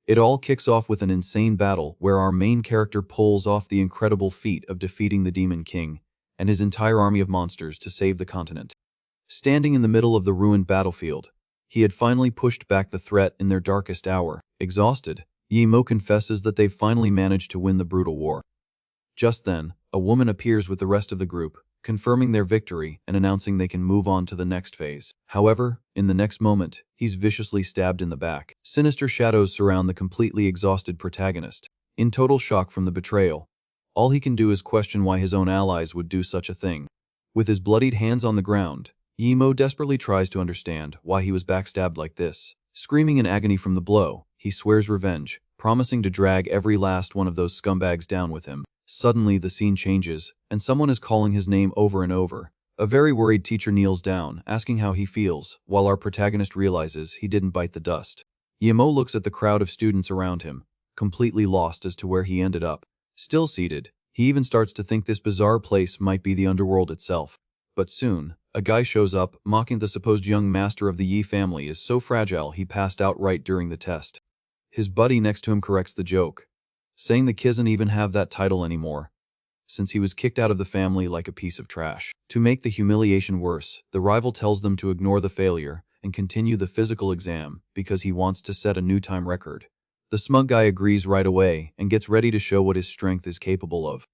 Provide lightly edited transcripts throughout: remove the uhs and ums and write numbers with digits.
It all kicks off with an insane battle where our main character pulls off the incredible feat of defeating the Demon King and his entire army of monsters to save the continent. Standing in the middle of the ruined battlefield, he had finally pushed back the threat in their darkest hour. Exhausted, Yimo confesses that they've finally managed to win the brutal war. Just then, a woman appears with the rest of the group, confirming their victory and announcing they can move on to the next phase. However, in the next moment, he's viciously stabbed in the back. Sinister shadows surround the completely exhausted protagonist. In total shock from the betrayal, all he can do is question why his own allies would do such a thing. With his bloodied hands on the ground, Yimo desperately tries to understand why he was backstabbed like this. Screaming in agony from the blow, he swears revenge, promising to drag every last one of those scumbags down with him. Suddenly, the scene changes, and someone is calling his name over and over. A very worried teacher kneels down, asking how he feels, while our protagonist realizes he didn't bite the dust. Yimo looks at the crowd of students around him, completely lost as to where he ended up. Still seated, he even starts to think this bizarre place might be the underworld itself. But soon, a guy shows up, mocking the supposed young master of the Yi family is so fragile he passed out right during the test. His buddy next to him corrects the joke, saying the kid doesn't even have that title anymore, since he was kicked out of the family like a piece of trash. To make the humiliation worse, the rival tells them to ignore the failure and continue the physical exam because he wants to set a new time record. The smug guy agrees right away and gets ready to show what his strength is capable of.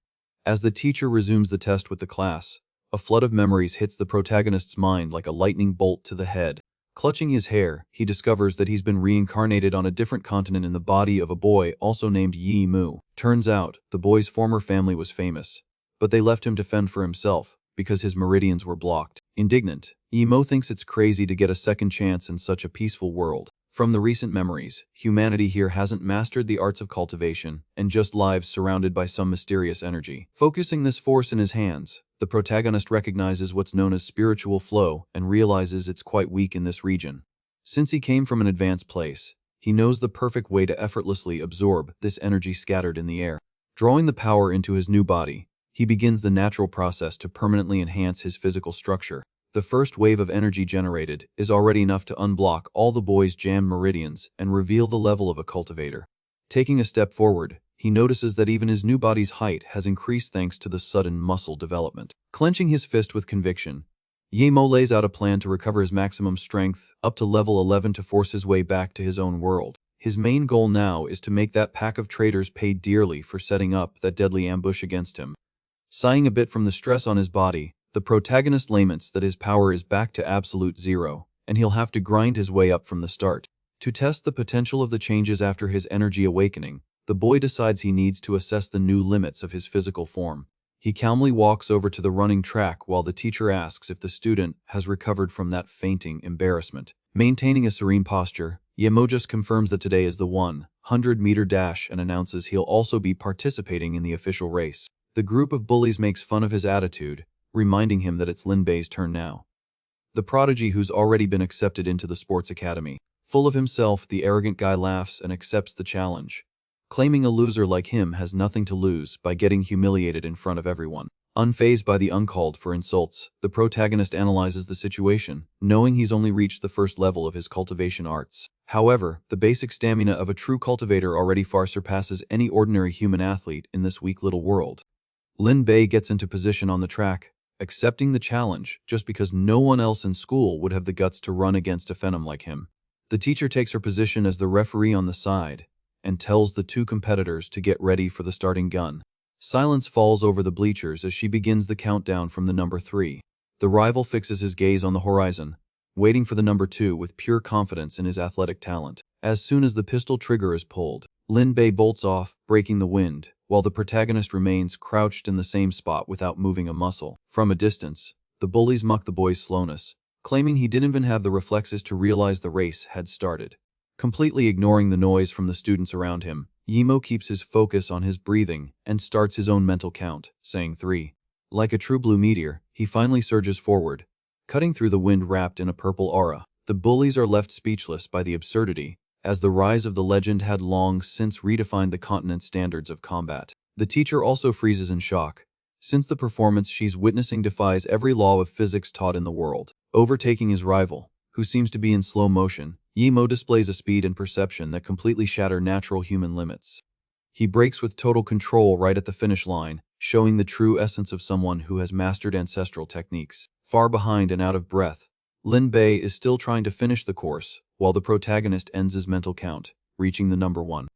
As the teacher resumes the test with the class, a flood of memories hits the protagonist's mind like a lightning bolt to the head. Clutching his hair, he discovers that he's been reincarnated on a different continent in the body of a boy also named Yi Mu. Turns out, the boy's former family was famous, but they left him to fend for himself because his meridians were blocked. Indignant, Yi Mu thinks it's crazy to get a second chance in such a peaceful world. From the recent memories, humanity here hasn't mastered the arts of cultivation and just lives surrounded by some mysterious energy. Focusing this force in his hands, the protagonist recognizes what's known as spiritual flow and realizes it's quite weak in this region. Since he came from an advanced place, he knows the perfect way to effortlessly absorb this energy scattered in the air. Drawing the power into his new body, he begins the natural process to permanently enhance his physical structure. The first wave of energy generated is already enough to unblock all the boy's jammed meridians and reveal the level of a cultivator. Taking a step forward, he notices that even his new body's height has increased thanks to the sudden muscle development. Clenching his fist with conviction, Yimo lays out a plan to recover his maximum strength up to level 11 to force his way back to his own world. His main goal now is to make that pack of traitors pay dearly for setting up that deadly ambush against him. Sighing a bit from the stress on his body, the protagonist laments that his power is back to absolute zero, and he'll have to grind his way up from the start. To test the potential of the changes after his energy awakening, the boy decides he needs to assess the new limits of his physical form. He calmly walks over to the running track while the teacher asks if the student has recovered from that fainting embarrassment. Maintaining a serene posture, Yemo just confirms that today is the 100-meter dash and announces he'll also be participating in the official race. The group of bullies makes fun of his attitude, reminding him that it's Lin Bei's turn now. The prodigy who's already been accepted into the sports academy. Full of himself, the arrogant guy laughs and accepts the challenge, claiming a loser like him has nothing to lose by getting humiliated in front of everyone. Unfazed by the uncalled for insults, the protagonist analyzes the situation, knowing he's only reached the first level of his cultivation arts. However, the basic stamina of a true cultivator already far surpasses any ordinary human athlete in this weak little world. Lin Bei gets into position on the track, accepting the challenge just because no one else in school would have the guts to run against a phenom like him. The teacher takes her position as the referee on the side and tells the two competitors to get ready for the starting gun. Silence falls over the bleachers as she begins the countdown from the number 3. The rival fixes his gaze on the horizon, waiting for the number 2 with pure confidence in his athletic talent. As soon as the pistol trigger is pulled, Lin Bei bolts off, breaking the wind, while the protagonist remains crouched in the same spot without moving a muscle. From a distance, the bullies mock the boy's slowness, claiming he didn't even have the reflexes to realize the race had started. Completely ignoring the noise from the students around him, Yimo keeps his focus on his breathing and starts his own mental count, saying 3. Like a true blue meteor, he finally surges forward, cutting through the wind wrapped in a purple aura. The bullies are left speechless by the absurdity, as the rise of the legend had long since redefined the continent's standards of combat. The teacher also freezes in shock, since the performance she's witnessing defies every law of physics taught in the world. Overtaking his rival, who seems to be in slow motion, Yemo displays a speed and perception that completely shatter natural human limits. He breaks with total control right at the finish line, showing the true essence of someone who has mastered ancestral techniques. Far behind and out of breath, Lin Bei is still trying to finish the course, while the protagonist ends his mental count, reaching the number 1.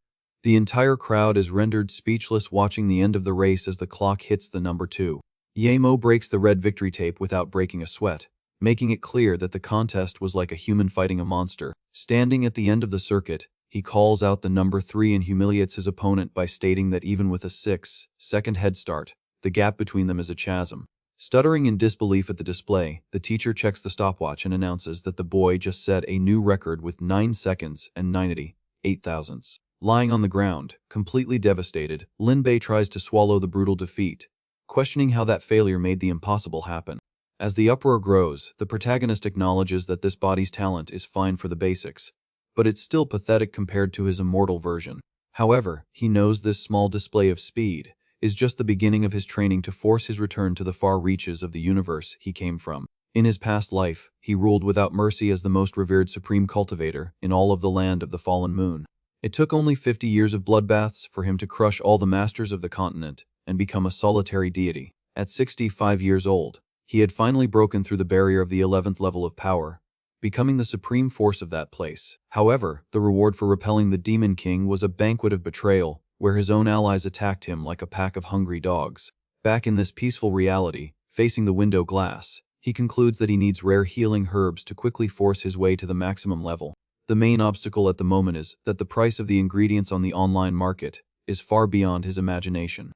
The entire crowd is rendered speechless watching the end of the race as the clock hits the number 2. Yemo breaks the red victory tape without breaking a sweat, making it clear that the contest was like a human fighting a monster. Standing at the end of the circuit, he calls out the number 3 and humiliates his opponent by stating that even with a 6-second head start, the gap between them is a chasm. Stuttering in disbelief at the display, the teacher checks the stopwatch and announces that the boy just set a new record with 9 seconds and 98 thousandths. Lying on the ground, completely devastated, Lin Bei tries to swallow the brutal defeat, questioning how that failure made the impossible happen. As the uproar grows, the protagonist acknowledges that this body's talent is fine for the basics, but it's still pathetic compared to his immortal version. However, he knows this small display of speed is just the beginning of his training to force his return to the far reaches of the universe he came from. In his past life, he ruled without mercy as the most revered supreme cultivator in all of the land of the fallen moon. It took only 50 years of bloodbaths for him to crush all the masters of the continent and become a solitary deity. At 65 years old, he had finally broken through the barrier of the 11th level of power, becoming the supreme force of that place. However, the reward for repelling the Demon King was a banquet of betrayal, where his own allies attacked him like a pack of hungry dogs. Back in this peaceful reality, facing the window glass, he concludes that he needs rare healing herbs to quickly force his way to the maximum level. The main obstacle at the moment is that the price of the ingredients on the online market is far beyond his imagination.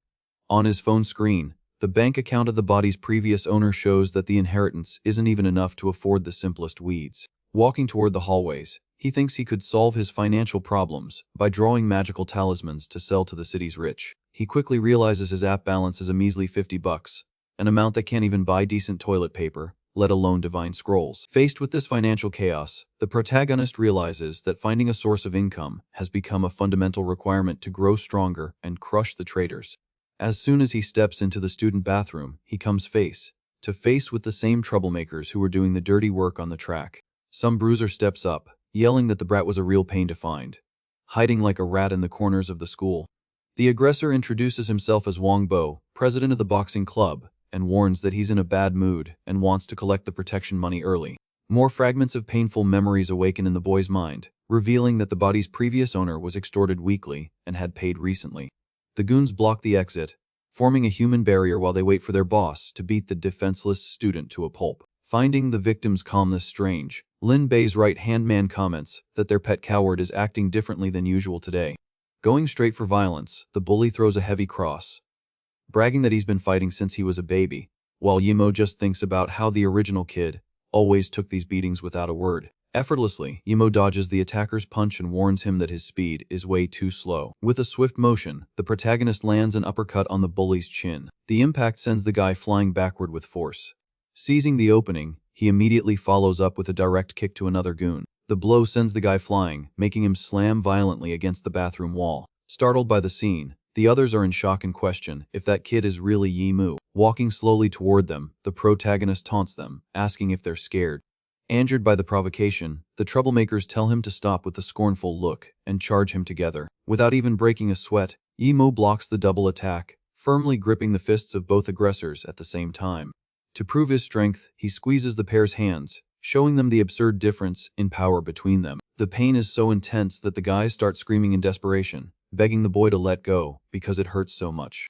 On his phone screen, the bank account of the body's previous owner shows that the inheritance isn't even enough to afford the simplest weeds. Walking toward the hallways, he thinks he could solve his financial problems by drawing magical talismans to sell to the city's rich. He quickly realizes his app balance is a measly $50, an amount that can't even buy decent toilet paper, let alone divine scrolls. Faced with this financial chaos, the protagonist realizes that finding a source of income has become a fundamental requirement to grow stronger and crush the traitors. As soon as he steps into the student bathroom, he comes face to face with the same troublemakers who were doing the dirty work on the track. Some bruiser steps up, yelling that the brat was a real pain to find, hiding like a rat in the corners of the school. The aggressor introduces himself as Wang Bo, president of the boxing club, and warns that he's in a bad mood and wants to collect the protection money early. More fragments of painful memories awaken in the boy's mind, revealing that the body's previous owner was extorted weekly and had paid recently. The goons block the exit, forming a human barrier while they wait for their boss to beat the defenseless student to a pulp. Finding the victim's calmness strange, Lin Bei's right-hand man comments that their pet coward is acting differently than usual today. Going straight for violence, the bully throws a heavy cross, bragging that he's been fighting since he was a baby, while Yemo just thinks about how the original kid always took these beatings without a word. Effortlessly, Yemo dodges the attacker's punch and warns him that his speed is way too slow. With a swift motion, the protagonist lands an uppercut on the bully's chin. The impact sends the guy flying backward with force. Seizing the opening, he immediately follows up with a direct kick to another goon. The blow sends the guy flying, making him slam violently against the bathroom wall. Startled by the scene, the others are in shock and question if that kid is really Yemu. Walking slowly toward them, the protagonist taunts them, asking if they're scared. Angered by the provocation, the troublemakers tell him to stop with a scornful look and charge him together. Without even breaking a sweat, Yemo blocks the double attack, firmly gripping the fists of both aggressors at the same time. To prove his strength, he squeezes the pair's hands, showing them the absurd difference in power between them. The pain is so intense that the guys start screaming in desperation, begging the boy to let go because it hurts so much.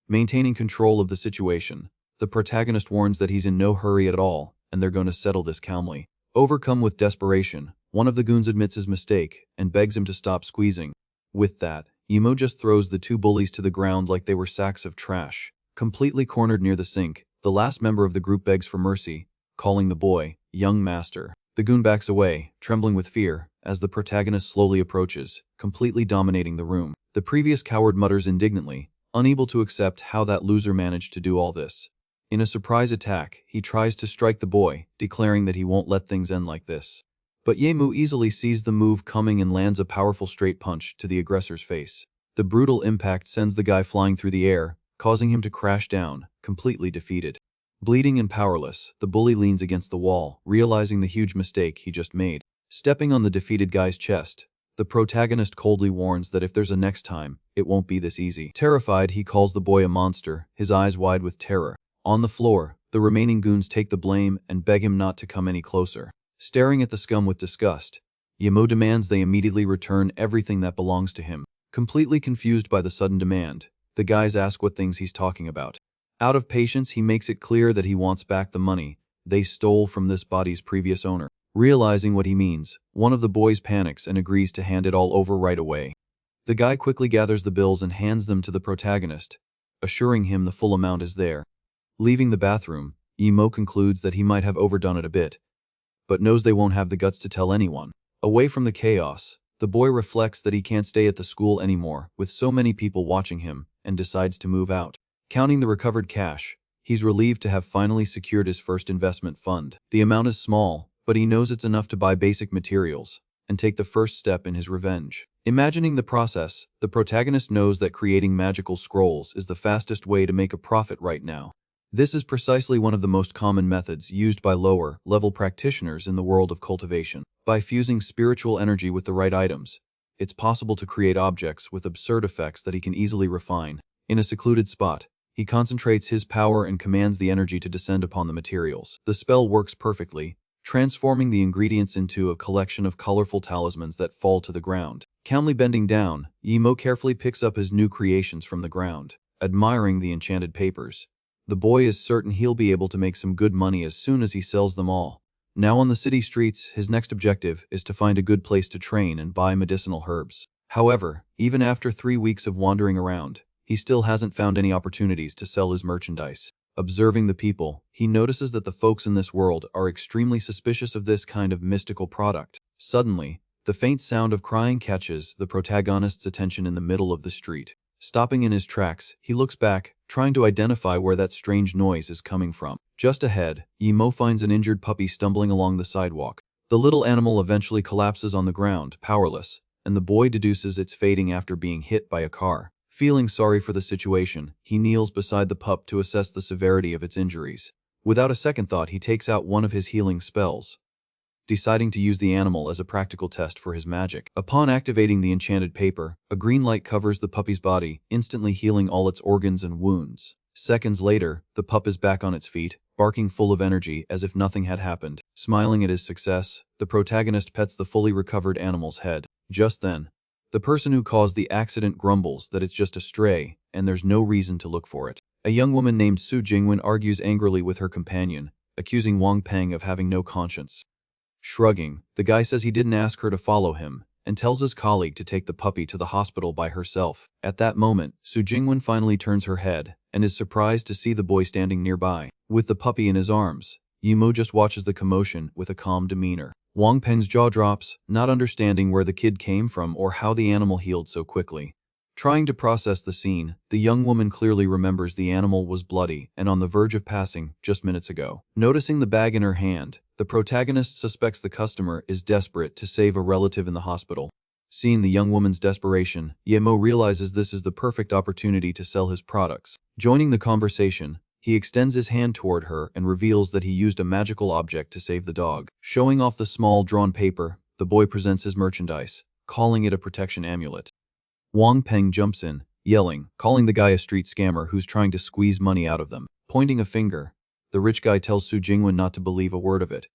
Maintaining control of the situation, the protagonist warns that he's in no hurry at all, and they're going to settle this calmly. Overcome with desperation, one of the goons admits his mistake and begs him to stop squeezing. With that, Yemo just throws the two bullies to the ground like they were sacks of trash. Completely cornered near the sink, the last member of the group begs for mercy, calling the boy, "Young Master." The goon backs away, trembling with fear, as the protagonist slowly approaches, completely dominating the room. The previous coward mutters indignantly, unable to accept how that loser managed to do all this. In a surprise attack, he tries to strike the boy, declaring that he won't let things end like this. But Yemu easily sees the move coming and lands a powerful straight punch to the aggressor's face. The brutal impact sends the guy flying through the air, causing him to crash down, completely defeated. Bleeding and powerless, the bully leans against the wall, realizing the huge mistake he just made. Stepping on the defeated guy's chest, the protagonist coldly warns that if there's a next time, it won't be this easy. Terrified, he calls the boy a monster, his eyes wide with terror. On the floor, the remaining goons take the blame and beg him not to come any closer. Staring at the scum with disgust, Yahello demands they immediately return everything that belongs to him. Completely confused by the sudden demand, the guys ask what things he's talking about. Out of patience, he makes it clear that he wants back the money they stole from this body's previous owner. Realizing what he means, one of the boys panics and agrees to hand it all over right away. The guy quickly gathers the bills and hands them to the protagonist, assuring him the full amount is there. Leaving the bathroom, Yahello concludes that he might have overdone it a bit, but knows they won't have the guts to tell anyone. Away from the chaos, the boy reflects that he can't stay at the school anymore with so many people watching him and decides to move out. Counting the recovered cash, he's relieved to have finally secured his first investment fund. The amount is small, but he knows it's enough to buy basic materials and take the first step in his revenge. Imagining the process, the protagonist knows that creating magical scrolls is the fastest way to make a profit right now. This is precisely one of the most common methods used by lower-level practitioners in the world of cultivation. By fusing spiritual energy with the right items, it's possible to create objects with absurd effects that he can easily refine. In a secluded spot, he concentrates his power and commands the energy to descend upon the materials. The spell works perfectly, transforming the ingredients into a collection of colorful talismans that fall to the ground. Calmly bending down, Yahello carefully picks up his new creations from the ground, admiring the enchanted papers. The boy is certain he'll be able to make some good money as soon as he sells them all. Now on the city streets, his next objective is to find a good place to train and buy medicinal herbs. However, even after 3 weeks of wandering around, he still hasn't found any opportunities to sell his merchandise. Observing the people, he notices that the folks in this world are extremely suspicious of this kind of mystical product. Suddenly, the faint sound of crying catches the protagonist's attention in the middle of the street. Stopping in his tracks, he looks back, trying to identify where that strange noise is coming from. Just ahead, Yahello finds an injured puppy stumbling along the sidewalk. The little animal eventually collapses on the ground, powerless, and the boy deduces it's fading after being hit by a car. Feeling sorry for the situation, he kneels beside the pup to assess the severity of its injuries. Without a second thought, he takes out one of his healing spells, deciding to use the animal as a practical test for his magic. Upon activating the enchanted paper, a green light covers the puppy's body, instantly healing all its organs and wounds. Seconds later, the pup is back on its feet, barking full of energy as if nothing had happened. Smiling at his success, the protagonist pets the fully recovered animal's head. Just then, the person who caused the accident grumbles that it's just a stray, and there's no reason to look for it. A young woman named Su Jingwen argues angrily with her companion, accusing Wang Peng of having no conscience. Shrugging, the guy says he didn't ask her to follow him, and tells his colleague to take the puppy to the hospital by herself. At that moment, Su Jingwen finally turns her head, and is surprised to see the boy standing nearby. With the puppy in his arms, Yahello just watches the commotion with a calm demeanor. Wang Peng's jaw drops, not understanding where the kid came from or how the animal healed so quickly. Trying to process the scene, the young woman clearly remembers the animal was bloody and on the verge of passing just minutes ago. Noticing the bag in her hand, the protagonist suspects the customer is desperate to save a relative in the hospital. Seeing the young woman's desperation, Yahello realizes this is the perfect opportunity to sell his products. Joining the conversation, he extends his hand toward her and reveals that he used a magical object to save the dog. Showing off the small drawn paper, the boy presents his merchandise, calling it a protection amulet. Wang Peng jumps in, yelling, calling the guy a street scammer who's trying to squeeze money out of them. Pointing a finger, the rich guy tells Su Jingwen not to believe a word of it,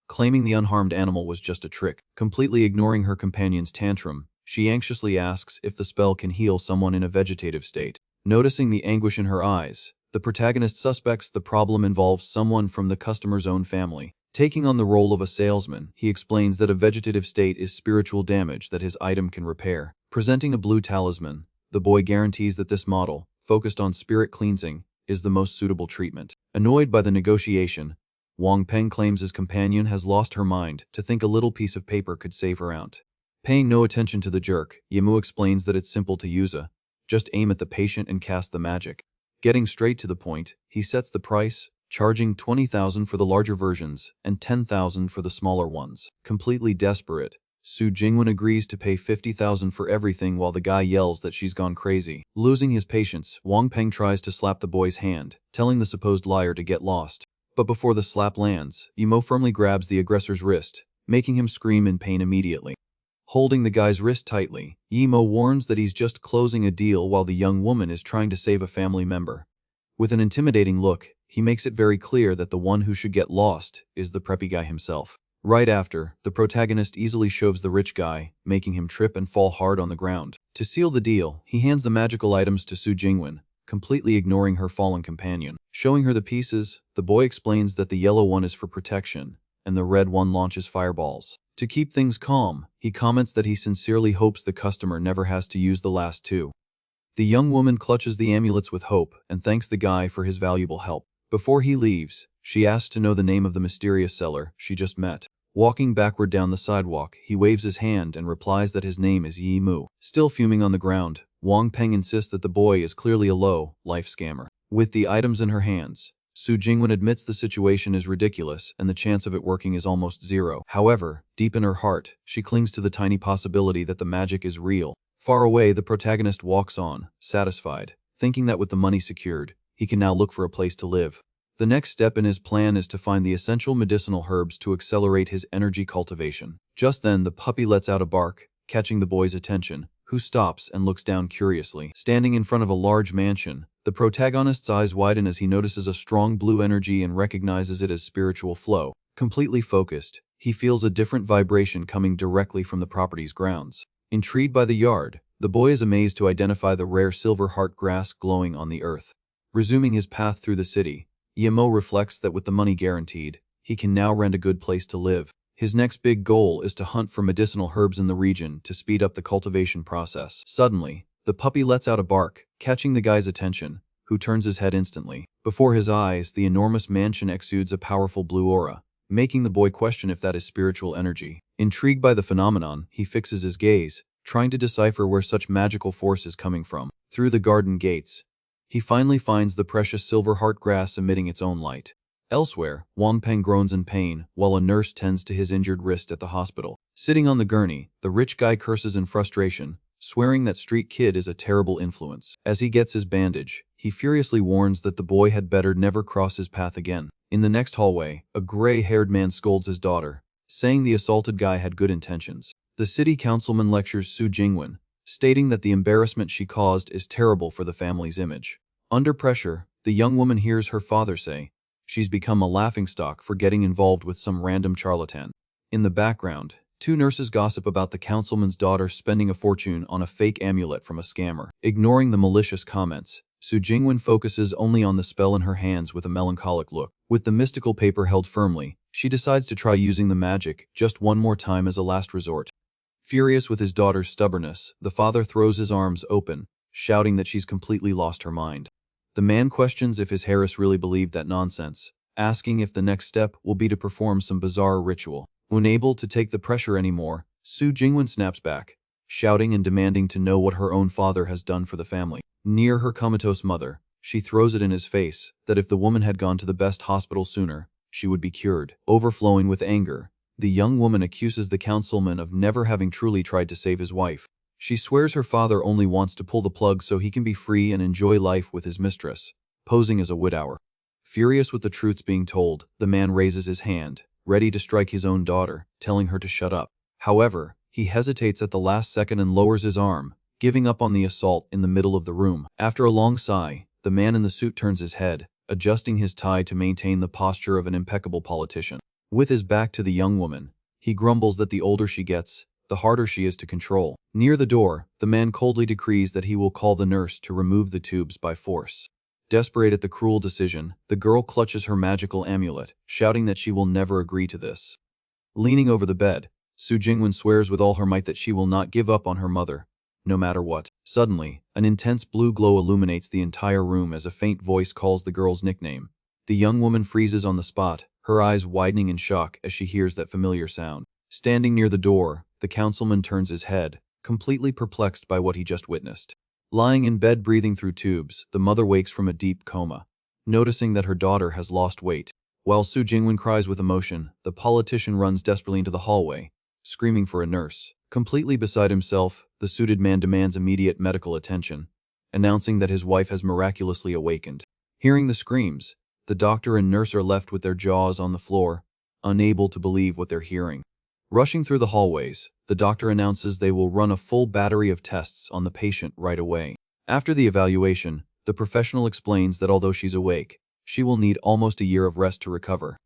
claiming the unharmed animal was just a trick. Completely ignoring her companion's tantrum, she anxiously asks if the spell can heal someone in a vegetative state. Noticing the anguish in her eyes, the protagonist suspects the problem involves someone from the customer's own family. Taking on the role of a salesman, he explains that a vegetative state is spiritual damage that his item can repair. Presenting a blue talisman, the boy guarantees that this model, focused on spirit cleansing, is the most suitable treatment. Annoyed by the negotiation, Wang Peng claims his companion has lost her mind to think a little piece of paper could save her aunt. Paying no attention to the jerk, Yahello explains that it's simple to use just aim at the patient and cast the magic. Getting straight to the point, he sets the price, charging 20,000 for the larger versions and 10,000 for the smaller ones. Completely desperate, Su Jingwen agrees to pay 50,000 for everything while the guy yells that she's gone crazy. Losing his patience, Wang Peng tries to slap the boy's hand, telling the supposed liar to get lost. But before the slap lands, Yahello firmly grabs the aggressor's wrist, making him scream in pain immediately. Holding the guy's wrist tightly, Yimo warns that he's just closing a deal while the young woman is trying to save a family member. With an intimidating look, he makes it very clear that the one who should get lost is the preppy guy himself. Right after, the protagonist easily shoves the rich guy, making him trip and fall hard on the ground. To seal the deal, he hands the magical items to Su Jingwen, completely ignoring her fallen companion. Showing her the pieces, the boy explains that the yellow one is for protection, and the red one launches fireballs. To keep things calm, he comments that he sincerely hopes the customer never has to use the last two. The young woman clutches the amulets with hope and thanks the guy for his valuable help. Before he leaves, she asks to know the name of the mysterious seller she just met. Walking backward down the sidewalk, he waves his hand and replies that his name is Yi Mu. Still fuming on the ground, Wang Peng insists that the boy is clearly a low-life scammer. With the items in her hands, Su Jingwen admits the situation is ridiculous and the chance of it working is almost zero. However, deep in her heart, she clings to the tiny possibility that the magic is real. Far away, the protagonist walks on, satisfied, thinking that with the money secured, he can now look for a place to live. The next step in his plan is to find the essential medicinal herbs to accelerate his energy cultivation. Just then, the puppy lets out a bark, catching the boy's attention, who stops and looks down curiously. Standing in front of a large mansion, the protagonist's eyes widen as he notices a strong blue energy and recognizes it as spiritual flow. Completely focused, he feels a different vibration coming directly from the property's grounds. Intrigued by the yard, the boy is amazed to identify the rare silver heart grass glowing on the earth. Resuming his path through the city, Yemo reflects that with the money guaranteed, he can now rent a good place to live. His next big goal is to hunt for medicinal herbs in the region to speed up the cultivation process. Suddenly, the puppy lets out a bark, catching the guy's attention, who turns his head instantly. Before his eyes, the enormous mansion exudes a powerful blue aura, making the boy question if that is spiritual energy. Intrigued by the phenomenon, he fixes his gaze, trying to decipher where such magical force is coming from. Through the garden gates, he finally finds the precious silver heart grass emitting its own light. Elsewhere, Wang Peng groans in pain while a nurse tends to his injured wrist at the hospital. Sitting on the gurney, the rich guy curses in frustration, swearing that street kid is a terrible influence. As he gets his bandage, he furiously warns that the boy had better never cross his path again. In the next hallway, a gray-haired man scolds his daughter, saying the assaulted guy had good intentions. The city councilman lectures Su Jingwen, stating that the embarrassment she caused is terrible for the family's image. Under pressure, the young woman hears her father say she's become a laughingstock for getting involved with some random charlatan. In the background, two nurses gossip about the councilman's daughter spending a fortune on a fake amulet from a scammer. Ignoring the malicious comments, Su Jingwen focuses only on the spell in her hands with a melancholic look. With the mystical paper held firmly, she decides to try using the magic just one more time as a last resort. Furious with his daughter's stubbornness, the father throws his arms open, shouting that she's completely lost her mind. The man questions if his Harris really believed that nonsense, asking if the next step will be to perform some bizarre ritual. Unable to take the pressure anymore, Su Jingwen snaps back, shouting and demanding to know what her own father has done for the family. Near her comatose mother, she throws it in his face that if the woman had gone to the best hospital sooner, she would be cured. Overflowing with anger, the young woman accuses the councilman of never having truly tried to save his wife. She swears her father only wants to pull the plug so he can be free and enjoy life with his mistress, posing as a widower. Furious with the truths being told, the man raises his hand, ready to strike his own daughter, telling her to shut up. However, he hesitates at the last second and lowers his arm, giving up on the assault in the middle of the room. After a long sigh, the man in the suit turns his head, adjusting his tie to maintain the posture of an impeccable politician. With his back to the young woman, he grumbles that the older she gets, the harder she is to control. Near the door, the man coldly decrees that he will call the nurse to remove the tubes by force. Desperate at the cruel decision, the girl clutches her magical amulet, shouting that she will never agree to this. Leaning over the bed, Su Jingwen swears with all her might that she will not give up on her mother, no matter what. Suddenly, an intense blue glow illuminates the entire room as a faint voice calls the girl's nickname. The young woman freezes on the spot, her eyes widening in shock as she hears that familiar sound. Standing near the door, the councilman turns his head, completely perplexed by what he just witnessed. Lying in bed breathing through tubes, the mother wakes from a deep coma, noticing that her daughter has lost weight. While Su Jingwen cries with emotion, the politician runs desperately into the hallway, screaming for a nurse. Completely beside himself, the suited man demands immediate medical attention, announcing that his wife has miraculously awakened. Hearing the screams, the doctor and nurse are left with their jaws on the floor, unable to believe what they're hearing. Rushing through the hallways, the doctor announces they will run a full battery of tests on the patient right away. After the evaluation, the professional explains that although she's awake, she will need almost a year of rest to recover.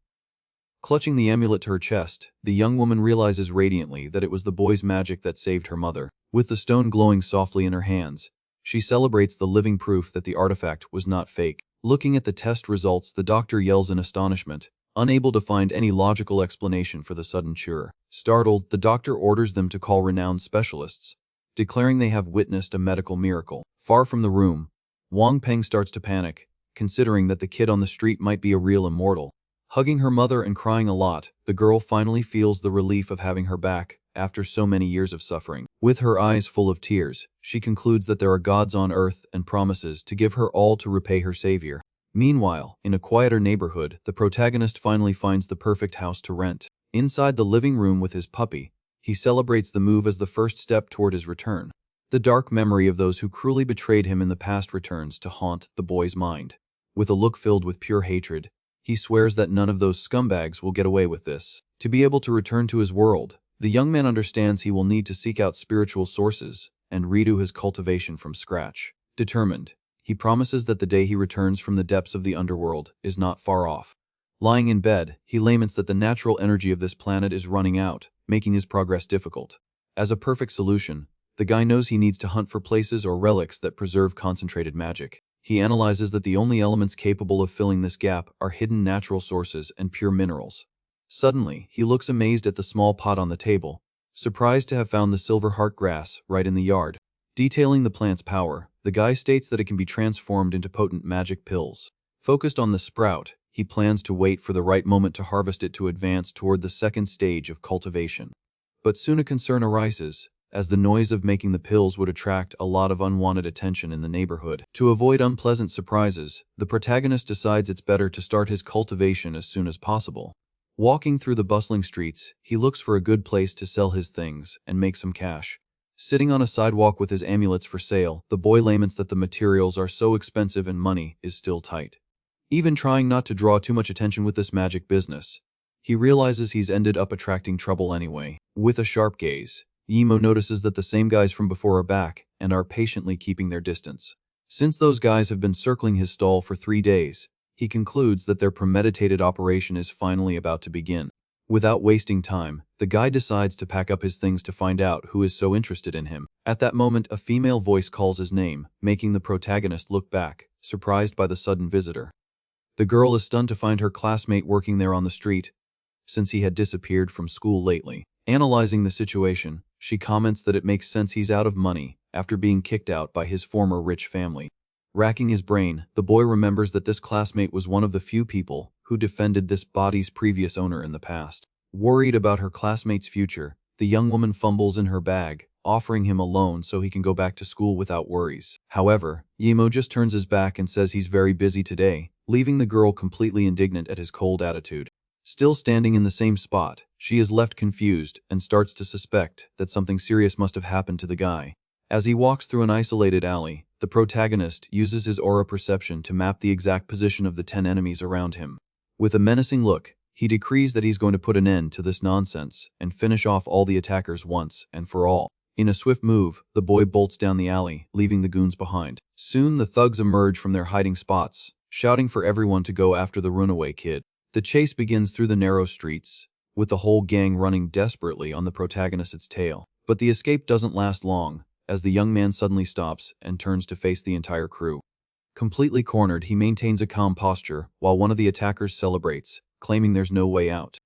Clutching the amulet to her chest, the young woman realizes radiantly that it was the boy's magic that saved her mother. With the stone glowing softly in her hands, she celebrates the living proof that the artifact was not fake. Looking at the test results, the doctor yells in astonishment, unable to find any logical explanation for the sudden cure. Startled, the doctor orders them to call renowned specialists, declaring they have witnessed a medical miracle. Far from the room, Wang Peng starts to panic, considering that the kid on the street might be a real immortal. Hugging her mother and crying a lot, the girl finally feels the relief of having her back after so many years of suffering. With her eyes full of tears, she concludes that there are gods on earth and promises to give her all to repay her savior. Meanwhile, in a quieter neighborhood, the protagonist finally finds the perfect house to rent. Inside the living room with his puppy, he celebrates the move as the first step toward his return. The dark memory of those who cruelly betrayed him in the past returns to haunt the boy's mind. With a look filled with pure hatred, he swears that none of those scumbags will get away with this. To be able to return to his world, the young man understands he will need to seek out spiritual sources and redo his cultivation from scratch. Determined, he promises that the day he returns from the depths of the underworld is not far off. Lying in bed, he laments that the natural energy of this planet is running out, making his progress difficult. As a perfect solution, the guy knows he needs to hunt for places or relics that preserve concentrated magic. He analyzes that the only elements capable of filling this gap are hidden natural sources and pure minerals. Suddenly, he looks amazed at the small pot on the table, surprised to have found the silver heart grass right in the yard. Detailing the plant's power, the guy states that it can be transformed into potent magic pills. Focused on the sprout, he plans to wait for the right moment to harvest it to advance toward the second stage of cultivation. But soon a concern arises, as the noise of making the pills would attract a lot of unwanted attention in the neighborhood. To avoid unpleasant surprises, the protagonist decides it's better to start his cultivation as soon as possible. Walking through the bustling streets, he looks for a good place to sell his things and make some cash. Sitting on a sidewalk with his amulets for sale, the boy laments that the materials are so expensive and money is still tight. Even trying not to draw too much attention with this magic business, he realizes he's ended up attracting trouble anyway. With a sharp gaze, Yimo notices that the same guys from before are back and are patiently keeping their distance. Since those guys have been circling his stall for 3 days, he concludes that their premeditated operation is finally about to begin. Without wasting time, the guy decides to pack up his things to find out who is so interested in him. At that moment, a female voice calls his name, making the protagonist look back, surprised by the sudden visitor. The girl is stunned to find her classmate working there on the street, since he had disappeared from school lately. Analyzing the situation, she comments that it makes sense he's out of money after being kicked out by his former rich family. Racking his brain, the boy remembers that this classmate was one of the few people who defended this body's previous owner in the past. Worried about her classmate's future, the young woman fumbles in her bag, offering him a loan so he can go back to school without worries. However, Yimo just turns his back and says he's very busy today, leaving the girl completely indignant at his cold attitude. Still standing in the same spot, she is left confused and starts to suspect that something serious must have happened to the guy. As he walks through an isolated alley, the protagonist uses his aura perception to map the exact position of the 10 enemies around him. With a menacing look, he decrees that he's going to put an end to this nonsense and finish off all the attackers once and for all. In a swift move, the boy bolts down the alley, leaving the goons behind. Soon the thugs emerge from their hiding spots, shouting for everyone to go after the runaway kid. The chase begins through the narrow streets, with the whole gang running desperately on the protagonist's tail. But the escape doesn't last long, as the young man suddenly stops and turns to face the entire crew. Completely cornered, he maintains a calm posture while one of the attackers celebrates, claiming there's no way out.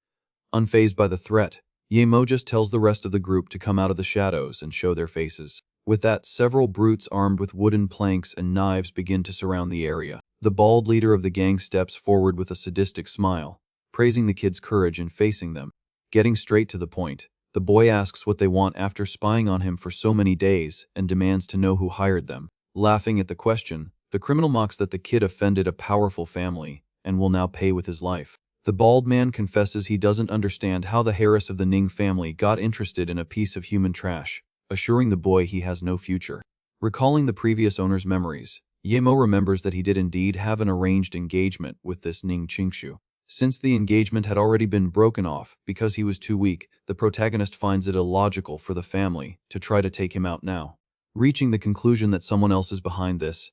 Unfazed by the threat, Yemo just tells the rest of the group to come out of the shadows and show their faces. With that, several brutes armed with wooden planks and knives begin to surround the area. The bald leader of the gang steps forward with a sadistic smile, praising the kid's courage in facing them. Getting straight to the point, the boy asks what they want after spying on him for so many days and demands to know who hired them. Laughing at the question, the criminal mocks that the kid offended a powerful family and will now pay with his life. The bald man confesses he doesn't understand how the Harris of the Ning family got interested in a piece of human trash, assuring the boy he has no future. Recalling the previous owner's memories, Yemo remembers that he did indeed have an arranged engagement with this Ning Qingshu. Since the engagement had already been broken off because he was too weak, the protagonist finds it illogical for the family to try to take him out now. Reaching the conclusion that someone else is behind this,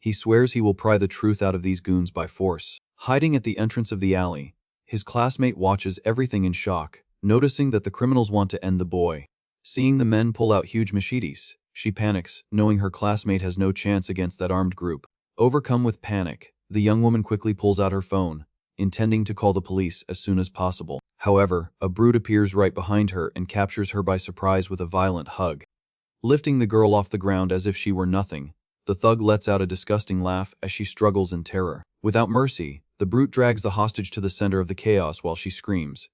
he swears he will pry the truth out of these goons by force. Hiding at the entrance of the alley, his classmate watches everything in shock, noticing that the criminals want to end the boy. Seeing the men pull out huge machetes, she panics, knowing her classmate has no chance against that armed group. Overcome with panic, the young woman quickly pulls out her phone, intending to call the police as soon as possible. However, a brute appears right behind her and captures her by surprise with a violent hug. Lifting the girl off the ground as if she were nothing, the thug lets out a disgusting laugh as she struggles in terror. Without mercy, the brute drags the hostage to the center of the chaos while she screams,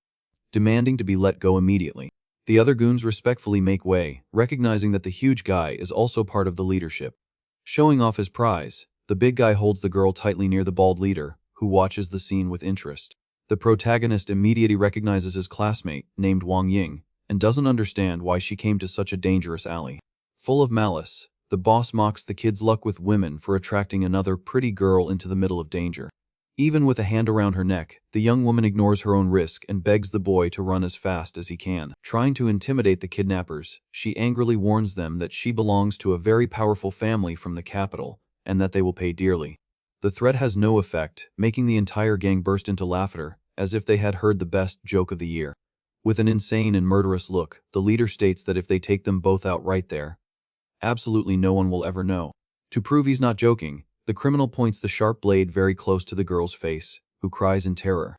demanding to be let go immediately. The other goons respectfully make way, recognizing that the huge guy is also part of the leadership. Showing off his prize, the big guy holds the girl tightly near the bald leader, who watches the scene with interest. The protagonist immediately recognizes his classmate, named Wang Ying, and doesn't understand why she came to such a dangerous alley. Full of malice, the boss mocks the kid's luck with women for attracting another pretty girl into the middle of danger. Even with a hand around her neck, the young woman ignores her own risk and begs the boy to run as fast as he can. Trying to intimidate the kidnappers, she angrily warns them that she belongs to a very powerful family from the capital, and that they will pay dearly. The threat has no effect, making the entire gang burst into laughter, as if they had heard the best joke of the year. With an insane and murderous look, the leader states that if they take them both out right there, absolutely no one will ever know. To prove he's not joking, the criminal points the sharp blade very close to the girl's face, who cries in terror.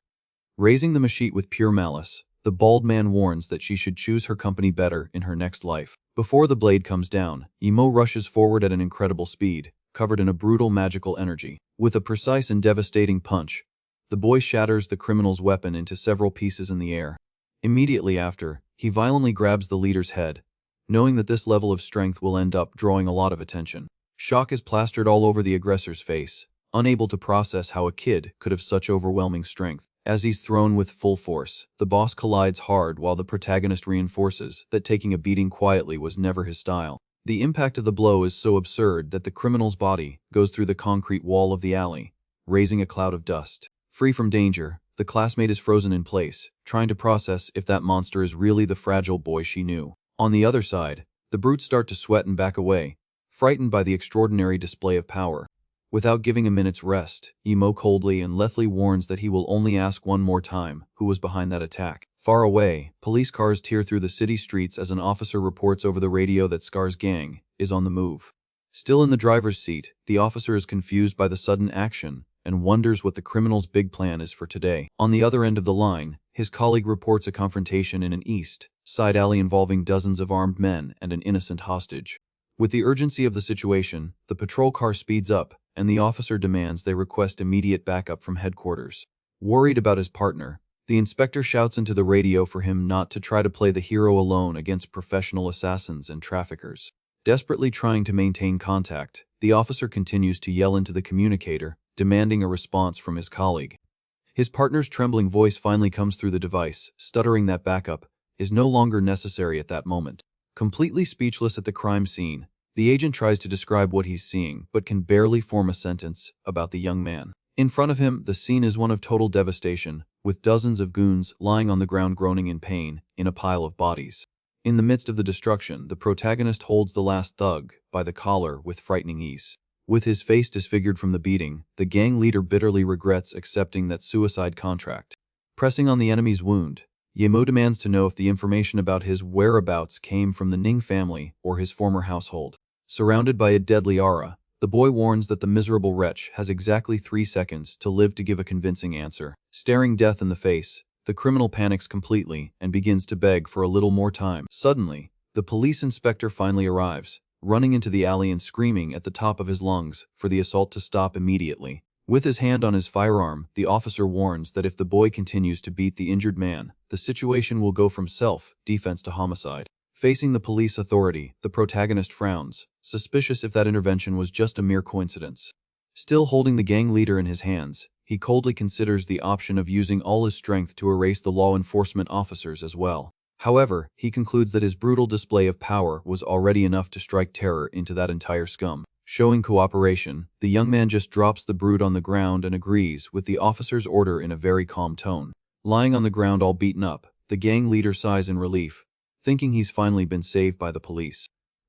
Raising the machete with pure malice, the bald man warns that she should choose her company better in her next life. Before the blade comes down, Imo rushes forward at an incredible speed, covered in a brutal magical energy. With a precise and devastating punch, the boy shatters the criminal's weapon into several pieces in the air. Immediately after, he violently grabs the leader's head, knowing that this level of strength will end up drawing a lot of attention. Shock is plastered all over the aggressor's face, unable to process how a kid could have such overwhelming strength. As he's thrown with full force, the boss collides hard while the protagonist reinforces that taking a beating quietly was never his style. The impact of the blow is so absurd that the criminal's body goes through the concrete wall of the alley, raising a cloud of dust. Free from danger, the classmate is frozen in place, trying to process if that monster is really the fragile boy she knew. On the other side, the brutes start to sweat and back away, frightened by the extraordinary display of power. Without giving a minute's rest, Imo coldly and lethally warns that he will only ask one more time who was behind that attack. Far away, police cars tear through the city streets as an officer reports over the radio that Scar's gang is on the move. Still in the driver's seat, the officer is confused by the sudden action and wonders what the criminal's big plan is for today. On the other end of the line, his colleague reports a confrontation in an east side alley involving dozens of armed men and an innocent hostage. With the urgency of the situation, the patrol car speeds up, and the officer demands they request immediate backup from headquarters. Worried about his partner, the inspector shouts into the radio for him not to try to play the hero alone against professional assassins and traffickers. Desperately trying to maintain contact, the officer continues to yell into the communicator, demanding a response from his colleague. His partner's trembling voice finally comes through the device, stuttering that backup is no longer necessary at that moment. Completely speechless at the crime scene, the agent tries to describe what he's seeing but can barely form a sentence about the young man. In front of him, the scene is one of total devastation, with dozens of goons lying on the ground groaning in pain in a pile of bodies. In the midst of the destruction, the protagonist holds the last thug by the collar with frightening ease. With his face disfigured from the beating, the gang leader bitterly regrets accepting that suicide contract. Pressing on the enemy's wound, Yemo demands to know if the information about his whereabouts came from the Ning family or his former household. Surrounded by a deadly aura, the boy warns that the miserable wretch has exactly 3 seconds to live to give a convincing answer. Staring death in the face, the criminal panics completely and begins to beg for a little more time. Suddenly, the police inspector finally arrives, running into the alley and screaming at the top of his lungs for the assault to stop immediately. With his hand on his firearm, the officer warns that if the boy continues to beat the injured man, the situation will go from self-defense to homicide. Facing the police authority, the protagonist frowns, suspicious if that intervention was just a mere coincidence. Still holding the gang leader in his hands, he coldly considers the option of using all his strength to erase the law enforcement officers as well. However, he concludes that his brutal display of power was already enough to strike terror into that entire scum. Showing cooperation, the young man just drops the brood on the ground and agrees with the officer's order in a very calm tone. Lying on the ground all beaten up, the gang leader sighs in relief, thinking he's finally been saved by the police.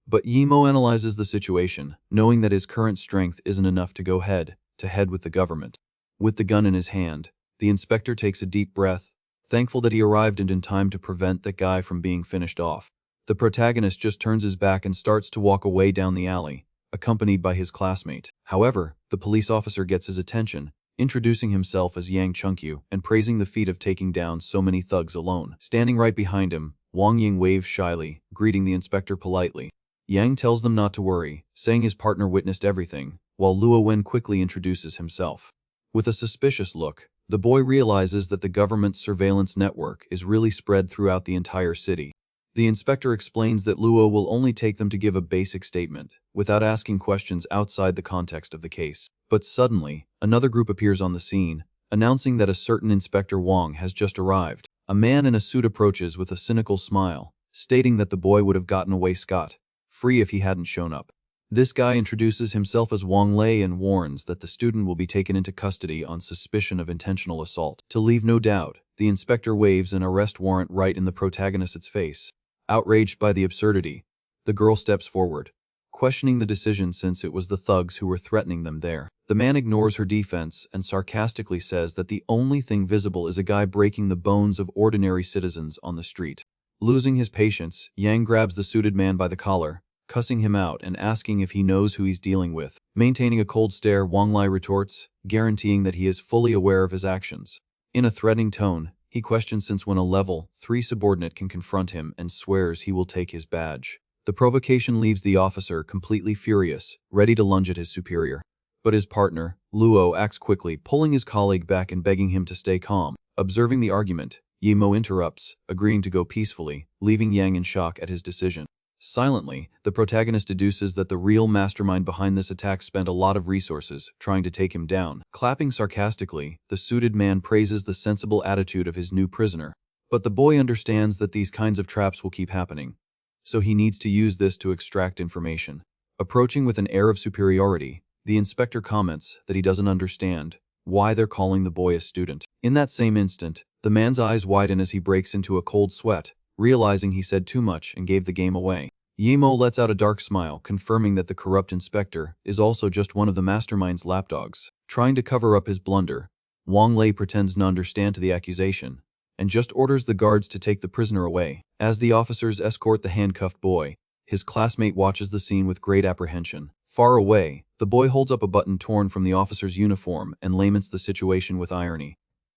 But Yimo analyzes the situation, knowing that his current strength isn't enough to go head-to-head with the government. With the gun in his hand, the inspector takes a deep breath, thankful that he arrived in time to prevent that guy from being finished off. The protagonist just turns his back and starts to walk away down the alley, accompanied by his classmate. However, the police officer gets his attention, introducing himself as Yang Chunkyu and praising the feat of taking down so many thugs alone. Standing right behind him, Wang Ying waves shyly, greeting the inspector politely. Yang tells them not to worry, saying his partner witnessed everything, while Luo Wen quickly introduces himself. With a suspicious look, the boy realizes that the government's surveillance network is really spread throughout the entire city. The inspector explains that Luo will only take them to give a basic statement, without asking questions outside the context of the case. But suddenly, another group appears on the scene, announcing that a certain Inspector Wang has just arrived. A man in a suit approaches with a cynical smile, stating that the boy would have gotten away scot-free if he hadn't shown up. This guy introduces himself as Wang Lei and warns that the student will be taken into custody on suspicion of intentional assault. To leave no doubt, the inspector waves an arrest warrant right in the protagonist's face. Outraged by the absurdity, the girl steps forward, questioning the decision since it was the thugs who were threatening them there. The man ignores her defense and sarcastically says that the only thing visible is a guy breaking the bones of ordinary citizens on the street. Losing his patience, Yang grabs the suited man by the collar, cussing him out and asking if he knows who he's dealing with. Maintaining a cold stare, Wang Lai retorts, guaranteeing that he is fully aware of his actions. In a threatening tone, he questions since when a level 3 subordinate can confront him and swears he will take his badge. The provocation leaves the officer completely furious, ready to lunge at his superior. But his partner, Luo, acts quickly, pulling his colleague back and begging him to stay calm. Observing the argument, Yimo interrupts, agreeing to go peacefully, leaving Yang in shock at his decision. Silently, the protagonist deduces that the real mastermind behind this attack spent a lot of resources trying to take him down. Clapping sarcastically, the suited man praises the sensible attitude of his new prisoner. But the boy understands that these kinds of traps will keep happening, so he needs to use this to extract information. Approaching with an air of superiority, the inspector comments that he doesn't understand why they're calling the boy a student. In that same instant, the man's eyes widen as he breaks into a cold sweat, realizing he said too much and gave the game away. Yimo lets out a dark smile, confirming that the corrupt inspector is also just one of the mastermind's lapdogs. Trying to cover up his blunder, Wang Lei pretends not to understand to the accusation, and just orders the guards to take the prisoner away. As the officers escort the handcuffed boy, his classmate watches the scene with great apprehension. Far away, the boy holds up a button torn from the officer's uniform and laments the situation with irony.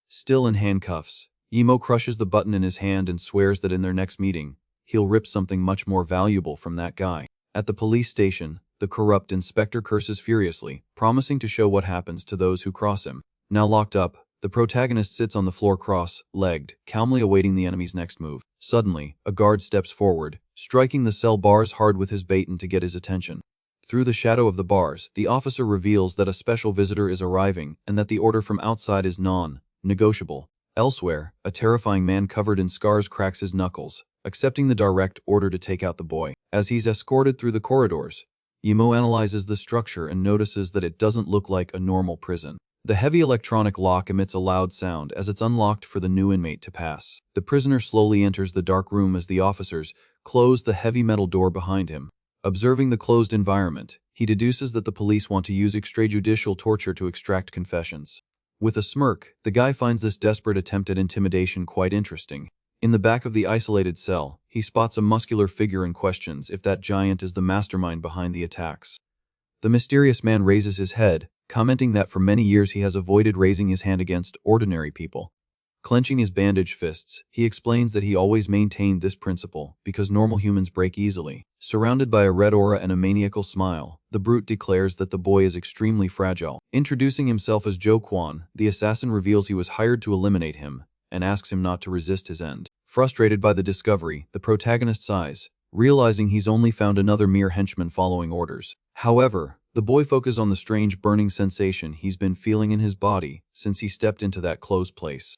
Still in handcuffs, Yimo crushes the button in his hand and swears that in their next meeting, he'll rip something much more valuable from that guy. At the police station, the corrupt inspector curses furiously, promising to show what happens to those who cross him. Now locked up, the protagonist sits on the floor cross-legged, calmly awaiting the enemy's next move. Suddenly, a guard steps forward, striking the cell bars hard with his baton to get his attention. Through the shadow of the bars, the officer reveals that a special visitor is arriving and that the order from outside is non-negotiable. Elsewhere, a terrifying man covered in scars cracks his knuckles, accepting the direct order to take out the boy. As he's escorted through the corridors, Yimo analyzes the structure and notices that it doesn't look like a normal prison. The heavy electronic lock emits a loud sound as it's unlocked for the new inmate to pass. The prisoner slowly enters the dark room as the officers close the heavy metal door behind him. Observing the closed environment, he deduces that the police want to use extrajudicial torture to extract confessions. With a smirk, the guy finds this desperate attempt at intimidation quite interesting. In the back of the isolated cell, he spots a muscular figure and questions if that giant is the mastermind behind the attacks. The mysterious man raises his head, commenting that for many years he has avoided raising his hand against ordinary people. Clenching his bandaged fists, he explains that he always maintained this principle because normal humans break easily. Surrounded by a red aura and a maniacal smile, the brute declares that the boy is extremely fragile. Introducing himself as Zhou Quan, the assassin reveals he was hired to eliminate him and asks him not to resist his end. Frustrated by the discovery, the protagonist sighs, realizing he's only found another mere henchman following orders. However, the boy focuses on the strange burning sensation he's been feeling in his body since he stepped into that closed place.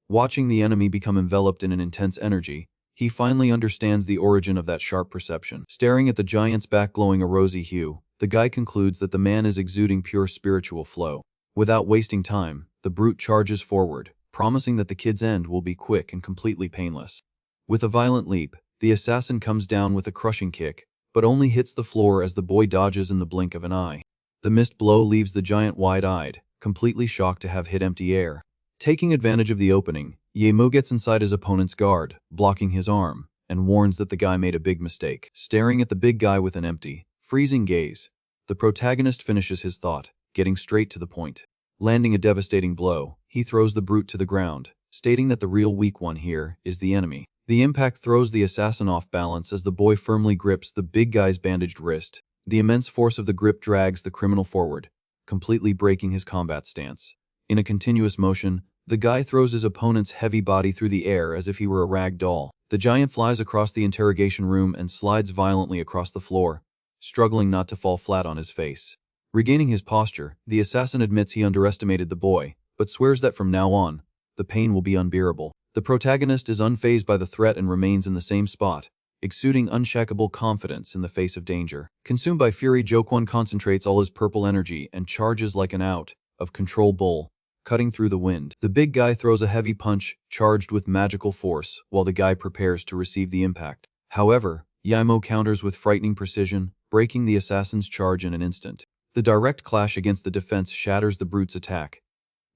Watching the enemy become enveloped in an intense energy, he finally understands the origin of that sharp perception. Staring at the giant's back glowing a rosy hue, the guy concludes that the man is exuding pure spiritual flow. Without wasting time, the brute charges forward, promising that the kid's end will be quick and completely painless. With a violent leap, the assassin comes down with a crushing kick, but only hits the floor as the boy dodges in the blink of an eye. The missed blow leaves the giant wide-eyed, completely shocked to have hit empty air. Taking advantage of the opening, Yahello gets inside his opponent's guard, blocking his arm, and warns that the guy made a big mistake. Staring at the big guy with an empty, freezing gaze, the protagonist finishes his thought, getting straight to the point. Landing a devastating blow, he throws the brute to the ground, stating that the real weak one here is the enemy. The impact throws the assassin off balance as the boy firmly grips the big guy's bandaged wrist. The immense force of the grip drags the criminal forward, completely breaking his combat stance. In a continuous motion, the guy throws his opponent's heavy body through the air as if he were a rag doll. The giant flies across the interrogation room and slides violently across the floor, struggling not to fall flat on his face. Regaining his posture, the assassin admits he underestimated the boy, but swears that from now on, the pain will be unbearable. The protagonist is unfazed by the threat and remains in the same spot, exuding unshakable confidence in the face of danger. Consumed by fury, Jokwon concentrates all his purple energy and charges like an out-of-control bull, cutting through the wind. The big guy throws a heavy punch charged with magical force while the guy prepares to receive the impact. However, Yahello counters with frightening precision, breaking the assassin's charge in an instant. The direct clash against the defense shatters the brute's attack,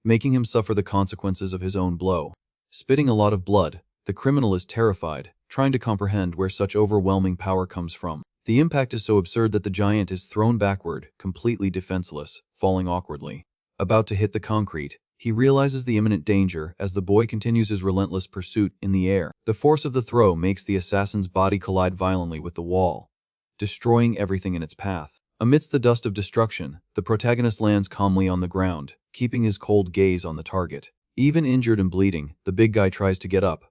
making him suffer the consequences of his own blow. Spitting a lot of blood, the criminal is terrified, trying to comprehend where such overwhelming power comes from. The impact is so absurd that the giant is thrown backward, completely defenseless, falling awkwardly. About to hit the concrete, he realizes the imminent danger as the boy continues his relentless pursuit in the air. The force of the throw makes the assassin's body collide violently with the wall, destroying everything in its path. Amidst the dust of destruction, the protagonist lands calmly on the ground, keeping his cold gaze on the target. Even injured and bleeding, the big guy tries to get up,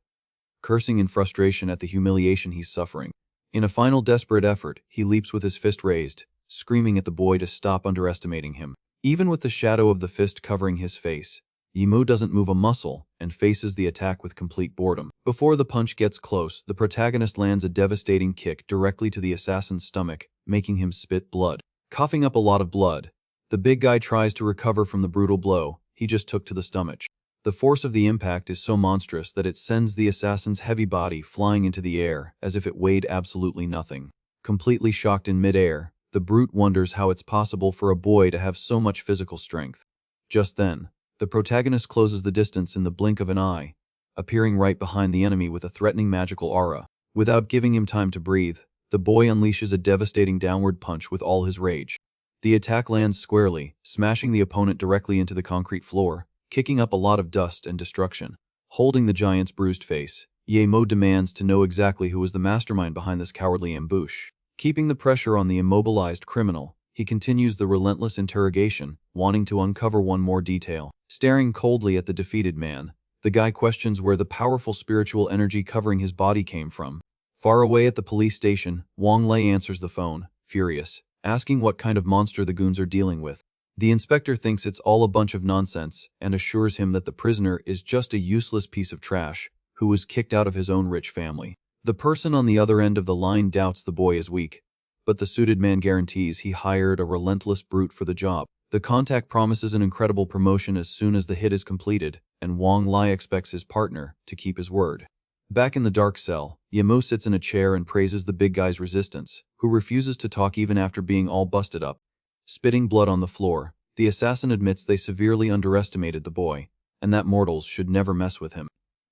cursing in frustration at the humiliation he's suffering. In a final desperate effort, he leaps with his fist raised, screaming at the boy to stop underestimating him. Even with the shadow of the fist covering his face, Yahello doesn't move a muscle and faces the attack with complete boredom. Before the punch gets close, the protagonist lands a devastating kick directly to the assassin's stomach, making him spit blood. Coughing up a lot of blood, the big guy tries to recover from the brutal blow he just took to the stomach. The force of the impact is so monstrous that it sends the assassin's heavy body flying into the air as if it weighed absolutely nothing. Completely shocked in midair, the brute wonders how it's possible for a boy to have so much physical strength. Just then, the protagonist closes the distance in the blink of an eye, appearing right behind the enemy with a threatening magical aura. Without giving him time to breathe, the boy unleashes a devastating downward punch with all his rage. The attack lands squarely, smashing the opponent directly into the concrete floor, kicking up a lot of dust and destruction. Holding the giant's bruised face, Yahello demands to know exactly who was the mastermind behind this cowardly ambush. Keeping the pressure on the immobilized criminal, he continues the relentless interrogation, wanting to uncover one more detail. Staring coldly at the defeated man, the guy questions where the powerful spiritual energy covering his body came from. Far away at the police station, Wang Lei answers the phone, furious, asking what kind of monster the goons are dealing with. The inspector thinks it's all a bunch of nonsense and assures him that the prisoner is just a useless piece of trash who was kicked out of his own rich family. The person on the other end of the line doubts the boy is weak, but the suited man guarantees he hired a relentless brute for the job. The contact promises an incredible promotion as soon as the hit is completed, and Wang Lei expects his partner to keep his word. Back in the dark cell, Yahello sits in a chair and praises the big guy's resistance, who refuses to talk even after being all busted up. Spitting blood on the floor, the assassin admits they severely underestimated the boy, and that mortals should never mess with him.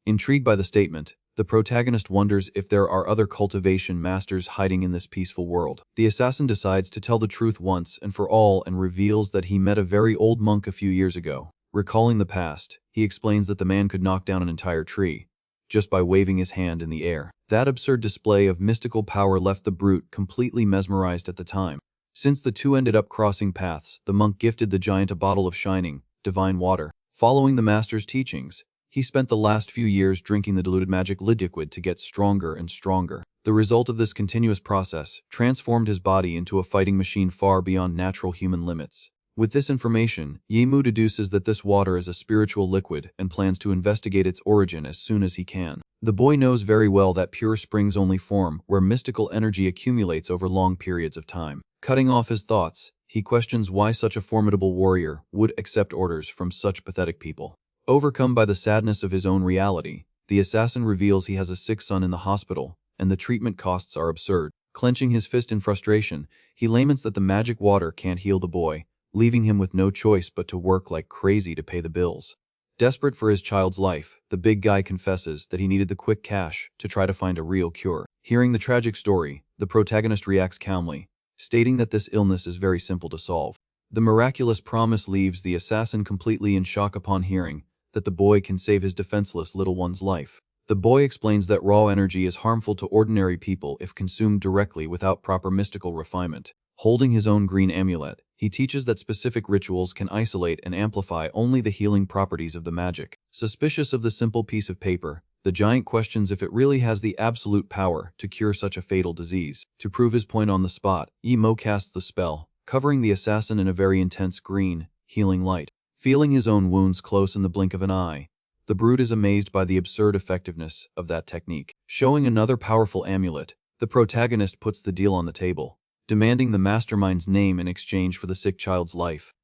Intrigued by the statement, the protagonist wonders if there are other cultivation masters hiding in this peaceful world. The assassin decides to tell the truth once and for all and reveals that he met a very old monk a few years ago. Recalling the past, he explains that the man could knock down an entire tree just by waving his hand in the air. That absurd display of mystical power left the brute completely mesmerized at the time. Since the two ended up crossing paths, the monk gifted the giant a bottle of shining, divine water. Following the master's teachings, he spent the last few years drinking the diluted magic liquid to get stronger and stronger. The result of this continuous process transformed his body into a fighting machine far beyond natural human limits. With this information, Yahello deduces that this water is a spiritual liquid and plans to investigate its origin as soon as he can. The boy knows very well that pure springs only form where mystical energy accumulates over long periods of time. Cutting off his thoughts, he questions why such a formidable warrior would accept orders from such pathetic people. Overcome by the sadness of his own reality, the assassin reveals he has a sick son in the hospital, and the treatment costs are absurd. Clenching his fist in frustration, he laments that the magic water can't heal the boy, leaving him with no choice but to work like crazy to pay the bills. Desperate for his child's life, the big guy confesses that he needed the quick cash to try to find a real cure. Hearing the tragic story, the protagonist reacts calmly, stating that this illness is very simple to solve. The miraculous promise leaves the assassin completely in shock upon hearing that the boy can save his defenseless little one's life. The boy explains that raw energy is harmful to ordinary people if consumed directly without proper mystical refinement. Holding his own green amulet, he teaches that specific rituals can isolate and amplify only the healing properties of the magic. Suspicious of the simple piece of paper, the giant questions if it really has the absolute power to cure such a fatal disease. To prove his point on the spot, Emo casts the spell, covering the assassin in a very intense green, healing light. Feeling his own wounds close in the blink of an eye, the brute is amazed by the absurd effectiveness of that technique. Showing another powerful amulet, the protagonist puts the deal on the table, demanding the mastermind's name in exchange for the sick child's life.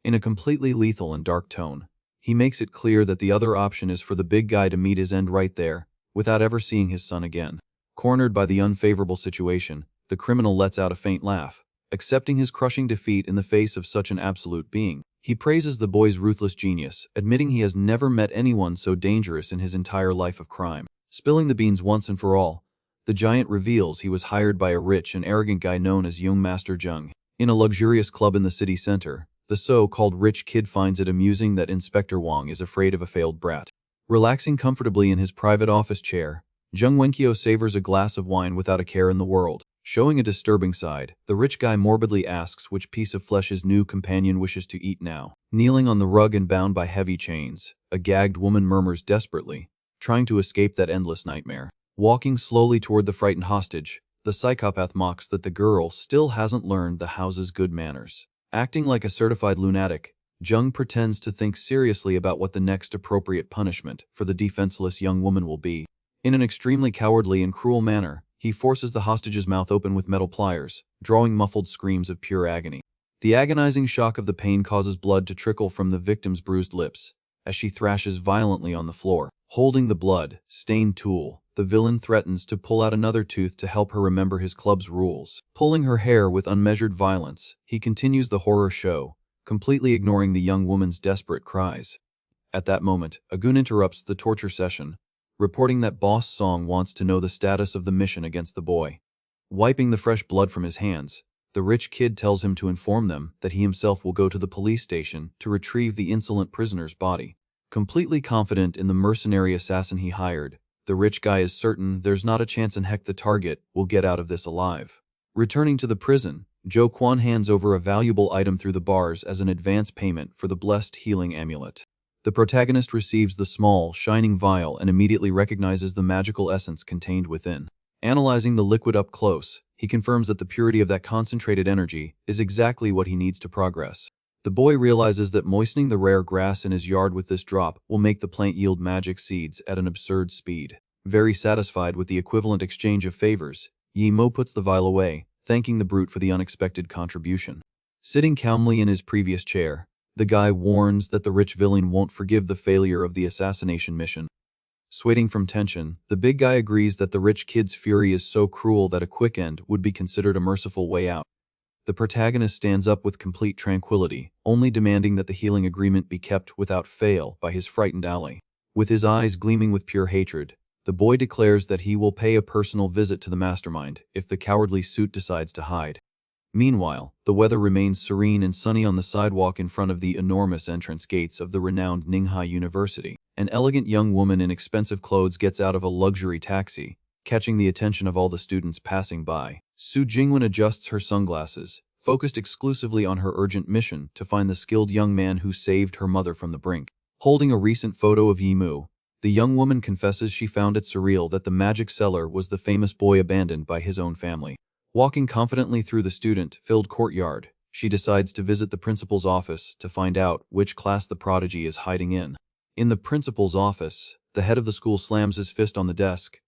In a completely lethal and dark tone, he makes it clear that the other option is for the big guy to meet his end right there, without ever seeing his son again. Cornered by the unfavorable situation, the criminal lets out a faint laugh, accepting his crushing defeat in the face of such an absolute being. He praises the boy's ruthless genius, admitting he has never met anyone so dangerous in his entire life of crime. Spilling the beans once and for all, the giant reveals he was hired by a rich and arrogant guy known as Young Master Jung. In a luxurious club in the city center, the so-called rich kid finds it amusing that Inspector Wang is afraid of a failed brat. Relaxing comfortably in his private office chair, Jung Wenkyo savors a glass of wine without a care in the world. Showing a disturbing side, the rich guy morbidly asks which piece of flesh his new companion wishes to eat now. Kneeling on the rug and bound by heavy chains, a gagged woman murmurs desperately, trying to escape that endless nightmare. Walking slowly toward the frightened hostage, the psychopath mocks that the girl still hasn't learned the house's good manners. Acting like a certified lunatic, Jung pretends to think seriously about what the next appropriate punishment for the defenseless young woman will be. In an extremely cowardly and cruel manner, he forces the hostage's mouth open with metal pliers, drawing muffled screams of pure agony. The agonizing shock of the pain causes blood to trickle from the victim's bruised lips, as she thrashes violently on the floor. Holding the blood-stained tool, the villain threatens to pull out another tooth to help her remember his club's rules. Pulling her hair with unmeasured violence, he continues the horror show, completely ignoring the young woman's desperate cries. At that moment, a goon interrupts the torture session, reporting that Boss Song wants to know the status of the mission against the boy. Wiping the fresh blood from his hands, the rich kid tells him to inform them that he himself will go to the police station to retrieve the insolent prisoner's body. Completely confident in the mercenary assassin he hired, the rich guy is certain there's not a chance in heck the target will get out of this alive. Returning to the prison, Jo Kwon hands over a valuable item through the bars as an advance payment for the blessed healing amulet. The protagonist receives the small, shining vial and immediately recognizes the magical essence contained within. Analyzing the liquid up close, he confirms that the purity of that concentrated energy is exactly what he needs to progress. The boy realizes that moistening the rare grass in his yard with this drop will make the plant yield magic seeds at an absurd speed. Very satisfied with the equivalent exchange of favors, Yi Mo puts the vial away, thanking the brute for the unexpected contribution. Sitting calmly in his previous chair, the guy warns that the rich villain won't forgive the failure of the assassination mission. Sweating from tension, the big guy agrees that the rich kid's fury is so cruel that a quick end would be considered a merciful way out. The protagonist stands up with complete tranquility, only demanding that the healing agreement be kept without fail by his frightened ally. With his eyes gleaming with pure hatred, the boy declares that he will pay a personal visit to the mastermind if the cowardly suit decides to hide. Meanwhile, the weather remains serene and sunny on the sidewalk in front of the enormous entrance gates of the renowned Ninghai University. An elegant young woman in expensive clothes gets out of a luxury taxi, catching the attention of all the students passing by. Su Jingwen adjusts her sunglasses, focused exclusively on her urgent mission to find the skilled young man who saved her mother from the brink. Holding a recent photo of Yimu, the young woman confesses she found it surreal that the magic seller was the famous boy abandoned by his own family. Walking confidently through the student-filled courtyard, she decides to visit the principal's office to find out which class the prodigy is hiding in. In the principal's office, the head of the school slams his fist on the desk,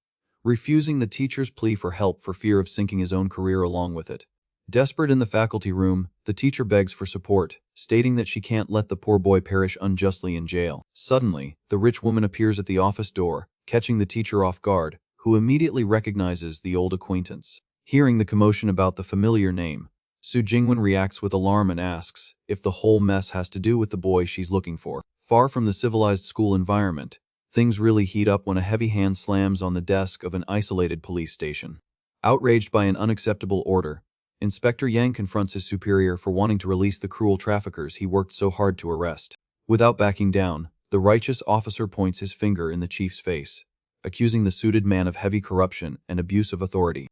refusing the teacher's plea for help for fear of sinking his own career along with it. Desperate in the faculty room, the teacher begs for support, stating that she can't let the poor boy perish unjustly in jail. Suddenly, the rich woman appears at the office door, catching the teacher off guard, who immediately recognizes the old acquaintance. Hearing the commotion about the familiar name, Su Jingwen reacts with alarm and asks if the whole mess has to do with the boy she's looking for. Far from the civilized school environment, things really heat up when a heavy hand slams on the desk of an isolated police station. Outraged by an unacceptable order, Inspector Yang confronts his superior for wanting to release the cruel traffickers he worked so hard to arrest. Without backing down, the righteous officer points his finger in the chief's face, accusing the suited man of heavy corruption and abuse of authority.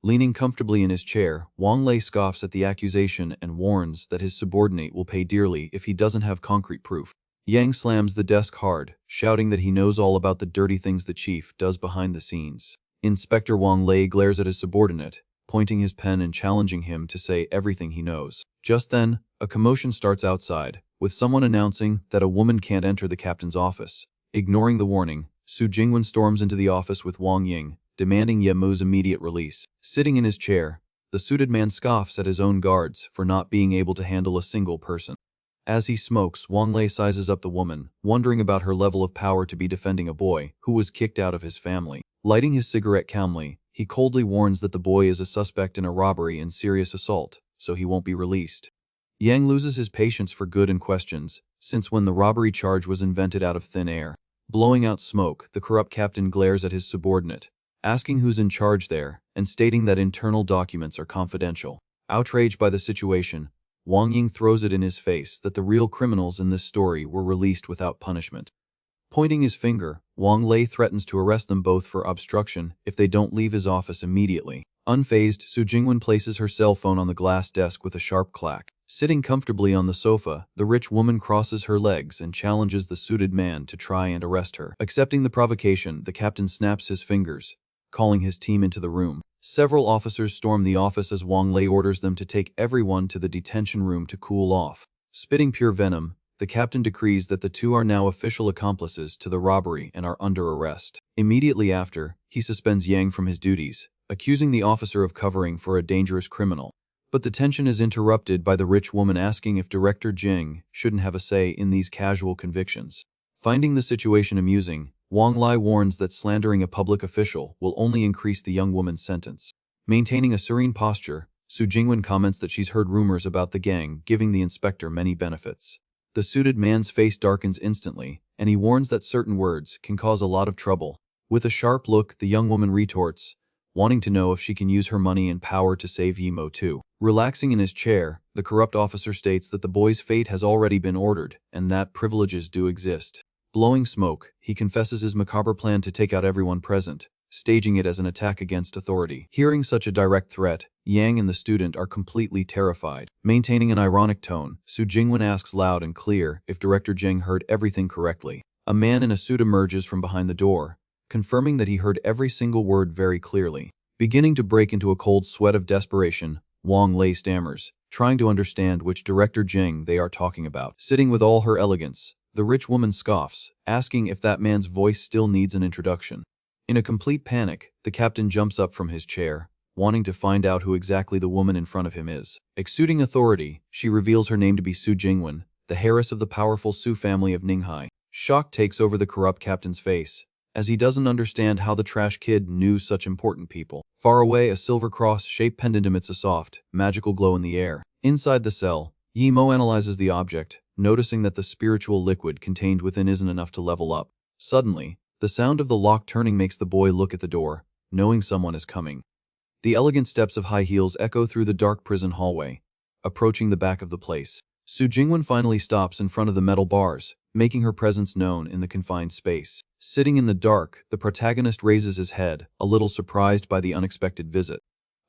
Leaning comfortably in his chair, Wang Lei scoffs at the accusation and warns that his subordinate will pay dearly if he doesn't have concrete proof. Yang slams the desk hard, shouting that he knows all about the dirty things the chief does behind the scenes. Inspector Wang Lei glares at his subordinate, pointing his pen and challenging him to say everything he knows. Just then, a commotion starts outside, with someone announcing that a woman can't enter the captain's office. Ignoring the warning, Su Jingwen storms into the office with Wang Ying, demanding Ye Mu's immediate release. Sitting in his chair, the suited man scoffs at his own guards for not being able to handle a single person. As he smokes, Wang Lei sizes up the woman, wondering about her level of power to be defending a boy who was kicked out of his family. Lighting his cigarette calmly, he coldly warns that the boy is a suspect in a robbery and serious assault, so he won't be released. Yang loses his patience for good and questions, since when the robbery charge was invented out of thin air. Blowing out smoke, the corrupt captain glares at his subordinate, asking who's in charge there, and stating that internal documents are confidential. Outraged by the situation, Wang Ying throws it in his face that the real criminals in this story were released without punishment. Pointing his finger, Wang Lei threatens to arrest them both for obstruction if they don't leave his office immediately. Unfazed, Su Jingwen places her cell phone on the glass desk with a sharp clack. Sitting comfortably on the sofa, the rich woman crosses her legs and challenges the suited man to try and arrest her. Accepting the provocation, the captain snaps his fingers, calling his team into the room. Several officers storm the office as Wang Lei orders them to take everyone to the detention room to cool off. Spitting pure venom, the captain decrees that the two are now official accomplices to the robbery and are under arrest. Immediately after, he suspends Yang from his duties, accusing the officer of covering for a dangerous criminal. But the tension is interrupted by the rich woman asking if Director Jing shouldn't have a say in these casual convictions. Finding the situation amusing, Wang Lei warns that slandering a public official will only increase the young woman's sentence. Maintaining a serene posture, Su Jingwen comments that she's heard rumors about the gang giving the inspector many benefits. The suited man's face darkens instantly, and he warns that certain words can cause a lot of trouble. With a sharp look, the young woman retorts, wanting to know if she can use her money and power to save Ye Mu too. Relaxing in his chair, the corrupt officer states that the boy's fate has already been ordered, and that privileges do exist. Blowing smoke, he confesses his macabre plan to take out everyone present, staging it as an attack against authority. Hearing such a direct threat, Yang and the student are completely terrified. Maintaining an ironic tone, Su Jingwen asks loud and clear if Director Jing heard everything correctly. A man in a suit emerges from behind the door, confirming that he heard every single word very clearly. Beginning to break into a cold sweat of desperation, Wang Lei stammers, trying to understand which Director Jing they are talking about. Sitting with all her elegance, the rich woman scoffs, asking if that man's voice still needs an introduction. In a complete panic, the captain jumps up from his chair, wanting to find out who exactly the woman in front of him is. Exuding authority, she reveals her name to be Su Jingwen, the heiress of the powerful Su family of Ninghai. Shock takes over the corrupt captain's face, as he doesn't understand how the trash kid knew such important people. Far away, a silver cross-shaped pendant emits a soft, magical glow in the air. Inside the cell, Ye Mu analyzes the object, noticing that the spiritual liquid contained within isn't enough to level up. Suddenly, the sound of the lock turning makes the boy look at the door, knowing someone is coming. The elegant steps of high heels echo through the dark prison hallway, approaching the back of the place. Su Jingwen finally stops in front of the metal bars, making her presence known in the confined space. Sitting in the dark, the protagonist raises his head, a little surprised by the unexpected visit.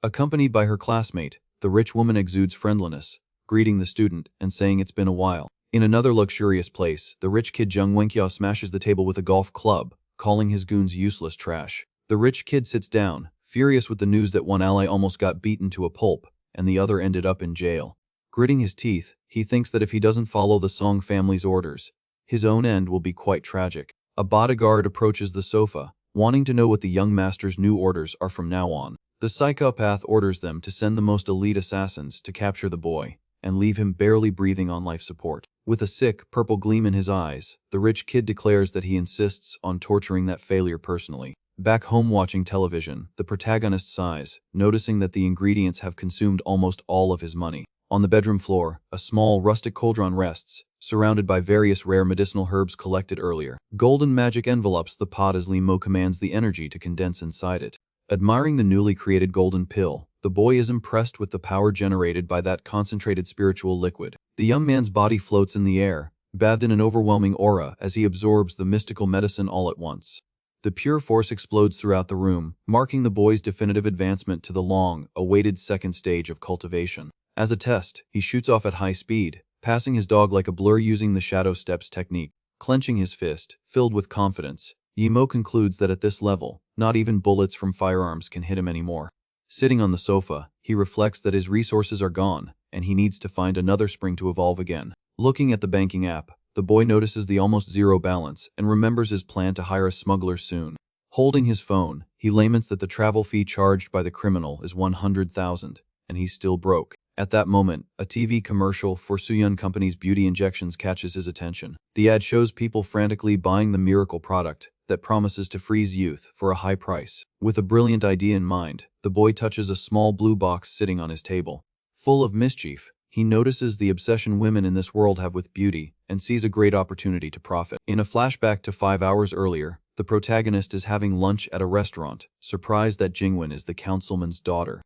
Accompanied by her classmate, the rich woman exudes friendliness, greeting the student and saying it's been a while. In another luxurious place, the rich kid Zheng Wenqiao smashes the table with a golf club, calling his goons useless trash. The rich kid sits down, furious with the news that one ally almost got beaten to a pulp, and the other ended up in jail. Gritting his teeth, he thinks that if he doesn't follow the Song family's orders, his own end will be quite tragic. A bodyguard approaches the sofa, wanting to know what the young master's new orders are from now on. The psychopath orders them to send the most elite assassins to capture the boy and leave him barely breathing on life support. With a sick, purple gleam in his eyes, the rich kid declares that he insists on torturing that failure personally. Back home watching television, the protagonist sighs, noticing that the ingredients have consumed almost all of his money. On the bedroom floor, a small, rustic cauldron rests, surrounded by various rare medicinal herbs collected earlier. Golden magic envelopes the pot as Limo commands the energy to condense inside it. Admiring the newly created golden pill, the boy is impressed with the power generated by that concentrated spiritual liquid. The young man's body floats in the air, bathed in an overwhelming aura as he absorbs the mystical medicine all at once. The pure force explodes throughout the room, marking the boy's definitive advancement to the long-awaited second stage of cultivation. As a test, he shoots off at high speed, passing his dog like a blur using the shadow steps technique. Clenching his fist, filled with confidence, Yimo concludes that at this level, not even bullets from firearms can hit him anymore. Sitting on the sofa, he reflects that his resources are gone, and he needs to find another spring to evolve again. Looking at the banking app, the boy notices the almost zero balance and remembers his plan to hire a smuggler soon. Holding his phone, he laments that the travel fee charged by the criminal is 100,000, and he's still broke. At that moment, a TV commercial for Suyun Company's beauty injections catches his attention. The ad shows people frantically buying the miracle product that promises to freeze youth for a high price. With a brilliant idea in mind, the boy touches a small blue box sitting on his table. Full of mischief, he notices the obsession women in this world have with beauty and sees a great opportunity to profit. In a flashback to 5 hours earlier, the protagonist is having lunch at a restaurant, surprised that Jingwen is the councilman's daughter.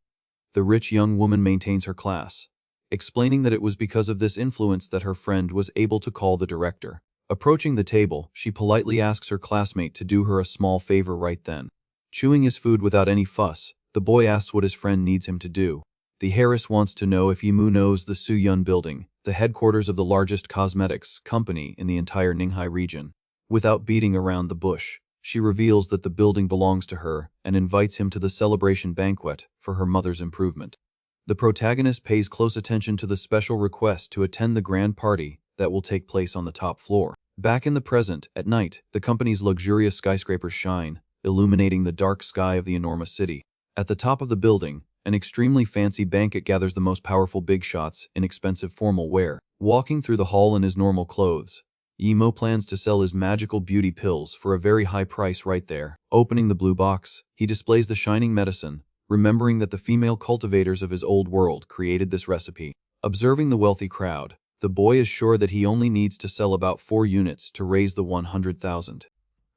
The rich young woman maintains her class, explaining that it was because of this influence that her friend was able to call the director. Approaching the table, she politely asks her classmate to do her a small favor right then. Chewing his food without any fuss, the boy asks what his friend needs him to do. The heiress wants to know if Yimu knows the Suyun building, the headquarters of the largest cosmetics company in the entire Ninghai region. Without beating around the bush, she reveals that the building belongs to her and invites him to the celebration banquet for her mother's improvement. The protagonist pays close attention to the special request to attend the grand party that will take place on the top floor. Back in the present, at night, the company's luxurious skyscrapers shine, illuminating the dark sky of the enormous city. At the top of the building, an extremely fancy banquet gathers the most powerful big shots in expensive formal wear. Walking through the hall in his normal clothes, Yimo plans to sell his magical beauty pills for a very high price right there. Opening the blue box, he displays the shining medicine, remembering that the female cultivators of his old world created this recipe. Observing the wealthy crowd, the boy is sure that he only needs to sell about 4 units to raise the 100,000.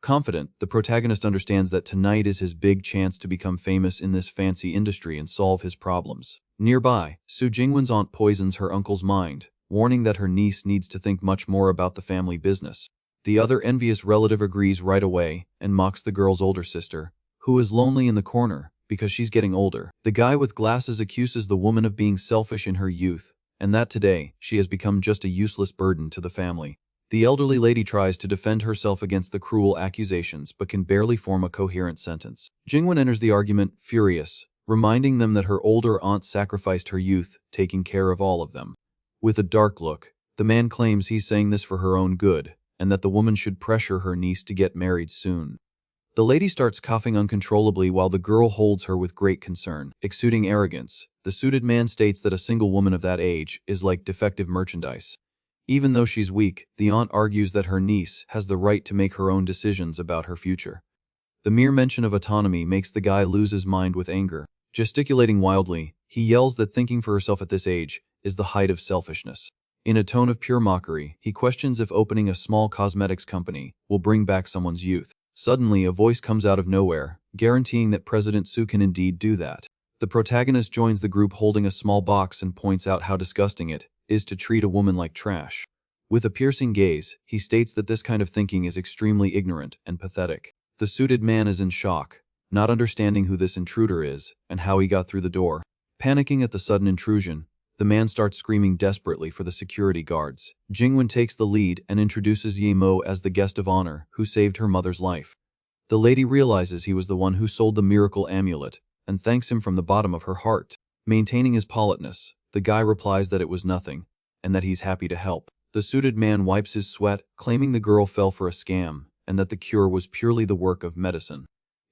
Confident, the protagonist understands that tonight is his big chance to become famous in this fancy industry and solve his problems. Nearby, Su Jingwen's aunt poisons her uncle's mind, warning that her niece needs to think much more about the family business. The other envious relative agrees right away and mocks the girl's older sister, who is lonely in the corner because she's getting older. The guy with glasses accuses the woman of being selfish in her youth, and that today, she has become just a useless burden to the family. The elderly lady tries to defend herself against the cruel accusations but can barely form a coherent sentence. Jingwen enters the argument, furious, reminding them that her older aunt sacrificed her youth, taking care of all of them. With a dark look, the man claims he's saying this for her own good, and that the woman should pressure her niece to get married soon. The lady starts coughing uncontrollably while the girl holds her with great concern. Exuding arrogance, the suited man states that a single woman of that age is like defective merchandise. Even though she's weak, the aunt argues that her niece has the right to make her own decisions about her future. The mere mention of autonomy makes the guy lose his mind with anger. Gesticulating wildly, he yells that thinking for herself at this age is the height of selfishness. In a tone of pure mockery, he questions if opening a small cosmetics company will bring back someone's youth. Suddenly, a voice comes out of nowhere, guaranteeing that President Su can indeed do that. The protagonist joins the group holding a small box and points out how disgusting it is to treat a woman like trash. With a piercing gaze, he states that this kind of thinking is extremely ignorant and pathetic. The suited man is in shock, not understanding who this intruder is and how he got through the door. Panicking at the sudden intrusion, the man starts screaming desperately for the security guards. Jingwen takes the lead and introduces Yimo as the guest of honor who saved her mother's life. The lady realizes he was the one who sold the miracle amulet and thanks him from the bottom of her heart. Maintaining his politeness, the guy replies that it was nothing and that he's happy to help. The suited man wipes his sweat, claiming the girl fell for a scam and that the cure was purely the work of medicine.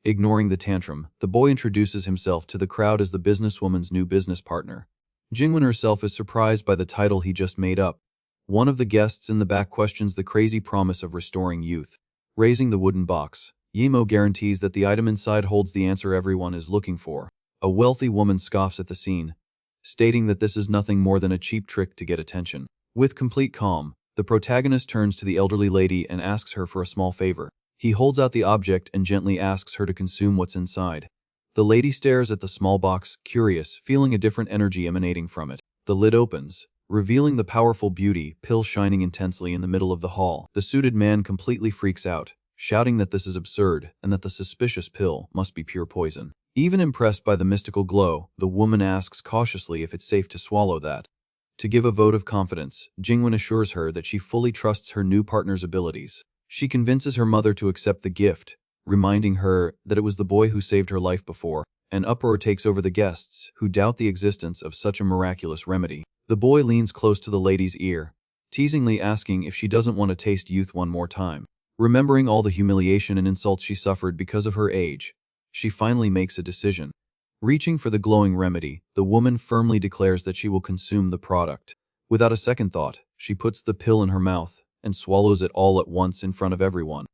Ignoring the tantrum, the boy introduces himself to the crowd as the businesswoman's new business partner. Jingwon herself is surprised by the title he just made up. One of the guests in the back questions the crazy promise of restoring youth. Raising the wooden box, Yimo guarantees that the item inside holds the answer everyone is looking for. A wealthy woman scoffs at the scene, stating that this is nothing more than a cheap trick to get attention. With complete calm, the protagonist turns to the elderly lady and asks her for a small favor. He holds out the object and gently asks her to consume what's inside. The lady stares at the small box, curious, feeling a different energy emanating from it. The lid opens, revealing the powerful beauty pill shining intensely in the middle of the hall. The suited man completely freaks out, shouting that this is absurd and that the suspicious pill must be pure poison. Even impressed by the mystical glow, the woman asks cautiously if it's safe to swallow that. To give a vote of confidence, Jingwon assures her that she fully trusts her new partner's abilities. She convinces her mother to accept the gift, reminding her that it was the boy who saved her life before. An uproar takes over the guests, who doubt the existence of such a miraculous remedy. The boy leans close to the lady's ear, teasingly asking if she doesn't want to taste youth one more time. Remembering all the humiliation and insults she suffered because of her age, she finally makes a decision. Reaching for the glowing remedy, the woman firmly declares that she will consume the product. Without a second thought, she puts the pill in her mouth and swallows it all at once in front of everyone.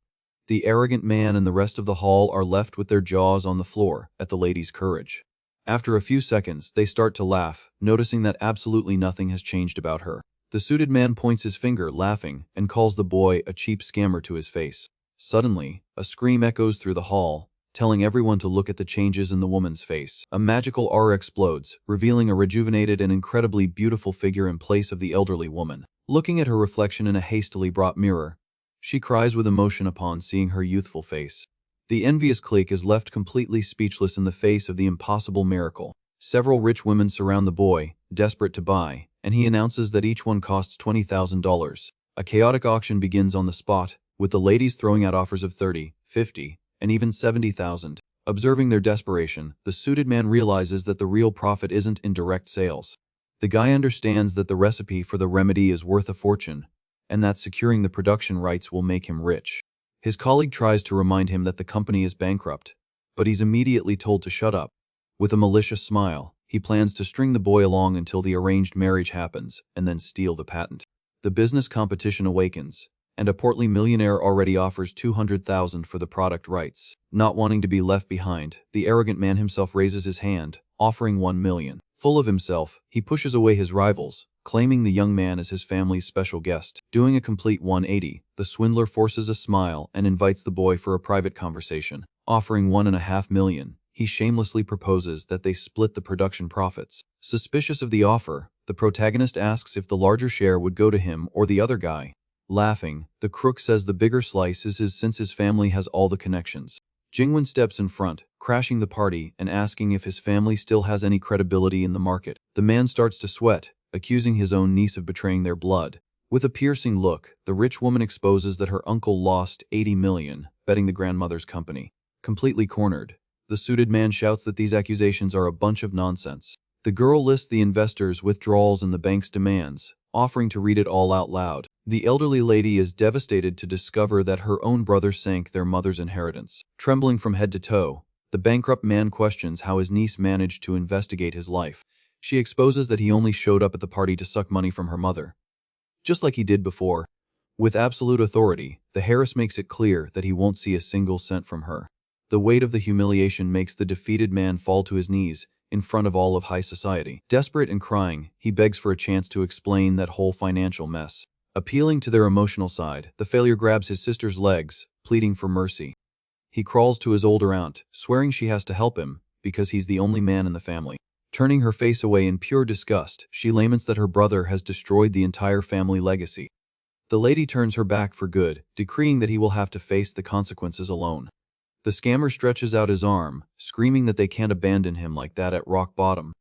The arrogant man and the rest of the hall are left with their jaws on the floor at the lady's courage. After a few seconds, they start to laugh, noticing that absolutely nothing has changed about her. The suited man points his finger, laughing, and calls the boy a cheap scammer to his face. Suddenly, a scream echoes through the hall, telling everyone to look at the changes in the woman's face. A magical aura explodes, revealing a rejuvenated and incredibly beautiful figure in place of the elderly woman. Looking at her reflection in a hastily brought mirror, she cries with emotion upon seeing her youthful face. The envious clique is left completely speechless in the face of the impossible miracle. Several rich women surround the boy, desperate to buy, and he announces that each one costs $20,000. A chaotic auction begins on the spot, with the ladies throwing out offers of $30,000, $50,000, and even $70,000. Observing their desperation, the suited man realizes that the real profit isn't in direct sales. The guy understands that the recipe for the remedy is worth a fortune, and that securing the production rights will make him rich. His colleague tries to remind him that the company is bankrupt, but he's immediately told to shut up. With a malicious smile, he plans to string the boy along until the arranged marriage happens and then steal the patent. The business competition awakens, and a portly millionaire already offers $200,000 for the product rights. Not wanting to be left behind, the arrogant man himself raises his hand, offering $1 million. Full of himself, he pushes away his rivals, claiming the young man as his family's special guest. Doing a complete 180, the swindler forces a smile and invites the boy for a private conversation. Offering $1.5 million, he shamelessly proposes that they split the production profits. Suspicious of the offer, the protagonist asks if the larger share would go to him or the other guy. Laughing, the crook says the bigger slice is his since his family has all the connections. Jingwon steps in front, crashing the party and asking if his family still has any credibility in the market. The man starts to sweat, accusing his own niece of betraying their blood. With a piercing look, the rich woman exposes that her uncle lost $80 million, betting the grandmother's company. Completely cornered, the suited man shouts that these accusations are a bunch of nonsense. The girl lists the investors' withdrawals and the bank's demands, offering to read it all out loud. The elderly lady is devastated to discover that her own brother sank their mother's inheritance. Trembling from head to toe, the bankrupt man questions how his niece managed to investigate his life. She exposes that he only showed up at the party to suck money from her mother, just like he did before. With absolute authority, the Harris makes it clear that he won't see a single cent from her. The weight of the humiliation makes the defeated man fall to his knees in front of all of high society. Desperate and crying, he begs for a chance to explain that whole financial mess. Appealing to their emotional side, the failure grabs his sister's legs, pleading for mercy. He crawls to his older aunt, swearing she has to help him because he's the only man in the family. Turning her face away in pure disgust, she laments that her brother has destroyed the entire family legacy. The lady turns her back for good, decreeing that he will have to face the consequences alone. The scammer stretches out his arm, screaming that they can't abandon him like that at rock bottom.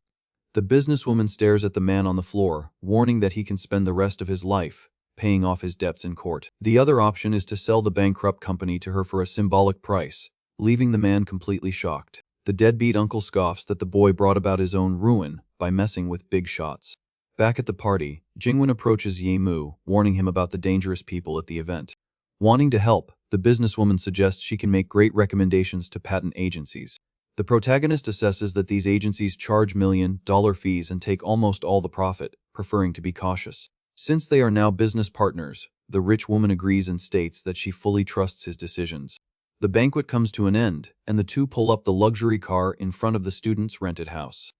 The businesswoman stares at the man on the floor, warning that he can spend the rest of his life paying off his debts in court. The other option is to sell the bankrupt company to her for a symbolic price, leaving the man completely shocked. The deadbeat uncle scoffs that the boy brought about his own ruin by messing with big shots. Back at the party, Jingwon approaches Ye Mu, warning him about the dangerous people at the event. Wanting to help, The businesswoman suggests she can make great recommendations to patent agencies. The protagonist assesses that these agencies charge million-dollar fees and take almost all the profit, preferring to be cautious. Since they are now business partners, the rich woman agrees and states that she fully trusts his decisions. The banquet comes to an end, and the two pull up the luxury car in front of the student's rented house.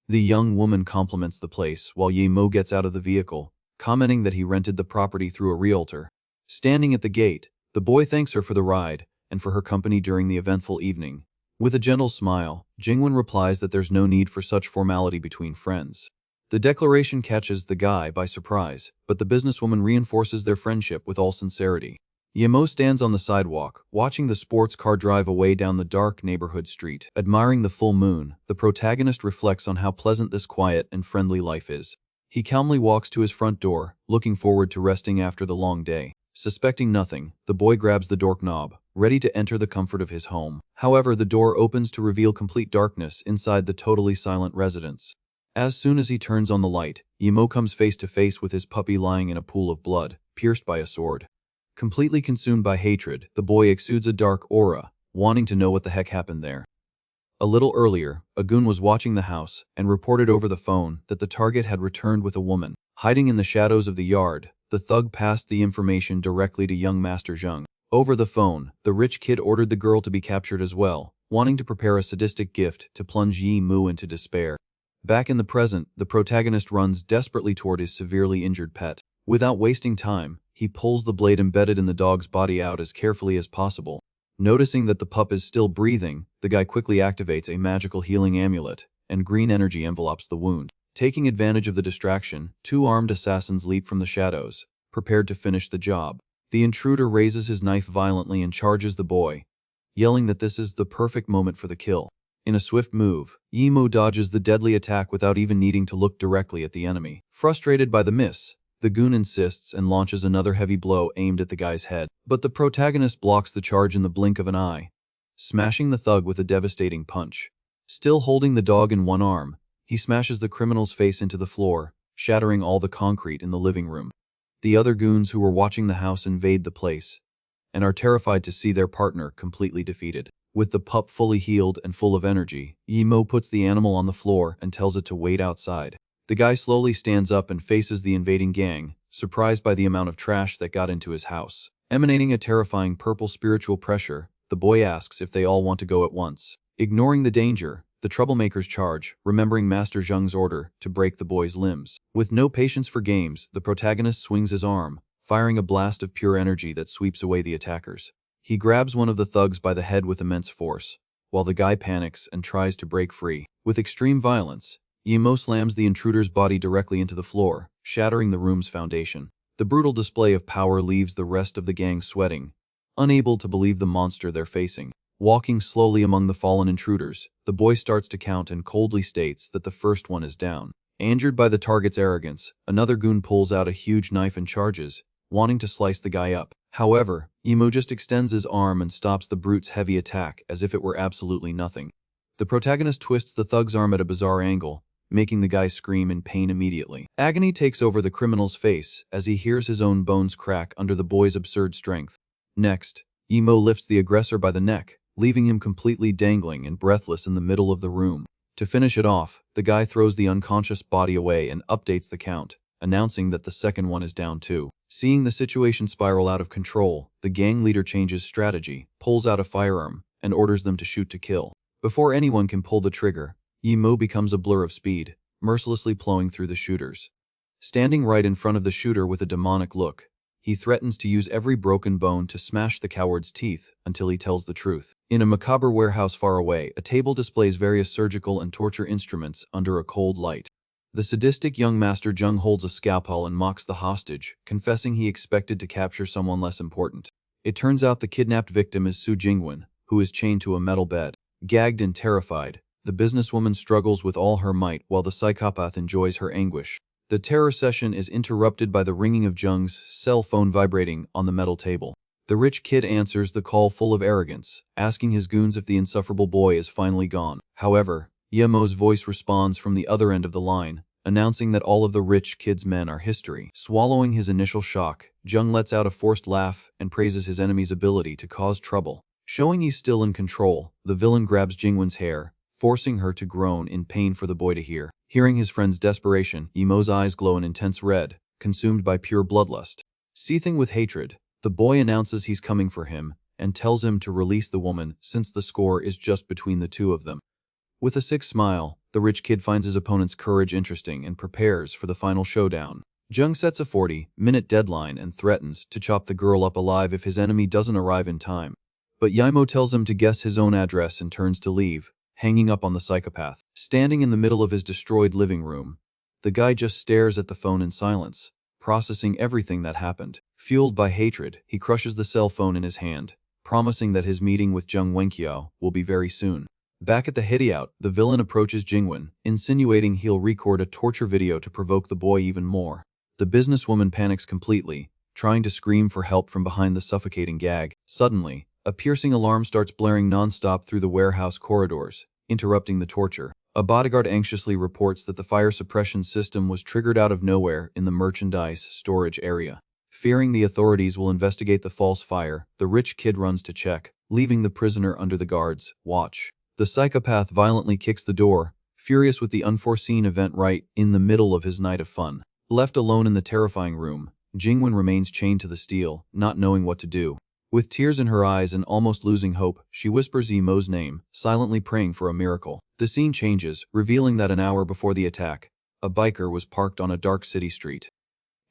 The young woman compliments the place while Yahello gets out of the vehicle, commenting that he rented the property through a realtor. Standing at the gate, the boy thanks her for the ride and for her company during the eventful evening. With a gentle smile, Jingwon replies that there's no need for such formality between friends. The declaration catches the guy by surprise, but the businesswoman reinforces their friendship with all sincerity. Yahello stands on the sidewalk, watching the sports car drive away down the dark neighborhood street. Admiring the full moon, the protagonist reflects on how pleasant this quiet and friendly life is. He calmly walks to his front door, looking forward to resting after the long day. Suspecting nothing, the boy grabs the doorknob, ready to enter the comfort of his home. However, the door opens to reveal complete darkness inside the totally silent residence. As soon as he turns on the light, Yahello comes face to face with his puppy lying in a pool of blood, pierced by a sword. Completely consumed by hatred, the boy exudes a dark aura, wanting to know what the heck happened there. A little earlier, a goon was watching the house and reported over the phone that the target had returned with a woman. Hiding in the shadows of the yard, the thug passed the information directly to young Master Zheng. Over the phone, the rich kid ordered the girl to be captured as well, wanting to prepare a sadistic gift to plunge Yahello into despair. Back in the present, the protagonist runs desperately toward his severely injured pet. Without wasting time, he pulls the blade embedded in the dog's body out as carefully as possible. Noticing that the pup is still breathing, the guy quickly activates a magical healing amulet, and green energy envelopes the wound. Taking advantage of the distraction, two armed assassins leap from the shadows, prepared to finish the job. The intruder raises his knife violently and charges the boy, yelling that this is the perfect moment for the kill. In a swift move, Yahello dodges the deadly attack without even needing to look directly at the enemy. Frustrated by the miss, the goon insists and launches another heavy blow aimed at the guy's head. But the protagonist blocks the charge in the blink of an eye, smashing the thug with a devastating punch. Still holding the dog in one arm, he smashes the criminal's face into the floor, shattering all the concrete in the living room. The other goons who were watching the house invade the place, and are terrified to see their partner completely defeated. With the pup fully healed and full of energy, Yahello puts the animal on the floor and tells it to wait outside. The guy slowly stands up and faces the invading gang, surprised by the amount of trash that got into his house. Emanating a terrifying purple spiritual pressure, the boy asks if they all want to go at once. Ignoring the danger, the troublemakers charge, remembering Master Zheng's order to break the boy's limbs. With no patience for games, the protagonist swings his arm, firing a blast of pure energy that sweeps away the attackers. He grabs one of the thugs by the head with immense force, while the guy panics and tries to break free. With extreme violence, Yahello slams the intruder's body directly into the floor, shattering the room's foundation. The brutal display of power leaves the rest of the gang sweating, unable to believe the monster they're facing. Walking slowly among the fallen intruders, the boy starts to count and coldly states that the first one is down. Angered by the target's arrogance, another goon pulls out a huge knife and charges, wanting to slice the guy up. However, Yahello just extends his arm and stops the brute's heavy attack as if it were absolutely nothing. The protagonist twists the thug's arm at a bizarre angle, making the guy scream in pain immediately. Agony takes over the criminal's face as he hears his own bones crack under the boy's absurd strength. Next, Yahello lifts the aggressor by the neck, leaving him completely dangling and breathless in the middle of the room. To finish it off, the guy throws the unconscious body away and updates the count, announcing that the second one is down too. Seeing the situation spiral out of control, the gang leader changes strategy, pulls out a firearm, and orders them to shoot to kill. Before anyone can pull the trigger, Yahello becomes a blur of speed, mercilessly plowing through the shooters. Standing right in front of the shooter with a demonic look, he threatens to use every broken bone to smash the coward's teeth until he tells the truth. In a macabre warehouse far away, a table displays various surgical and torture instruments under a cold light. The sadistic young Master Zheng holds a scalpel and mocks the hostage, confessing he expected to capture someone less important. It turns out the kidnapped victim is Su Jingwen, who is chained to a metal bed. Gagged and terrified, the businesswoman struggles with all her might while the psychopath enjoys her anguish. The terror session is interrupted by the ringing of Zheng's cell phone vibrating on the metal table. The rich kid answers the call full of arrogance, asking his goons if the insufferable boy is finally gone. However, Yahello's voice responds from the other end of the line, announcing that all of the rich kid's men are history. Swallowing his initial shock, Jung lets out a forced laugh and praises his enemy's ability to cause trouble. Showing he's still in control, the villain grabs Jingwon's hair, forcing her to groan in pain for the boy to hear. Hearing his friend's desperation, Yemo's eyes glow an intense red, consumed by pure bloodlust. Seething with hatred, the boy announces he's coming for him and tells him to release the woman since the score is just between the two of them. With a sick smile, the rich kid finds his opponent's courage interesting and prepares for the final showdown. Jung sets a 40-minute deadline and threatens to chop the girl up alive if his enemy doesn't arrive in time. But Yemo tells him to guess his own address and turns to leave, hanging up on the psychopath. Standing in the middle of his destroyed living room, the guy just stares at the phone in silence, processing everything that happened. Fueled by hatred, he crushes the cell phone in his hand, promising that his meeting with Jung Wenqiao will be very soon. Back at the hideout, the villain approaches Jingwon, insinuating he'll record a torture video to provoke the boy even more. The businesswoman panics completely, trying to scream for help from behind the suffocating gag. Suddenly, a piercing alarm starts blaring non-stop through the warehouse corridors, interrupting the torture. A bodyguard anxiously reports that the fire suppression system was triggered out of nowhere in the merchandise storage area. Fearing the authorities will investigate the false fire, the rich kid runs to check, leaving the prisoner under the guards' watch. The psychopath violently kicks the door, furious with the unforeseen event right in the middle of his night of fun. Left alone in the terrifying room, Jingwon remains chained to the steel, not knowing what to do. With tears in her eyes and almost losing hope, she whispers Yemo's name, silently praying for a miracle. The scene changes, revealing that an hour before the attack, a biker was parked on a dark city street.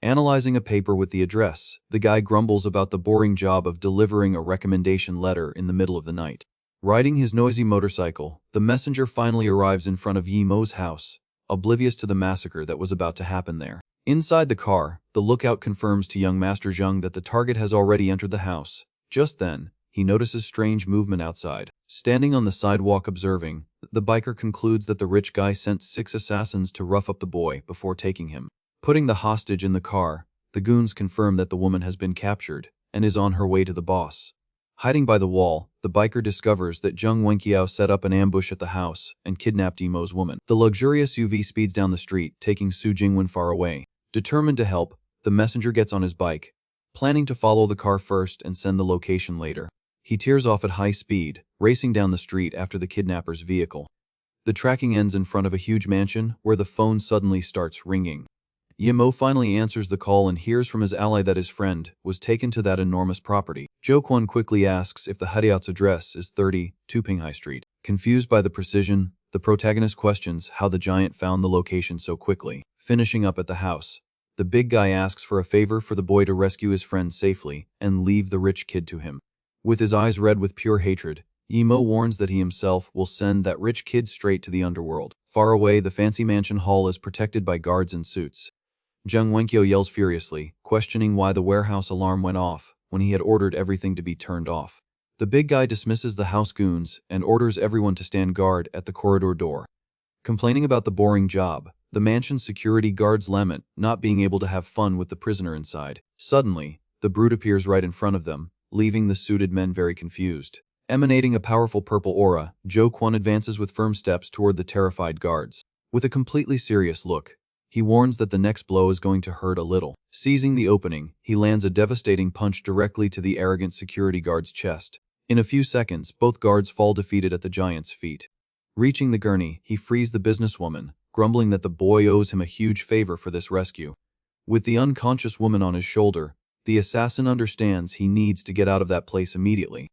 Analyzing a paper with the address, the guy grumbles about the boring job of delivering a recommendation letter in the middle of the night. Riding his noisy motorcycle, the messenger finally arrives in front of Yemo's house, oblivious to the massacre that was about to happen there. Inside the car, the lookout confirms to young Master Zheng that the target has already entered the house. Just then, he notices strange movement outside. Standing on the sidewalk observing, the biker concludes that the rich guy sent 6 assassins to rough up the boy before taking him. Putting the hostage in the car, the goons confirm that the woman has been captured and is on her way to the boss. Hiding by the wall, the biker discovers that Jung Wenqiao set up an ambush at the house and kidnapped Yemo's woman. The luxurious UV speeds down the street, taking Su Jingwen far away. Determined to help, the messenger gets on his bike, planning to follow the car first and send the location later. He tears off at high speed, racing down the street after the kidnapper's vehicle. The tracking ends in front of a huge mansion where the phone suddenly starts ringing. Yemo finally answers the call and hears from his ally that his friend was taken to that enormous property. Jo Kwon quickly asks if the hideout's address is 32 Pinghai Street. Confused by the precision, the protagonist questions how the giant found the location so quickly. Finishing up at the house, the big guy asks for a favor for the boy to rescue his friend safely and leave the rich kid to him. With his eyes red with pure hatred, Yemo warns that he himself will send that rich kid straight to the underworld. Far away, the fancy mansion hall is protected by guards in suits. Jung Wenqiao yells furiously, questioning why the warehouse alarm went off when he had ordered everything to be turned off. The big guy dismisses the house goons and orders everyone to stand guard at the corridor door. Complaining about the boring job, the mansion's security guards lament not being able to have fun with the prisoner inside. Suddenly, the brute appears right in front of them, leaving the suited men very confused. Emanating a powerful purple aura, Jo Kwon advances with firm steps toward the terrified guards. With a completely serious look, he warns that the next blow is going to hurt a little. Seizing the opening, he lands a devastating punch directly to the arrogant security guard's chest. In a few seconds, both guards fall defeated at the giant's feet. Reaching the gurney, he frees the businesswoman, grumbling that the boy owes him a huge favor for this rescue. With the unconscious woman on his shoulder, the assassin understands he needs to get out of that place immediately.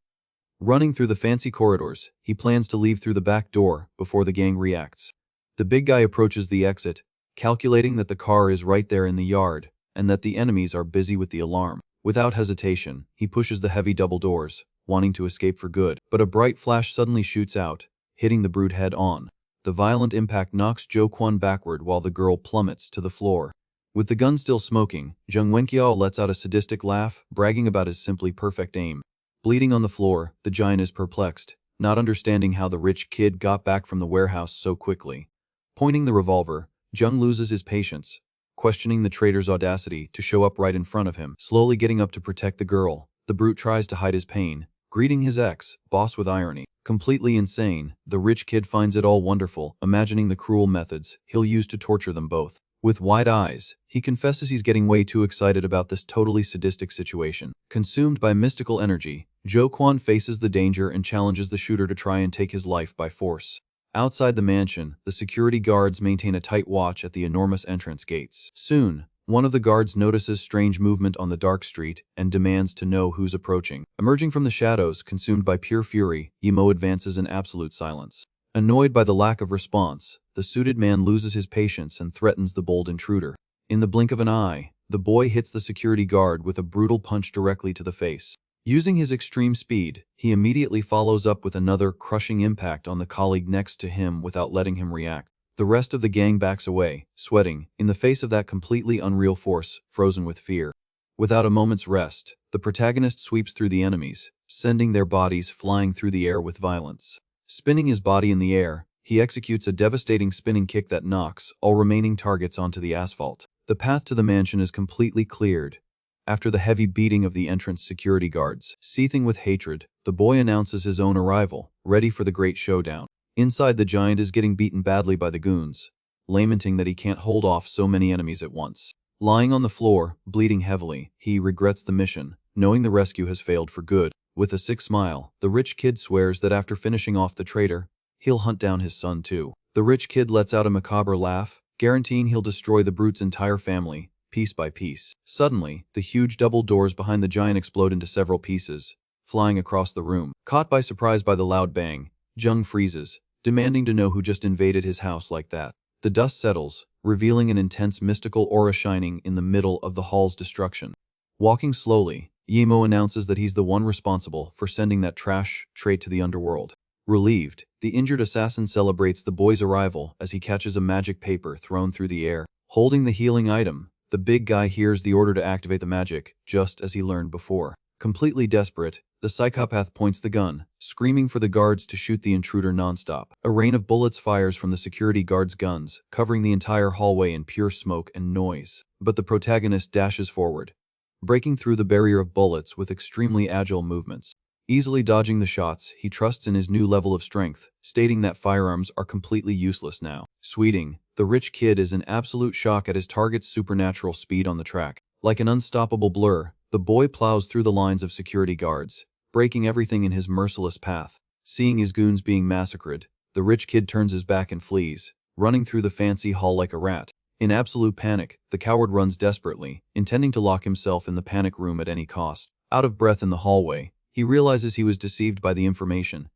Running through the fancy corridors, he plans to leave through the back door before the gang reacts. The big guy approaches the exit, calculating that the car is right there in the yard, and that the enemies are busy with the alarm. Without hesitation, he pushes the heavy double doors, wanting to escape for good. But a bright flash suddenly shoots out, hitting the brute head on. The violent impact knocks Jo Kwon backward while the girl plummets to the floor. With the gun still smoking, Jung Wenqiao lets out a sadistic laugh, bragging about his simply perfect aim. Bleeding on the floor, the giant is perplexed, not understanding how the rich kid got back from the warehouse so quickly. Pointing the revolver, Jung loses his patience, questioning the traitor's audacity to show up right in front of him. Slowly getting up to protect the girl, the brute tries to hide his pain, greeting his ex-boss with irony. Completely insane, the rich kid finds it all wonderful, imagining the cruel methods he'll use to torture them both. With wide eyes, he confesses he's getting way too excited about this totally sadistic situation. Consumed by mystical energy, Jo Kwon faces the danger and challenges the shooter to try and take his life by force. Outside the mansion, the security guards maintain a tight watch at the enormous entrance gates. Soon, one of the guards notices strange movement on the dark street and demands to know who's approaching. Emerging from the shadows, consumed by pure fury, Yimo advances in absolute silence. Annoyed by the lack of response, the suited man loses his patience and threatens the bold intruder. In the blink of an eye, the boy hits the security guard with a brutal punch directly to the face. Using his extreme speed, he immediately follows up with another crushing impact on the colleague next to him without letting him react. The rest of the gang backs away, sweating, in the face of that completely unreal force, frozen with fear. Without a moment's rest, the protagonist sweeps through the enemies, sending their bodies flying through the air with violence. Spinning his body in the air, he executes a devastating spinning kick that knocks all remaining targets onto the asphalt. The path to the mansion is completely cleared. After the heavy beating of the entrance security guards, seething with hatred, the boy announces his own arrival, ready for the great showdown. Inside, the giant is getting beaten badly by the goons, lamenting that he can't hold off so many enemies at once. Lying on the floor, bleeding heavily, he regrets the mission, knowing the rescue has failed for good. With a sick smile, the rich kid swears that after finishing off the traitor, he'll hunt down his son too. The rich kid lets out a macabre laugh, guaranteeing he'll destroy the brute's entire family, piece by piece. Suddenly, the huge double doors behind the giant explode into several pieces, flying across the room. Caught by surprise by the loud bang, Jung freezes, demanding to know who just invaded his house like that. The dust settles, revealing an intense mystical aura shining in the middle of the hall's destruction. Walking slowly, Yimo announces that he's the one responsible for sending that trash trait to the underworld. Relieved, the injured assassin celebrates the boy's arrival as he catches a magic paper thrown through the air. Holding the healing item, the big guy hears the order to activate the magic, just as he learned before. Completely desperate, the psychopath points the gun, screaming for the guards to shoot the intruder nonstop. A rain of bullets fires from the security guards' guns, covering the entire hallway in pure smoke and noise. But the protagonist dashes forward, breaking through the barrier of bullets with extremely agile movements. Easily dodging the shots, he trusts in his new level of strength, stating that firearms are completely useless now. Sweeting, the rich kid is in absolute shock at his target's supernatural speed on the track. Like an unstoppable blur, the boy plows through the lines of security guards, breaking everything in his merciless path. Seeing his goons being massacred, the rich kid turns his back and flees, running through the fancy hall like a rat. In absolute panic, the coward runs desperately, intending to lock himself in the panic room at any cost. Out of breath in the hallway, he realizes he was deceived by the information,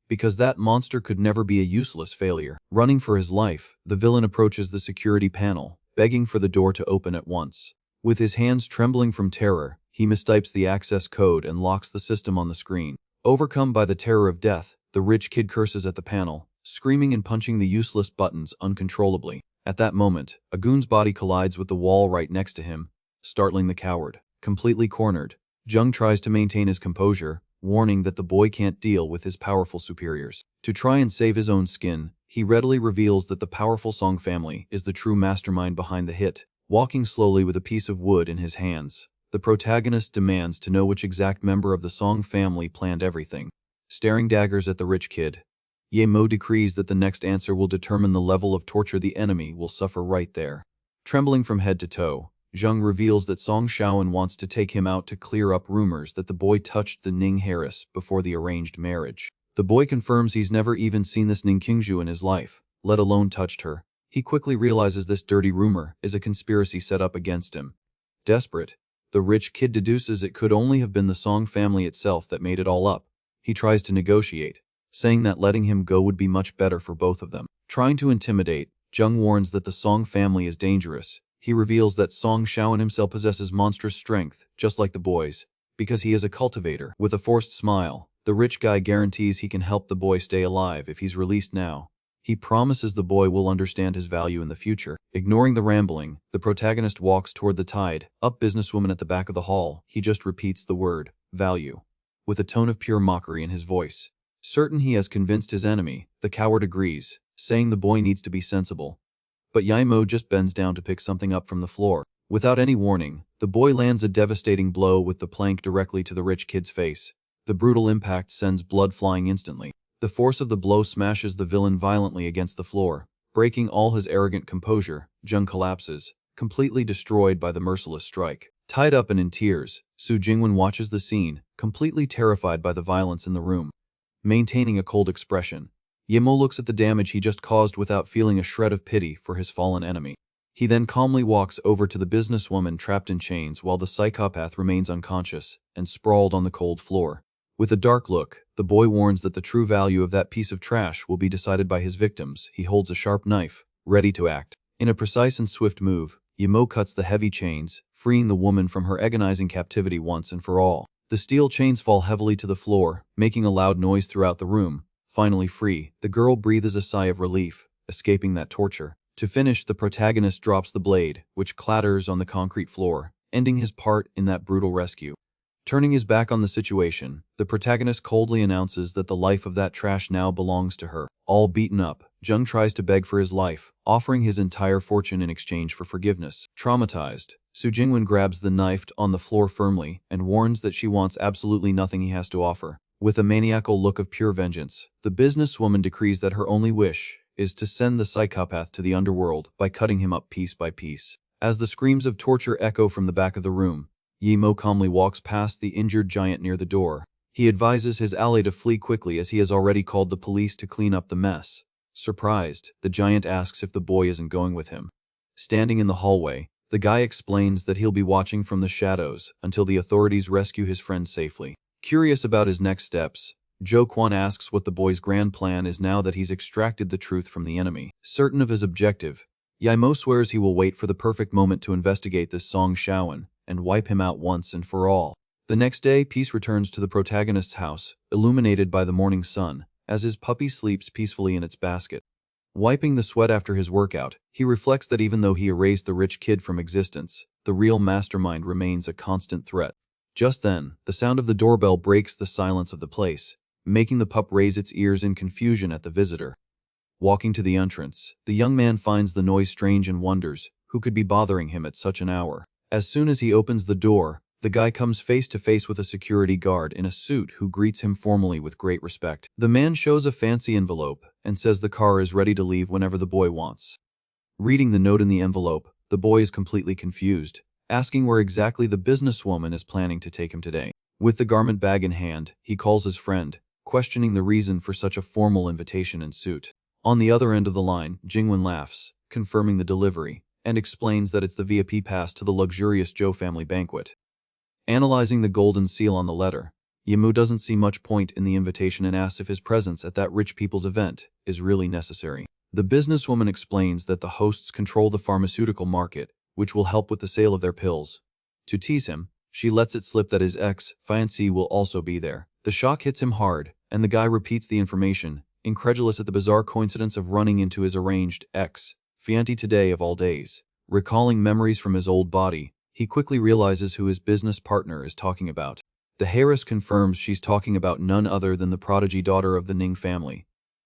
because that monster could never be a useless failure. Running for his life, the villain approaches the security panel, begging for the door to open at once. With his hands trembling from terror, he mistypes the access code and locks the system on the screen. Overcome by the terror of death, the rich kid curses at the panel, screaming and punching the useless buttons uncontrollably. At that moment, a goon's body collides with the wall right next to him, startling the coward. Completely cornered, Jung tries to maintain his composure, warning that the boy can't deal with his powerful superiors. To try and save his own skin, he readily reveals that the powerful Song family is the true mastermind behind the hit. Walking slowly with a piece of wood in his hands, the protagonist demands to know which exact member of the Song family planned everything. Staring daggers at the rich kid, Yemo decrees that the next answer will determine the level of torture the enemy will suffer right there. Trembling from head to toe, Jung reveals that Song Shaoan wants to take him out to clear up rumors that the boy touched the Ning heiress before the arranged marriage. The boy confirms he's never even seen this Ning Qingzhu in his life, let alone touched her. He quickly realizes this dirty rumor is a conspiracy set up against him. Desperate, the rich kid deduces it could only have been the Song family itself that made it all up. He tries to negotiate, saying that letting him go would be much better for both of them. Trying to intimidate, Jung warns that the Song family is dangerous. He reveals that Song Shaoan himself possesses monstrous strength, just like the boys, because he is a cultivator. With a forced smile, the rich guy guarantees he can help the boy stay alive if he's released now. He promises the boy will understand his value in the future. Ignoring the rambling, the protagonist walks toward the tied-up businesswoman at the back of the hall. He just repeats the word, value, with a tone of pure mockery in his voice. Certain he has convinced his enemy, the coward agrees, saying the boy needs to be sensible. But Yaimo just bends down to pick something up from the floor. Without any warning, the boy lands a devastating blow with the plank directly to the rich kid's face. The brutal impact sends blood flying instantly. The force of the blow smashes the villain violently against the floor, breaking all his arrogant composure. Jung collapses, completely destroyed by the merciless strike. Tied up and in tears, Su Jingwen watches the scene, completely terrified by the violence in the room. Maintaining a cold expression, Yemo looks at the damage he just caused without feeling a shred of pity for his fallen enemy. He then calmly walks over to the businesswoman trapped in chains while the psychopath remains unconscious and sprawled on the cold floor. With a dark look, the boy warns that the true value of that piece of trash will be decided by his victims. He holds a sharp knife, ready to act. In a precise and swift move, Yemo cuts the heavy chains, freeing the woman from her agonizing captivity once and for all. The steel chains fall heavily to the floor, making a loud noise throughout the room. Finally free, the girl breathes a sigh of relief, escaping that torture. To finish, the protagonist drops the blade, which clatters on the concrete floor, ending his part in that brutal rescue. Turning his back on the situation, the protagonist coldly announces that the life of that trash now belongs to her. All beaten up, Jung tries to beg for his life, offering his entire fortune in exchange for forgiveness. Traumatized, Su Jingwen grabs the knife on the floor firmly and warns that she wants absolutely nothing he has to offer. With a maniacal look of pure vengeance, the businesswoman decrees that her only wish is to send the psychopath to the underworld by cutting him up piece by piece. As the screams of torture echo from the back of the room, Yemo calmly walks past the injured giant near the door. He advises his ally to flee quickly as he has already called the police to clean up the mess. Surprised, the giant asks if the boy isn't going with him. Standing in the hallway, the guy explains that he'll be watching from the shadows until the authorities rescue his friend safely. Curious about his next steps, Jo Kwon asks what the boy's grand plan is now that he's extracted the truth from the enemy. Certain of his objective, Yemo swears he will wait for the perfect moment to investigate this Song Shaoan and wipe him out once and for all. The next day, peace returns to the protagonist's house, illuminated by the morning sun, as his puppy sleeps peacefully in its basket. Wiping the sweat after his workout, he reflects that even though he erased the rich kid from existence, the real mastermind remains a constant threat. Just then, the sound of the doorbell breaks the silence of the place, making the pup raise its ears in confusion at the visitor. Walking to the entrance, the young man finds the noise strange and wonders who could be bothering him at such an hour. As soon as he opens the door, the guy comes face to face with a security guard in a suit who greets him formally with great respect. The man shows a fancy envelope and says the car is ready to leave whenever the boy wants. Reading the note in the envelope, the boy is completely confused, asking where exactly the businesswoman is planning to take him today. With the garment bag in hand, he calls his friend, questioning the reason for such a formal invitation and suit. On the other end of the line, Jingwen laughs, confirming the delivery, and explains that it's the VIP pass to the luxurious Zhou family banquet. Analyzing the golden seal on the letter, Yemo doesn't see much point in the invitation and asks if his presence at that rich people's event is really necessary. The businesswoman explains that the hosts control the pharmaceutical market, which will help with the sale of their pills. To tease him, she lets it slip that his ex-fiancée will also be there. The shock hits him hard, and the guy repeats the information, incredulous at the bizarre coincidence of running into his arranged ex-fiancée today of all days. Recalling memories from his old body, he quickly realizes who his business partner is talking about. The heiress confirms she's talking about none other than the prodigy daughter of the Ning family,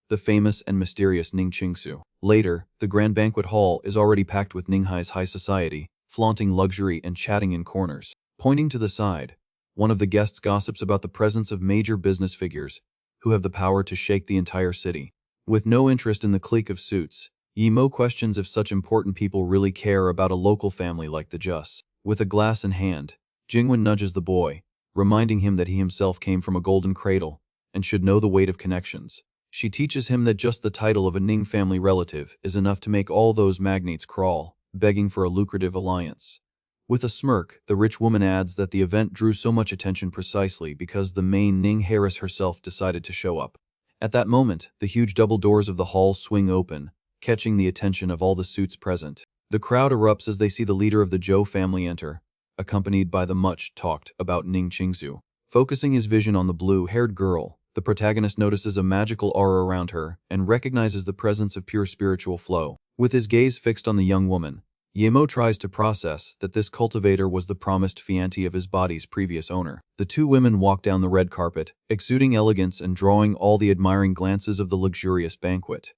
the famous and mysterious Ning Qingsu. Later, the grand banquet hall is already packed with Ninghai's high society, flaunting luxury and chatting in corners. Pointing to the side, one of the guests gossips about the presence of major business figures who have the power to shake the entire city. With no interest in the clique of suits, Yemo questions if such important people really care about a local family like the Jus. With a glass in hand, Jingwen nudges the boy, reminding him that he himself came from a golden cradle and should know the weight of connections. She teaches him that just the title of a Ning family relative is enough to make all those magnates crawl, begging for a lucrative alliance. With a smirk, the rich woman adds that the event drew so much attention precisely because the main Ning heiress herself decided to show up. At that moment, the huge double doors of the hall swing open, catching the attention of all the suits present. The crowd erupts as they see the leader of the Zhou family enter, accompanied by the much-talked-about Ning Qingsu. Focusing his vision on the blue-haired girl, the protagonist notices a magical aura around her and recognizes the presence of pure spiritual flow. With his gaze fixed on the young woman, Yemo tries to process that this cultivator was the promised fiancée of his body's previous owner. The two women walk down the red carpet, exuding elegance and drawing all the admiring glances of the luxurious banquet.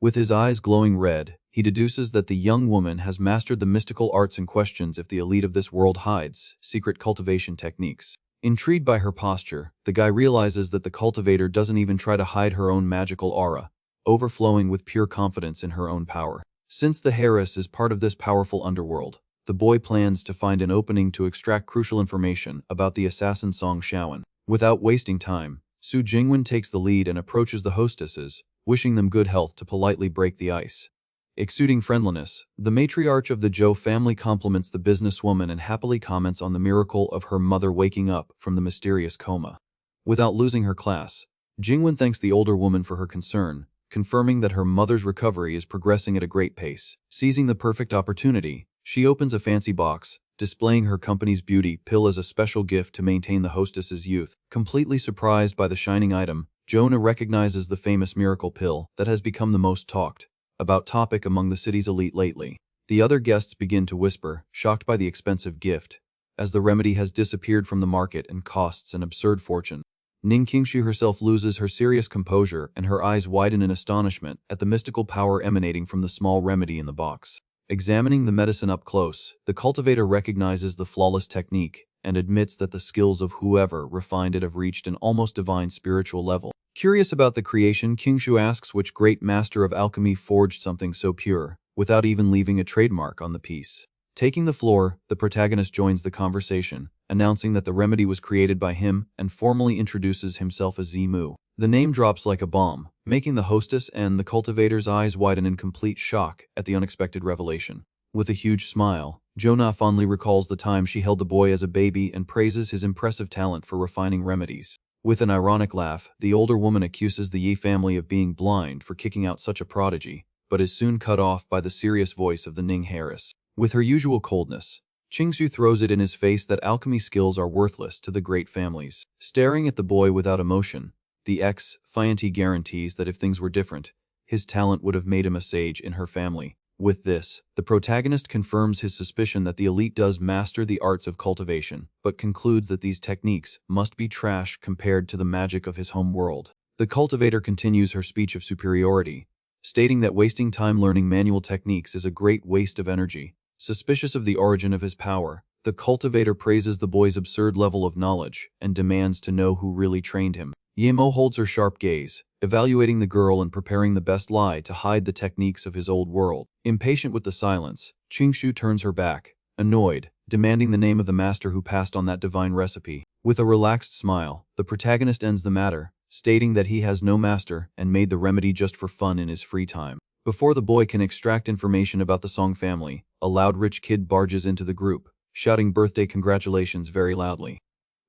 With his eyes glowing red, he deduces that the young woman has mastered the mystical arts and questions if the elite of this world hides secret cultivation techniques. Intrigued by her posture, the guy realizes that the cultivator doesn't even try to hide her own magical aura, overflowing with pure confidence in her own power. Since the heiress is part of this powerful underworld, the boy plans to find an opening to extract crucial information about the assassin Song Shaoan. Without wasting time, Su Jingwen takes the lead and approaches the hostesses, wishing them good health to politely break the ice. Exuding friendliness, the matriarch of the Zhou family compliments the businesswoman and happily comments on the miracle of her mother waking up from the mysterious coma. Without losing her class, Jingwen thanks the older woman for her concern, confirming that her mother's recovery is progressing at a great pace. Seizing the perfect opportunity, she opens a fancy box, displaying her company's beauty pill as a special gift to maintain the hostess's youth. Completely surprised by the shining item, Jonah recognizes the famous miracle pill that has become the most talked about topic among the city's elite lately. The other guests begin to whisper, shocked by the expensive gift, as the remedy has disappeared from the market and costs an absurd fortune. Ning Qingshu herself loses her serious composure and her eyes widen in astonishment at the mystical power emanating from the small remedy in the box. Examining the medicine up close, the cultivator recognizes the flawless technique and admits that the skills of whoever refined it have reached an almost divine spiritual level. Curious about the creation, Qingshu asks which great master of alchemy forged something so pure, without even leaving a trademark on the piece. Taking the floor, the protagonist joins the conversation, announcing that the remedy was created by him and formally introduces himself as Zimu. The name drops like a bomb, making the hostess and the cultivator's eyes widen in complete shock at the unexpected revelation. With a huge smile, Jonah fondly recalls the time she held the boy as a baby and praises his impressive talent for refining remedies. With an ironic laugh, the older woman accuses the Yi family of being blind for kicking out such a prodigy, but is soon cut off by the serious voice of the Ning heiress. With her usual coldness, Qingxu throws it in his face that alchemy skills are worthless to the great families. Staring at the boy without emotion, the ex-fiancé guarantees that if things were different, his talent would have made him a sage in her family. With this, the protagonist confirms his suspicion that the elite does master the arts of cultivation, but concludes that these techniques must be trash compared to the magic of his home world. The cultivator continues her speech of superiority, stating that wasting time learning manual techniques is a great waste of energy. Suspicious of the origin of his power, the cultivator praises the boy's absurd level of knowledge and demands to know who really trained him. Yemo holds her sharp gaze, evaluating the girl and preparing the best lie to hide the techniques of his old world. Impatient with the silence, Qingshu turns her back, annoyed, demanding the name of the master who passed on that divine recipe. With a relaxed smile, the protagonist ends the matter, stating that he has no master and made the remedy just for fun in his free time. Before the boy can extract information about the Song family, a loud rich kid barges into the group, shouting birthday congratulations very loudly.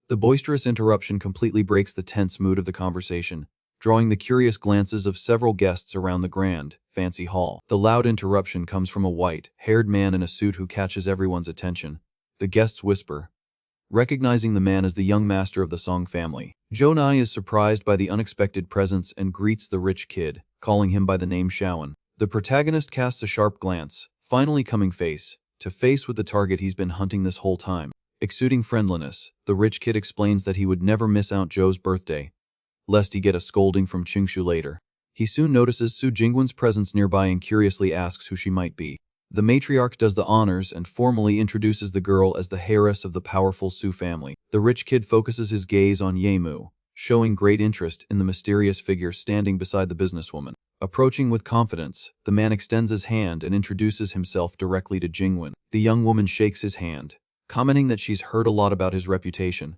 The boisterous interruption completely breaks the tense mood of the conversation, drawing the curious glances of several guests around the grand, fancy hall. The loud interruption comes from a white-haired man in a suit who catches everyone's attention. The guests whisper, recognizing the man as the young master of the Song family. Jonai is surprised by the unexpected presence and greets the rich kid, calling him by the name Shaoan. The protagonist casts a sharp glance, finally coming face to face with the target he's been hunting this whole time. Exuding friendliness, the rich kid explains that he would never miss Aunt Zhou's birthday, lest he get a scolding from Qingshu later. He soon notices Su Jingwen's presence nearby and curiously asks who she might be. The matriarch does the honors and formally introduces the girl as the heiress of the powerful Su family. The rich kid focuses his gaze on Yemu, showing great interest in the mysterious figure standing beside the businesswoman. Approaching with confidence, the man extends his hand and introduces himself directly to Jingwen. The young woman shakes his hand, commenting that she's heard a lot about his reputation.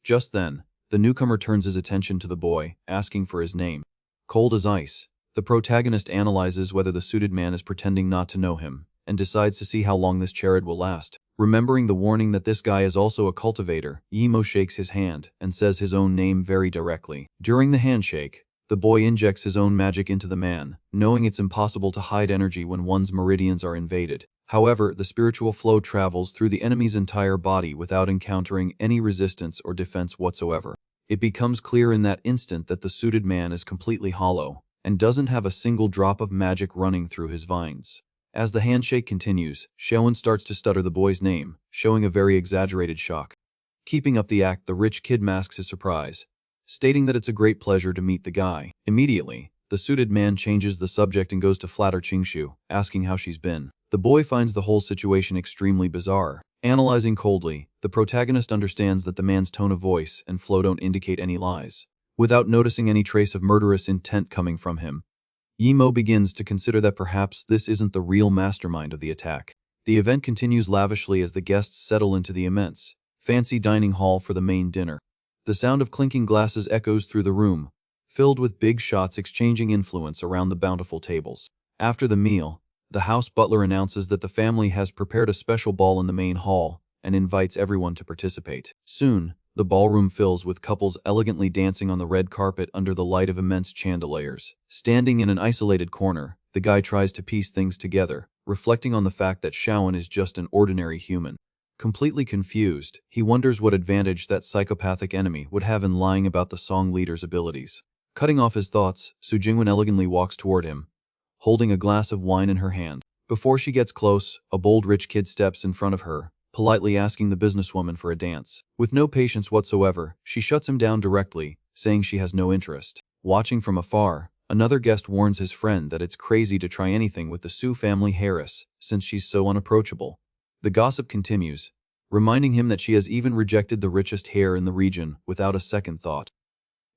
Just then, the newcomer turns his attention to the boy, asking for his name. Cold as ice, the protagonist analyzes whether the suited man is pretending not to know him, and decides to see how long this charade will last. Remembering the warning that this guy is also a cultivator, Yemo shakes his hand and says his own name very directly. During the handshake, the boy injects his own magic into the man, knowing it's impossible to hide energy when one's meridians are invaded. However, the spiritual flow travels through the enemy's entire body without encountering any resistance or defense whatsoever. It becomes clear in that instant that the suited man is completely hollow and doesn't have a single drop of magic running through his veins. As the handshake continues, Shaoan starts to stutter the boy's name, showing a very exaggerated shock. Keeping up the act, the rich kid masks his surprise, stating that it's a great pleasure to meet the guy. Immediately, the suited man changes the subject and goes to flatter Qingshu, asking how she's been. The boy finds the whole situation extremely bizarre, Analyzing coldly, the protagonist understands that the man's tone of voice and flow don't indicate any lies. Without noticing any trace of murderous intent coming from him, Yimo begins to consider that perhaps this isn't the real mastermind of the attack. The event continues lavishly as the guests settle into the immense, fancy dining hall for the main dinner. The sound of clinking glasses echoes through the room, filled with big shots exchanging influence around the bountiful tables. After the meal, the house butler announces that the family has prepared a special ball in the main hall and invites everyone to participate. Soon, the ballroom fills with couples elegantly dancing on the red carpet under the light of immense chandeliers. Standing in an isolated corner, the guy tries to piece things together, reflecting on the fact that Shawan is just an ordinary human. Completely confused, he wonders what advantage that psychopathic enemy would have in lying about the song leader's abilities. Cutting off his thoughts, Su Jingwen elegantly walks toward him, holding a glass of wine in her hand. Before she gets close, a bold rich kid steps in front of her, politely asking the businesswoman for a dance. With no patience whatsoever, she shuts him down directly, saying she has no interest. Watching from afar, another guest warns his friend that it's crazy to try anything with the Su family heiress, since she's so unapproachable. The gossip continues, reminding him that she has even rejected the richest heir in the region without a second thought.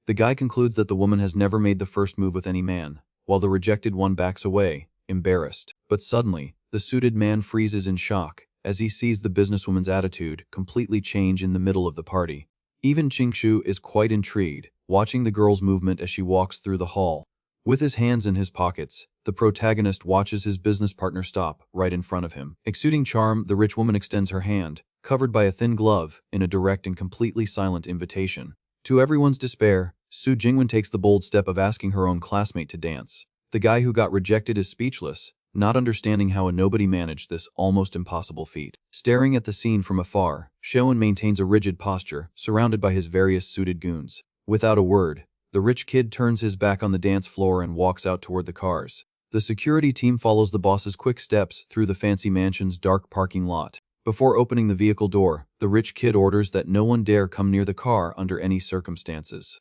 The guy concludes that the woman has never made the first move with any man, while the rejected one backs away, embarrassed. But suddenly, the suited man freezes in shock as he sees the businesswoman's attitude completely change in the middle of the party. Even Qingshu is quite intrigued, watching the girl's movement as she walks through the hall. With his hands in his pockets, the protagonist watches his business partner stop right in front of him. Exuding charm, the rich woman extends her hand, covered by a thin glove, in a direct and completely silent invitation. To everyone's despair, Su Jingwen takes the bold step of asking her own classmate to dance. The guy who got rejected is speechless, not understanding how a nobody managed this almost impossible feat. Staring at the scene from afar, Shawan maintains a rigid posture, surrounded by his various suited goons. Without a word, the rich kid turns his back on the dance floor and walks out toward the cars. The security team follows the boss's quick steps through the fancy mansion's dark parking lot. Before opening the vehicle door, the rich kid orders that no one dare come near the car under any circumstances.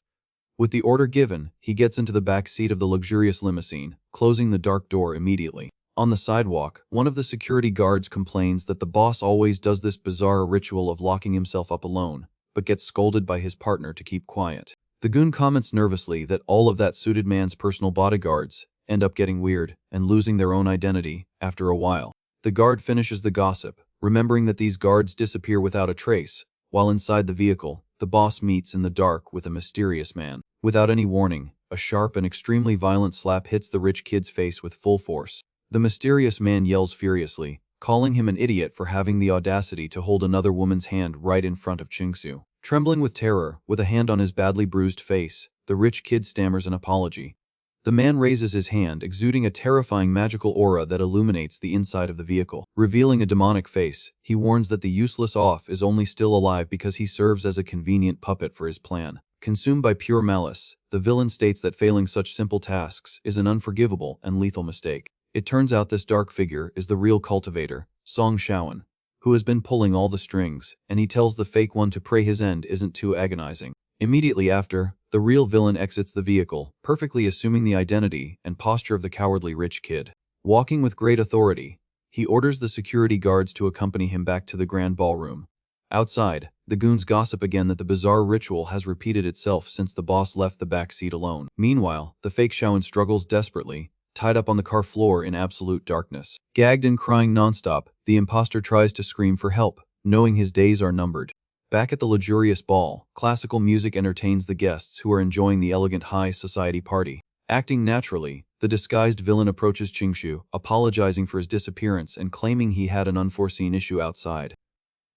With the order given, he gets into the back seat of the luxurious limousine, closing the dark door immediately. On the sidewalk, one of the security guards complains that the boss always does this bizarre ritual of locking himself up alone, but gets scolded by his partner to keep quiet. The goon comments nervously that all of that suited man's personal bodyguards end up getting weird and losing their own identity after a while. The guard finishes the gossip, remembering that these guards disappear without a trace. While inside the vehicle, the boss meets in the dark with a mysterious man. Without any warning, a sharp and extremely violent slap hits the rich kid's face with full force. The mysterious man yells furiously, calling him an idiot for having the audacity to hold another woman's hand right in front of Qingsu. Trembling with terror, with a hand on his badly bruised face, the rich kid stammers an apology. The man raises his hand, exuding a terrifying magical aura that illuminates the inside of the vehicle. Revealing a demonic face, he warns that the useless oaf is only still alive because he serves as a convenient puppet for his plan. Consumed by pure malice, the villain states that failing such simple tasks is an unforgivable and lethal mistake. It turns out this dark figure is the real cultivator, Song Shawan, who has been pulling all the strings, and he tells the fake one to pray his end isn't too agonizing. Immediately after, the real villain exits the vehicle, perfectly assuming the identity and posture of the cowardly rich kid. Walking with great authority, he orders the security guards to accompany him back to the grand ballroom. Outside, the goons gossip again that the bizarre ritual has repeated itself since the boss left the back seat alone. Meanwhile, the fake Shawan struggles desperately, tied up on the car floor in absolute darkness. Gagged and crying nonstop, the imposter tries to scream for help, knowing his days are numbered. Back at the luxurious ball, classical music entertains the guests who are enjoying the elegant high society party. Acting naturally, the disguised villain approaches Qingshu, apologizing for his disappearance and claiming he had an unforeseen issue outside.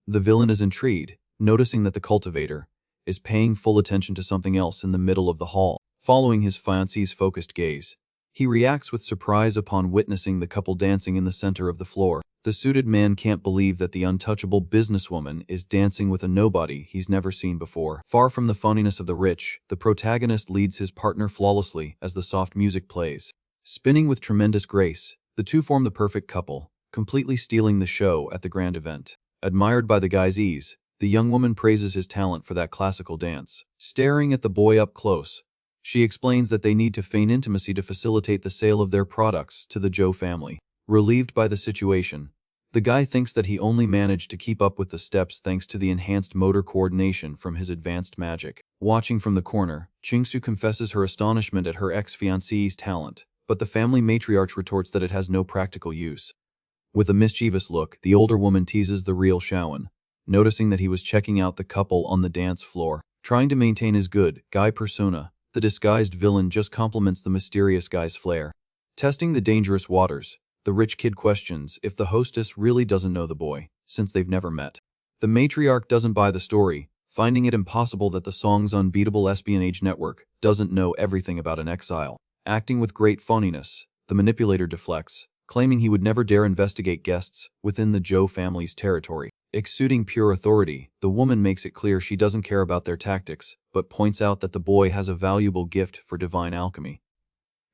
The villain is intrigued, noticing that the cultivator is paying full attention to something else in the middle of the hall. Following his fiancée's focused gaze, he reacts with surprise upon witnessing the couple dancing in the center of the floor. The suited man can't believe that the untouchable businesswoman is dancing with a nobody he's never seen before. Far from the phoniness of the rich, the protagonist leads his partner flawlessly as the soft music plays. Spinning with tremendous grace, the two form the perfect couple, completely stealing the show at the grand event. Admired by the guy's ease, the young woman praises his talent for that classical dance. Staring at the boy up close, she explains that they need to feign intimacy to facilitate the sale of their products to the Zhou family. Relieved by the situation, The guy thinks that he only managed to keep up with the steps thanks to the enhanced motor coordination from his advanced magic. Watching from the corner, Chingsu confesses her astonishment at her ex-fiancée's talent, but the family matriarch retorts that it has no practical use. With a mischievous look, the older woman teases the real Shawan, noticing that he was checking out the couple on the dance floor. Trying to maintain his good guy persona, the disguised villain just compliments the mysterious guy's flair. Testing the dangerous waters, the rich kid questions if the hostess really doesn't know the boy, since they've never met. The matriarch doesn't buy the story, finding it impossible that the song's unbeatable espionage network doesn't know everything about an exile. Acting with great phoniness, the manipulator deflects, claiming he would never dare investigate guests within the Zhou family's territory. Exuding pure authority, the woman makes it clear she doesn't care about their tactics, but points out that the boy has a valuable gift for divine alchemy.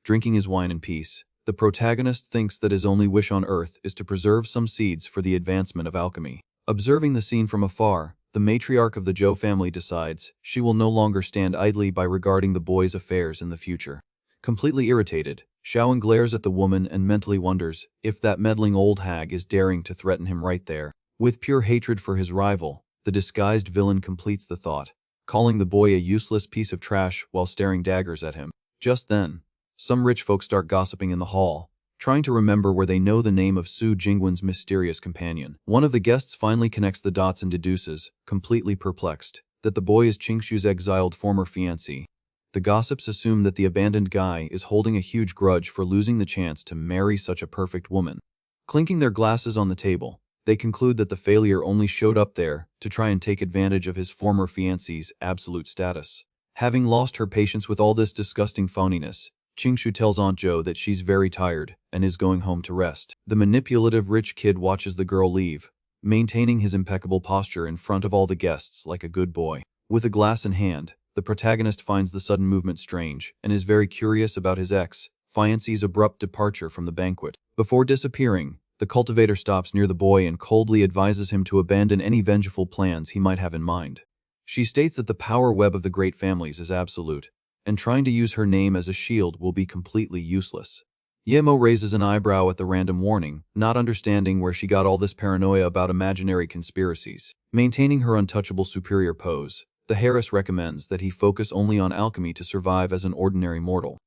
Drinking his wine in peace, the protagonist thinks that his only wish on earth is to preserve some seeds for the advancement of alchemy. Observing the scene from afar, the matriarch of the Zhou family decides she will no longer stand idly by regarding the boy's affairs in the future. Completely irritated, Shawan glares at the woman and mentally wonders if that meddling old hag is daring to threaten him right there. With pure hatred for his rival, the disguised villain completes the thought, calling the boy a useless piece of trash while staring daggers at him. Just then, some rich folk start gossiping in the hall, trying to remember where they know the name of Su Jingwen's mysterious companion. One of the guests finally connects the dots and deduces, completely perplexed, that the boy is Qingshu's exiled former fiancé. The gossips assume that the abandoned guy is holding a huge grudge for losing the chance to marry such a perfect woman. Clinking their glasses on the table, they conclude that the failure only showed up there to try and take advantage of his former fiancé's absolute status. Having lost her patience with all this disgusting phoniness, Qingshu tells Aunt Zhou that she's very tired and is going home to rest. The manipulative rich kid watches the girl leave, maintaining his impeccable posture in front of all the guests like a good boy. With a glass in hand, the protagonist finds the sudden movement strange and is very curious about his ex-fiancé's abrupt departure from the banquet. Before disappearing, the cultivator stops near the boy and coldly advises him to abandon any vengeful plans he might have in mind. She states that the power web of the great families is absolute, and trying to use her name as a shield will be completely useless. Yemo raises an eyebrow at the random warning, not understanding where she got all this paranoia about imaginary conspiracies. Maintaining her untouchable superior pose, the heiress recommends that he focus only on alchemy to survive as an ordinary mortal.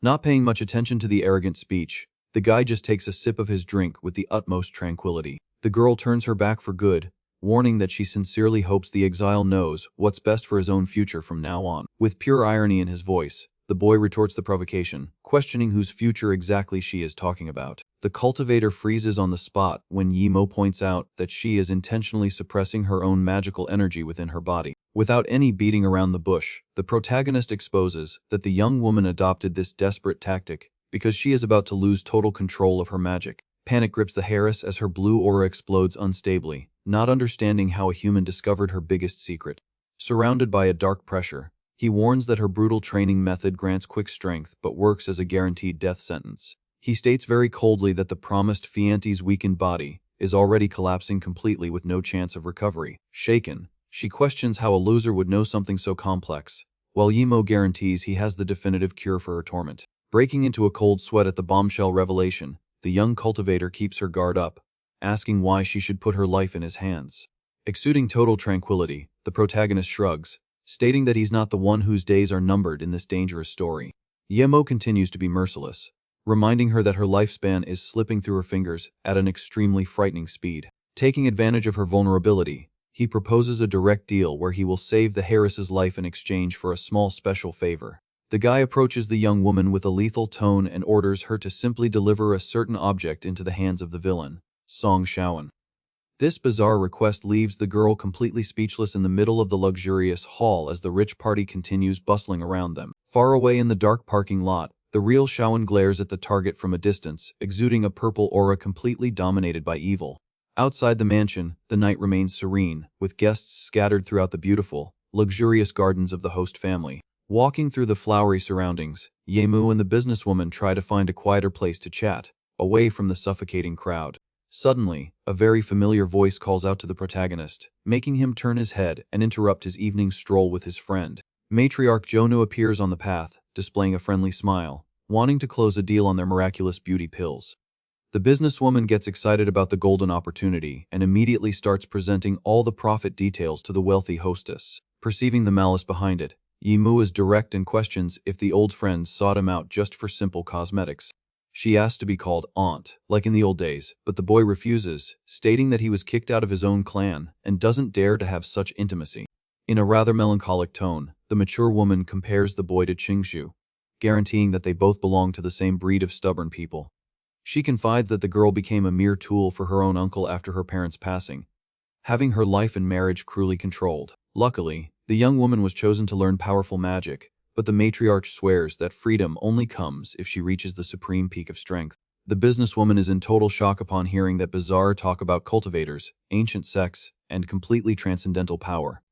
Not paying much attention to the arrogant speech, the guy just takes a sip of his drink with the utmost tranquility. The girl turns her back for good, warning that she sincerely hopes the exile knows what's best for his own future from now on. With pure irony in his voice, the boy retorts the provocation, questioning whose future exactly she is talking about. The cultivator freezes on the spot when Yimo points out that she is intentionally suppressing her own magical energy within her body. Without any beating around the bush, the protagonist exposes that the young woman adopted this desperate tactic because she is about to lose total control of her magic. Panic grips the heiress as her blue aura explodes unstably, not understanding how a human discovered her biggest secret. Surrounded by a dark pressure, he warns that her brutal training method grants quick strength but works as a guaranteed death sentence. He states very coldly that the promised fiance's weakened body is already collapsing completely with no chance of recovery. Shaken, she questions how a loser would know something so complex, while Yimo guarantees he has the definitive cure for her torment. Breaking into a cold sweat at the bombshell revelation, the young cultivator keeps her guard up, asking why she should put her life in his hands. Exuding total tranquility, the protagonist shrugs, stating that he's not the one whose days are numbered in this dangerous story. Yemo continues to be merciless, reminding her that her lifespan is slipping through her fingers at an extremely frightening speed. Taking advantage of her vulnerability, he proposes a direct deal where he will save the heiress's life in exchange for a small special favor. The guy approaches the young woman with a lethal tone and orders her to simply deliver a certain object into the hands of the villain, Song Shawan. This bizarre request leaves the girl completely speechless in the middle of the luxurious hall as the rich party continues bustling around them. Far away in the dark parking lot, the real Shawan glares at the target from a distance, exuding a purple aura completely dominated by evil. Outside the mansion, the night remains serene, with guests scattered throughout the beautiful, luxurious gardens of the host family. Walking through the flowery surroundings, Yemu and the businesswoman try to find a quieter place to chat, away from the suffocating crowd. Suddenly, a very familiar voice calls out to the protagonist, making him turn his head and interrupt his evening stroll with his friend. Matriarch Jonu appears on the path, displaying a friendly smile, wanting to close a deal on their miraculous beauty pills. The businesswoman gets excited about the golden opportunity and immediately starts presenting all the profit details to the wealthy hostess. Perceiving the malice behind it, Yimu is direct and questions if the old friend sought him out just for simple cosmetics. She asks to be called aunt, like in the old days, but the boy refuses, stating that he was kicked out of his own clan and doesn't dare to have such intimacy. In a rather melancholic tone, the mature woman compares the boy to Qingshu, guaranteeing that they both belong to the same breed of stubborn people. She confides that the girl became a mere tool for her own uncle after her parents' passing, having her life and marriage cruelly controlled. Luckily, the young woman was chosen to learn powerful magic, but the matriarch swears that freedom only comes if she reaches the supreme peak of strength. The businesswoman is in total shock upon hearing that bizarre talk about cultivators, ancient sex, and completely transcendental power.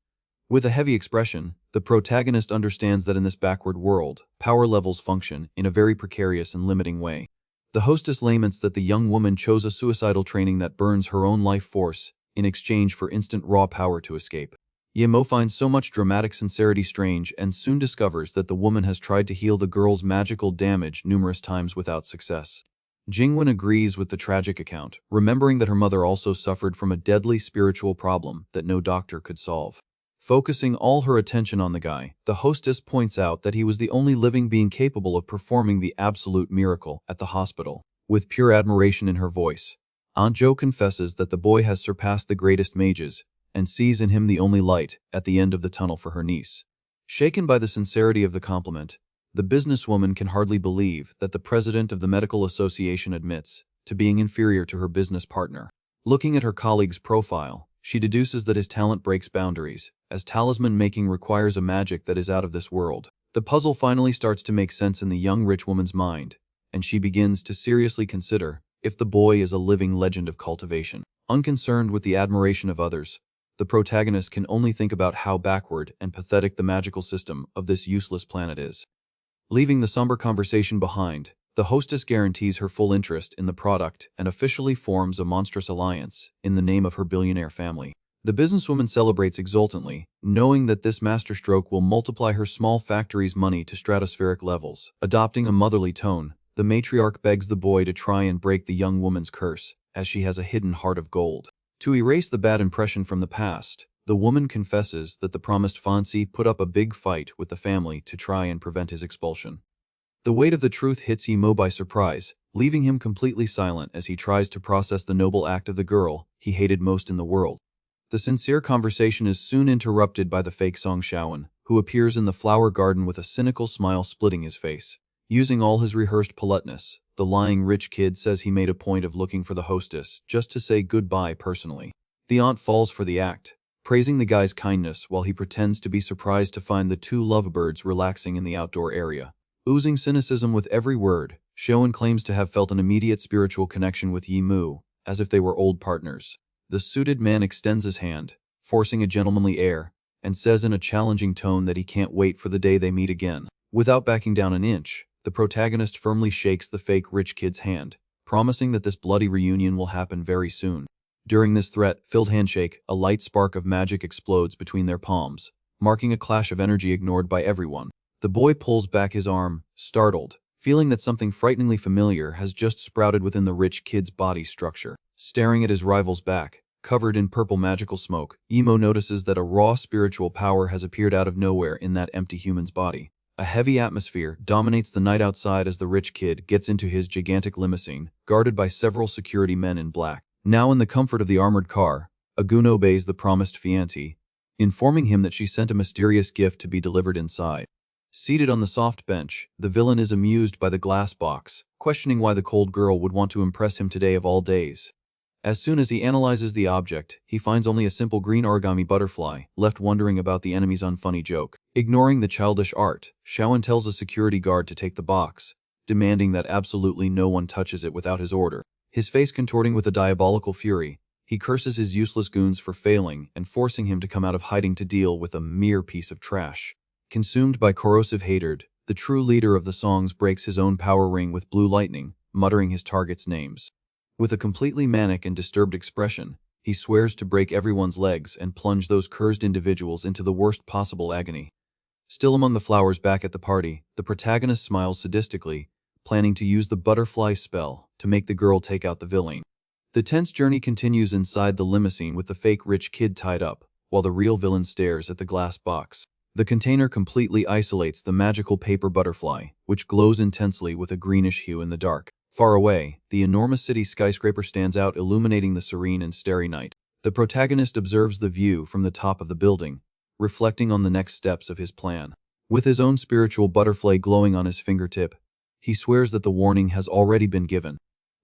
With a heavy expression, the protagonist understands that in this backward world, power levels function in a very precarious and limiting way. The hostess laments that the young woman chose a suicidal training that burns her own life force in exchange for instant raw power to escape. Yemo finds so much dramatic sincerity strange and soon discovers that the woman has tried to heal the girl's magical damage numerous times without success. Jingwen agrees with the tragic account, remembering that her mother also suffered from a deadly spiritual problem that no doctor could solve. Focusing all her attention on the guy, the hostess points out that he was the only living being capable of performing the absolute miracle at the hospital. With pure admiration in her voice, Aunt Jo confesses that the boy has surpassed the greatest mages and sees in him the only light at the end of the tunnel for her niece. Shaken by the sincerity of the compliment, the businesswoman can hardly believe that the president of the medical association admits to being inferior to her business partner. Looking at her colleague's profile, she deduces that his talent breaks boundaries, as talisman making requires a magic that is out of this world. The puzzle finally starts to make sense in the young rich woman's mind, and she begins to seriously consider if the boy is a living legend of cultivation. Unconcerned with the admiration of others, the protagonist can only think about how backward and pathetic the magical system of this useless planet is. Leaving the somber conversation behind, the hostess guarantees her full interest in the product and officially forms a monstrous alliance in the name of her billionaire family. The businesswoman celebrates exultantly, knowing that this masterstroke will multiply her small factory's money to stratospheric levels. Adopting a motherly tone, the matriarch begs the boy to try and break the young woman's curse, as she has a hidden heart of gold. To erase the bad impression from the past, the woman confesses that the promised Fancy put up a big fight with the family to try and prevent his expulsion. The weight of the truth hits Imo by surprise, leaving him completely silent as he tries to process the noble act of the girl he hated most in the world. The sincere conversation is soon interrupted by the fake Song Shaoan, who appears in the flower garden with a cynical smile splitting his face. Using all his rehearsed politeness, the lying rich kid says he made a point of looking for the hostess just to say goodbye personally. The aunt falls for the act, praising the guy's kindness while he pretends to be surprised to find the two lovebirds relaxing in the outdoor area. Oozing cynicism with every word, Shaoan claims to have felt an immediate spiritual connection with Yi Mu, as if they were old partners. The suited man extends his hand, forcing a gentlemanly air, and says in a challenging tone that he can't wait for the day they meet again. Without backing down an inch, the protagonist firmly shakes the fake rich kid's hand, promising that this bloody reunion will happen very soon. During this threat-filled handshake, a light spark of magic explodes between their palms, marking a clash of energy ignored by everyone. The boy pulls back his arm, startled, feeling that something frighteningly familiar has just sprouted within the rich kid's body structure. Staring at his rival's back, covered in purple magical smoke, Imo notices that a raw spiritual power has appeared out of nowhere in that empty human's body. A heavy atmosphere dominates the night outside as the rich kid gets into his gigantic limousine, guarded by several security men in black. Now in the comfort of the armored car, Agun obeys the promised fiancé, informing him that she sent a mysterious gift to be delivered inside. Seated on the soft bench, the villain is amused by the glass box, questioning why the cold girl would want to impress him today of all days. As soon as he analyzes the object, he finds only a simple green origami butterfly, left wondering about the enemy's unfunny joke. Ignoring the childish art, Shaoan tells a security guard to take the box, demanding that absolutely no one touches it without his order. His face contorting with a diabolical fury, he curses his useless goons for failing and forcing him to come out of hiding to deal with a mere piece of trash. Consumed by corrosive hatred, the true leader of the songs breaks his own power ring with blue lightning, muttering his target's names. With a completely manic and disturbed expression, he swears to break everyone's legs and plunge those cursed individuals into the worst possible agony. Still among the flowers back at the party, the protagonist smiles sadistically, planning to use the butterfly spell to make the girl take out the villain. The tense journey continues inside the limousine with the fake rich kid tied up, while the real villain stares at the glass box. The container completely isolates the magical paper butterfly, which glows intensely with a greenish hue in the dark. Far away, the enormous city skyscraper stands out, illuminating the serene and starry night. The protagonist observes the view from the top of the building, reflecting on the next steps of his plan. With his own spiritual butterfly glowing on his fingertip, he swears that the warning has already been given.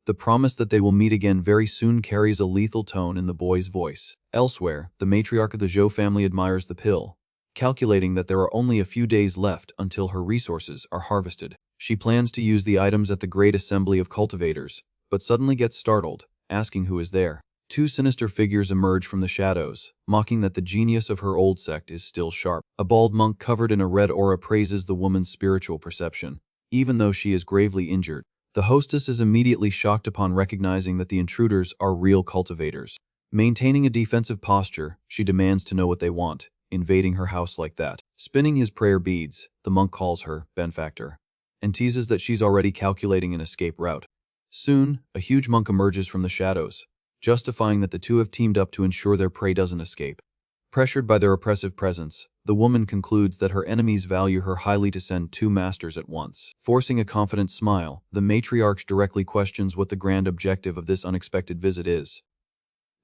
The promise that they will meet again very soon carries a lethal tone in the boy's voice. Elsewhere, the matriarch of the Zhou family admires the pill, calculating that there are only a few days left until her resources are harvested. She plans to use the items at the Great Assembly of Cultivators, but suddenly gets startled, asking who is there. Two sinister figures emerge from the shadows, mocking that the genius of her old sect is still sharp. A bald monk covered in a red aura praises the woman's spiritual perception, even though she is gravely injured. The hostess is immediately shocked upon recognizing that the intruders are real cultivators. Maintaining a defensive posture, she demands to know what they want, invading her house like that. Spinning his prayer beads, the monk calls her benefactor, and teases that she's already calculating an escape route. Soon, a huge monk emerges from the shadows, justifying that the two have teamed up to ensure their prey doesn't escape. Pressured by their oppressive presence, the woman concludes that her enemies value her highly to send two masters at once. Forcing a confident smile, the matriarch directly questions what the grand objective of this unexpected visit is.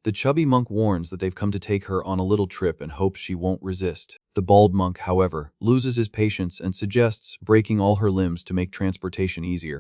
The chubby monk warns that they've come to take her on a little trip and hopes she won't resist. The bald monk, however, loses his patience and suggests breaking all her limbs to make transportation easier.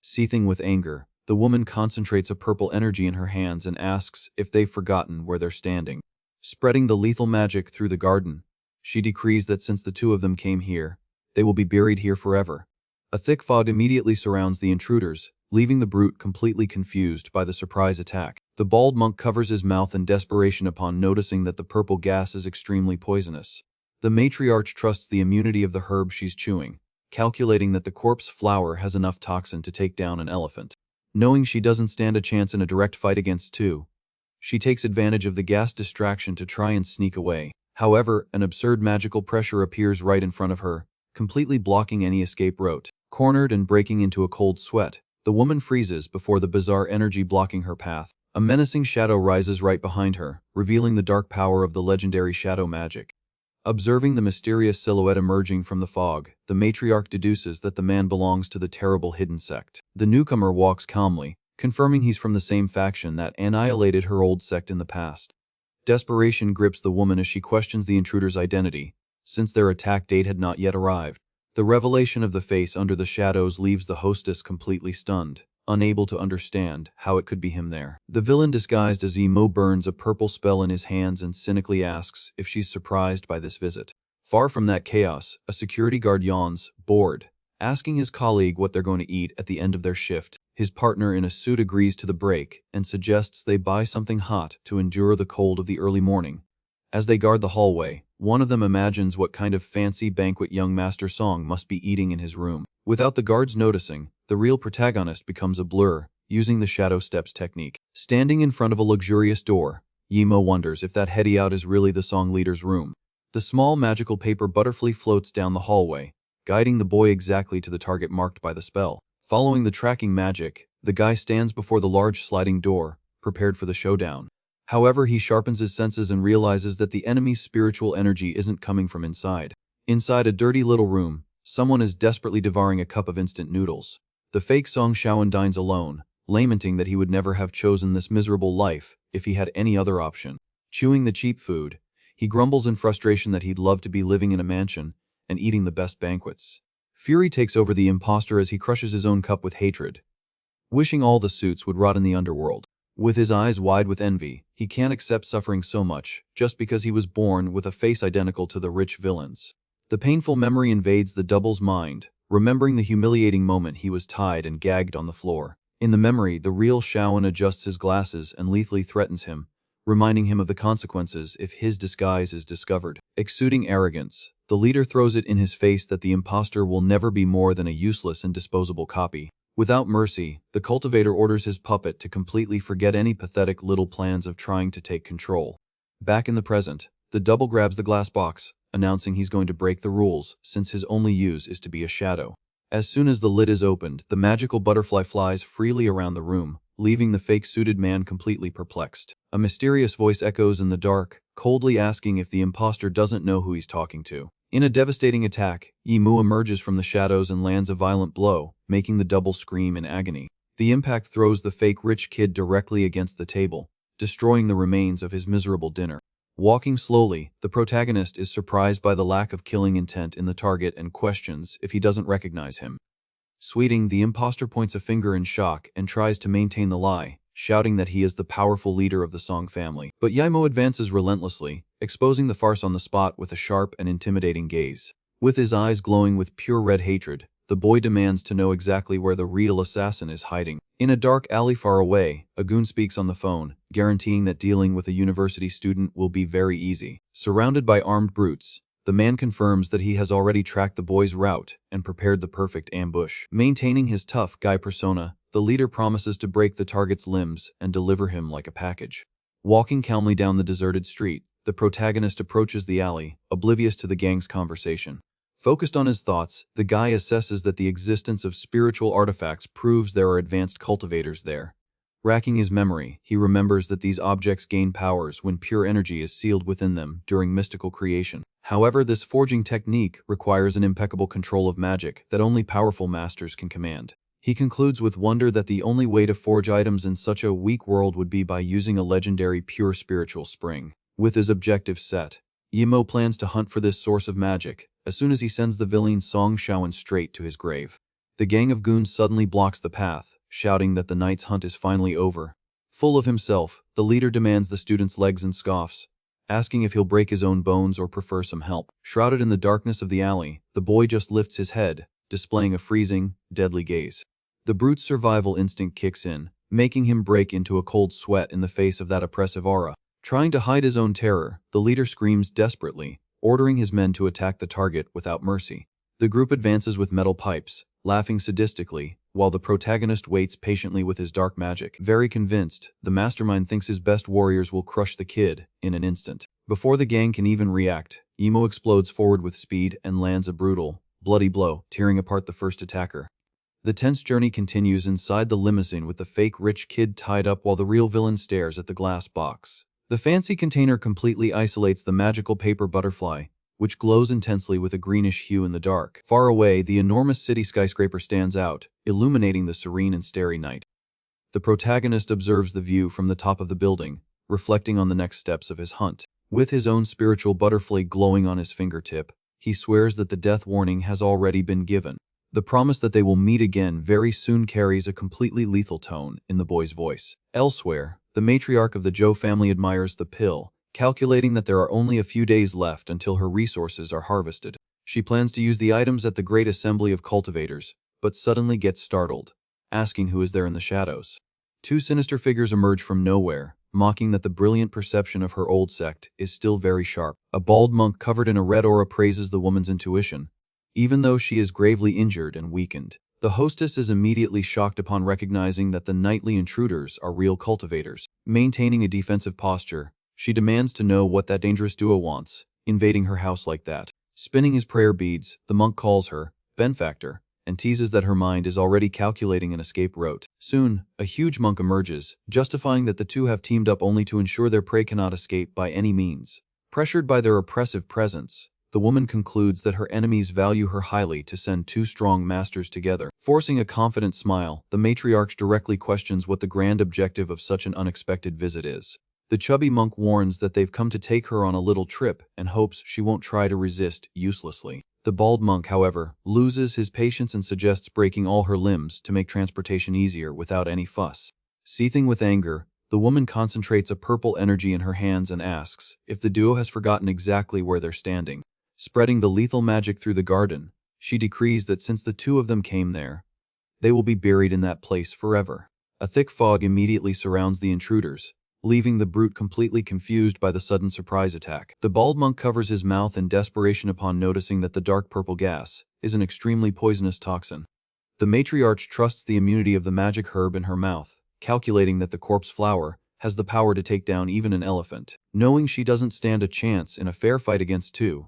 Seething with anger, the woman concentrates a purple energy in her hands and asks if they've forgotten where they're standing. Spreading the lethal magic through the garden, she decrees that since the two of them came here, they will be buried here forever. A thick fog immediately surrounds the intruders, leaving the brute completely confused by the surprise attack. The bald monk covers his mouth in desperation upon noticing that the purple gas is extremely poisonous. The matriarch trusts the immunity of the herb she's chewing, calculating that the corpse flower has enough toxin to take down an elephant. Knowing she doesn't stand a chance in a direct fight against two, she takes advantage of the gas distraction to try and sneak away. However, an absurd magical pressure appears right in front of her, completely blocking any escape route. Cornered and breaking into a cold sweat, the woman freezes before the bizarre energy blocking her path. A menacing shadow rises right behind her, revealing the dark power of the legendary shadow magic. Observing the mysterious silhouette emerging from the fog, the matriarch deduces that the man belongs to the terrible hidden sect. The newcomer walks calmly, confirming he's from the same faction that annihilated her old sect in the past. Desperation grips the woman as she questions the intruder's identity, since their attack date had not yet arrived. The revelation of the face under the shadows leaves the hostess completely stunned, unable to understand how it could be him there. The villain disguised as Emo burns a purple spell in his hands and cynically asks if she's surprised by this visit. Far from that chaos, a security guard yawns, bored, asking his colleague what they're going to eat at the end of their shift. His partner in a suit agrees to the break and suggests they buy something hot to endure the cold of the early morning. As they guard the hallway, one of them imagines what kind of fancy banquet young Master Song must be eating in his room. Without the guards noticing, the real protagonist becomes a blur, using the shadow steps technique. Standing in front of a luxurious door, Yimo wonders if that heady out is really the song leader's room. The small magical paper butterfly floats down the hallway, guiding the boy exactly to the target marked by the spell. Following the tracking magic, the guy stands before the large sliding door, prepared for the showdown. However, he sharpens his senses and realizes that the enemy's spiritual energy isn't coming from inside. Inside a dirty little room, someone is desperately devouring a cup of instant noodles. The fake Song Shaoan dines alone, lamenting that he would never have chosen this miserable life if he had any other option. Chewing the cheap food, he grumbles in frustration that he'd love to be living in a mansion and eating the best banquets. Fury takes over the imposter as he crushes his own cup with hatred, wishing all the suits would rot in the underworld. With his eyes wide with envy, he can't accept suffering so much just because he was born with a face identical to the rich villains. The painful memory invades the double's mind, remembering the humiliating moment he was tied and gagged on the floor. In the memory, the real Shaoan adjusts his glasses and lethally threatens him, reminding him of the consequences if his disguise is discovered. Exuding arrogance, the leader throws it in his face that the imposter will never be more than a useless and disposable copy. Without mercy, the cultivator orders his puppet to completely forget any pathetic little plans of trying to take control. Back in the present, the double grabs the glass box, announcing he's going to break the rules since his only use is to be a shadow. As soon as the lid is opened, the magical butterfly flies freely around the room, leaving the fake-suited man completely perplexed. A mysterious voice echoes in the dark, coldly asking if the imposter doesn't know who he's talking to. In a devastating attack, Yimu emerges from the shadows and lands a violent blow, making the double scream in agony. The impact throws the fake rich kid directly against the table, destroying the remains of his miserable dinner. Walking slowly, the protagonist is surprised by the lack of killing intent in the target and questions if he doesn't recognize him. Sweeting, the imposter points a finger in shock and tries to maintain the lie, shouting that he is the powerful leader of the Song family. But Yaimo advances relentlessly, exposing the farce on the spot with a sharp and intimidating gaze. With his eyes glowing with pure red hatred, the boy demands to know exactly where the real assassin is hiding. In a dark alley far away, a goon speaks on the phone, guaranteeing that dealing with a university student will be very easy. Surrounded by armed brutes, the man confirms that he has already tracked the boy's route and prepared the perfect ambush. Maintaining his tough guy persona, the leader promises to break the target's limbs and deliver him like a package. Walking calmly down the deserted street, the protagonist approaches the alley, oblivious to the gang's conversation. Focused on his thoughts, the guy assesses that the existence of spiritual artifacts proves there are advanced cultivators there. Racking his memory, he remembers that these objects gain powers when pure energy is sealed within them during mystical creation. However, this forging technique requires an impeccable control of magic that only powerful masters can command. He concludes with wonder that the only way to forge items in such a weak world would be by using a legendary pure spiritual spring. With his objective set, Yimo plans to hunt for this source of magic as soon as he sends the villain Song Shaoan straight to his grave. The gang of goons suddenly blocks the path, shouting that the night's hunt is finally over. Full of himself, the leader demands the student's legs and scoffs, asking if he'll break his own bones or prefer some help. Shrouded in the darkness of the alley, the boy just lifts his head, displaying a freezing, deadly gaze. The brute's survival instinct kicks in, making him break into a cold sweat in the face of that oppressive aura. Trying to hide his own terror, the leader screams desperately, ordering his men to attack the target without mercy. The group advances with metal pipes, laughing sadistically, while the protagonist waits patiently with his dark magic. Very convinced, the mastermind thinks his best warriors will crush the kid in an instant. Before the gang can even react, Imo explodes forward with speed and lands a brutal, bloody blow, tearing apart the first attacker. The tense journey continues inside the limousine with the fake rich kid tied up while the real villain stares at the glass box. The fancy container completely isolates the magical paper butterfly, which glows intensely with a greenish hue in the dark. Far away, the enormous city skyscraper stands out, illuminating the serene and starry night. The protagonist observes the view from the top of the building, reflecting on the next steps of his hunt. With his own spiritual butterfly glowing on his fingertip, he swears that the death warning has already been given. The promise that they will meet again very soon carries a completely lethal tone in the boy's voice. Elsewhere, the matriarch of the Zhou family admires the pill, calculating that there are only a few days left until her resources are harvested. She plans to use the items at the Great Assembly of Cultivators, but suddenly gets startled, asking who is there in the shadows. Two sinister figures emerge from nowhere, mocking that the brilliant perception of her old sect is still very sharp. A bald monk covered in a red aura praises the woman's intuition, even though she is gravely injured and weakened. The hostess is immediately shocked upon recognizing that the nightly intruders are real cultivators. Maintaining a defensive posture, she demands to know what that dangerous duo wants, invading her house like that. Spinning his prayer beads, the monk calls her benefactor and teases that her mind is already calculating an escape route. Soon, a huge monk emerges, justifying that the two have teamed up only to ensure their prey cannot escape by any means. Pressured by their oppressive presence, the woman concludes that her enemies value her highly to send two strong masters together. Forcing a confident smile, the matriarch directly questions what the grand objective of such an unexpected visit is. The chubby monk warns that they've come to take her on a little trip and hopes she won't try to resist uselessly. The bald monk, however, loses his patience and suggests breaking all her limbs to make transportation easier without any fuss. Seething with anger, the woman concentrates a purple energy in her hands and asks if the duo has forgotten exactly where they're standing. Spreading the lethal magic through the garden, she decrees that since the two of them came there, they will be buried in that place forever. A thick fog immediately surrounds the intruders, leaving the brute completely confused by the sudden surprise attack. The bald monk covers his mouth in desperation upon noticing that the dark purple gas is an extremely poisonous toxin. The matriarch trusts the immunity of the magic herb in her mouth, calculating that the corpse flower has the power to take down even an elephant. Knowing she doesn't stand a chance in a fair fight against two,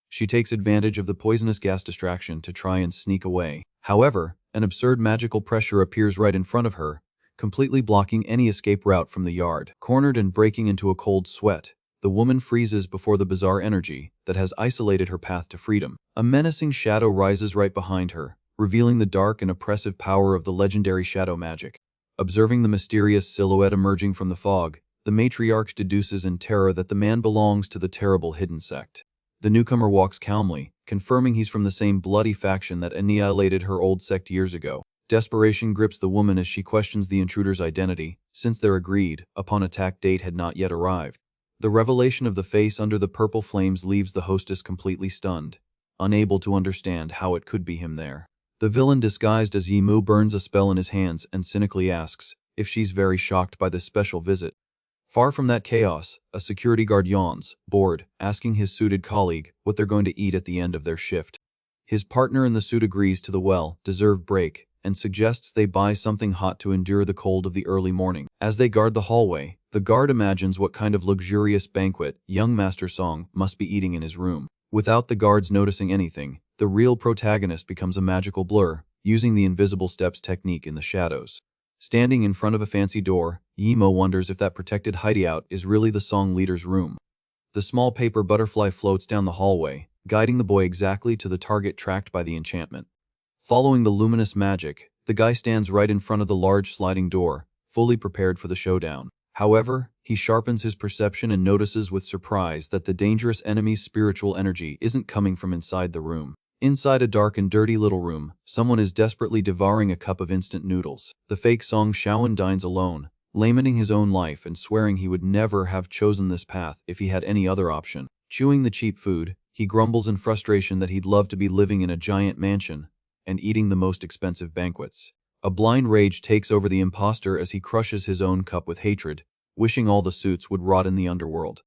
She takes advantage of the poisonous gas distraction to try and sneak away. However, an absurd magical pressure appears right in front of her, completely blocking any escape route from the yard. Cornered and breaking into a cold sweat, the woman freezes before the bizarre energy that has isolated her path to freedom. A menacing shadow rises right behind her, revealing the dark and oppressive power of the legendary shadow magic. Observing the mysterious silhouette emerging from the fog, the matriarch deduces in terror that the man belongs to the terrible hidden sect. The newcomer walks calmly, confirming he's from the same bloody faction that annihilated her old sect years ago. Desperation grips the woman as she questions the intruder's identity, since their agreed-upon attack date had not yet arrived. The revelation of the face under the purple flames leaves the hostess completely stunned, unable to understand how it could be him there. The villain disguised as Yimu burns a spell in his hands and cynically asks if she's very shocked by this special visit. Far from that chaos, a security guard yawns, bored, asking his suited colleague what they're going to eat at the end of their shift. His partner in the suit agrees to the well-deserved break and suggests they buy something hot to endure the cold of the early morning. As they guard the hallway, the guard imagines what kind of luxurious banquet young Master Song must be eating in his room. Without the guards noticing anything, the real protagonist becomes a magical blur, using the invisible steps technique in the shadows. Standing in front of a fancy door, Yimo wonders if that protected hideout is really the song leader's room. The small paper butterfly floats down the hallway, guiding the boy exactly to the target tracked by the enchantment. Following the luminous magic, the guy stands right in front of the large sliding door, fully prepared for the showdown. However, he sharpens his perception and notices with surprise that the dangerous enemy's spiritual energy isn't coming from inside the room. Inside a dark and dirty little room, someone is desperately devouring a cup of instant noodles. The fake Song Shaoan dines alone, lamenting his own life and swearing he would never have chosen this path if he had any other option. Chewing the cheap food, he grumbles in frustration that he'd love to be living in a giant mansion and eating the most expensive banquets. A blind rage takes over the imposter as he crushes his own cup with hatred, wishing all the suits would rot in the underworld.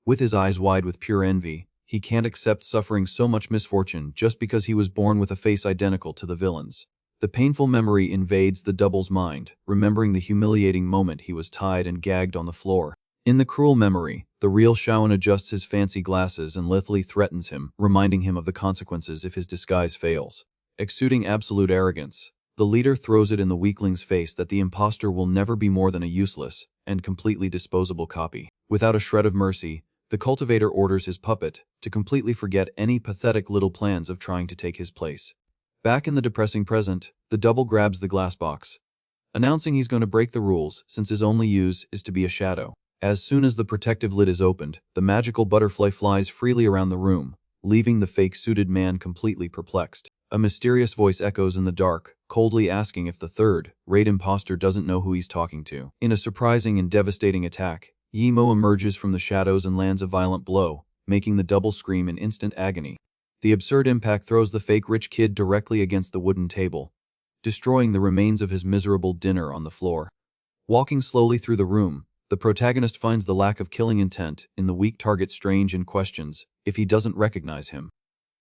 With his eyes wide with pure envy, he can't accept suffering so much misfortune just because he was born with a face identical to the villain's. The painful memory invades the double's mind, remembering the humiliating moment he was tied and gagged on the floor. In the cruel memory, the real Shaoan adjusts his fancy glasses and lithely threatens him, reminding him of the consequences if his disguise fails. Exuding absolute arrogance, the leader throws it in the weakling's face that the imposter will never be more than a useless and completely disposable copy. Without a shred of mercy, the cultivator orders his puppet to completely forget any pathetic little plans of trying to take his place. Back in the depressing present, the double grabs the glass box, announcing he's going to break the rules since his only use is to be a shadow. As soon as the protective lid is opened, the magical butterfly flies freely around the room, leaving the fake-suited man completely perplexed. A mysterious voice echoes in the dark, coldly asking if the third-rate imposter doesn't know who he's talking to. In a surprising and devastating attack, Yimo emerges from the shadows and lands a violent blow, making the double scream in instant agony. The absurd impact throws the fake rich kid directly against the wooden table, destroying the remains of his miserable dinner on the floor. Walking slowly through the room, the protagonist finds the lack of killing intent in the weak target strange and questions if he doesn't recognize him.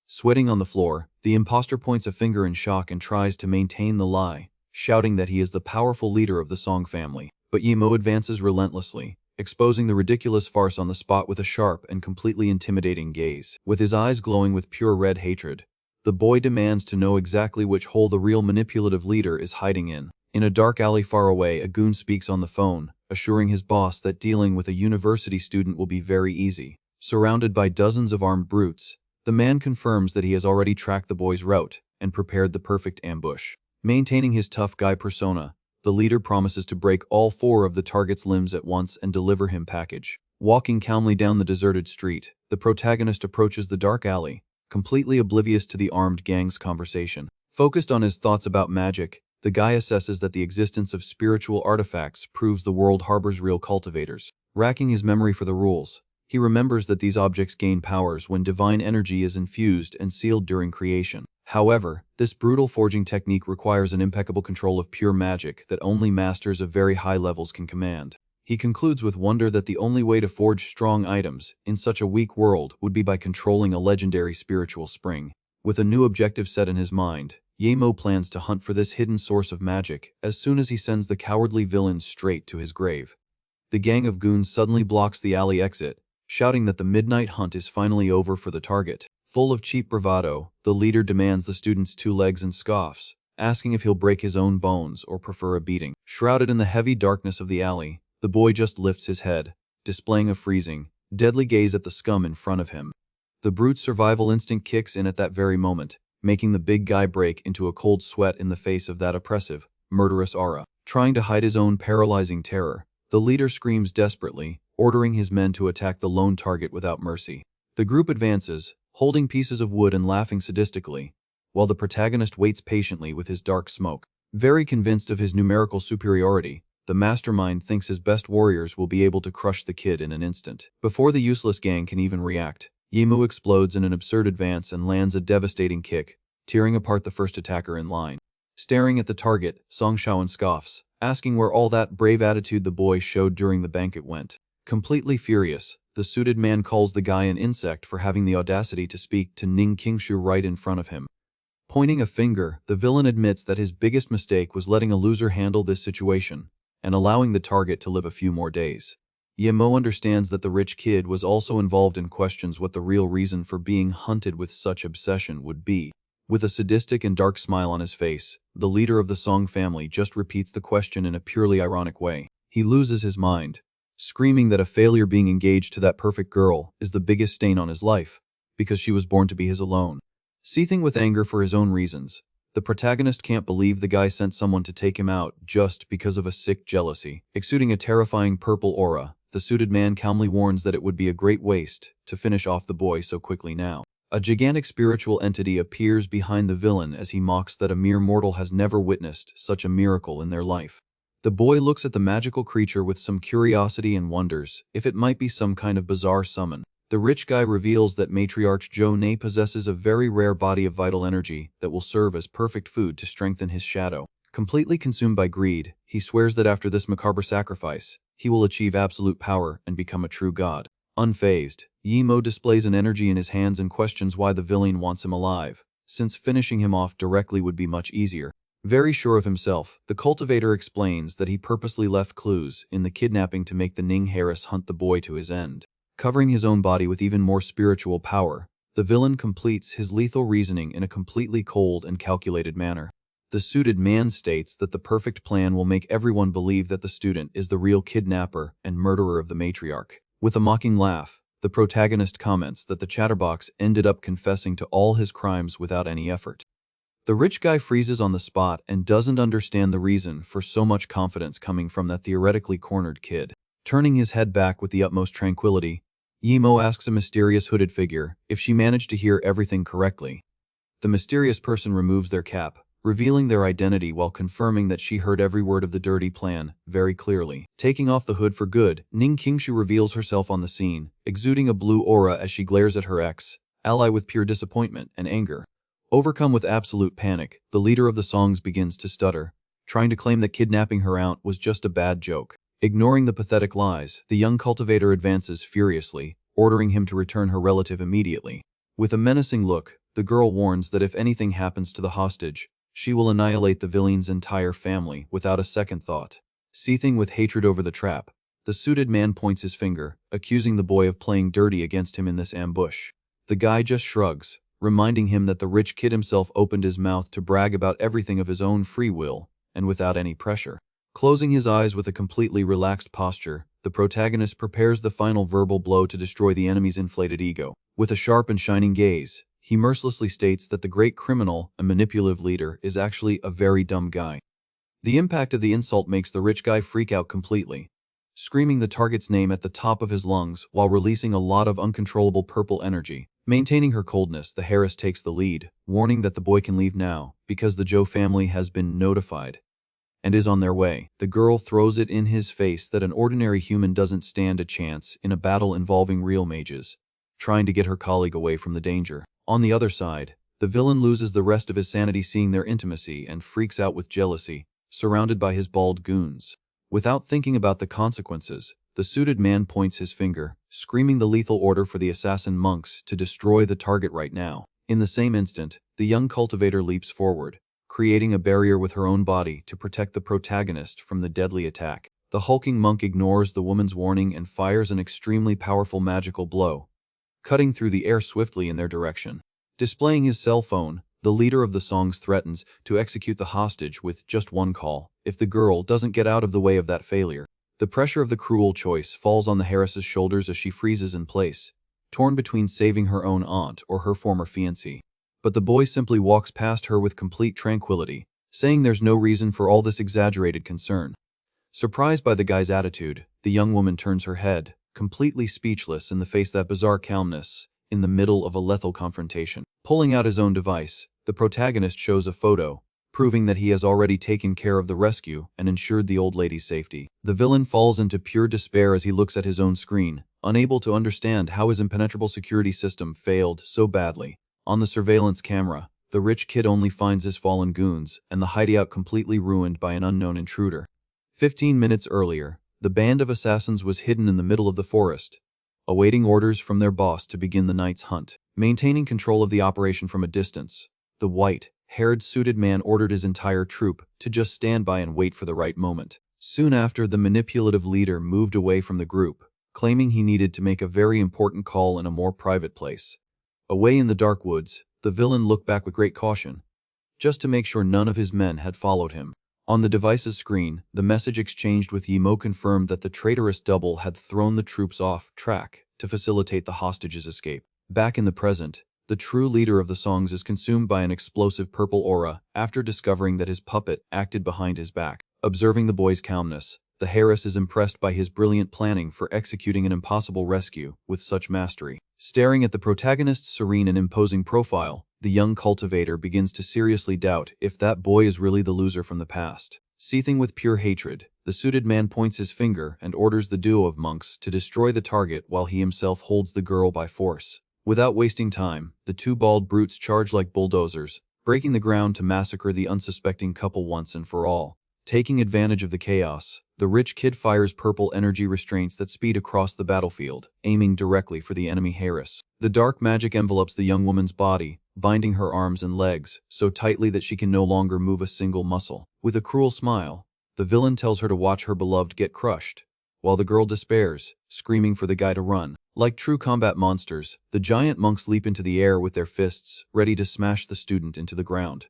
Sweating on the floor, the imposter points a finger in shock and tries to maintain the lie, shouting that he is the powerful leader of the Song family. But Yimo advances relentlessly, exposing the ridiculous farce on the spot with a sharp and completely intimidating gaze. With his eyes glowing with pure red hatred, the boy demands to know exactly which hole the real manipulative leader is hiding in. In a dark alley far away, a goon speaks on the phone, assuring his boss that dealing with a university student will be very easy. Surrounded by dozens of armed brutes, the man confirms that he has already tracked the boy's route and prepared the perfect ambush. Maintaining his tough guy persona, the leader promises to break all 4 of the target's limbs at once and deliver him package. Walking calmly down the deserted street, the protagonist approaches the dark alley, completely oblivious to the armed gang's conversation. Focused on his thoughts about magic, the guy assesses that the existence of spiritual artifacts proves the world harbors real cultivators. Racking his memory for the rules, he remembers that these objects gain powers when divine energy is infused and sealed during creation. However, this brutal forging technique requires an impeccable control of pure magic that only masters of very high levels can command. He concludes with wonder that the only way to forge strong items in such a weak world would be by controlling a legendary spiritual spring. With a new objective set in his mind, Yemo plans to hunt for this hidden source of magic as soon as he sends the cowardly villain straight to his grave. The gang of goons suddenly blocks the alley exit, shouting that the midnight hunt is finally over for the target. Full of cheap bravado, the leader demands the student's 2 legs and scoffs, asking if he'll break his own bones or prefer a beating. Shrouded in the heavy darkness of the alley, the boy just lifts his head, displaying a freezing, deadly gaze at the scum in front of him. The brute survival instinct kicks in at that very moment, making the big guy break into a cold sweat in the face of that oppressive, murderous aura. Trying to hide his own paralyzing terror, the leader screams desperately, ordering his men to attack the lone target without mercy. The group advances, holding pieces of wood and laughing sadistically, while the protagonist waits patiently with his dark smoke. Very convinced of his numerical superiority, the mastermind thinks his best warriors will be able to crush the kid in an instant. Before the useless gang can even react, Yimu explodes in an absurd advance and lands a devastating kick, tearing apart the first attacker in line. Staring at the target, Song Shaoan scoffs, asking where all that brave attitude the boy showed during the banquet went. Completely furious, the suited man calls the guy an insect for having the audacity to speak to Ning Qingshu right in front of him. Pointing a finger, the villain admits that his biggest mistake was letting a loser handle this situation, and allowing the target to live a few more days. Yemo understands that the rich kid was also involved and questions what the real reason for being hunted with such obsession would be. With a sadistic and dark smile on his face, the leader of the Song family just repeats the question in a purely ironic way. He loses his mind, screaming that a failure being engaged to that perfect girl is the biggest stain on his life, because she was born to be his alone. Seething with anger for his own reasons, the protagonist can't believe the guy sent someone to take him out just because of a sick jealousy. Exuding a terrifying purple aura, the suited man calmly warns that it would be a great waste to finish off the boy so quickly now. A gigantic spiritual entity appears behind the villain as he mocks that a mere mortal has never witnessed such a miracle in their life. The boy looks at the magical creature with some curiosity and wonders if it might be some kind of bizarre summon. The rich guy reveals that matriarch Jo Ne possesses a very rare body of vital energy that will serve as perfect food to strengthen his shadow. Completely consumed by greed, he swears that after this macabre sacrifice, he will achieve absolute power and become a true god. Unfazed, Yimo displays an energy in his hands and questions why the villain wants him alive, since finishing him off directly would be much easier. Very sure of himself, the cultivator explains that he purposely left clues in the kidnapping to make the Ning Harris hunt the boy to his end. Covering his own body with even more spiritual power, the villain completes his lethal reasoning in a completely cold and calculated manner. The suited man states that the perfect plan will make everyone believe that the student is the real kidnapper and murderer of the matriarch. With a mocking laugh, the protagonist comments that the chatterbox ended up confessing to all his crimes without any effort. The rich guy freezes on the spot and doesn't understand the reason for so much confidence coming from that theoretically cornered kid. Turning his head back with the utmost tranquility, Yimo asks a mysterious hooded figure if she managed to hear everything correctly. The mysterious person removes their cap, revealing their identity while confirming that she heard every word of the dirty plan very clearly. Taking off the hood for good, Ning Qingshu reveals herself on the scene, exuding a blue aura as she glares at her ex-ally with pure disappointment and anger. Overcome with absolute panic, the leader of the Songs begins to stutter, trying to claim that kidnapping her out was just a bad joke. Ignoring the pathetic lies, the young cultivator advances furiously, ordering him to return her relative immediately. With a menacing look, the girl warns that if anything happens to the hostage, she will annihilate the villain's entire family without a second thought. Seething with hatred over the trap, the suited man points his finger, accusing the boy of playing dirty against him in this ambush. The guy just shrugs, reminding him that the rich kid himself opened his mouth to brag about everything of his own free will, and without any pressure. Closing his eyes with a completely relaxed posture, the protagonist prepares the final verbal blow to destroy the enemy's inflated ego. With a sharp and shining gaze, he mercilessly states that the great criminal and manipulative leader is actually a very dumb guy. The impact of the insult makes the rich guy freak out completely, screaming the target's name at the top of his lungs while releasing a lot of uncontrollable purple energy. Maintaining her coldness, the Harris takes the lead, warning that the boy can leave now because the Joe family has been notified and is on their way. The girl throws it in his face that an ordinary human doesn't stand a chance in a battle involving real mages, trying to get her colleague away from the danger. On the other side, the villain loses the rest of his sanity seeing their intimacy and freaks out with jealousy, surrounded by his bald goons. Without thinking about the consequences, the suited man points his finger, screaming the lethal order for the assassin monks to destroy the target right now. In the same instant, the young cultivator leaps forward, creating a barrier with her own body to protect the protagonist from the deadly attack. The hulking monk ignores the woman's warning and fires an extremely powerful magical blow, cutting through the air swiftly in their direction. Displaying his cell phone, the leader of the songs threatens to execute the hostage with just one call if the girl doesn't get out of the way of that failure. The pressure of the cruel choice falls on the Harris's shoulders as she freezes in place, torn between saving her own aunt or her former fiancé. But the boy simply walks past her with complete tranquility, saying there's no reason for all this exaggerated concern. Surprised by the guy's attitude, the young woman turns her head, completely speechless in the face of that bizarre calmness, in the middle of a lethal confrontation. Pulling out his own device, the protagonist shows a photo, proving that he has already taken care of the rescue and ensured the old lady's safety. The villain falls into pure despair as he looks at his own screen, unable to understand how his impenetrable security system failed so badly. On the surveillance camera, the rich kid only finds his fallen goons and the hideout completely ruined by an unknown intruder. 15 minutes earlier, the band of assassins was hidden in the middle of the forest, awaiting orders from their boss to begin the night's hunt. Maintaining control of the operation from a distance, the white-haired suited man ordered his entire troop to just stand by and wait for the right moment. Soon after, the manipulative leader moved away from the group, claiming he needed to make a very important call in a more private place. Away in the dark woods, the villain looked back with great caution, just to make sure none of his men had followed him. On the device's screen, the message exchanged with Yimo confirmed that the traitorous double had thrown the troops off track to facilitate the hostage's escape. Back in the present, the true leader of the songs is consumed by an explosive purple aura after discovering that his puppet acted behind his back. Observing the boy's calmness, the Harris is impressed by his brilliant planning for executing an impossible rescue with such mastery. Staring at the protagonist's serene and imposing profile, the young cultivator begins to seriously doubt if that boy is really the loser from the past. Seething with pure hatred, the suited man points his finger and orders the duo of monks to destroy the target while he himself holds the girl by force. Without wasting time, the two bald brutes charge like bulldozers, breaking the ground to massacre the unsuspecting couple once and for all. Taking advantage of the chaos, the rich kid fires purple energy restraints that speed across the battlefield, aiming directly for the enemy Harris. The dark magic envelops the young woman's body, binding her arms and legs so tightly that she can no longer move a single muscle. With a cruel smile, the villain tells her to watch her beloved get crushed, while the girl despairs, screaming for the guy to run. Like true combat monsters, the giant monks leap into the air with their fists, ready to smash the student into the ground.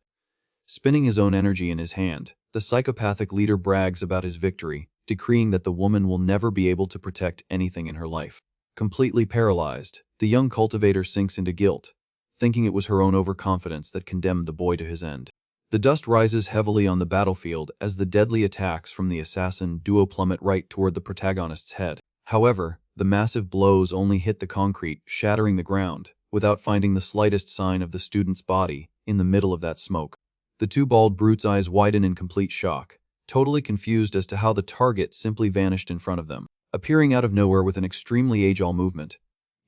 Spinning his own energy in his hand, the psychopathic leader brags about his victory, decreeing that the woman will never be able to protect anything in her life. Completely paralyzed, the young cultivator sinks into guilt, thinking it was her own overconfidence that condemned the boy to his end. The dust rises heavily on the battlefield as the deadly attacks from the assassin duo plummet right toward the protagonist's head. However, the massive blows only hit the concrete, shattering the ground, without finding the slightest sign of the student's body in the middle of that smoke. The two bald brutes' eyes widen in complete shock, totally confused as to how the target simply vanished in front of them. Appearing out of nowhere with an extremely agile movement,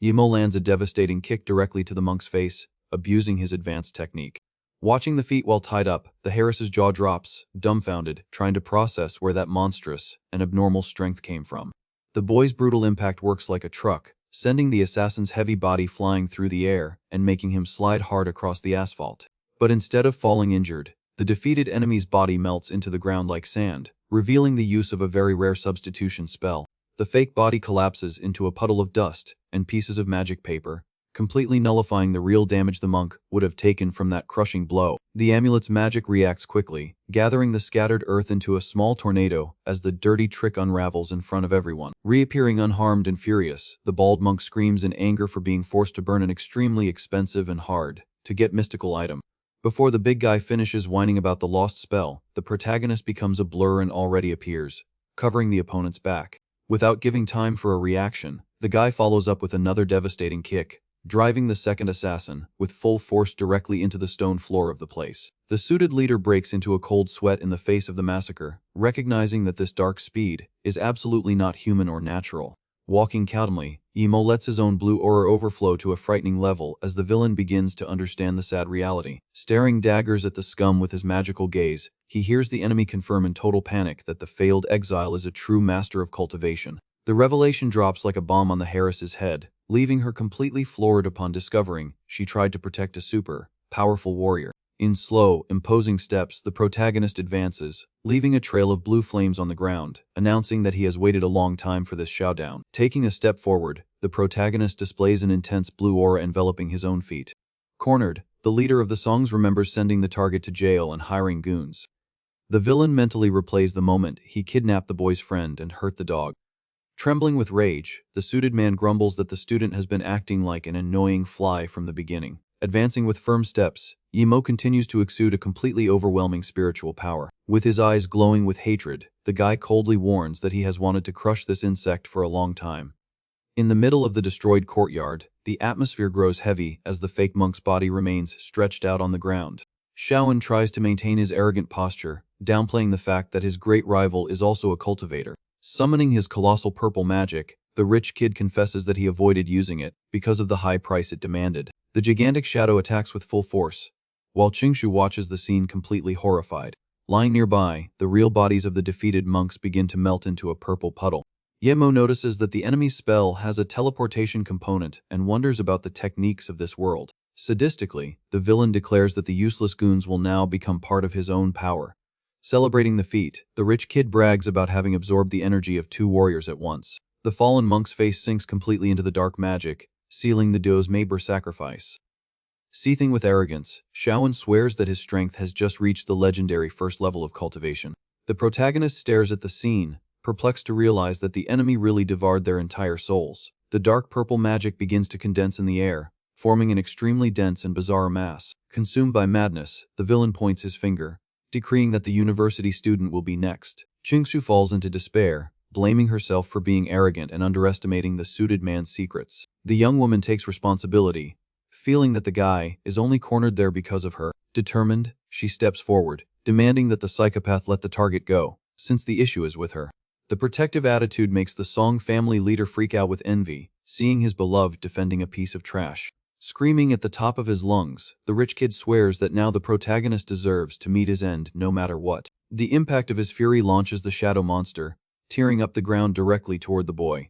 Yimo lands a devastating kick directly to the monk's face, abusing his advanced technique. Watching the feat while tied up, the Harris's jaw drops, dumbfounded, trying to process where that monstrous and abnormal strength came from. The boy's brutal impact works like a truck, sending the assassin's heavy body flying through the air and making him slide hard across the asphalt. But instead of falling injured, the defeated enemy's body melts into the ground like sand, revealing the use of a very rare substitution spell. The fake body collapses into a puddle of dust and pieces of magic paper, completely nullifying the real damage the monk would have taken from that crushing blow. The amulet's magic reacts quickly, gathering the scattered earth into a small tornado as the dirty trick unravels in front of everyone. Reappearing unharmed and furious, the bald monk screams in anger for being forced to burn an extremely expensive and hard-to-get mystical item. Before the big guy finishes whining about the lost spell, the protagonist becomes a blur and already appears, covering the opponent's back. Without giving time for a reaction, the guy follows up with another devastating kick, driving the second assassin with full force directly into the stone floor of the place. The suited leader breaks into a cold sweat in the face of the massacre, recognizing that this dark speed is absolutely not human or natural. Walking calmly, Yimo lets his own blue aura overflow to a frightening level as the villain begins to understand the sad reality. Staring daggers at the scum with his magical gaze, he hears the enemy confirm in total panic that the failed exile is a true master of cultivation. The revelation drops like a bomb on the Harris's head, leaving her completely floored upon discovering she tried to protect a super powerful warrior. In slow, imposing steps, the protagonist advances, leaving a trail of blue flames on the ground, announcing that he has waited a long time for this showdown. Taking a step forward, the protagonist displays an intense blue aura enveloping his own feet. Cornered, the leader of the songs remembers sending the target to jail and hiring goons. The villain mentally replays the moment he kidnapped the boy's friend and hurt the dog. Trembling with rage, the suited man grumbles that the student has been acting like an annoying fly from the beginning. Advancing with firm steps, Yemo continues to exude a completely overwhelming spiritual power. With his eyes glowing with hatred, the guy coldly warns that he has wanted to crush this insect for a long time. In the middle of the destroyed courtyard, the atmosphere grows heavy as the fake monk's body remains stretched out on the ground. Shaoan tries to maintain his arrogant posture, downplaying the fact that his great rival is also a cultivator. Summoning his colossal purple magic, the rich kid confesses that he avoided using it because of the high price it demanded. The gigantic shadow attacks with full force, while Qingshu watches the scene completely horrified. Lying nearby, the real bodies of the defeated monks begin to melt into a purple puddle. Yemo notices that the enemy's spell has a teleportation component and wonders about the techniques of this world. Sadistically, the villain declares that the useless goons will now become part of his own power. Celebrating the feat, the rich kid brags about having absorbed the energy of 2 warriors at once. The fallen monk's face sinks completely into the dark magic, sealing the duo's Maber sacrifice. Seething with arrogance, Shaoan swears that his strength has just reached the legendary first level of cultivation. The protagonist stares at the scene, perplexed to realize that the enemy really devoured their entire souls. The dark purple magic begins to condense in the air, forming an extremely dense and bizarre mass. Consumed by madness, the villain points his finger, decreeing that the university student will be next. Qingshu falls into despair, blaming herself for being arrogant and underestimating the suited man's secrets. The young woman takes responsibility, feeling that the guy is only cornered there because of her. Determined, she steps forward, demanding that the psychopath let the target go, since the issue is with her. The protective attitude makes the Song family leader freak out with envy, seeing his beloved defending a piece of trash. Screaming at the top of his lungs, the rich kid swears that now the protagonist deserves to meet his end no matter what. The impact of his fury launches the shadow monster, tearing up the ground directly toward the boy.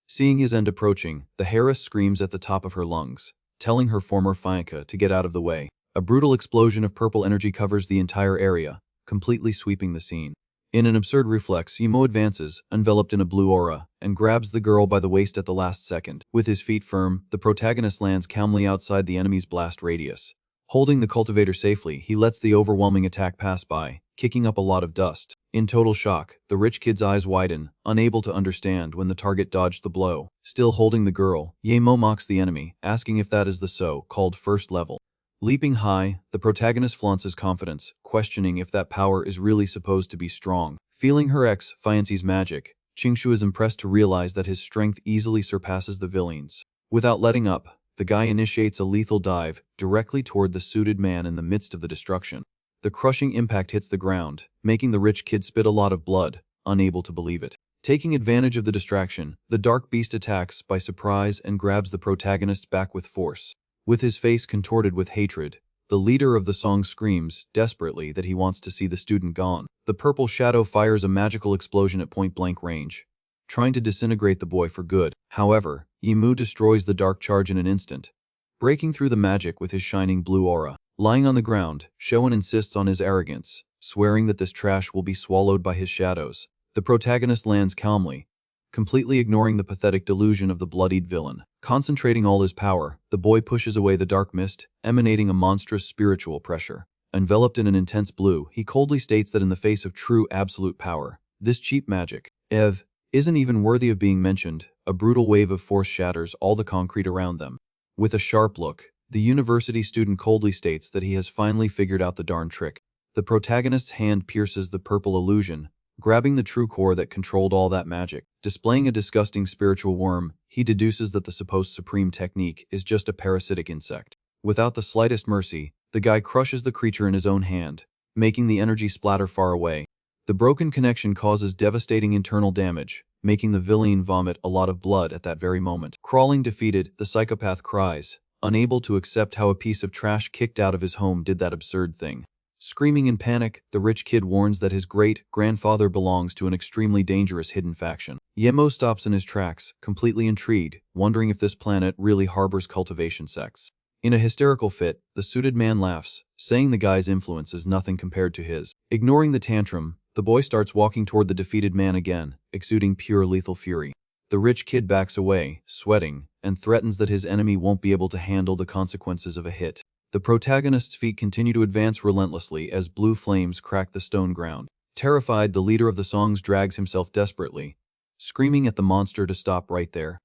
Seeing his end approaching, the heiress screams at the top of her lungs, telling her former fiancé to get out of the way. A brutal explosion of purple energy covers the entire area, completely sweeping the scene. In an absurd reflex, Yemo advances, enveloped in a blue aura, and grabs the girl by the waist at the last second. With his feet firm, the protagonist lands calmly outside the enemy's blast radius. Holding the cultivator safely, he lets the overwhelming attack pass by, kicking up a lot of dust. In total shock, the rich kid's eyes widen, unable to understand when the target dodged the blow. Still holding the girl, Yemo mocks the enemy, asking if that is the so-called first level. Leaping high, the protagonist flaunts his confidence, questioning if that power is really supposed to be strong. Feeling her ex-fiancé's magic, Qingshu is impressed to realize that his strength easily surpasses the villain's. Without letting up, the guy initiates a lethal dive directly toward the suited man in the midst of the destruction. The crushing impact hits the ground, making the rich kid spit a lot of blood, unable to believe it. Taking advantage of the distraction, the dark beast attacks by surprise and grabs the protagonist back with force. With his face contorted with hatred, the leader of the song screams desperately that he wants to see the student gone. The purple shadow fires a magical explosion at point-blank range, trying to disintegrate the boy for good. However, Yemu destroys the dark charge in an instant, breaking through the magic with his shining blue aura. Lying on the ground, Shoen insists on his arrogance, swearing that this trash will be swallowed by his shadows. The protagonist lands calmly, completely ignoring the pathetic delusion of the bloodied villain. Concentrating all his power, the boy pushes away the dark mist, emanating a monstrous spiritual pressure. Enveloped in an intense blue, he coldly states that in the face of true absolute power, this cheap magic, isn't even worthy of being mentioned. A brutal wave of force shatters all the concrete around them. With a sharp look, the university student coldly states that he has finally figured out the darn trick. The protagonist's hand pierces the purple illusion, grabbing the true core that controlled all that magic. Displaying a disgusting spiritual worm, he deduces that the supposed supreme technique is just a parasitic insect. Without the slightest mercy, the guy crushes the creature in his own hand, making the energy splatter far away. The broken connection causes devastating internal damage, making the villain vomit a lot of blood at that very moment. Crawling defeated, the psychopath cries, unable to accept how a piece of trash kicked out of his home did that absurd thing. Screaming in panic, the rich kid warns that his great-grandfather belongs to an extremely dangerous hidden faction. Yemo stops in his tracks, completely intrigued, wondering if this planet really harbors cultivation sects. In a hysterical fit, the suited man laughs, saying the guy's influence is nothing compared to his. Ignoring the tantrum, the boy starts walking toward the defeated man again, exuding pure lethal fury. The rich kid backs away, sweating, and threatens that his enemy won't be able to handle the consequences of a hit. The protagonist's feet continue to advance relentlessly as blue flames crack the stone ground. Terrified, the leader of the songs drags himself desperately, screaming at the monster to stop right there.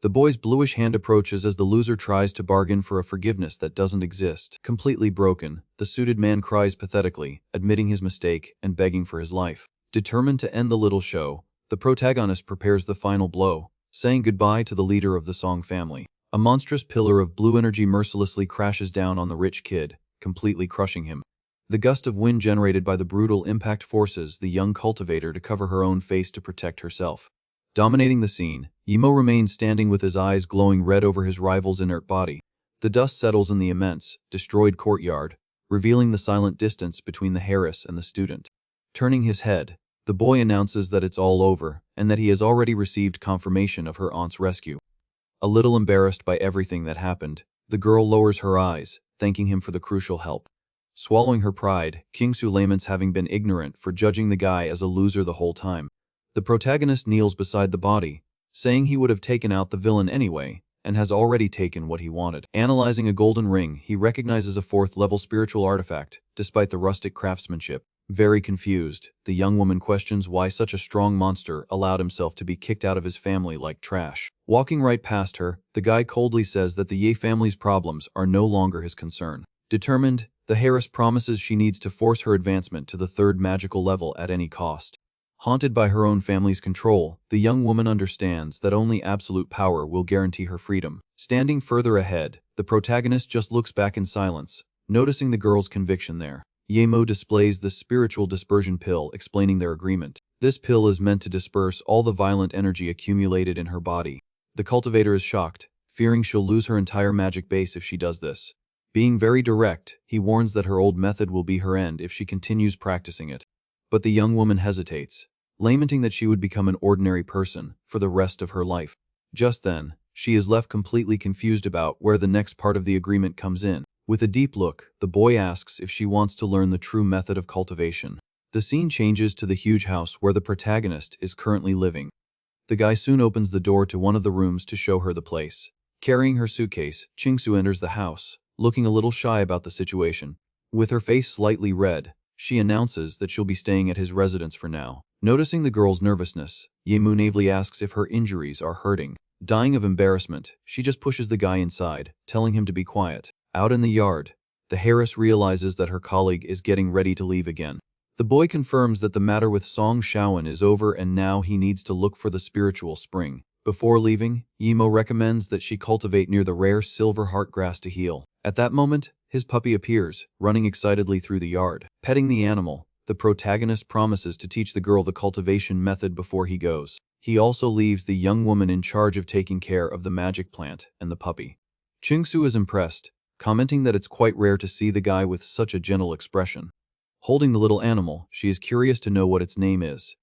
The boy's bluish hand approaches as the loser tries to bargain for a forgiveness that doesn't exist. Completely broken, the suited man cries pathetically, admitting his mistake and begging for his life. Determined to end the little show, the protagonist prepares the final blow, saying goodbye to the leader of the song family. A monstrous pillar of blue energy mercilessly crashes down on the rich kid, completely crushing him. The gust of wind generated by the brutal impact forces the young cultivator to cover her own face to protect herself. Dominating the scene, Yimo remains standing with his eyes glowing red over his rival's inert body. The dust settles in the immense, destroyed courtyard, revealing the silent distance between the heiress and the student. Turning his head, the boy announces that it's all over and that he has already received confirmation of her aunt's rescue. A little embarrassed by everything that happened, the girl lowers her eyes, thanking him for the crucial help. Swallowing her pride, Kingsu laments having been ignorant for judging the guy as a loser the whole time. The protagonist kneels beside the body, saying he would have taken out the villain anyway, and has already taken what he wanted. Analyzing a golden ring, he recognizes a 4th-level spiritual artifact, despite the rustic craftsmanship. Very confused, the young woman questions why such a strong monster allowed himself to be kicked out of his family like trash. Walking right past her, the guy coldly says that the Ye family's problems are no longer his concern. Determined, the heiress promises she needs to force her advancement to the 3rd magical level at any cost. Haunted by her own family's control, the young woman understands that only absolute power will guarantee her freedom. Standing further ahead, the protagonist just looks back in silence, noticing the girl's conviction there. Yemo displays the spiritual dispersion pill, explaining their agreement. This pill is meant to disperse all the violent energy accumulated in her body. The cultivator is shocked, fearing she'll lose her entire magic base if she does this. Being very direct, he warns that her old method will be her end if she continues practicing it. But the young woman hesitates, lamenting that she would become an ordinary person for the rest of her life. Just then, she is left completely confused about where the next part of the agreement comes in. With a deep look, the boy asks if she wants to learn the true method of cultivation. The scene changes to the huge house where the protagonist is currently living. The guy soon opens the door to one of the rooms to show her the place. Carrying her suitcase, Chingsu enters the house, looking a little shy about the situation. With her face slightly red, she announces that she'll be staying at his residence for now. Noticing the girl's nervousness, Yemu naively asks if her injuries are hurting. Dying of embarrassment, she just pushes the guy inside, telling him to be quiet. Out in the yard, the heiress realizes that her colleague is getting ready to leave again. The boy confirms that the matter with Song Shaoan is over and now he needs to look for the spiritual spring. Before leaving, Yemo recommends that she cultivate near the rare silver heart grass to heal. At that moment, his puppy appears, running excitedly through the yard. Petting the animal, the protagonist promises to teach the girl the cultivation method before he goes. He also leaves the young woman in charge of taking care of the magic plant and the puppy. Chingsu is impressed, commenting that it's quite rare to see the guy with such a gentle expression. Holding the little animal, she is curious to know what its name is.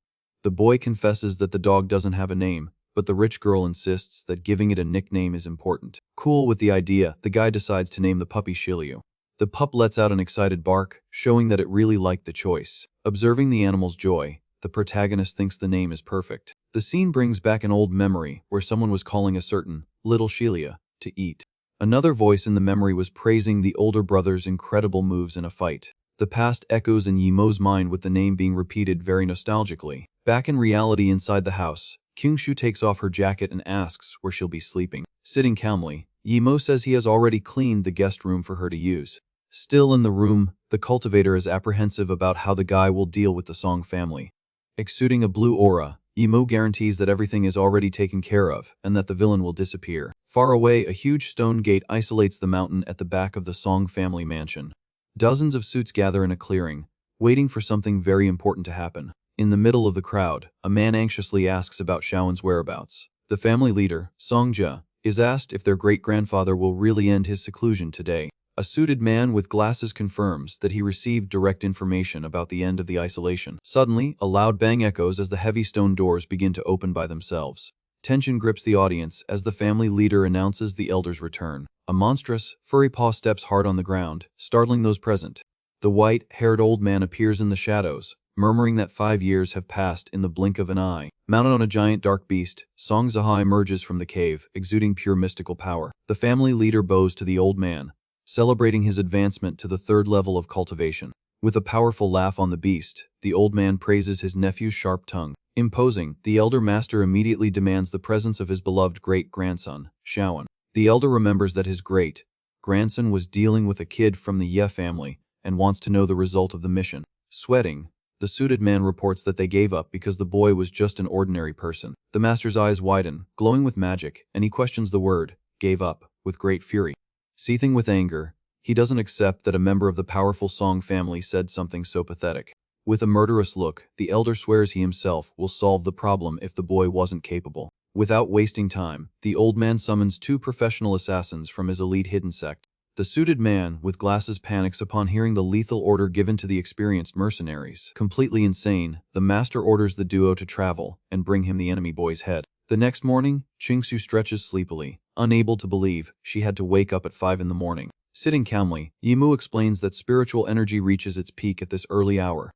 The boy confesses that the dog doesn't have a name, but the rich girl insists that giving it a nickname is important. Cool with the idea, the guy decides to name the puppy Shiliu. The pup lets out an excited bark, showing that it really liked the choice. Observing the animal's joy, the protagonist thinks the name is perfect. The scene brings back an old memory where someone was calling a certain little Shilia to eat. Another voice in the memory was praising the older brother's incredible moves in a fight. The past echoes in Yimo's mind with the name being repeated very nostalgically. Back in reality inside the house, Kyungshu takes off her jacket and asks where she'll be sleeping. Sitting calmly, Yimo says he has already cleaned the guest room for her to use. Still in the room, the cultivator is apprehensive about how the guy will deal with the Song family. Exuding a blue aura, Yimo guarantees that everything is already taken care of and that the villain will disappear. Far away, a huge stone gate isolates the mountain at the back of the Song family mansion. Dozens of suits gather in a clearing, waiting for something very important to happen. In the middle of the crowd, a man anxiously asks about Shaoan's whereabouts. The family leader, Songjia, is asked if their great-grandfather will really end his seclusion today. A suited man with glasses confirms that he received direct information about the end of the isolation. Suddenly, a loud bang echoes as the heavy stone doors begin to open by themselves. Tension grips the audience as the family leader announces the elder's return. A monstrous, furry paw steps hard on the ground, startling those present. The white-haired old man appears in the shadows, murmuring that 5 years have passed in the blink of an eye. Mounted on a giant dark beast, Song Zaha emerges from the cave, exuding pure mystical power. The family leader bows to the old man, celebrating his advancement to the 3rd level of cultivation. With a powerful laugh on the beast, the old man praises his nephew's sharp tongue. Imposing, the elder master immediately demands the presence of his beloved great-grandson, Shawan. The elder remembers that his great-grandson was dealing with a kid from the Ye family and wants to know the result of the mission. Sweating, the suited man reports that they gave up because the boy was just an ordinary person. The master's eyes widen, glowing with magic, and he questions the word, gave up, with great fury. Seething with anger, he doesn't accept that a member of the powerful Song family said something so pathetic. With a murderous look, the elder swears he himself will solve the problem if the boy wasn't capable. Without wasting time, the old man summons 2 professional assassins from his elite hidden sect. The suited man with glasses panics upon hearing the lethal order given to the experienced mercenaries. Completely insane, the master orders the duo to travel and bring him the enemy boy's head. The next morning, Qingsu stretches sleepily, unable to believe she had to wake up at 5 in the morning. Sitting calmly, Yimu explains that spiritual energy reaches its peak at this early hour.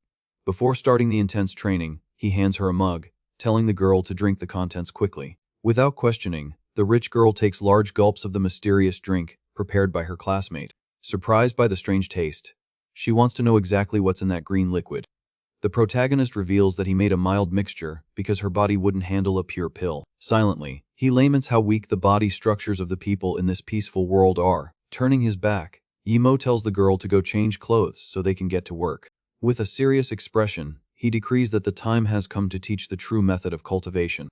Before starting the intense training, he hands her a mug, telling the girl to drink the contents quickly. Without questioning, the rich girl takes large gulps of the mysterious drink prepared by her classmate. Surprised by the strange taste, she wants to know exactly what's in that green liquid. The protagonist reveals that he made a mild mixture because her body wouldn't handle a pure pill. Silently, he laments how weak the body structures of the people in this peaceful world are. Turning his back, Yimo tells the girl to go change clothes so they can get to work. With a serious expression, he decrees that the time has come to teach the true method of cultivation.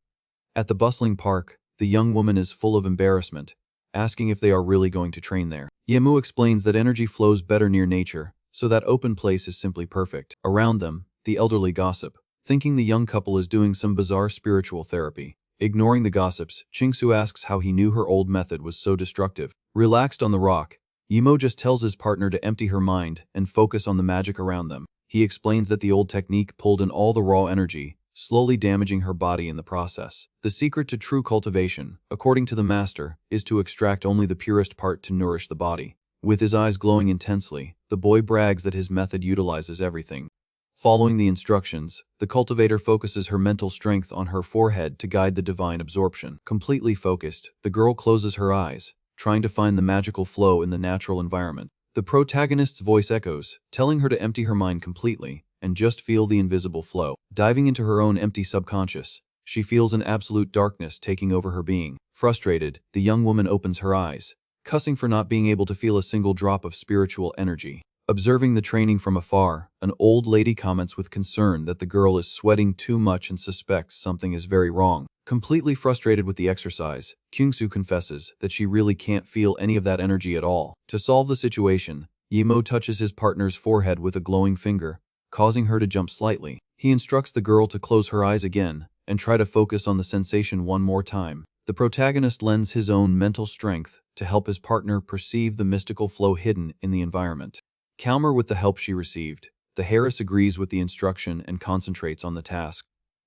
At the bustling park, the young woman is full of embarrassment, asking if they are really going to train there. Yemu explains that energy flows better near nature, so that open place is simply perfect. Around them, the elderly gossip, thinking the young couple is doing some bizarre spiritual therapy. Ignoring the gossips, Qingsu asks how he knew her old method was so destructive. Relaxed on the rock, Yimo just tells his partner to empty her mind and focus on the magic around them. He explains that the old technique pulled in all the raw energy, slowly damaging her body in the process. The secret to true cultivation, according to the master, is to extract only the purest part to nourish the body. With his eyes glowing intensely, the boy brags that his method utilizes everything. Following the instructions, the cultivator focuses her mental strength on her forehead to guide the divine absorption. Completely focused, the girl closes her eyes, trying to find the magical flow in the natural environment. The protagonist's voice echoes, telling her to empty her mind completely and just feel the invisible flow. Diving into her own empty subconscious, she feels an absolute darkness taking over her being. Frustrated, the young woman opens her eyes, cussing for not being able to feel a single drop of spiritual energy. Observing the training from afar, an old lady comments with concern that the girl is sweating too much and suspects something is very wrong. Completely frustrated with the exercise, Kyungsu confesses that she really can't feel any of that energy at all. To solve the situation, Yimo touches his partner's forehead with a glowing finger, causing her to jump slightly. He instructs the girl to close her eyes again and try to focus on the sensation one more time. The protagonist lends his own mental strength to help his partner perceive the mystical flow hidden in the environment. Calmer with the help she received, the heiress agrees with the instruction and concentrates on the task.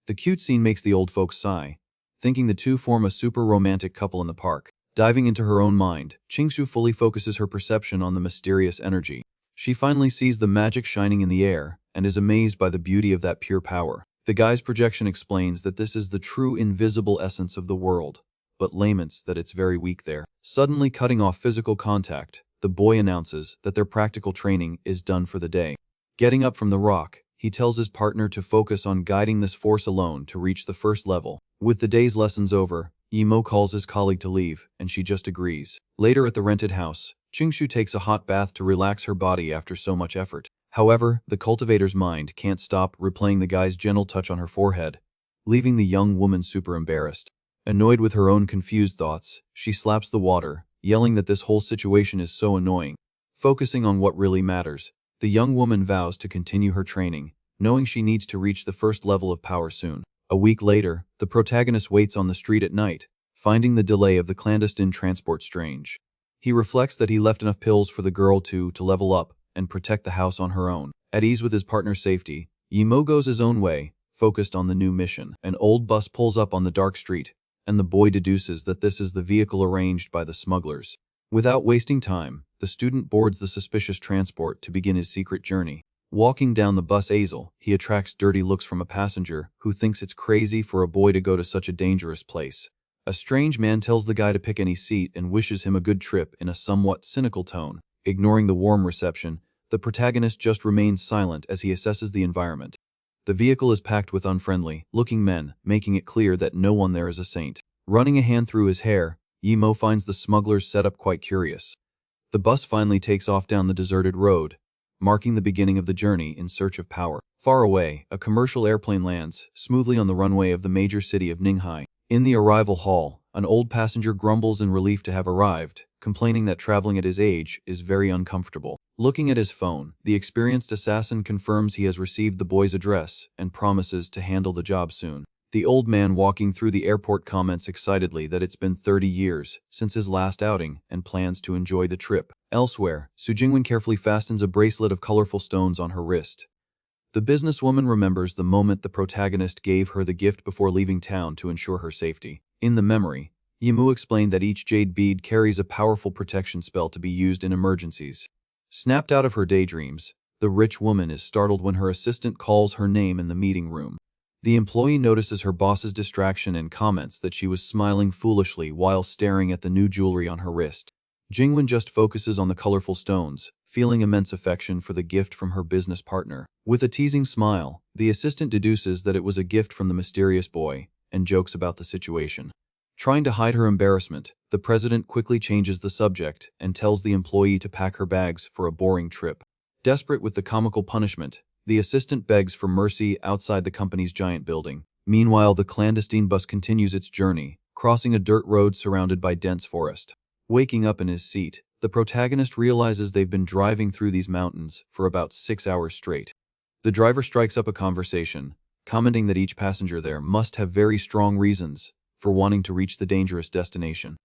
The cute scene makes the old folks sigh, thinking the two form a super romantic couple in the park. Diving into her own mind, Qingsu fully focuses her perception on the mysterious energy. She finally sees the magic shining in the air and is amazed by the beauty of that pure power. The guy's projection explains that this is the true invisible essence of the world, but laments that it's very weak there. Suddenly cutting off physical contact, the boy announces that their practical training is done for the day. Getting up from the rock, he tells his partner to focus on guiding this force alone to reach the first level. With the day's lessons over, Yimo calls his colleague to leave, and she just agrees. Later at the rented house, Qingxu takes a hot bath to relax her body after so much effort. However, the cultivator's mind can't stop replaying the guy's gentle touch on her forehead, leaving the young woman super embarrassed. Annoyed with her own confused thoughts, she slaps the water, yelling that this whole situation is so annoying. Focusing on what really matters, the young woman vows to continue her training, knowing she needs to reach the first level of power soon. A week later, the protagonist waits on the street at night, finding the delay of the clandestine transport strange. He reflects that he left enough pills for the girl to level up and protect the house on her own. At ease with his partner's safety, Yimo goes his own way, focused on the new mission. An old bus pulls up on the dark street, and the boy deduces that this is the vehicle arranged by the smugglers. Without wasting time, the student boards the suspicious transport to begin his secret journey. Walking down the bus aisle, he attracts dirty looks from a passenger who thinks it's crazy for a boy to go to such a dangerous place. A strange man tells the guy to pick any seat and wishes him a good trip in a somewhat cynical tone. Ignoring the warm reception, the protagonist just remains silent as he assesses the environment. The vehicle is packed with unfriendly-looking men, making it clear that no one there is a saint. Running a hand through his hair, Yimo finds the smuggler's setup quite curious. The bus finally takes off down the deserted road, marking the beginning of the journey in search of power. Far away, a commercial airplane lands smoothly on the runway of the major city of Ninghai. In the arrival hall, an old passenger grumbles in relief to have arrived, complaining that traveling at his age is very uncomfortable. Looking at his phone, the experienced assassin confirms he has received the boy's address and promises to handle the job soon. The old man walking through the airport comments excitedly that it's been 30 years since his last outing and plans to enjoy the trip. Elsewhere, Su Jingwen carefully fastens a bracelet of colorful stones on her wrist. The businesswoman remembers the moment the protagonist gave her the gift before leaving town to ensure her safety. In the memory, Yimu explained that each jade bead carries a powerful protection spell to be used in emergencies. Snapped out of her daydreams, the rich woman is startled when her assistant calls her name in the meeting room. The employee notices her boss's distraction and comments that she was smiling foolishly while staring at the new jewelry on her wrist. Jingwen just focuses on the colorful stones, feeling immense affection for the gift from her business partner. With a teasing smile, the assistant deduces that it was a gift from the mysterious boy and jokes about the situation. Trying to hide her embarrassment, the president quickly changes the subject and tells the employee to pack her bags for a boring trip. Desperate with the comical punishment, the assistant begs for mercy outside the company's giant building. Meanwhile, the clandestine bus continues its journey, crossing a dirt road surrounded by dense forest. Waking up in his seat, the protagonist realizes they've been driving through these mountains for about 6 hours straight. The driver strikes up a conversation, commenting that each passenger there must have very strong reasons for wanting to reach the dangerous destination.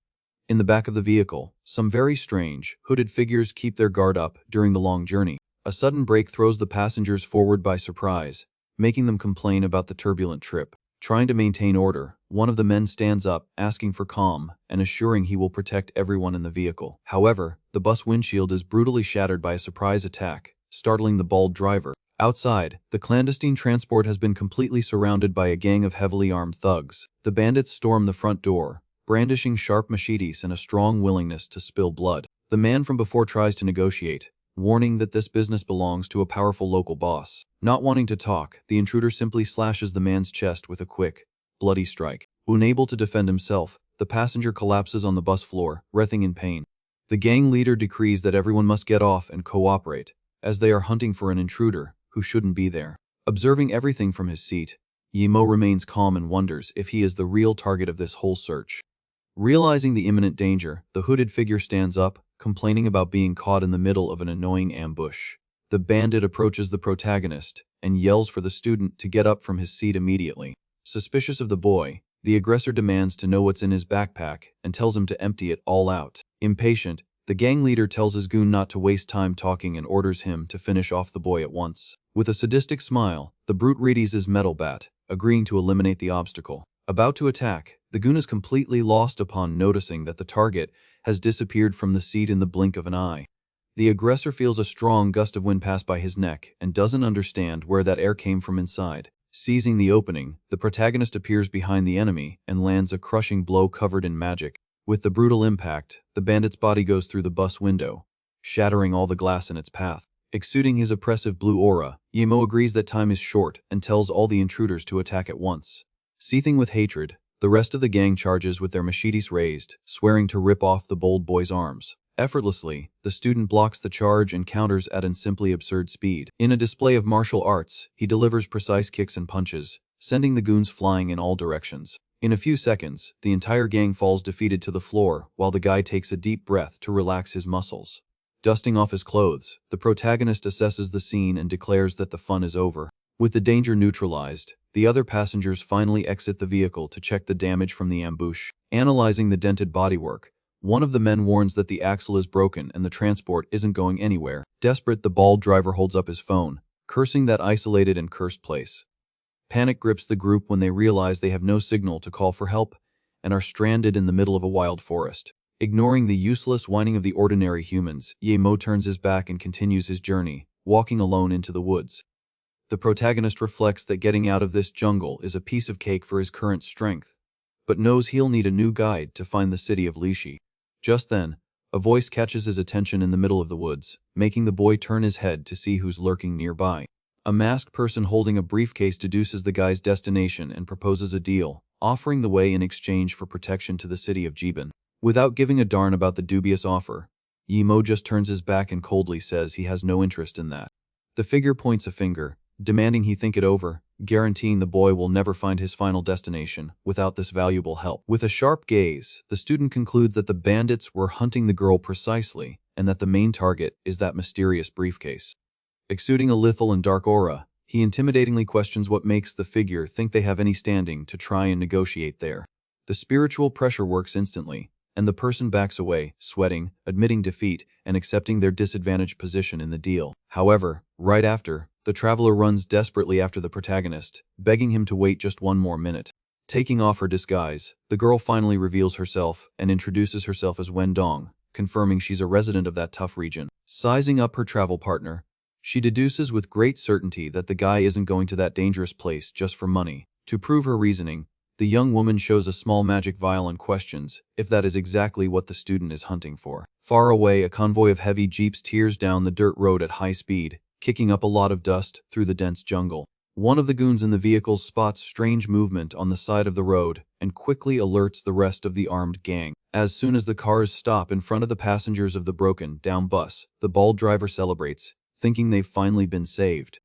In the back of the vehicle, some very strange, hooded figures keep their guard up during the long journey. A sudden break throws the passengers forward by surprise, making them complain about the turbulent trip. Trying to maintain order, one of the men stands up, asking for calm and assuring he will protect everyone in the vehicle. However, the bus windshield is brutally shattered by a surprise attack, startling the bald driver. Outside, the clandestine transport has been completely surrounded by a gang of heavily armed thugs. The bandits storm the front door, brandishing sharp machetes and a strong willingness to spill blood. The man from before tries to negotiate, warning that this business belongs to a powerful local boss. Not wanting to talk, the intruder simply slashes the man's chest with a quick, bloody strike. Unable to defend himself, the passenger collapses on the bus floor, writhing in pain. The gang leader decrees that everyone must get off and cooperate, as they are hunting for an intruder who shouldn't be there. Observing everything from his seat, Yimo remains calm and wonders if he is the real target of this whole search. Realizing the imminent danger, the hooded figure stands up, complaining about being caught in the middle of an annoying ambush. The bandit approaches the protagonist and yells for the student to get up from his seat immediately. Suspicious of the boy, the aggressor demands to know what's in his backpack and tells him to empty it all out. Impatient, the gang leader tells his goon not to waste time talking and orders him to finish off the boy at once. With a sadistic smile, the brute readies his metal bat, agreeing to eliminate the obstacle. About to attack, the goon is completely lost upon noticing that the target has disappeared from the seat in the blink of an eye. The aggressor feels a strong gust of wind pass by his neck and doesn't understand where that air came from inside. Seizing the opening, the protagonist appears behind the enemy and lands a crushing blow covered in magic. With the brutal impact, the bandit's body goes through the bus window, shattering all the glass in its path. Exuding his oppressive blue aura, Yimo agrees that time is short and tells all the intruders to attack at once. Seething with hatred, the rest of the gang charges with their machetes raised, swearing to rip off the bold boy's arms. Effortlessly, the student blocks the charge and counters at an simply absurd speed. In a display of martial arts, he delivers precise kicks and punches, sending the goons flying in all directions. In a few seconds, the entire gang falls defeated to the floor while the guy takes a deep breath to relax his muscles. Dusting off his clothes, the protagonist assesses the scene and declares that the fun is over. With the danger neutralized, the other passengers finally exit the vehicle to check the damage from the ambush. Analyzing the dented bodywork, one of the men warns that the axle is broken and the transport isn't going anywhere. Desperate, the bald driver holds up his phone, cursing that isolated and cursed place. Panic grips the group when they realize they have no signal to call for help and are stranded in the middle of a wild forest. Ignoring the useless whining of the ordinary humans, Yahello turns his back and continues his journey, walking alone into the woods. The protagonist reflects that getting out of this jungle is a piece of cake for his current strength, but knows he'll need a new guide to find the city of Lishi. Just then, a voice catches his attention in the middle of the woods, making the boy turn his head to see who's lurking nearby. A masked person holding a briefcase deduces the guy's destination and proposes a deal, offering the way in exchange for protection to the city of Jiban. Without giving a darn about the dubious offer, Yahello just turns his back and coldly says he has no interest in that. The figure points a finger, demanding he think it over, guaranteeing the boy will never find his final destination without this valuable help. With a sharp gaze, the student concludes that the bandits were hunting the girl precisely, and that the main target is that mysterious briefcase. Exuding a lethal and dark aura, he intimidatingly questions what makes the figure think they have any standing to try and negotiate there. The spiritual pressure works instantly, and the person backs away, sweating, admitting defeat, and accepting their disadvantaged position in the deal. However, right after, the traveler runs desperately after the protagonist, begging him to wait just one more minute. Taking off her disguise, the girl finally reveals herself and introduces herself as Wendong, confirming she's a resident of that tough region. Sizing up her travel partner, she deduces with great certainty that the guy isn't going to that dangerous place just for money. To prove her reasoning, the young woman shows a small magic vial and questions if that is exactly what the student is hunting for. Far away, a convoy of heavy jeeps tears down the dirt road at high speed, kicking up a lot of dust through the dense jungle. One of the goons in the vehicles spots strange movement on the side of the road and quickly alerts the rest of the armed gang. As soon as the cars stop in front of the passengers of the broken-down bus, the bald driver celebrates, thinking they've finally been saved.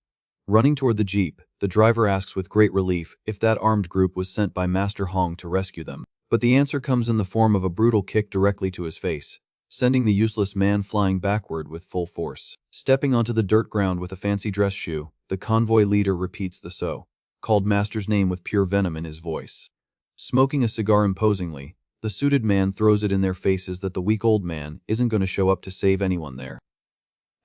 Running toward the jeep, the driver asks with great relief if that armed group was sent by Master Hong to rescue them. But the answer comes in the form of a brutal kick directly to his face, sending the useless man flying backward with full force. Stepping onto the dirt ground with a fancy dress shoe, the convoy leader repeats the so-called master's name with pure venom in his voice. Smoking a cigar imposingly, the suited man throws it in their faces that the weak old man isn't going to show up to save anyone there.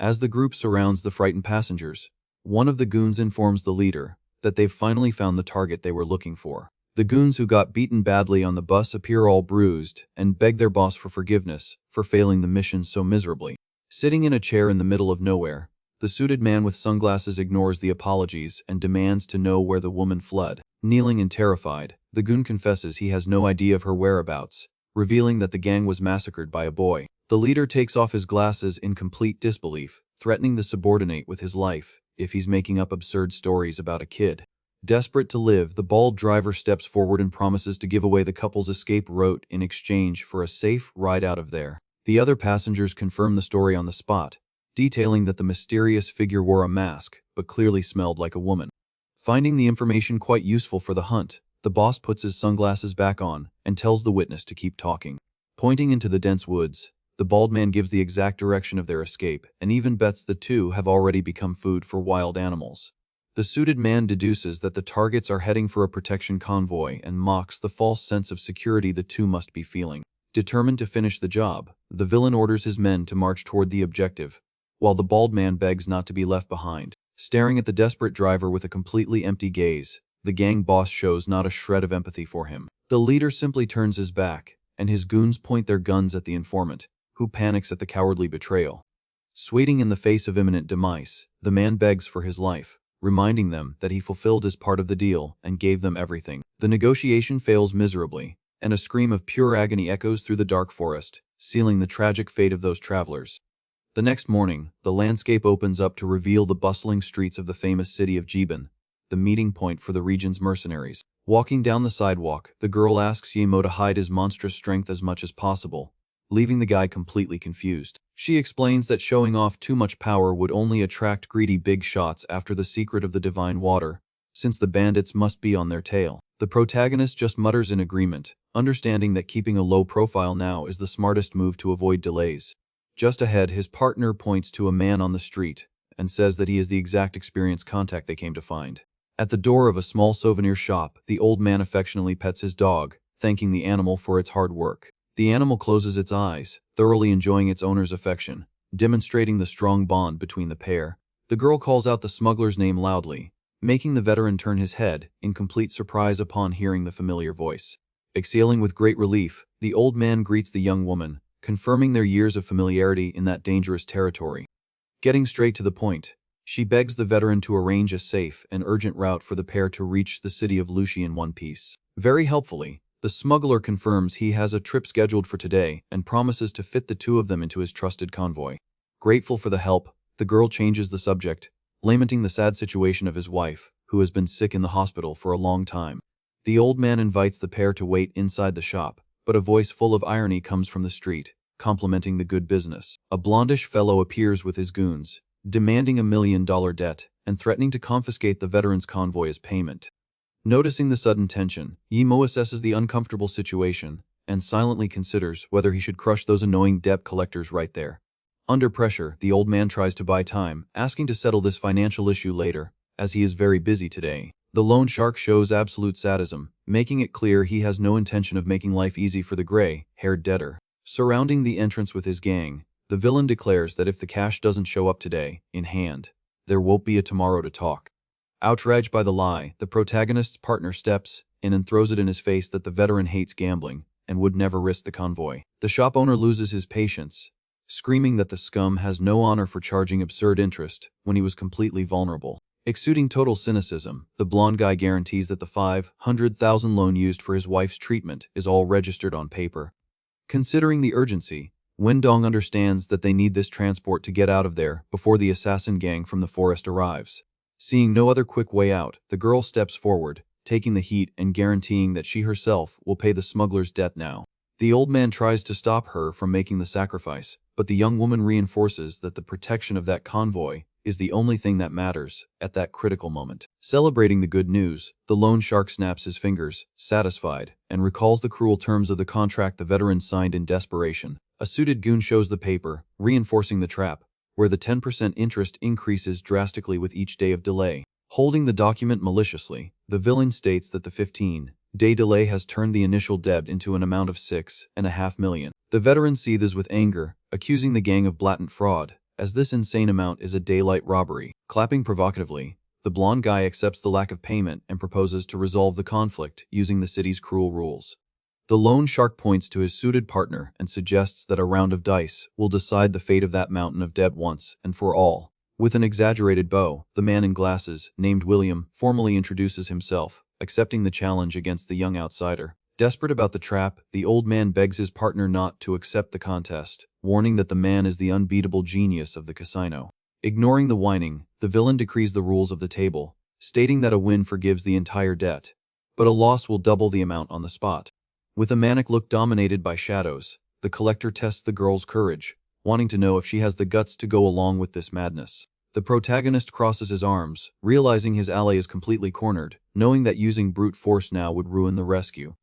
As the group surrounds the frightened passengers, one of the goons informs the leader that they've finally found the target they were looking for. The goons who got beaten badly on the bus appear all bruised and beg their boss for forgiveness for failing the mission so miserably. Sitting in a chair in the middle of nowhere, the suited man with sunglasses ignores the apologies and demands to know where the woman fled. Kneeling and terrified, the goon confesses he has no idea of her whereabouts, revealing that the gang was massacred by a boy. The leader takes off his glasses in complete disbelief, threatening the subordinate with his life if he's making up absurd stories about a kid. Desperate to live, the bald driver steps forward and promises to give away the couple's escape route in exchange for a safe ride out of there. The other passengers confirm the story on the spot, detailing that the mysterious figure wore a mask, but clearly smelled like a woman. Finding the information quite useful for the hunt, the boss puts his sunglasses back on and tells the witness to keep talking. Pointing into the dense woods, the bald man gives the exact direction of their escape and even bets the two have already become food for wild animals. The suited man deduces that the targets are heading for a protection convoy and mocks the false sense of security the two must be feeling. Determined to finish the job, the villain orders his men to march toward the objective, while the bald man begs not to be left behind. Staring at the desperate driver with a completely empty gaze, the gang boss shows not a shred of empathy for him. The leader simply turns his back, and his goons point their guns at the informant, who panics at the cowardly betrayal. Sweating in the face of imminent demise, the man begs for his life, reminding them that he fulfilled his part of the deal and gave them everything. The negotiation fails miserably, and a scream of pure agony echoes through the dark forest, sealing the tragic fate of those travelers. The next morning, the landscape opens up to reveal the bustling streets of the famous city of Jiban, the meeting point for the region's mercenaries. Walking down the sidewalk, the girl asks Yahello to hide his monstrous strength as much as possible, leaving the guy completely confused. She explains that showing off too much power would only attract greedy big shots after the secret of the divine water, since the bandits must be on their tail. The protagonist just mutters in agreement, understanding that keeping a low profile now is the smartest move to avoid delays. Just ahead, his partner points to a man on the street and says that he is the exact experienced contact they came to find. At the door of a small souvenir shop, the old man affectionately pets his dog, thanking the animal for its hard work. The animal closes its eyes, thoroughly enjoying its owner's affection, demonstrating the strong bond between the pair. The girl calls out the smuggler's name loudly, making the veteran turn his head in complete surprise upon hearing the familiar voice. Exhaling with great relief, the old man greets the young woman, confirming their years of familiarity in that dangerous territory. Getting straight to the point, she begs the veteran to arrange a safe and urgent route for the pair to reach the city of Lucy in one piece. Very helpfully, the smuggler confirms he has a trip scheduled for today and promises to fit the two of them into his trusted convoy. Grateful for the help, the girl changes the subject, lamenting the sad situation of his wife, who has been sick in the hospital for a long time. The old man invites the pair to wait inside the shop, but a voice full of irony comes from the street, complimenting the good business. A blondish fellow appears with his goons, demanding $1 million debt and threatening to confiscate the veteran's convoy as payment. Noticing the sudden tension, Yimo assesses the uncomfortable situation and silently considers whether he should crush those annoying debt collectors right there. Under pressure, the old man tries to buy time, asking to settle this financial issue later, as he is very busy today. The loan shark shows absolute sadism, making it clear he has no intention of making life easy for the gray-haired debtor. Surrounding the entrance with his gang, the villain declares that if the cash doesn't show up today, in hand, there won't be a tomorrow to talk. Outraged by the lie, the protagonist's partner steps in and throws it in his face that the veteran hates gambling and would never risk the convoy. The shop owner loses his patience, screaming that the scum has no honor for charging absurd interest when he was completely vulnerable. Exuding total cynicism, the blonde guy guarantees that the $500,000 loan used for his wife's treatment is all registered on paper. Considering the urgency, Wendong understands that they need this transport to get out of there before the assassin gang from the forest arrives. Seeing no other quick way out, the girl steps forward, taking the heat and guaranteeing that she herself will pay the smuggler's debt now. The old man tries to stop her from making the sacrifice, but the young woman reinforces that the protection of that convoy is the only thing that matters at that critical moment. Celebrating the good news, the loan shark snaps his fingers, satisfied, and recalls the cruel terms of the contract the veteran signed in desperation. A suited goon shows the paper, reinforcing the trap, where the 10% interest increases drastically with each day of delay. Holding the document maliciously, the villain states that the 15-day delay has turned the initial debt into an amount of $6.5 million. The veteran seethes with anger, accusing the gang of blatant fraud, as this insane amount is a daylight robbery. Clapping provocatively, the blonde guy accepts the lack of payment and proposes to resolve the conflict using the city's cruel rules. The loan shark points to his suited partner and suggests that a round of dice will decide the fate of that mountain of debt once and for all. With an exaggerated bow, the man in glasses, named William, formally introduces himself, accepting the challenge against the young outsider. Desperate about the trap, the old man begs his partner not to accept the contest, warning that the man is the unbeatable genius of the casino. Ignoring the whining, the villain decrees the rules of the table, stating that a win forgives the entire debt, but a loss will double the amount on the spot. With a manic look dominated by shadows, the collector tests the girl's courage, wanting to know if she has the guts to go along with this madness. The protagonist crosses his arms, realizing his ally is completely cornered, knowing that using brute force now would ruin the rescue.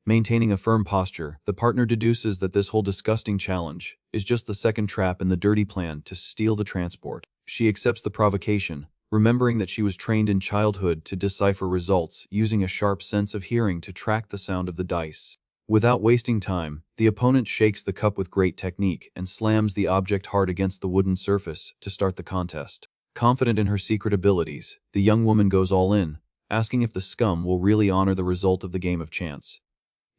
Maintaining a firm posture, the partner deduces that this whole disgusting challenge is just the second trap in the dirty plan to steal the transport. She accepts the provocation, remembering that she was trained in childhood to decipher results using a sharp sense of hearing to track the sound of the dice. Without wasting time, the opponent shakes the cup with great technique and slams the object hard against the wooden surface to start the contest. Confident in her secret abilities, the young woman goes all in, asking if the scum will really honor the result of the game of chance.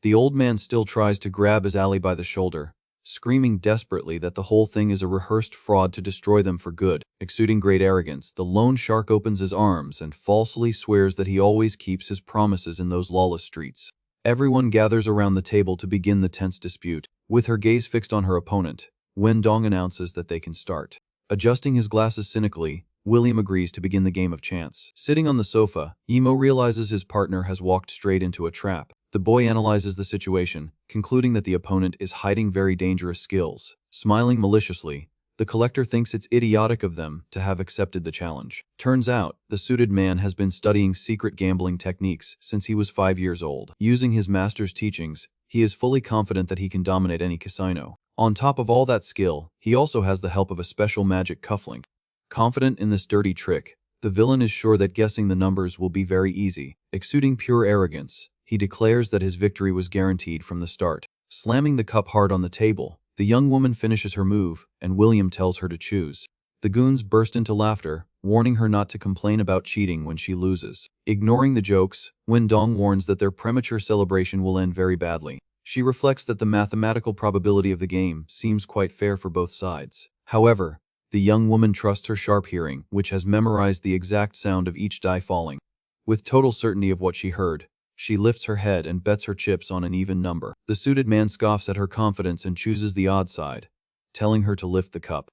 The old man still tries to grab his ally by the shoulder, screaming desperately that the whole thing is a rehearsed fraud to destroy them for good. Exuding great arrogance, the lone shark opens his arms and falsely swears that he always keeps his promises in those lawless streets. Everyone gathers around the table to begin the tense dispute. With her gaze fixed on her opponent, Wendong announces that they can start. Adjusting his glasses cynically, William agrees to begin the game of chance. Sitting on the sofa, Imo realizes his partner has walked straight into a trap. The boy analyzes the situation, concluding that the opponent is hiding very dangerous skills. Smiling maliciously, the collector thinks it's idiotic of them to have accepted the challenge. Turns out, the suited man has been studying secret gambling techniques since he was 5 years old. Using his master's teachings, he is fully confident that he can dominate any casino. On top of all that skill, he also has the help of a special magic cufflink. Confident in this dirty trick, the villain is sure that guessing the numbers will be very easy. Exuding pure arrogance, he declares that his victory was guaranteed from the start. Slamming the cup hard on the table, the young woman finishes her move, and William tells her to choose. The goons burst into laughter, warning her not to complain about cheating when she loses. Ignoring the jokes, Wendong warns that their premature celebration will end very badly. She reflects that the mathematical probability of the game seems quite fair for both sides. However, the young woman trusts her sharp hearing, which has memorized the exact sound of each die falling. With total certainty of what she heard, she lifts her head and bets her chips on an even number. The suited man scoffs at her confidence and chooses the odd side, telling her to lift the cup.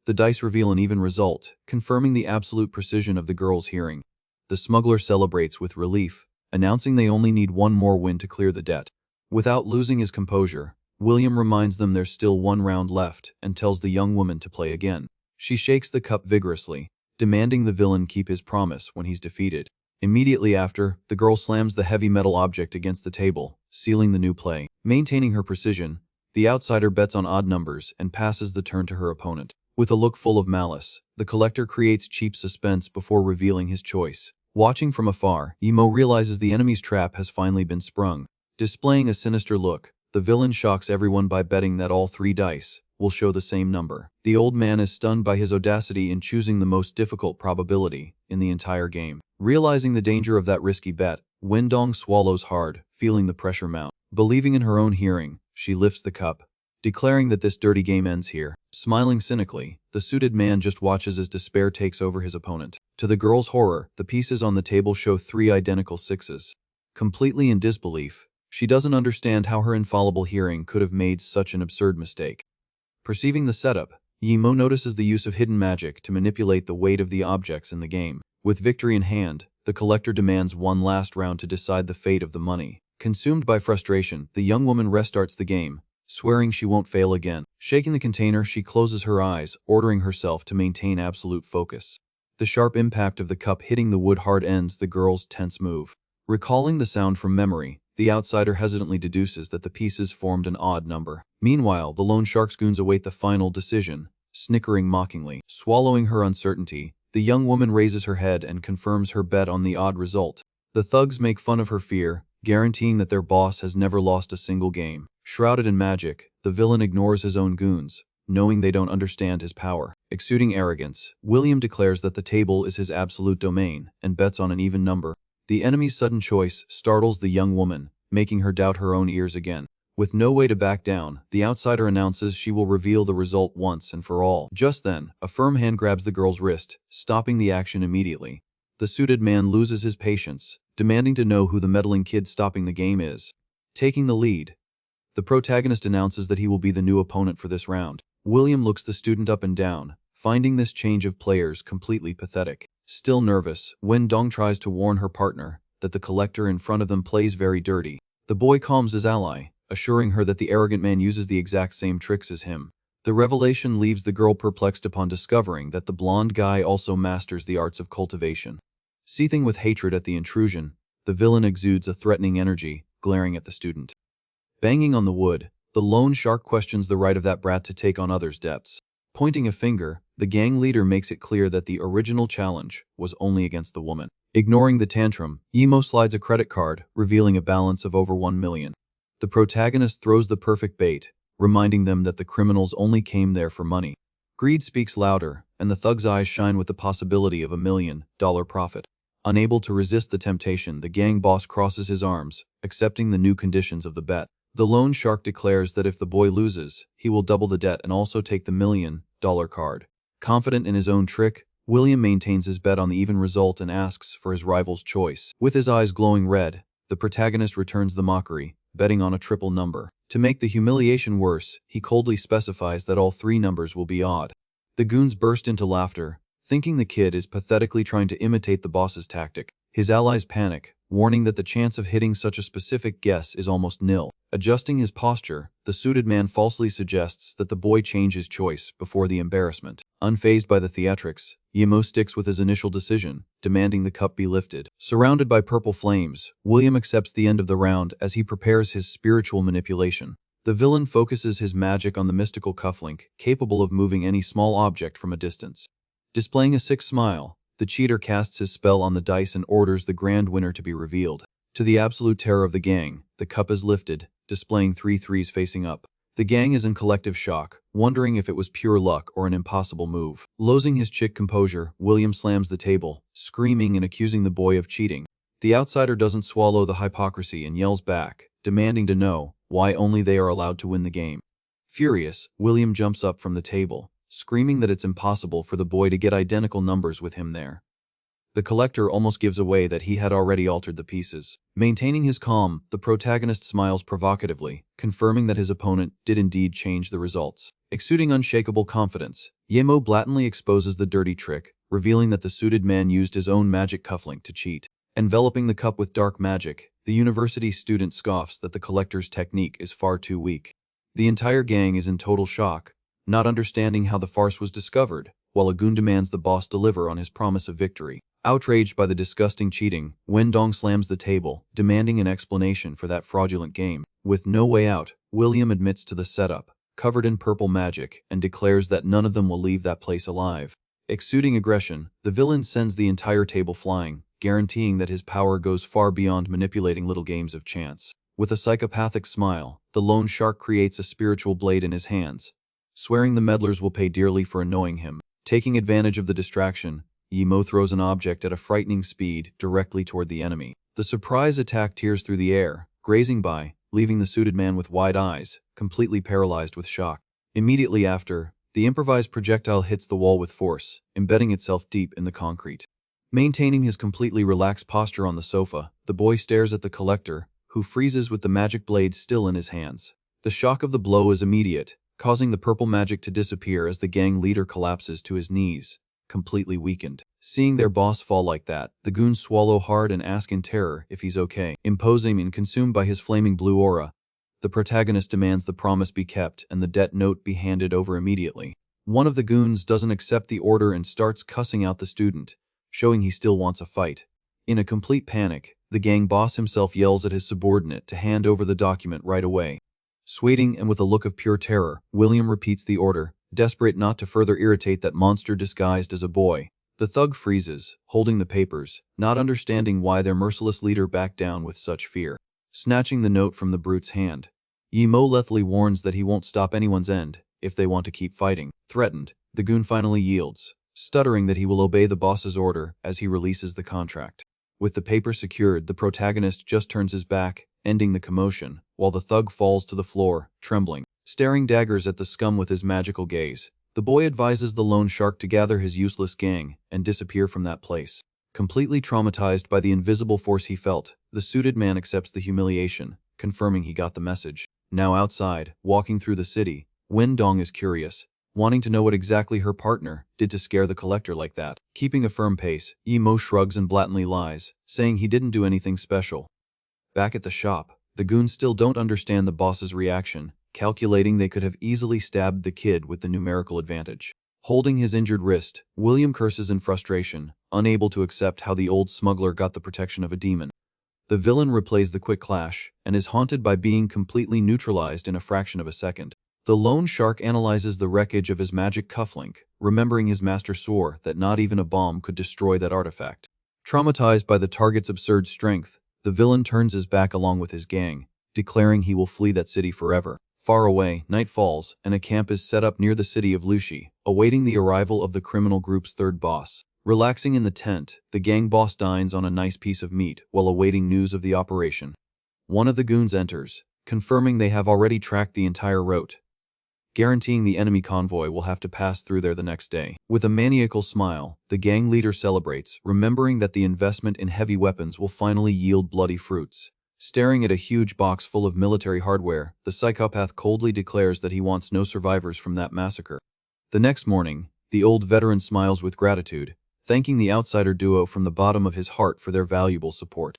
The dice reveal an even result, confirming the absolute precision of the girl's hearing. The smuggler celebrates with relief, announcing they only need one more win to clear the debt. Without losing his composure, William reminds them there's still one round left and tells the young woman to play again. She shakes the cup vigorously, demanding the villain keep his promise when he's defeated. Immediately after, the girl slams the heavy metal object against the table, sealing the new play. Maintaining her precision, the outsider bets on odd numbers and passes the turn to her opponent. With a look full of malice, the collector creates cheap suspense before revealing his choice. Watching from afar, Imo realizes the enemy's trap has finally been sprung. Displaying a sinister look, the villain shocks everyone by betting that all 3 dice will show the same number. The old man is stunned by his audacity in choosing the most difficult probability in the entire game. Realizing the danger of that risky bet, Wendong swallows hard, feeling the pressure mount. Believing in her own hearing, she lifts the cup, declaring that this dirty game ends here. Smiling cynically, the suited man just watches as despair takes over his opponent. To the girl's horror, the pieces on the table show 3 identical 6s. Completely in disbelief, she doesn't understand how her infallible hearing could have made such an absurd mistake. Perceiving the setup, Yimo notices the use of hidden magic to manipulate the weight of the objects in the game. With victory in hand, the collector demands one last round to decide the fate of the money. Consumed by frustration, the young woman restarts the game, swearing she won't fail again. Shaking the container, she closes her eyes, ordering herself to maintain absolute focus. The sharp impact of the cup hitting the wood hard ends the girl's tense move. Recalling the sound from memory, the outsider hesitantly deduces that the pieces formed an odd number. Meanwhile, the loan shark's goons await the final decision, snickering mockingly. Swallowing her uncertainty, the young woman raises her head and confirms her bet on the odd result. The thugs make fun of her fear, guaranteeing that their boss has never lost a single game. Shrouded in magic, the villain ignores his own goons, knowing they don't understand his power. Exuding arrogance, William declares that the table is his absolute domain and bets on an even number. The enemy's sudden choice startles the young woman, making her doubt her own ears again. With no way to back down, the outsider announces she will reveal the result once and for all. Just then, a firm hand grabs the girl's wrist, stopping the action immediately. The suited man loses his patience, demanding to know who the meddling kid stopping the game is. Taking the lead, the protagonist announces that he will be the new opponent for this round. William looks the student up and down, finding this change of players completely pathetic. Still nervous, Wendong tries to warn her partner that the collector in front of them plays very dirty. The boy calms his ally, assuring her that the arrogant man uses the exact same tricks as him. The revelation leaves the girl perplexed upon discovering that the blonde guy also masters the arts of cultivation. Seething with hatred at the intrusion, the villain exudes a threatening energy, glaring at the student. Banging on the wood, the lone shark questions the right of that brat to take on others' debts. Pointing a finger, the gang leader makes it clear that the original challenge was only against the woman. Ignoring the tantrum, Imo slides a credit card, revealing a balance of over 1 million. The protagonist throws the perfect bait, reminding them that the criminals only came there for money. Greed speaks louder, and the thug's eyes shine with the possibility of $1 million profit. Unable to resist the temptation, the gang boss crosses his arms, accepting the new conditions of the bet. The loan shark declares that if the boy loses, he will double the debt and also take the $1 million card. Confident in his own trick, William maintains his bet on the even result and asks for his rival's choice. With his eyes glowing red, the protagonist returns the mockery, betting on a triple number. To make the humiliation worse, he coldly specifies that all 3 numbers will be odd. The goons burst into laughter, thinking the kid is pathetically trying to imitate the boss's tactic. His allies panic, warning that the chance of hitting such a specific guess is almost nil. Adjusting his posture, the suited man falsely suggests that the boy change his choice before the embarrassment. Unfazed by the theatrics, Yemo sticks with his initial decision, demanding the cup be lifted. Surrounded by purple flames, William accepts the end of the round as he prepares his spiritual manipulation. The villain focuses his magic on the mystical cufflink, capable of moving any small object from a distance. Displaying a sick smile, the cheater casts his spell on the dice and orders the grand winner to be revealed. To the absolute terror of the gang, the cup is lifted, displaying 3 threes facing up. The gang is in collective shock, wondering if it was pure luck or an impossible move. Losing his chick composure, William slams the table, screaming and accusing the boy of cheating. The outsider doesn't swallow the hypocrisy and yells back, demanding to know why only they are allowed to win the game. Furious, William jumps up from the table, screaming that it's impossible for the boy to get identical numbers with him there. The collector almost gives away that he had already altered the pieces. Maintaining his calm, the protagonist smiles provocatively, confirming that his opponent did indeed change the results. Exuding unshakable confidence, Yahello blatantly exposes the dirty trick, revealing that the suited man used his own magic cufflink to cheat. Enveloping the cup with dark magic, the university student scoffs that the collector's technique is far too weak. The entire gang is in total shock, not understanding how the farce was discovered, while a goon demands the boss deliver on his promise of victory. Outraged by the disgusting cheating, Wendong slams the table, demanding an explanation for that fraudulent game. With no way out, William admits to the setup, covered in purple magic, and declares that none of them will leave that place alive. Exuding aggression, the villain sends the entire table flying, guaranteeing that his power goes far beyond manipulating little games of chance. With a psychopathic smile, the lone shark creates a spiritual blade in his hands, swearing the meddlers will pay dearly for annoying him. Taking advantage of the distraction, Yahello throws an object at a frightening speed directly toward the enemy. The surprise attack tears through the air, grazing by, leaving the suited man with wide eyes, completely paralyzed with shock. Immediately after, the improvised projectile hits the wall with force, embedding itself deep in the concrete. Maintaining his completely relaxed posture on the sofa, the boy stares at the collector, who freezes with the magic blade still in his hands. The shock of the blow is immediate, causing the purple magic to disappear as the gang leader collapses to his knees, completely weakened. Seeing their boss fall like that, the goons swallow hard and ask in terror if he's okay. Imposing and consumed by his flaming blue aura, the protagonist demands the promise be kept and the debt note be handed over immediately. One of the goons doesn't accept the order and starts cussing out the student, showing he still wants a fight. In a complete panic, the gang boss himself yells at his subordinate to hand over the document right away. Sweating and with a look of pure terror, William repeats the order, desperate not to further irritate that monster disguised as a boy. The thug freezes, holding the papers, not understanding why their merciless leader backed down with such fear. Snatching the note from the brute's hand, Yahello lethally warns that he won't stop anyone's end if they want to keep fighting. Threatened, the goon finally yields, stuttering that he will obey the boss's order as he releases the contract. With the paper secured, the protagonist just turns his back, ending the commotion, while the thug falls to the floor, trembling. Staring daggers at the scum with his magical gaze, the boy advises the lone shark to gather his useless gang and disappear from that place. Completely traumatized by the invisible force he felt, the suited man accepts the humiliation, confirming he got the message. Now outside, walking through the city, Wendong is curious, wanting to know what exactly her partner did to scare the collector like that. Keeping a firm pace, Yahello shrugs and blatantly lies, saying he didn't do anything special. Back at the shop, the goons still don't understand the boss's reaction, calculating they could have easily stabbed the kid with the numerical advantage. Holding his injured wrist, William curses in frustration, unable to accept how the old smuggler got the protection of a demon. The villain replays the quick clash, and is haunted by being completely neutralized in a fraction of a second. The lone shark analyzes the wreckage of his magic cufflink, remembering his master swore that not even a bomb could destroy that artifact. Traumatized by the target's absurd strength, the villain turns his back along with his gang, declaring he will flee that city forever. Far away, night falls, and a camp is set up near the city of Lushi, awaiting the arrival of the criminal group's third boss. Relaxing in the tent, the gang boss dines on a nice piece of meat while awaiting news of the operation. One of the goons enters, confirming they have already tracked the entire route, guaranteeing the enemy convoy will have to pass through there the next day. With a maniacal smile, the gang leader celebrates, remembering that the investment in heavy weapons will finally yield bloody fruits. Staring at a huge box full of military hardware, the psychopath coldly declares that he wants no survivors from that massacre. The next morning, the old veteran smiles with gratitude, thanking the outsider duo from the bottom of his heart for their valuable support.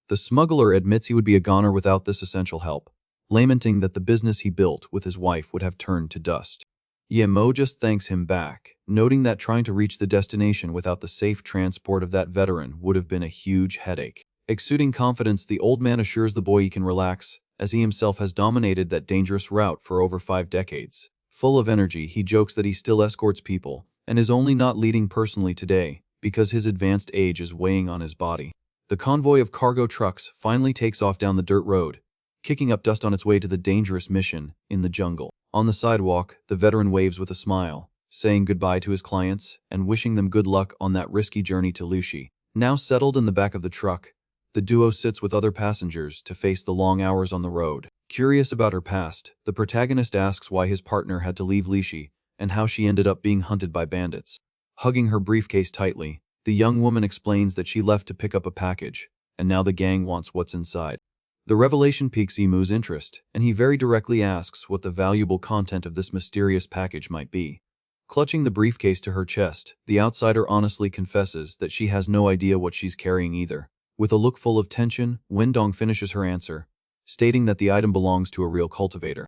The smuggler admits he would be a goner without this essential help, lamenting that the business he built with his wife would have turned to dust. Yahello just thanks him back, noting that trying to reach the destination without the safe transport of that veteran would have been a huge headache. Exuding confidence, the old man assures the boy he can relax, as he himself has dominated that dangerous route for over 5 decades. Full of energy, he jokes that he still escorts people, and is only not leading personally today, because his advanced age is weighing on his body. The convoy of cargo trucks finally takes off down the dirt road, kicking up dust on its way to the dangerous mission in the jungle. On the sidewalk, the veteran waves with a smile, saying goodbye to his clients and wishing them good luck on that risky journey to Lushi. Now settled in the back of the truck, the duo sits with other passengers to face the long hours on the road. Curious about her past, the protagonist asks why his partner had to leave Lishi and how she ended up being hunted by bandits. Hugging her briefcase tightly, the young woman explains that she left to pick up a package, and now the gang wants what's inside. The revelation piques Imu's interest, and he very directly asks what the valuable content of this mysterious package might be. Clutching the briefcase to her chest, the outsider honestly confesses that she has no idea what she's carrying either. With a look full of tension, Wendong finishes her answer, stating that the item belongs to a real cultivator.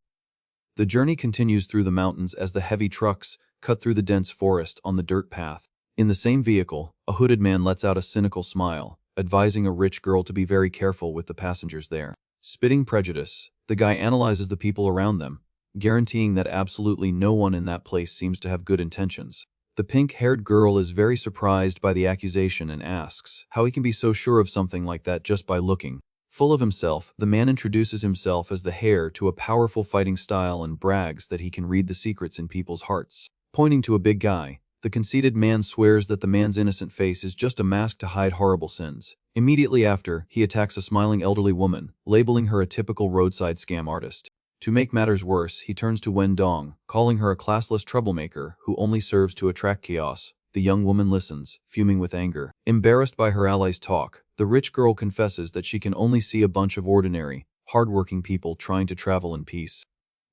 The journey continues through the mountains as the heavy trucks cut through the dense forest on the dirt path. In the same vehicle, a hooded man lets out a cynical smile, advising a rich girl to be very careful with the passengers there. Spitting prejudice, the guy analyzes the people around them, guaranteeing that absolutely no one in that place seems to have good intentions. The pink-haired girl is very surprised by the accusation and asks how he can be so sure of something like that just by looking. Full of himself, the man introduces himself as the heir to a powerful fighting style and brags that he can read the secrets in people's hearts. Pointing to a big guy, the conceited man swears that the man's innocent face is just a mask to hide horrible sins. Immediately after, he attacks a smiling elderly woman, labeling her a typical roadside scam artist. To make matters worse, he turns to Wendong, calling her a classless troublemaker who only serves to attract chaos. The young woman listens, fuming with anger. Embarrassed by her ally's talk, the rich girl confesses that she can only see a bunch of ordinary, hardworking people trying to travel in peace.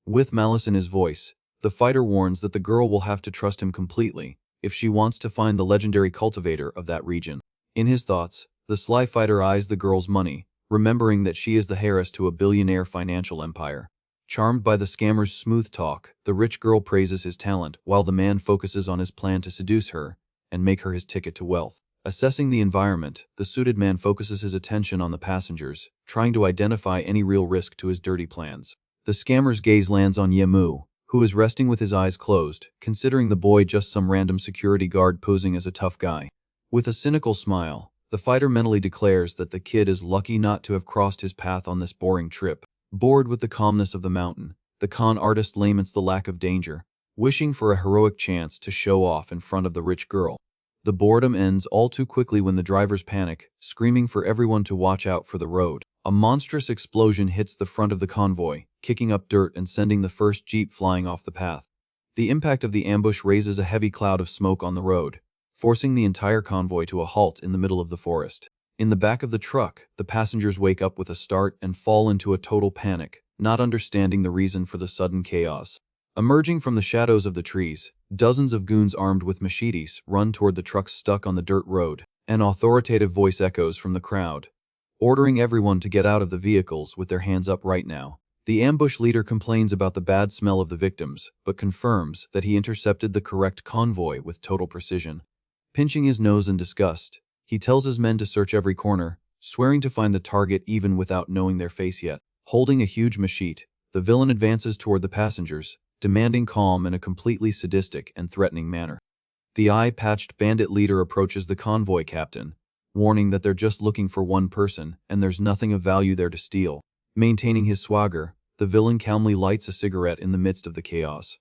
With malice in his voice, the fighter warns that the girl will have to trust him completely if she wants to find the legendary cultivator of that region. In his thoughts, the sly fighter eyes the girl's money, remembering that she is the heiress to a billionaire financial empire. Charmed by the scammer's smooth talk, the rich girl praises his talent while the man focuses on his plan to seduce her and make her his ticket to wealth. Assessing the environment, the suited man focuses his attention on the passengers, trying to identify any real risk to his dirty plans. The scammer's gaze lands on Yemu, who is resting with his eyes closed, considering the boy just some random security guard posing as a tough guy. With a cynical smile, the fighter mentally declares that the kid is lucky not to have crossed his path on this boring trip. Bored with the calmness of the mountain, the con artist laments the lack of danger, wishing for a heroic chance to show off in front of the rich girl. The boredom ends all too quickly when the drivers panic, screaming for everyone to watch out for the road. A monstrous explosion hits the front of the convoy, kicking up dirt and sending the first jeep flying off the path. The impact of the ambush raises a heavy cloud of smoke on the road, forcing the entire convoy to a halt in the middle of the forest. In the back of the truck, the passengers wake up with a start and fall into a total panic, not understanding the reason for the sudden chaos. Emerging from the shadows of the trees, dozens of goons armed with machetes run toward the trucks stuck on the dirt road. An authoritative voice echoes from the crowd, ordering everyone to get out of the vehicles with their hands up right now. The ambush leader complains about the bad smell of the victims, but confirms that he intercepted the correct convoy with total precision. Pinching his nose in disgust, he tells his men to search every corner, swearing to find the target even without knowing their face yet. Holding a huge machete, the villain advances toward the passengers, demanding calm in a completely sadistic and threatening manner. The eye-patched bandit leader approaches the convoy captain, warning that they're just looking for one person and there's nothing of value there to steal. Maintaining his swagger, the villain calmly lights a cigarette in the midst of the chaos.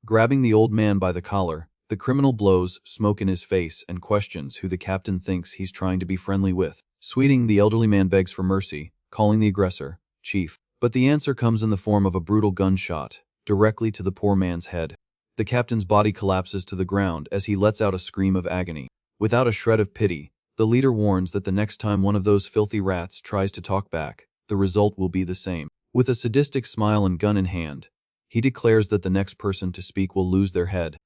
Grabbing the old man by the collar, the criminal blows smoke in his face and questions who the captain thinks he's trying to be friendly with. Sweeting, the elderly man begs for mercy, calling the aggressor Chief. But the answer comes in the form of a brutal gunshot, directly to the poor man's head. The captain's body collapses to the ground as he lets out a scream of agony. Without a shred of pity, the leader warns that the next time one of those filthy rats tries to talk back, the result will be the same. With a sadistic smile and gun in hand, he declares that the next person to speak will lose their head.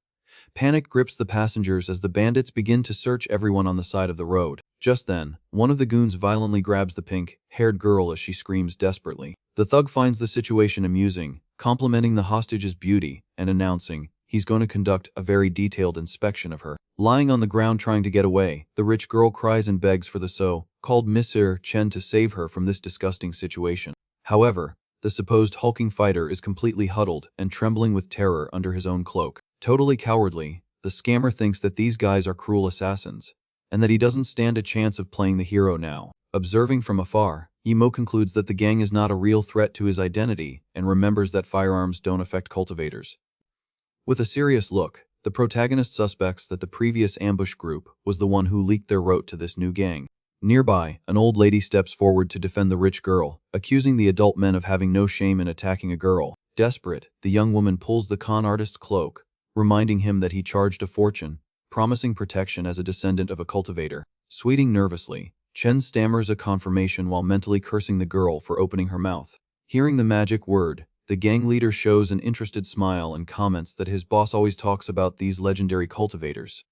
Panic grips the passengers as the bandits begin to search everyone on the side of the road. Just then, one of the goons violently grabs the pink-haired girl as she screams desperately. The thug finds the situation amusing, complimenting the hostage's beauty and announcing he's going to conduct a very detailed inspection of her. Lying on the ground trying to get away, the rich girl cries and begs for the so-called Monsieur Chen to save her from this disgusting situation. However, the supposed hulking fighter is completely huddled and trembling with terror under his own cloak. Totally cowardly, the scammer thinks that these guys are cruel assassins, and that he doesn't stand a chance of playing the hero now. Observing from afar, Yemo concludes that the gang is not a real threat to his identity and remembers that firearms don't affect cultivators. With a serious look, the protagonist suspects that the previous ambush group was the one who leaked their route to this new gang. Nearby, an old lady steps forward to defend the rich girl, accusing the adult men of having no shame in attacking a girl. Desperate, the young woman pulls the con artist's cloak, reminding him that he charged a fortune, promising protection as a descendant of a cultivator. Sweating nervously, Chen stammers a confirmation while mentally cursing the girl for opening her mouth. Hearing the magic word, the gang leader shows an interested smile and comments that his boss always talks about these legendary cultivators.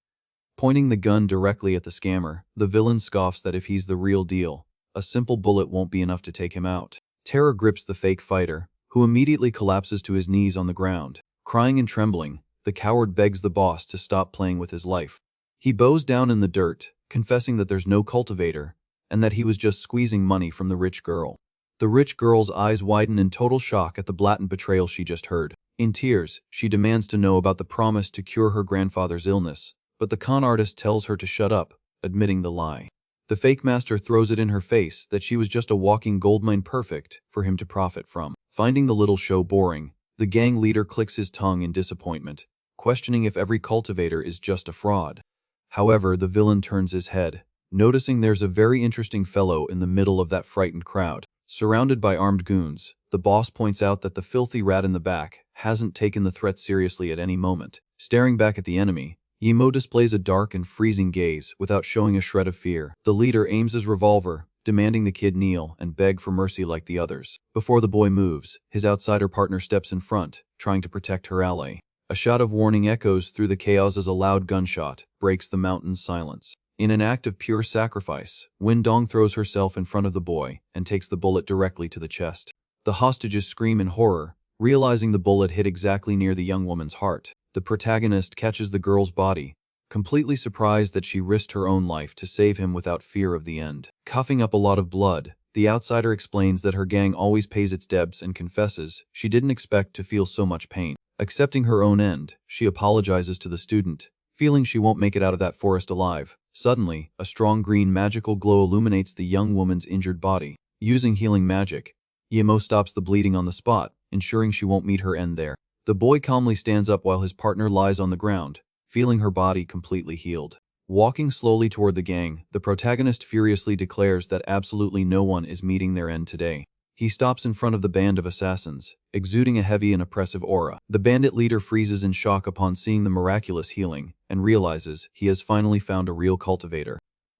Pointing the gun directly at the scammer, the villain scoffs that if he's the real deal, a simple bullet won't be enough to take him out. Terror grips the fake fighter, who immediately collapses to his knees on the ground. Crying and trembling, the coward begs the boss to stop playing with his life. He bows down in the dirt, confessing that there's no cultivator, and that he was just squeezing money from the rich girl. The rich girl's eyes widen in total shock at the blatant betrayal she just heard. In tears, she demands to know about the promise to cure her grandfather's illness, but the con artist tells her to shut up, admitting the lie. The fake master throws it in her face that she was just a walking goldmine perfect for him to profit from. Finding the little show boring, the gang leader clicks his tongue in disappointment, questioning if every cultivator is just a fraud. However, the villain turns his head, noticing there's a very interesting fellow in the middle of that frightened crowd. Surrounded by armed goons, the boss points out that the filthy rat in the back hasn't taken the threat seriously at any moment. Staring back at the enemy, Yemo displays a dark and freezing gaze without showing a shred of fear. The leader aims his revolver, demanding the kid kneel and beg for mercy like the others. Before the boy moves, his outsider partner steps in front, trying to protect her ally. A shout of warning echoes through the chaos as a loud gunshot breaks the mountain's silence. In an act of pure sacrifice, Windong throws herself in front of the boy and takes the bullet directly to the chest. The hostages scream in horror, realizing the bullet hit exactly near the young woman's heart. The protagonist catches the girl's body, completely surprised that she risked her own life to save him without fear of the end. Coughing up a lot of blood, the outsider explains that her gang always pays its debts and confesses she didn't expect to feel so much pain. Accepting her own end, she apologizes to the student, feeling she won't make it out of that forest alive. Suddenly, a strong green magical glow illuminates the young woman's injured body. Using healing magic, Yemo stops the bleeding on the spot, ensuring she won't meet her end there. The boy calmly stands up while his partner lies on the ground, feeling her body completely healed. Walking slowly toward the gang, the protagonist furiously declares that absolutely no one is meeting their end today. He stops in front of the band of assassins, exuding a heavy and oppressive aura. The bandit leader freezes in shock upon seeing the miraculous healing and realizes he has finally found a real cultivator.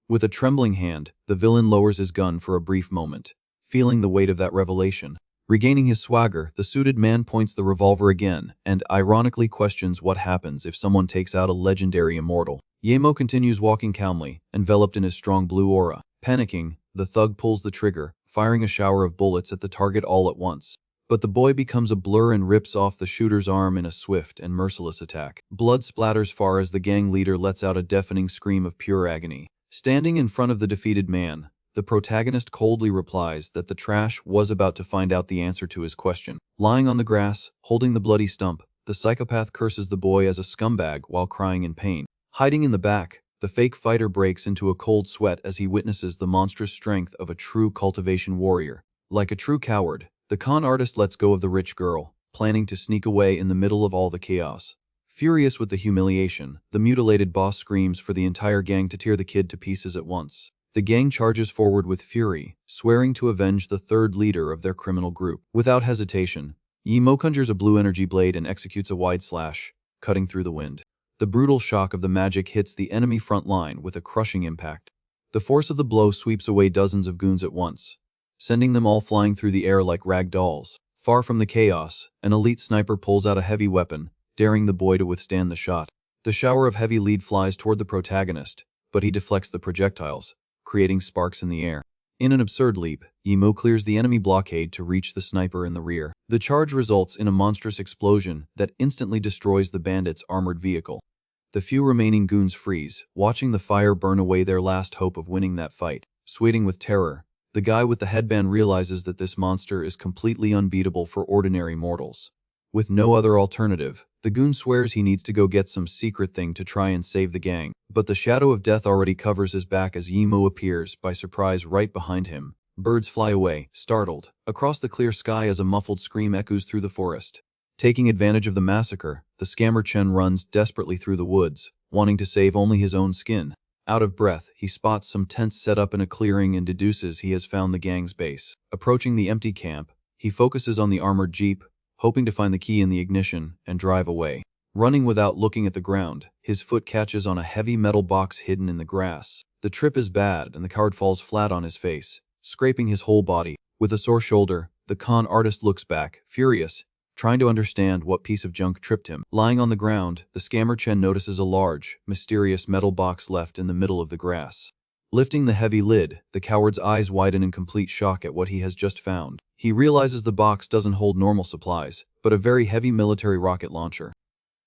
With a trembling hand, the villain lowers his gun for a brief moment, feeling the weight of that revelation. Regaining his swagger, the suited man points the revolver again and ironically questions what happens if someone takes out a legendary immortal. Yemo continues walking calmly, enveloped in his strong blue aura. Panicking, the thug pulls the trigger, firing a shower of bullets at the target all at once. But the boy becomes a blur and rips off the shooter's arm in a swift and merciless attack. Blood splatters far as the gang leader lets out a deafening scream of pure agony. Standing in front of the defeated man, the protagonist coldly replies that the trash was about to find out the answer to his question. Lying on the grass, holding the bloody stump, the psychopath curses the boy as a scumbag while crying in pain. Hiding in the back, the fake fighter breaks into a cold sweat as he witnesses the monstrous strength of a true cultivation warrior. Like a true coward, the con artist lets go of the rich girl, planning to sneak away in the middle of all the chaos. Furious with the humiliation, the mutilated boss screams for the entire gang to tear the kid to pieces at once. The gang charges forward with fury, swearing to avenge the third leader of their criminal group. Without hesitation, Yemo conjures a blue energy blade and executes a wide slash, cutting through the wind. The brutal shock of the magic hits the enemy front line with a crushing impact. The force of the blow sweeps away dozens of goons at once, sending them all flying through the air like rag dolls. Far from the chaos, an elite sniper pulls out a heavy weapon, daring the boy to withstand the shot. The shower of heavy lead flies toward the protagonist, but he deflects the projectiles, creating sparks in the air. In an absurd leap, Yemo clears the enemy blockade to reach the sniper in the rear. The charge results in a monstrous explosion that instantly destroys the bandits' armored vehicle. The few remaining goons freeze, watching the fire burn away their last hope of winning that fight. Sweating with terror, the guy with the headband realizes that this monster is completely unbeatable for ordinary mortals. With no other alternative, the goon swears he needs to go get some secret thing to try and save the gang. But the shadow of death already covers his back as Yemo appears by surprise right behind him, Birds fly away, startled, across the clear sky as a muffled scream echoes through the forest. Taking advantage of the massacre, the scammer Chen runs desperately through the woods, wanting to save only his own skin. Out of breath, he spots some tents set up in a clearing and deduces he has found the gang's base. Approaching the empty camp, he focuses on the armored jeep, hoping to find the key in the ignition and drive away. Running without looking at the ground, his foot catches on a heavy metal box hidden in the grass. The trip is bad and the coward falls flat on his face, scraping his whole body. With a sore shoulder, the con artist looks back, furious, trying to understand what piece of junk tripped him. Lying on the ground, the scammer Chen notices a large, mysterious metal box left in the middle of the grass. Lifting the heavy lid, the coward's eyes widen in complete shock at what he has just found. He realizes the box doesn't hold normal supplies, but a very heavy military rocket launcher.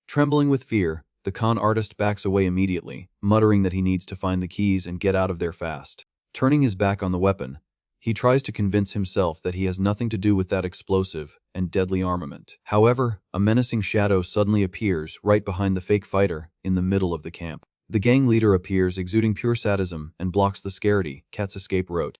Trembling with fear, the con artist backs away immediately, muttering that he needs to find the keys and get out of there fast. Turning his back on the weapon, he tries to convince himself that he has nothing to do with that explosive and deadly armament. However, a menacing shadow suddenly appears right behind the fake fighter in the middle of the camp. The gang leader appears exuding pure sadism and blocks the scaredy cat's escape route.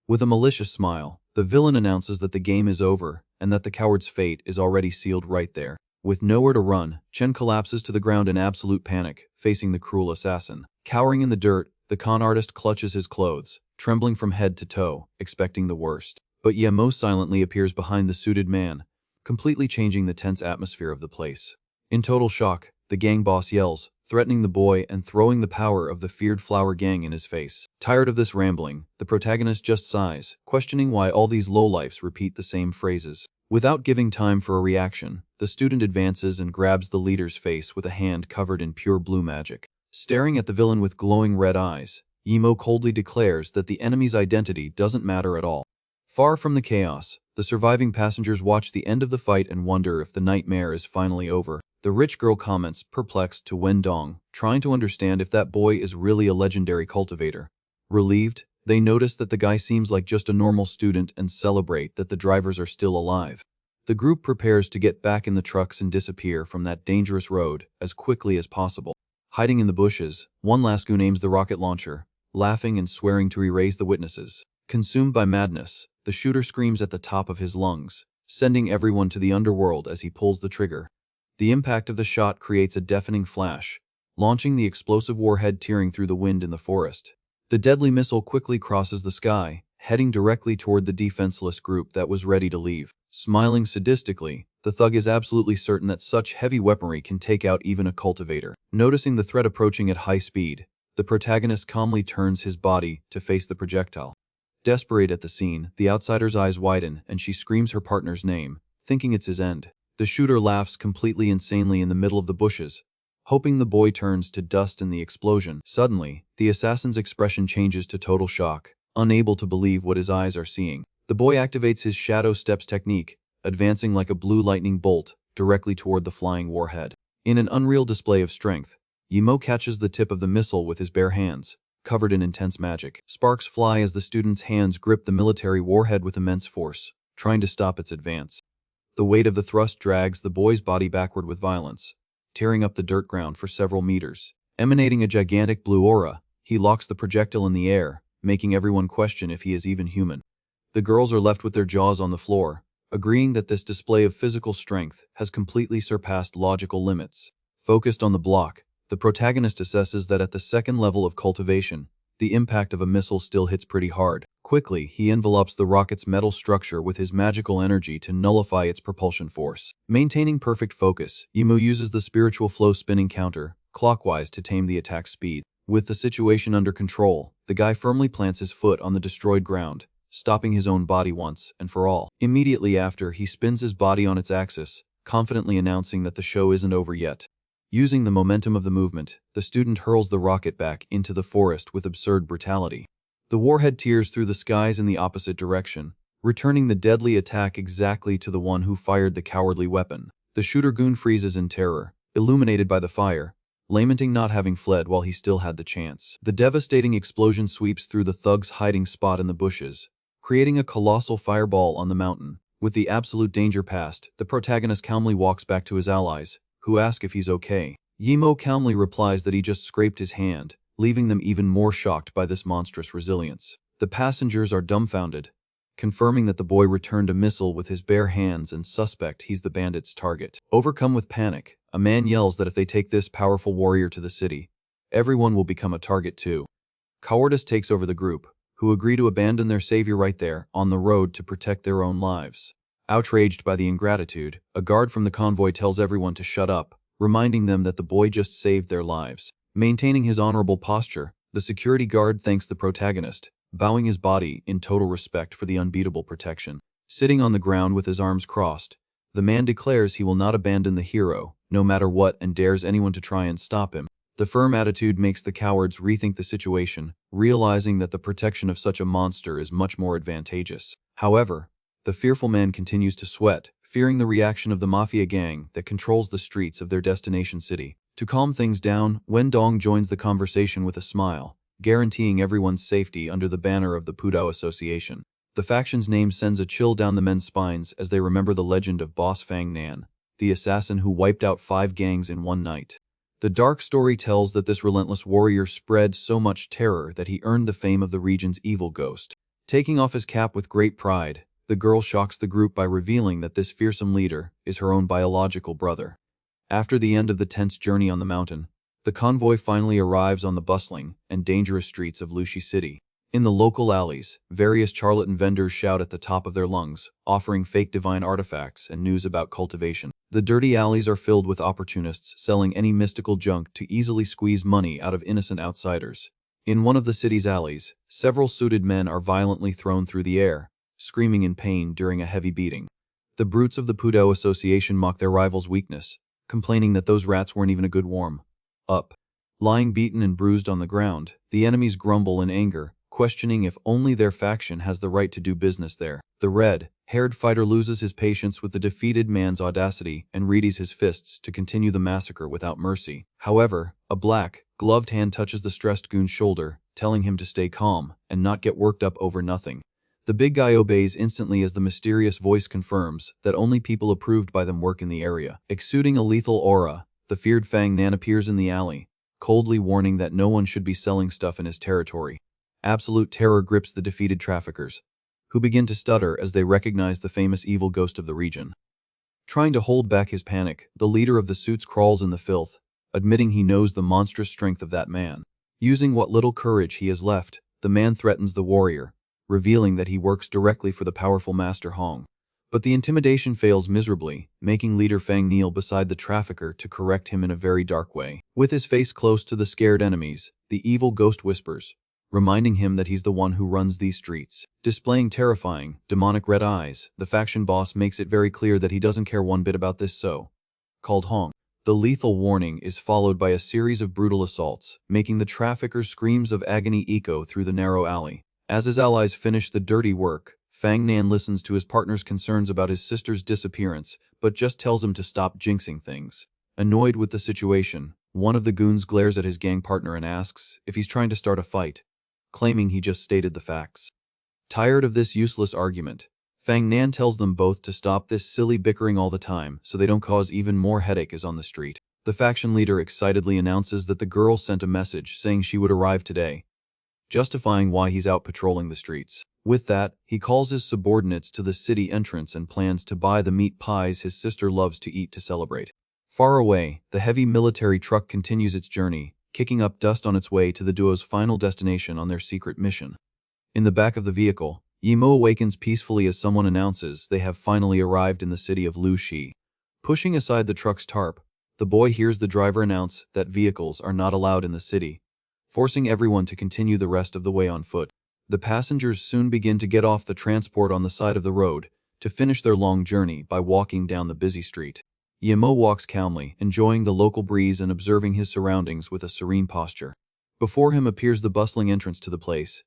With a malicious smile, the villain announces that the game is over and that the coward's fate is already sealed right there. With nowhere to run, Chen collapses to the ground in absolute panic, facing the cruel assassin. Cowering in the dirt, the con artist clutches his clothes, trembling from head to toe, expecting the worst. But Yahello silently appears behind the suited man, completely changing the tense atmosphere of the place. In total shock, the gang boss yells, threatening the boy and throwing the power of the feared flower gang in his face. Tired of this rambling, the protagonist just sighs, questioning why all these lowlifes repeat the same phrases. Without giving time for a reaction, the student advances and grabs the leader's face with a hand covered in pure blue magic. Staring at the villain with glowing red eyes, Yahello coldly declares that the enemy's identity doesn't matter at all. Far from the chaos, the surviving passengers watch the end of the fight and wonder if the nightmare is finally over. The rich girl comments, perplexed, to Wen Dong, trying to understand if that boy is really a legendary cultivator. Relieved, they notice that the guy seems like just a normal student and celebrate that the drivers are still alive. The group prepares to get back in the trucks and disappear from that dangerous road as quickly as possible. Hiding in the bushes, one last goon aims the rocket launcher, laughing and swearing to erase the witnesses. Consumed by madness, the shooter screams at the top of his lungs, sending everyone to the underworld as he pulls the trigger. The impact of the shot creates a deafening flash, launching the explosive warhead tearing through the wind in the forest. The deadly missile quickly crosses the sky, heading directly toward the defenseless group that was ready to leave. Smiling sadistically, the thug is absolutely certain that such heavy weaponry can take out even a cultivator. Noticing the threat approaching at high speed, the protagonist calmly turns his body to face the projectile. Desperate at the scene, the outsider's eyes widen and she screams her partner's name, thinking it's his end. The shooter laughs completely insanely in the middle of the bushes, hoping the boy turns to dust in the explosion. Suddenly, the assassin's expression changes to total shock, unable to believe what his eyes are seeing. The boy activates his shadow steps technique, advancing like a blue lightning bolt directly toward the flying warhead. In an unreal display of strength, Yahello catches the tip of the missile with his bare hands, covered in intense magic. Sparks fly as the student's hands grip the military warhead with immense force, trying to stop its advance. The weight of the thrust drags the boy's body backward with violence, tearing up the dirt ground for several meters. Emanating a gigantic blue aura, he locks the projectile in the air, making everyone question if he is even human. The girls are left with their jaws on the floor, agreeing that this display of physical strength has completely surpassed logical limits. Focused on the block, the protagonist assesses that at the second level of cultivation, the impact of a missile still hits pretty hard. Quickly, he envelopes the rocket's metal structure with his magical energy to nullify its propulsion force. Maintaining perfect focus, Yahello uses the spiritual flow spinning counter clockwise to tame the attack speed. With the situation under control, the guy firmly plants his foot on the destroyed ground, stopping his own body once and for all. Immediately after, he spins his body on its axis, confidently announcing that the show isn't over yet. Using the momentum of the movement, the student hurls the rocket back into the forest with absurd brutality. The warhead tears through the skies in the opposite direction, returning the deadly attack exactly to the one who fired the cowardly weapon. The shooter goon freezes in terror, illuminated by the fire, lamenting not having fled while he still had the chance. The devastating explosion sweeps through the thug's hiding spot in the bushes, creating a colossal fireball on the mountain. With the absolute danger past, the protagonist calmly walks back to his allies, who ask if he's okay. Yahello calmly replies that he just scraped his hand, leaving them even more shocked by this monstrous resilience. The passengers are dumbfounded, confirming that the boy returned a missile with his bare hands and suspect he's the bandit's target. Overcome with panic, a man yells that if they take this powerful warrior to the city, everyone will become a target too. Cowardice takes over the group, who agree to abandon their savior right there, on the road to protect their own lives. Outraged by the ingratitude, a guard from the convoy tells everyone to shut up, reminding them that the boy just saved their lives. Maintaining his honorable posture, the security guard thanks the protagonist, bowing his body in total respect for the unbeatable protection. Sitting on the ground with his arms crossed, the man declares he will not abandon the hero, no matter what, and dares anyone to try and stop him. The firm attitude makes the cowards rethink the situation, realizing that the protection of such a monster is much more advantageous. However, the fearful man continues to sweat, fearing the reaction of the mafia gang that controls the streets of their destination city. To calm things down, Wendong joins the conversation with a smile, guaranteeing everyone's safety under the banner of the Pudao Association. The faction's name sends a chill down the men's spines as they remember the legend of Boss Fang Nan, the assassin who wiped out 5 gangs in one night. The dark story tells that this relentless warrior spread so much terror that he earned the fame of the region's evil ghost. Taking off his cap with great pride, the girl shocks the group by revealing that this fearsome leader is her own biological brother. After the end of the tense journey on the mountain, the convoy finally arrives on the bustling and dangerous streets of Lushi City. In the local alleys, various charlatan vendors shout at the top of their lungs, offering fake divine artifacts and news about cultivation. The dirty alleys are filled with opportunists selling any mystical junk to easily squeeze money out of innocent outsiders. In one of the city's alleys, several suited men are violently thrown through the air, screaming in pain during a heavy beating. The brutes of the Pudao Association mock their rivals' weakness, complaining that those rats weren't even a good warm-up. Lying beaten and bruised on the ground, the enemies grumble in anger, questioning if only their faction has the right to do business there. The red-haired fighter loses his patience with the defeated man's audacity and readies his fists to continue the massacre without mercy. However, a black, gloved hand touches the stressed goon's shoulder, telling him to stay calm and not get worked up over nothing. The big guy obeys instantly as the mysterious voice confirms that only people approved by them work in the area. Exuding a lethal aura, the feared Fang Nan appears in the alley, coldly warning that no one should be selling stuff in his territory. Absolute terror grips the defeated traffickers, who begin to stutter as they recognize the famous evil ghost of the region. Trying to hold back his panic, the leader of the suits crawls in the filth, admitting he knows the monstrous strength of that man. Using what little courage he has left, the man threatens the warrior, revealing that he works directly for the powerful Master Hong. But the intimidation fails miserably, making leader Fang kneel beside the trafficker to correct him in a very dark way. With his face close to the scared enemies, the evil ghost whispers, reminding him that he's the one who runs these streets. Displaying terrifying, demonic red eyes, the faction boss makes it very clear that he doesn't care one bit about this so-called Hong. The lethal warning is followed by a series of brutal assaults, making the trafficker's screams of agony echo through the narrow alley. As his allies finish the dirty work, Fang Nan listens to his partner's concerns about his sister's disappearance, but just tells him to stop jinxing things. Annoyed with the situation, one of the goons glares at his gang partner and asks if he's trying to start a fight, claiming he just stated the facts. Tired of this useless argument, Fang Nan tells them both to stop this silly bickering all the time so they don't cause even more headaches on the street. The faction leader excitedly announces that the girl sent a message saying she would arrive today, justifying why he's out patrolling the streets. With that, he calls his subordinates to the city entrance and plans to buy the meat pies his sister loves to eat to celebrate. Far away, the heavy military truck continues its journey, kicking up dust on its way to the duo's final destination on their secret mission. In the back of the vehicle, Yimo awakens peacefully as someone announces they have finally arrived in the city of Lushi. Pushing aside the truck's tarp, the boy hears the driver announce that vehicles are not allowed in the city, forcing everyone to continue the rest of the way on foot. The passengers soon begin to get off the transport on the side of the road to finish their long journey by walking down the busy street. Yimo walks calmly, enjoying the local breeze and observing his surroundings with a serene posture. Before him appears the bustling entrance to the place,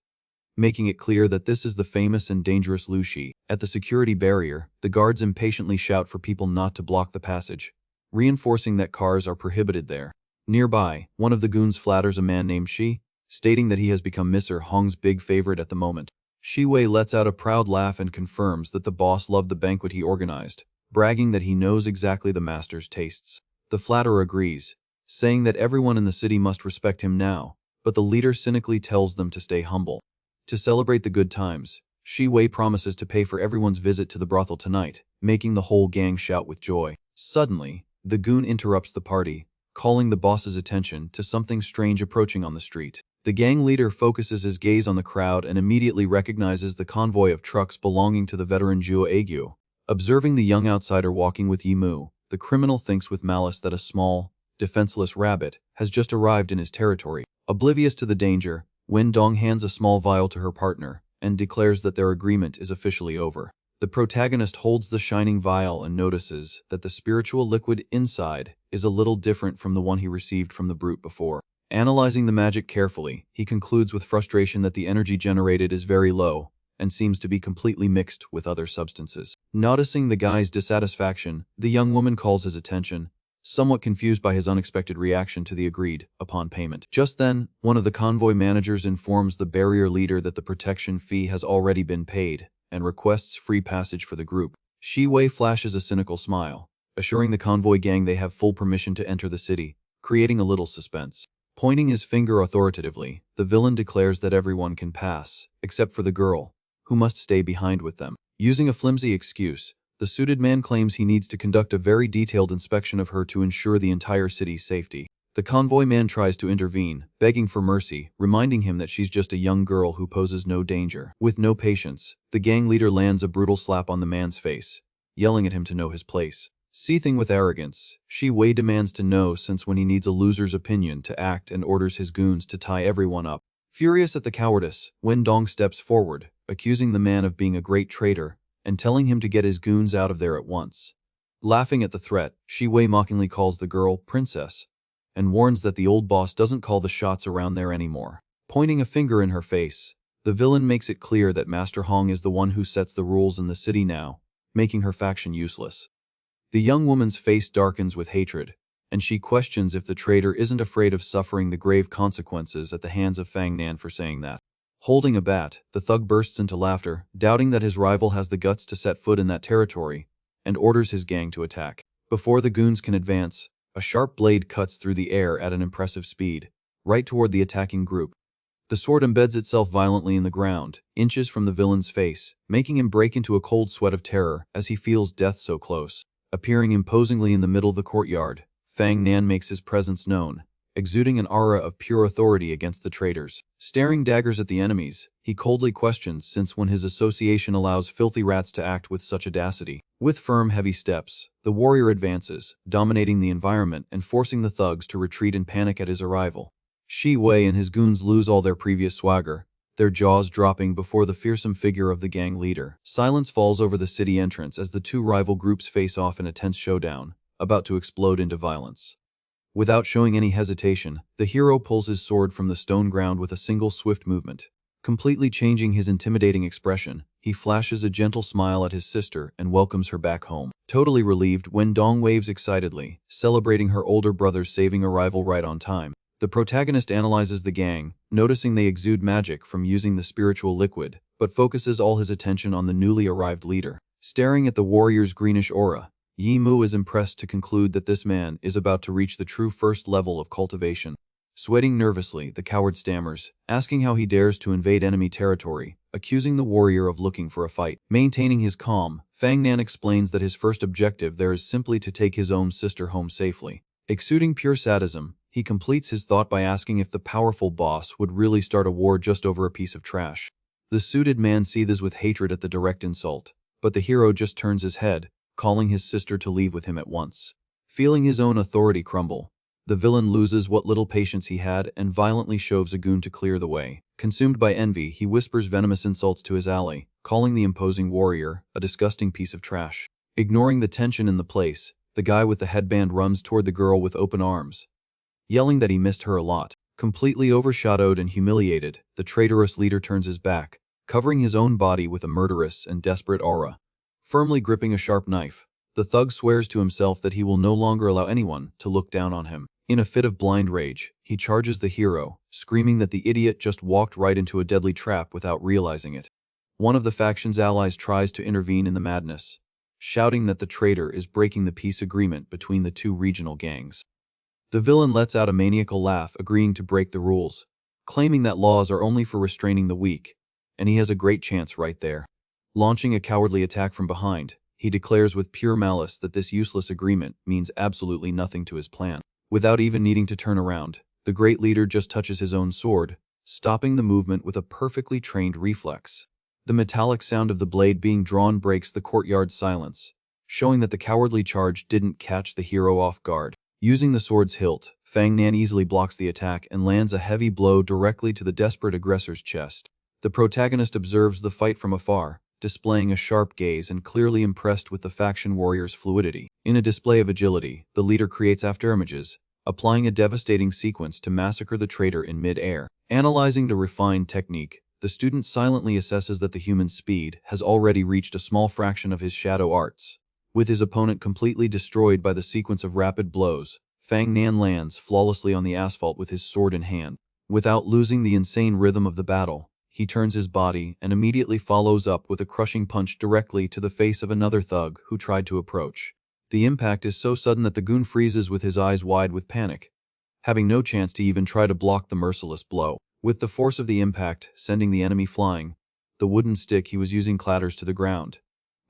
making it clear that this is the famous and dangerous Lushi. At the security barrier, the guards impatiently shout for people not to block the passage, reinforcing that cars are prohibited there. Nearby, one of the goons flatters a man named Shi, stating that he has become Mr. Hong's big favorite at the moment. Shi Wei lets out a proud laugh and confirms that the boss loved the banquet he organized, bragging that he knows exactly the master's tastes. The flatterer agrees, saying that everyone in the city must respect him now, but the leader cynically tells them to stay humble. To celebrate the good times, Shi Wei promises to pay for everyone's visit to the brothel tonight, making the whole gang shout with joy. Suddenly, the goon interrupts the party, calling the boss's attention to something strange approaching on the street. The gang leader focuses his gaze on the crowd and immediately recognizes the convoy of trucks belonging to the veteran Zhuo Agu. Observing the young outsider walking with Yimu, the criminal thinks with malice that a small, defenseless rabbit has just arrived in his territory. Oblivious to the danger, Wen Dong hands a small vial to her partner and declares that their agreement is officially over. The protagonist holds the shining vial and notices that the spiritual liquid inside is a little different from the one he received from the brute before. Analyzing the magic carefully, he concludes with frustration that the energy generated is very low and seems to be completely mixed with other substances. Noticing the guy's dissatisfaction, the young woman calls his attention, somewhat confused by his unexpected reaction to the agreed upon payment. Just then, one of the convoy managers informs the barrier leader that the protection fee has already been paid and requests free passage for the group. Shi Wei flashes a cynical smile, assuring the convoy gang they have full permission to enter the city, creating a little suspense. Pointing his finger authoritatively, the villain declares that everyone can pass, except for the girl, who must stay behind with them. Using a flimsy excuse, the suited man claims he needs to conduct a very detailed inspection of her to ensure the entire city's safety. The convoy man tries to intervene, begging for mercy, reminding him that she's just a young girl who poses no danger. With no patience, the gang leader lands a brutal slap on the man's face, yelling at him to know his place. Seething with arrogance, Shi Wei demands to know since when he needs a loser's opinion to act and orders his goons to tie everyone up. Furious at the cowardice, Wen Dong steps forward, accusing the man of being a great traitor and telling him to get his goons out of there at once. Laughing at the threat, Shi Wei mockingly calls the girl princess and warns that the old boss doesn't call the shots around there anymore. Pointing a finger in her face, the villain makes it clear that Master Hong is the one who sets the rules in the city now, making her faction useless. The young woman's face darkens with hatred, and she questions if the traitor isn't afraid of suffering the grave consequences at the hands of Fang Nan for saying that. Holding a bat, the thug bursts into laughter, doubting that his rival has the guts to set foot in that territory, and orders his gang to attack. Before the goons can advance, a sharp blade cuts through the air at an impressive speed, right toward the attacking group. The sword embeds itself violently in the ground, inches from the villain's face, making him break into a cold sweat of terror as he feels death so close. Appearing imposingly in the middle of the courtyard, Fang Nan makes his presence known, exuding an aura of pure authority against the traitors. Staring daggers at the enemies, he coldly questions since when his association allows filthy rats to act with such audacity. With firm, heavy steps, the warrior advances, dominating the environment and forcing the thugs to retreat in panic at his arrival. Shi Wei and his goons lose all their previous swagger, their jaws dropping before the fearsome figure of the gang leader. Silence falls over the city entrance as the two rival groups face off in a tense showdown, about to explode into violence. Without showing any hesitation, the hero pulls his sword from the stone ground with a single swift movement. Completely changing his intimidating expression, he flashes a gentle smile at his sister and welcomes her back home. Totally relieved, Wen Dong waves excitedly, celebrating her older brother's saving arrival right on time. The protagonist analyzes the gang, noticing they exude magic from using the spiritual liquid, but focuses all his attention on the newly arrived leader. Staring at the warrior's greenish aura, Yi Mu is impressed to conclude that this man is about to reach the true first level of cultivation. Sweating nervously, the coward stammers, asking how he dares to invade enemy territory, accusing the warrior of looking for a fight. Maintaining his calm, Fang Nan explains that his first objective there is simply to take his own sister home safely. Exuding pure sadism, he completes his thought by asking if the powerful boss would really start a war just over a piece of trash. The suited man seethes with hatred at the direct insult, but the hero just turns his head, calling his sister to leave with him at once. Feeling his own authority crumble, the villain loses what little patience he had and violently shoves a goon to clear the way. Consumed by envy, he whispers venomous insults to his ally, calling the imposing warrior a disgusting piece of trash. Ignoring the tension in the place, the guy with the headband runs toward the girl with open arms, yelling that he missed her a lot. Completely overshadowed and humiliated, the traitorous leader turns his back, covering his own body with a murderous and desperate aura. Firmly gripping a sharp knife, the thug swears to himself that he will no longer allow anyone to look down on him. In a fit of blind rage, he charges the hero, screaming that the idiot just walked right into a deadly trap without realizing it. One of the faction's allies tries to intervene in the madness, shouting that the traitor is breaking the peace agreement between the two regional gangs. The villain lets out a maniacal laugh, agreeing to break the rules, claiming that laws are only for restraining the weak, and he has a great chance right there. Launching a cowardly attack from behind, he declares with pure malice that this useless agreement means absolutely nothing to his plan. Without even needing to turn around, the great leader just touches his own sword, stopping the movement with a perfectly trained reflex. The metallic sound of the blade being drawn breaks the courtyard's silence, showing that the cowardly charge didn't catch the hero off guard. Using the sword's hilt, Fang Nan easily blocks the attack and lands a heavy blow directly to the desperate aggressor's chest. The protagonist observes the fight from afar, displaying a sharp gaze and clearly impressed with the faction warrior's fluidity. In a display of agility, the leader creates afterimages, applying a devastating sequence to massacre the traitor in mid-air. Analyzing the refined technique, the student silently assesses that the human's speed has already reached a small fraction of his shadow arts. With his opponent completely destroyed by the sequence of rapid blows, Fang Nan lands flawlessly on the asphalt with his sword in hand. Without losing the insane rhythm of the battle, he turns his body and immediately follows up with a crushing punch directly to the face of another thug who tried to approach. The impact is so sudden that the goon freezes with his eyes wide with panic, having no chance to even try to block the merciless blow. With the force of the impact sending the enemy flying, the wooden stick he was using clatters to the ground,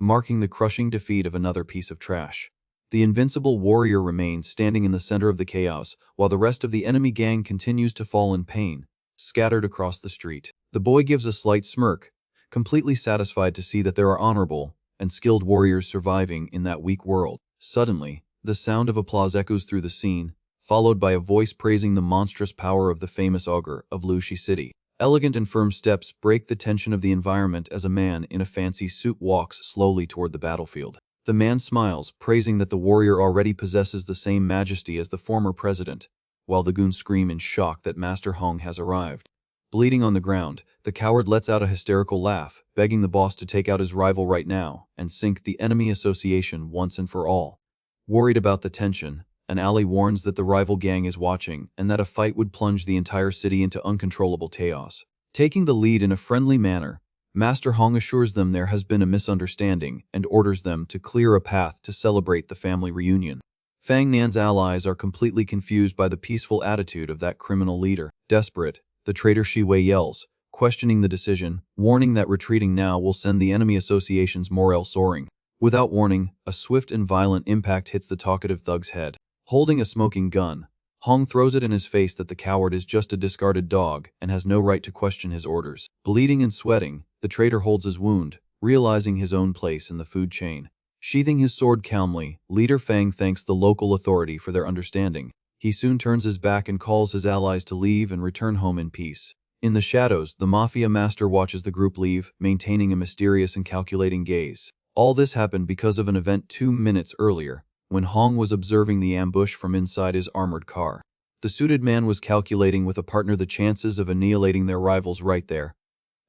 marking the crushing defeat of another piece of trash. The invincible warrior remains standing in the center of the chaos, while the rest of the enemy gang continues to fall in pain, scattered across the street. The boy gives a slight smirk, completely satisfied to see that there are honorable and skilled warriors surviving in that weak world. Suddenly, the sound of applause echoes through the scene, followed by a voice praising the monstrous power of the famous ogre of Lushi City. Elegant and firm steps break the tension of the environment as a man in a fancy suit walks slowly toward the battlefield. The man smiles, praising that the warrior already possesses the same majesty as the former president, while the goons scream in shock that Master Hong has arrived. Bleeding on the ground, the coward lets out a hysterical laugh, begging the boss to take out his rival right now and sink the enemy association once and for all. Worried about the tension, an ally warns that the rival gang is watching and that a fight would plunge the entire city into uncontrollable chaos. Taking the lead in a friendly manner, Master Hong assures them there has been a misunderstanding and orders them to clear a path to celebrate the family reunion. Fang Nan's allies are completely confused by the peaceful attitude of that criminal leader. Desperate, the traitor Shi Wei yells, questioning the decision, warning that retreating now will send the enemy association's morale soaring. Without warning, a swift and violent impact hits the talkative thug's head. Holding a smoking gun, Hong throws it in his face that the coward is just a discarded dog and has no right to question his orders. Bleeding and sweating, the traitor holds his wound, realizing his own place in the food chain. Sheathing his sword calmly, Leader Fang thanks the local authority for their understanding. He soon turns his back and calls his allies to leave and return home in peace. In the shadows, the Mafia Master watches the group leave, maintaining a mysterious and calculating gaze. All this happened because of an event 2 minutes earlier, when Hong was observing the ambush from inside his armored car. The suited man was calculating with a partner the chances of annihilating their rivals right there,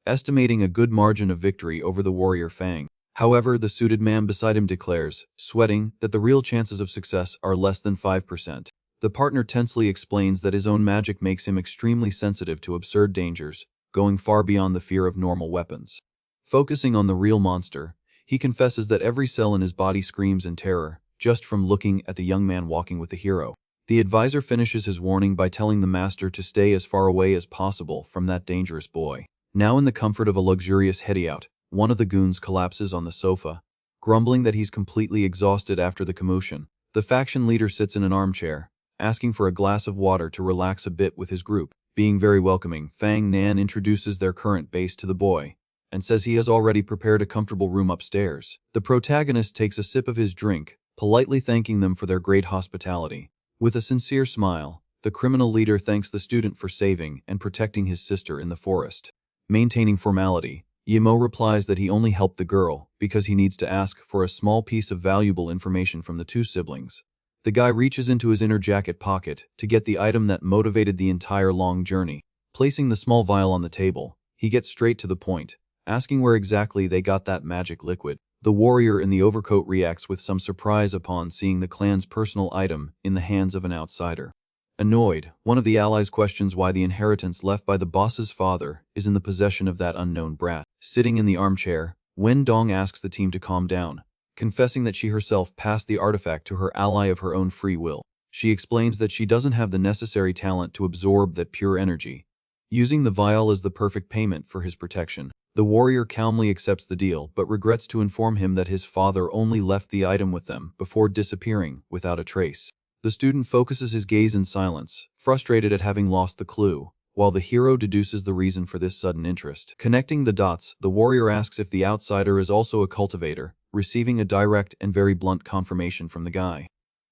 estimating a good margin of victory over the warrior Fang. However, the suited man beside him declares, sweating, that the real chances of success are less than 5%. The partner tensely explains that his own magic makes him extremely sensitive to absurd dangers, going far beyond the fear of normal weapons. Focusing on the real monster, he confesses that every cell in his body screams in terror, just from looking at the young man walking with the hero. The advisor finishes his warning by telling the master to stay as far away as possible from that dangerous boy. Now in the comfort of a luxurious hideout, one of the goons collapses on the sofa, grumbling that he's completely exhausted after the commotion. The faction leader sits in an armchair, asking for a glass of water to relax a bit with his group. Being very welcoming, Fang Nan introduces their current base to the boy, and says he has already prepared a comfortable room upstairs. The protagonist takes a sip of his drink, politely thanking them for their great hospitality. With a sincere smile, the criminal leader thanks the student for saving and protecting his sister in the forest. Maintaining formality, Yimo replies that he only helped the girl because he needs to ask for a small piece of valuable information from the two siblings. The guy reaches into his inner jacket pocket to get the item that motivated the entire long journey. Placing the small vial on the table, he gets straight to the point, asking where exactly they got that magic liquid. The warrior in the overcoat reacts with some surprise upon seeing the clan's personal item in the hands of an outsider. Annoyed, one of the allies questions why the inheritance left by the boss's father is in the possession of that unknown brat. Sitting in the armchair, Wen Dong asks the team to calm down, confessing that she herself passed the artifact to her ally of her own free will. She explains that she doesn't have the necessary talent to absorb that pure energy, using the vial as the perfect payment for his protection. The warrior calmly accepts the deal but regrets to inform him that his father only left the item with them before disappearing without a trace. The student focuses his gaze in silence, frustrated at having lost the clue, while the hero deduces the reason for this sudden interest. Connecting the dots, the warrior asks if the outsider is also a cultivator, receiving a direct and very blunt confirmation from the guy.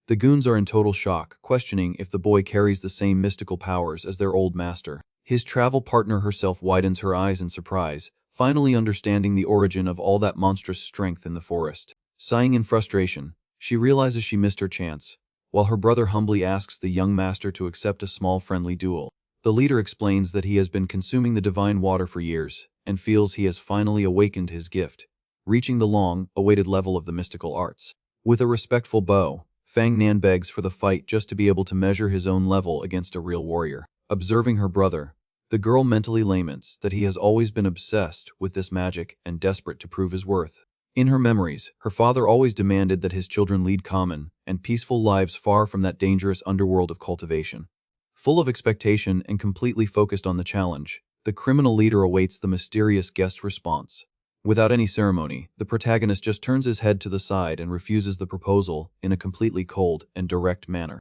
The goons are in total shock, questioning if the boy carries the same mystical powers as their old master. His travel partner herself widens her eyes in surprise, finally understanding the origin of all that monstrous strength in the forest. Sighing in frustration, she realizes she missed her chance, while her brother humbly asks the young master to accept a small friendly duel. The leader explains that he has been consuming the divine water for years, and feels he has finally awakened his gift, reaching the long-awaited level of the mystical arts. With a respectful bow, Fang Nan begs for the fight just to be able to measure his own level against a real warrior. Observing her brother, the girl mentally laments that he has always been obsessed with this magic and desperate to prove his worth. In her memories, her father always demanded that his children lead common and peaceful lives far from that dangerous underworld of cultivation. Full of expectation and completely focused on the challenge, the criminal leader awaits the mysterious guest's response. Without any ceremony, the protagonist just turns his head to the side and refuses the proposal in a completely cold and direct manner.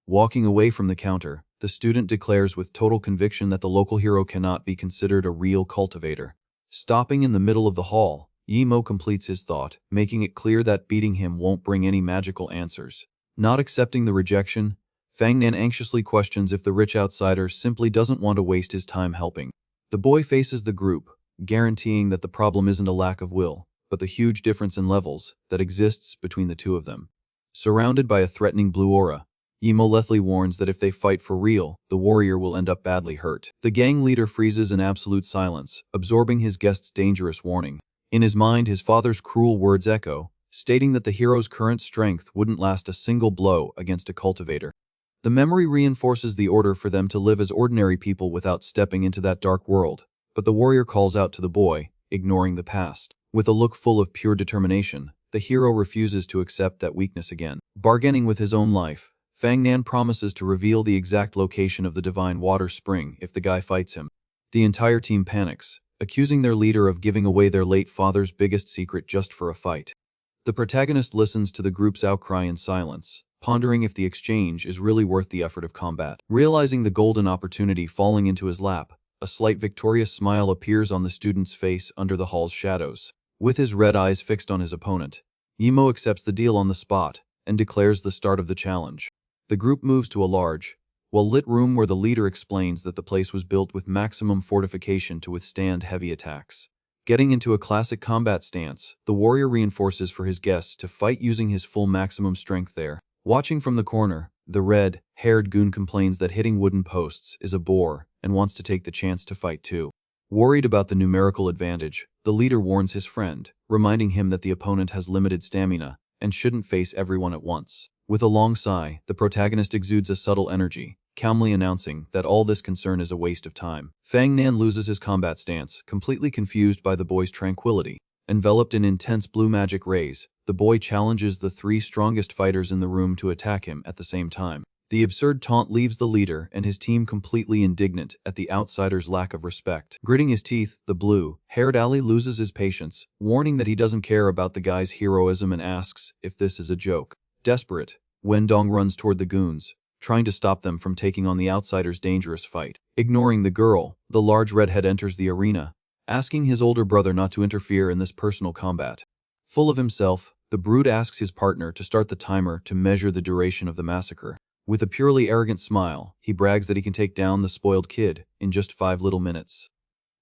Walking away from the counter, the student declares with total conviction that the local hero cannot be considered a real cultivator. Stopping in the middle of the hall, Yimo completes his thought, making it clear that beating him won't bring any magical answers. Not accepting the rejection, Fang Nan anxiously questions if the rich outsider simply doesn't want to waste his time helping. The boy faces the group, guaranteeing that the problem isn't a lack of will, but the huge difference in levels that exists between the two of them. Surrounded by a threatening blue aura, Yimo Lethley warns that if they fight for real, the warrior will end up badly hurt. The gang leader freezes in absolute silence, absorbing his guest's dangerous warning. In his mind, his father's cruel words echo, stating that the hero's current strength wouldn't last a single blow against a cultivator. The memory reinforces the order for them to live as ordinary people without stepping into that dark world, but the warrior calls out to the boy, ignoring the past. With a look full of pure determination, the hero refuses to accept that weakness again. Bargaining with his own life, Fang Nan promises to reveal the exact location of the divine water spring if the guy fights him. The entire team panics, accusing their leader of giving away their late father's biggest secret just for a fight. The protagonist listens to the group's outcry in silence, pondering if the exchange is really worth the effort of combat. Realizing the golden opportunity falling into his lap, a slight victorious smile appears on the student's face under the hall's shadows. With his red eyes fixed on his opponent, Yimo accepts the deal on the spot and declares the start of the challenge. The group moves to a large, well-lit room where the leader explains that the place was built with maximum fortification to withstand heavy attacks. Getting into a classic combat stance, the warrior reinforces for his guests to fight using his full maximum strength there. Watching from the corner, the red-haired goon complains that hitting wooden posts is a bore and wants to take the chance to fight too. Worried about the numerical advantage, the leader warns his friend, reminding him that the opponent has limited stamina and shouldn't face everyone at once. With a long sigh, the protagonist exudes a subtle energy, calmly announcing that all this concern is a waste of time. Fang Nan loses his combat stance, completely confused by the boy's tranquility. Enveloped in intense blue magic rays, the boy challenges the three strongest fighters in the room to attack him at the same time. The absurd taunt leaves the leader and his team completely indignant at the outsider's lack of respect. Gritting his teeth, the blue-haired ally loses his patience, warning that he doesn't care about the guy's heroism and asks if this is a joke. Desperate, Wendong runs toward the goons, trying to stop them from taking on the outsider's dangerous fight. Ignoring the girl, the large redhead enters the arena, asking his older brother not to interfere in this personal combat. Full of himself, the brute asks his partner to start the timer to measure the duration of the massacre. With a purely arrogant smile, he brags that he can take down the spoiled kid in just 5 little minutes.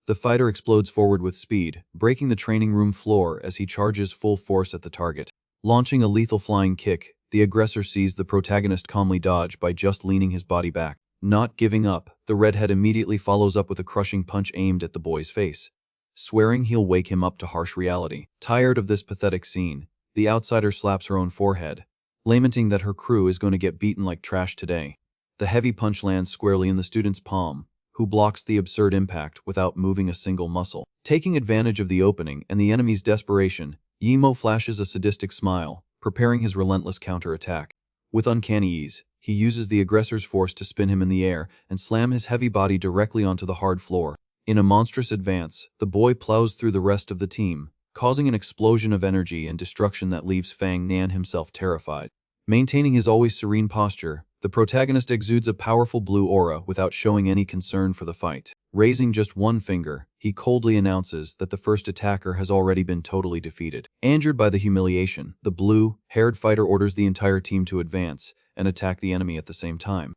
The fighter explodes forward with speed, breaking the training room floor as he charges full force at the target. Launching a lethal flying kick, the aggressor sees the protagonist calmly dodge by just leaning his body back. Not giving up, the redhead immediately follows up with a crushing punch aimed at the boy's face, swearing he'll wake him up to harsh reality. Tired of this pathetic scene, the outsider slaps her own forehead, lamenting that her crew is going to get beaten like trash today. The heavy punch lands squarely in the student's palm, who blocks the absurd impact without moving a single muscle. Taking advantage of the opening and the enemy's desperation, Yimo flashes a sadistic smile, preparing his relentless counterattack. With uncanny ease, he uses the aggressor's force to spin him in the air and slam his heavy body directly onto the hard floor. In a monstrous advance, the boy plows through the rest of the team, causing an explosion of energy and destruction that leaves Fang Nan himself terrified. Maintaining his always serene posture, the protagonist exudes a powerful blue aura without showing any concern for the fight. Raising just one finger, he coldly announces that the first attacker has already been totally defeated. Angered by the humiliation, the blue-haired fighter orders the entire team to advance and attack the enemy at the same time.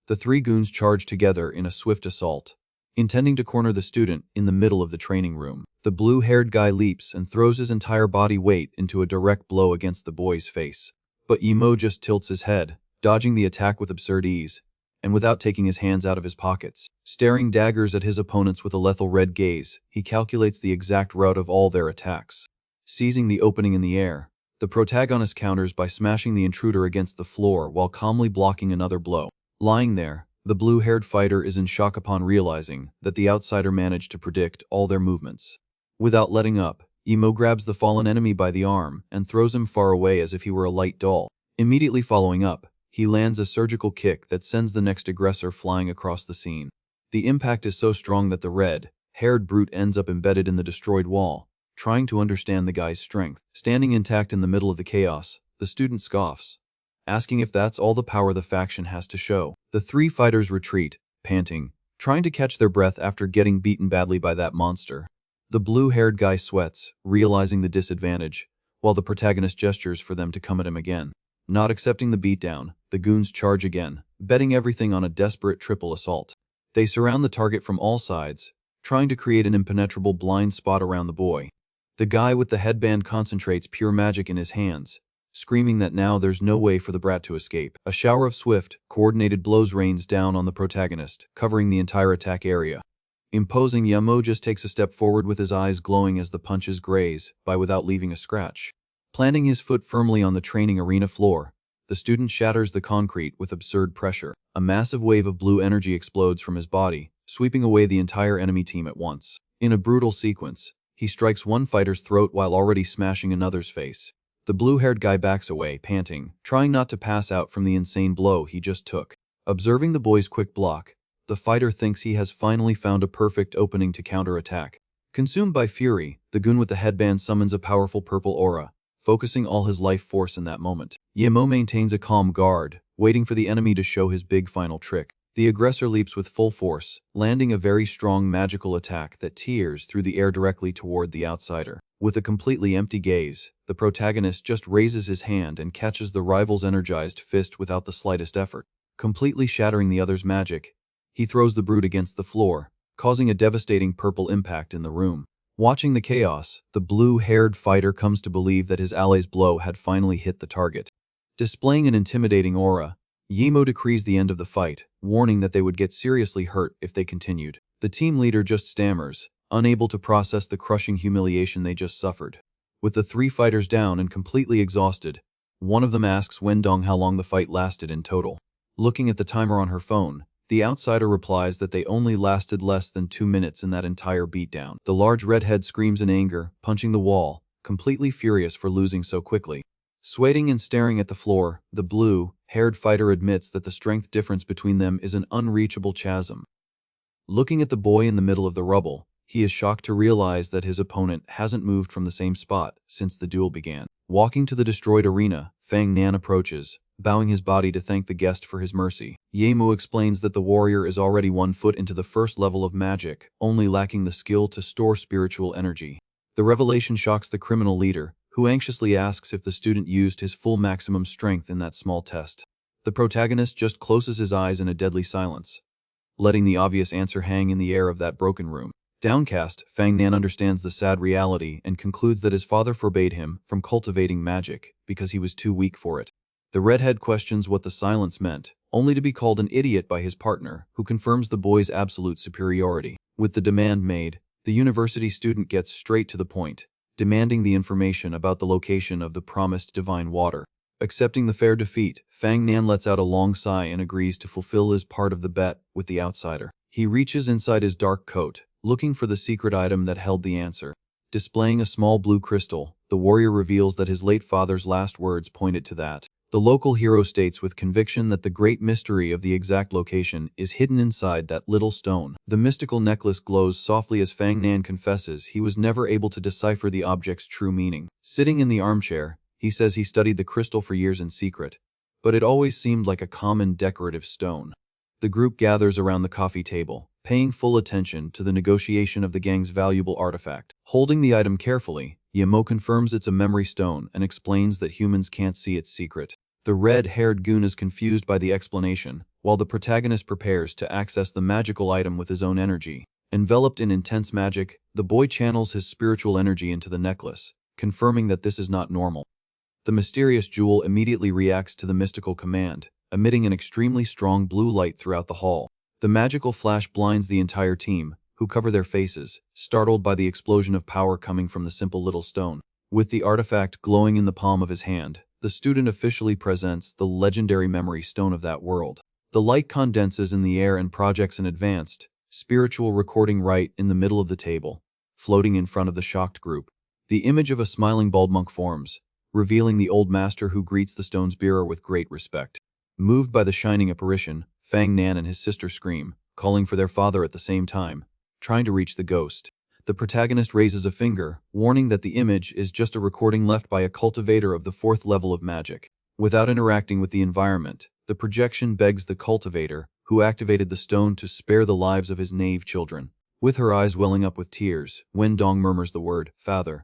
The three goons charge together in a swift assault, intending to corner the student in the middle of the training room. The blue-haired guy leaps and throws his entire body weight into a direct blow against the boy's face. But Yimo just tilts his head, dodging the attack with absurd ease, and without taking his hands out of his pockets. Staring daggers at his opponents with a lethal red gaze, he calculates the exact route of all their attacks. Seizing the opening in the air, the protagonist counters by smashing the intruder against the floor while calmly blocking another blow. Lying there, the blue-haired fighter is in shock upon realizing that the outsider managed to predict all their movements. Without letting up, Imo grabs the fallen enemy by the arm and throws him far away as if he were a light doll. Immediately following up, he lands a surgical kick that sends the next aggressor flying across the scene. The impact is so strong that the red-haired brute ends up embedded in the destroyed wall, trying to understand the guy's strength. Standing intact in the middle of the chaos, the student scoffs, asking if that's all the power the faction has to show. The three fighters retreat, panting, trying to catch their breath after getting beaten badly by that monster. The blue-haired guy sweats, realizing the disadvantage, while the protagonist gestures for them to come at him again. Not accepting the beatdown, the goons charge again, betting everything on a desperate triple assault. They surround the target from all sides, trying to create an impenetrable blind spot around the boy. The guy with the headband concentrates pure magic in his hands, screaming that now there's no way for the brat to escape. A shower of swift, coordinated blows rains down on the protagonist, covering the entire attack area. Imposing, Yamo just takes a step forward with his eyes glowing as the punches graze by without leaving a scratch. Planting his foot firmly on the training arena floor, the student shatters the concrete with absurd pressure. A massive wave of blue energy explodes from his body, sweeping away the entire enemy team at once. In a brutal sequence, he strikes one fighter's throat while already smashing another's face. The blue-haired guy backs away, panting, trying not to pass out from the insane blow he just took. Observing the boy's quick block, the fighter thinks he has finally found a perfect opening to counterattack. Consumed by fury, the goon with the headband summons a powerful purple aura, focusing all his life force in that moment. Yemo maintains a calm guard, waiting for the enemy to show his big final trick. The aggressor leaps with full force, landing a very strong magical attack that tears through the air directly toward the outsider. With a completely empty gaze, the protagonist just raises his hand and catches the rival's energized fist without the slightest effort. Completely shattering the other's magic, he throws the brute against the floor, causing a devastating purple impact in the room. Watching the chaos, the blue-haired fighter comes to believe that his ally's blow had finally hit the target. Displaying an intimidating aura, Yemo decrees the end of the fight, warning that they would get seriously hurt if they continued. The team leader just stammers, unable to process the crushing humiliation they just suffered. With the three fighters down and completely exhausted, one of them asks Wendong how long the fight lasted in total. Looking at the timer on her phone, the outsider replies that they only lasted less than 2 minutes in that entire beatdown. The large redhead screams in anger, punching the wall, completely furious for losing so quickly. Sweating and staring at the floor, the blue-haired fighter admits that the strength difference between them is an unreachable chasm. Looking at the boy in the middle of the rubble, he is shocked to realize that his opponent hasn't moved from the same spot since the duel began. Walking to the destroyed arena, Fang Nan approaches, bowing his body to thank the guest for his mercy. Yemu explains that the warrior is already 1 foot into the first level of magic, only lacking the skill to store spiritual energy. The revelation shocks the criminal leader, who anxiously asks if the student used his full maximum strength in that small test. The protagonist just closes his eyes in a deadly silence, letting the obvious answer hang in the air of that broken room. Downcast, Fang Nan understands the sad reality and concludes that his father forbade him from cultivating magic because he was too weak for it. The redhead questions what the silence meant, only to be called an idiot by his partner, who confirms the boy's absolute superiority. With the demand made, the university student gets straight to the point, demanding the information about the location of the promised divine water. Accepting the fair defeat, Fang Nan lets out a long sigh and agrees to fulfill his part of the bet with the outsider. He reaches inside his dark coat, looking for the secret item that held the answer. Displaying a small blue crystal, the warrior reveals that his late father's last words pointed to that. The local hero states with conviction that the great mystery of the exact location is hidden inside that little stone. The mystical necklace glows softly as Fang Nan confesses he was never able to decipher the object's true meaning. Sitting in the armchair, he says he studied the crystal for years in secret, but it always seemed like a common decorative stone. The group gathers around the coffee table, paying full attention to the negotiation of the gang's valuable artifact. Holding the item carefully, Yahello confirms it's a memory stone and explains that humans can't see its secret. The red-haired goon is confused by the explanation, while the protagonist prepares to access the magical item with his own energy. Enveloped in intense magic, the boy channels his spiritual energy into the necklace, confirming that this is not normal. The mysterious jewel immediately reacts to the mystical command, emitting an extremely strong blue light throughout the hall. The magical flash blinds the entire team, who cover their faces, startled by the explosion of power coming from the simple little stone. With the artifact glowing in the palm of his hand, the student officially presents the legendary memory stone of that world. The light condenses in the air and projects an advanced, spiritual recording right in the middle of the table, floating in front of the shocked group. The image of a smiling bald monk forms, revealing the old master who greets the stone's bearer with great respect. Moved by the shining apparition, Fang Nan and his sister scream, calling for their father at the same time, trying to reach the ghost. The protagonist raises a finger, warning that the image is just a recording left by a cultivator of the 4th level of magic. Without interacting with the environment, the projection begs the cultivator, who activated the stone, to spare the lives of his naive children. With her eyes welling up with tears, Wen Dong murmurs the word, "Father."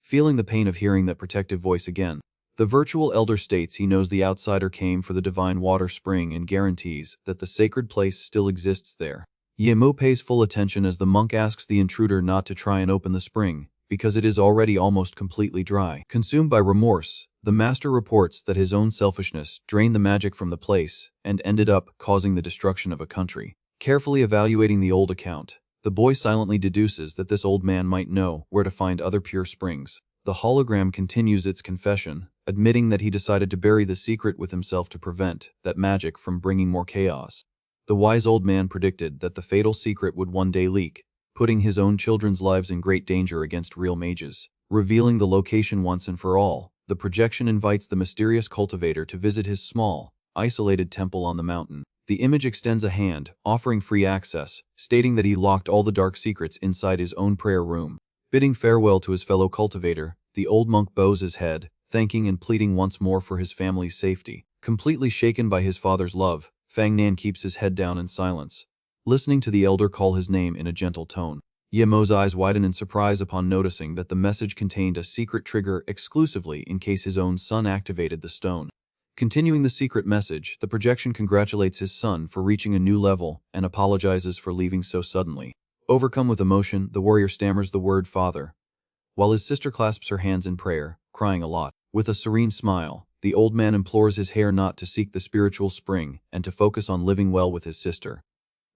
Feeling the pain of hearing that protective voice again, the virtual elder states he knows the outsider came for the divine water spring and guarantees that the sacred place still exists there. Yahello pays full attention as the monk asks the intruder not to try and open the spring, because it is already almost completely dry. Consumed by remorse, the master reports that his own selfishness drained the magic from the place and ended up causing the destruction of a country. Carefully evaluating the old account, the boy silently deduces that this old man might know where to find other pure springs. The hologram continues its confession, admitting that he decided to bury the secret with himself to prevent that magic from bringing more chaos. The wise old man predicted that the fatal secret would one day leak, putting his own children's lives in great danger against real mages. Revealing the location once and for all, the projection invites the mysterious cultivator to visit his small, isolated temple on the mountain. The image extends a hand, offering free access, stating that he locked all the dark secrets inside his own prayer room. Bidding farewell to his fellow cultivator, the old monk bows his head, thanking and pleading once more for his family's safety. Completely shaken by his father's love, Fang Nan keeps his head down in silence, listening to the elder call his name in a gentle tone. Yahello's eyes widen in surprise upon noticing that the message contained a secret trigger exclusively in case his own son activated the stone. Continuing the secret message, the projection congratulates his son for reaching a new level and apologizes for leaving so suddenly. Overcome with emotion, the warrior stammers the word "father," while his sister clasps her hands in prayer, crying a lot. With a serene smile, the old man implores his heir not to seek the spiritual spring and to focus on living well with his sister.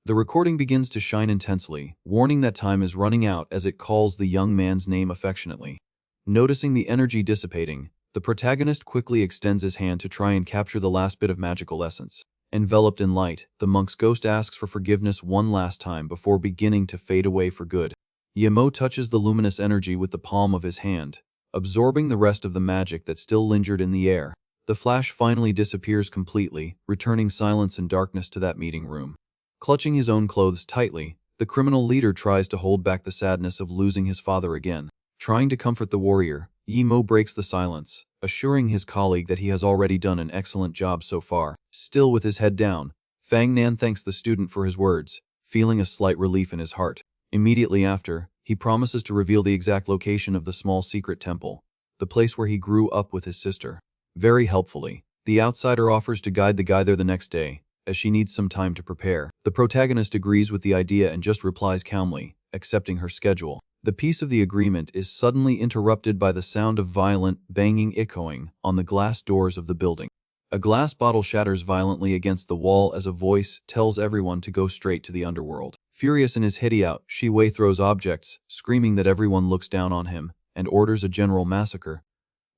The recording begins to shine intensely, warning that time is running out as it calls the young man's name affectionately. Noticing the energy dissipating, the protagonist quickly extends his hand to try and capture the last bit of magical essence. Enveloped in light, the monk's ghost asks for forgiveness one last time before beginning to fade away for good. Yahello touches the luminous energy with the palm of his hand, absorbing the rest of the magic that still lingered in the air. The flash finally disappears completely, returning silence and darkness to that meeting room. Clutching his own clothes tightly, the criminal leader tries to hold back the sadness of losing his father again. Trying to comfort the warrior, Yahello breaks the silence, assuring his colleague that he has already done an excellent job so far. Still with his head down, Fang Nan thanks the student for his words, feeling a slight relief in his heart. Immediately after, he promises to reveal the exact location of the small secret temple, the place where he grew up with his sister. Very helpfully, the outsider offers to guide the guy there the next day, as she needs some time to prepare. The protagonist agrees with the idea and just replies calmly, accepting her schedule. The peace of the agreement is suddenly interrupted by the sound of violent, banging echoing on the glass doors of the building. A glass bottle shatters violently against the wall as a voice tells everyone to go straight to the underworld. Furious in his hideout, Shi Wei throws objects, screaming that everyone looks down on him, and orders a general massacre.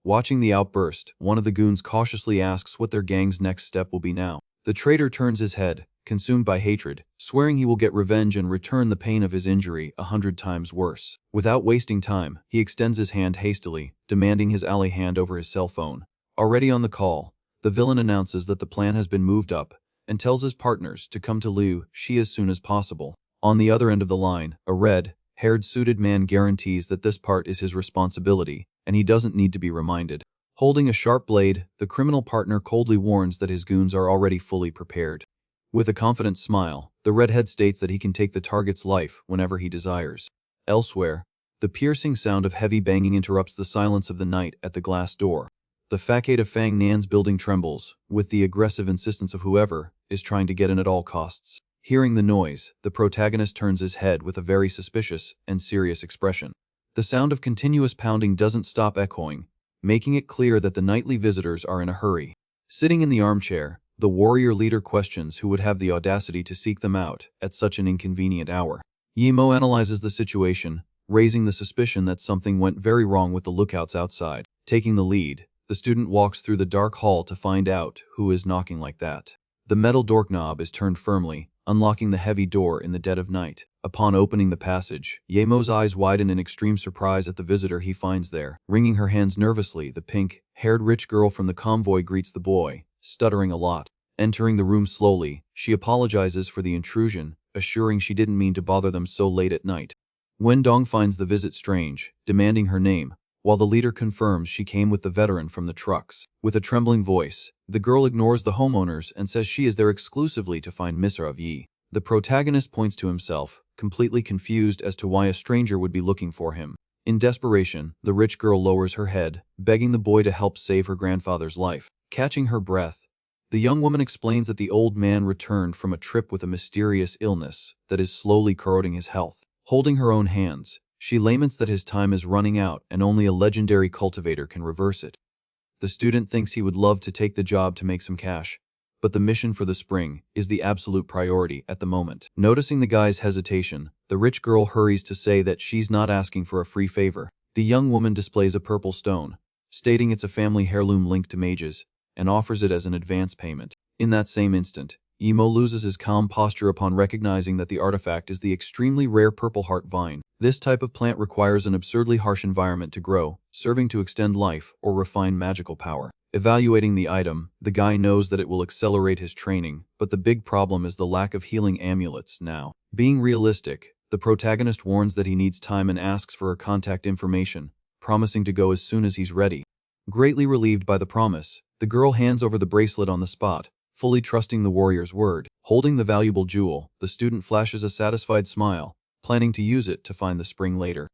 Watching the outburst, one of the goons cautiously asks what their gang's next step will be now. The traitor turns his head, consumed by hatred, swearing he will get revenge and return the pain of his injury 100 times worse. Without wasting time, he extends his hand hastily, demanding his ally hand over his cell phone. Already on the call, the villain announces that the plan has been moved up and tells his partners to come to Liu Shi as soon as possible. On the other end of the line, a red-haired suited man guarantees that this part is his responsibility, and he doesn't need to be reminded. Holding a sharp blade, the criminal partner coldly warns that his goons are already fully prepared. With a confident smile, the redhead states that he can take the target's life whenever he desires. Elsewhere, the piercing sound of heavy banging interrupts the silence of the night at the glass door. The facade of Fang Nan's building trembles, with the aggressive insistence of whoever is trying to get in at all costs. Hearing the noise, the protagonist turns his head with a very suspicious and serious expression. The sound of continuous pounding doesn't stop echoing, making it clear that the nightly visitors are in a hurry. Sitting in the armchair, the warrior leader questions who would have the audacity to seek them out at such an inconvenient hour. Yimo analyzes the situation, raising the suspicion that something went very wrong with the lookouts outside. Taking the lead, the student walks through the dark hall to find out who is knocking like that. The metal doorknob is turned firmly, unlocking the heavy door in the dead of night. Upon opening the passage, Yemo's eyes widen in extreme surprise at the visitor he finds there. Wringing her hands nervously, the pink-haired rich girl from the convoy greets the boy, stuttering a lot. Entering the room slowly, she apologizes for the intrusion, assuring she didn't mean to bother them so late at night. Wendong finds the visit strange, demanding her name, while the leader confirms she came with the veteran from the trucks. With a trembling voice, the girl ignores the homeowners and says she is there exclusively to find Mr. Yi. The protagonist points to himself, completely confused as to why a stranger would be looking for him. In desperation, the rich girl lowers her head, begging the boy to help save her grandfather's life. Catching her breath, the young woman explains that the old man returned from a trip with a mysterious illness that is slowly corroding his health. Holding her own hands, she laments that his time is running out and only a legendary cultivator can reverse it. The student thinks he would love to take the job to make some cash, but the mission for the spring is the absolute priority at the moment. Noticing the guy's hesitation, the rich girl hurries to say that she's not asking for a free favor. The young woman displays a purple stone, stating it's a family heirloom linked to mages, and offers it as an advance payment. In that same instant, Imo loses his calm posture upon recognizing that the artifact is the extremely rare purple heart vine. This type of plant requires an absurdly harsh environment to grow, serving to extend life or refine magical power. Evaluating the item, the guy knows that it will accelerate his training, but the big problem is the lack of healing amulets now. Being realistic, the protagonist warns that he needs time and asks for her contact information, promising to go as soon as he's ready. Greatly relieved by the promise, the girl hands over the bracelet on the spot, fully trusting the warrior's word. Holding the valuable jewel, the student flashes a satisfied smile, planning to use it to find the spring later.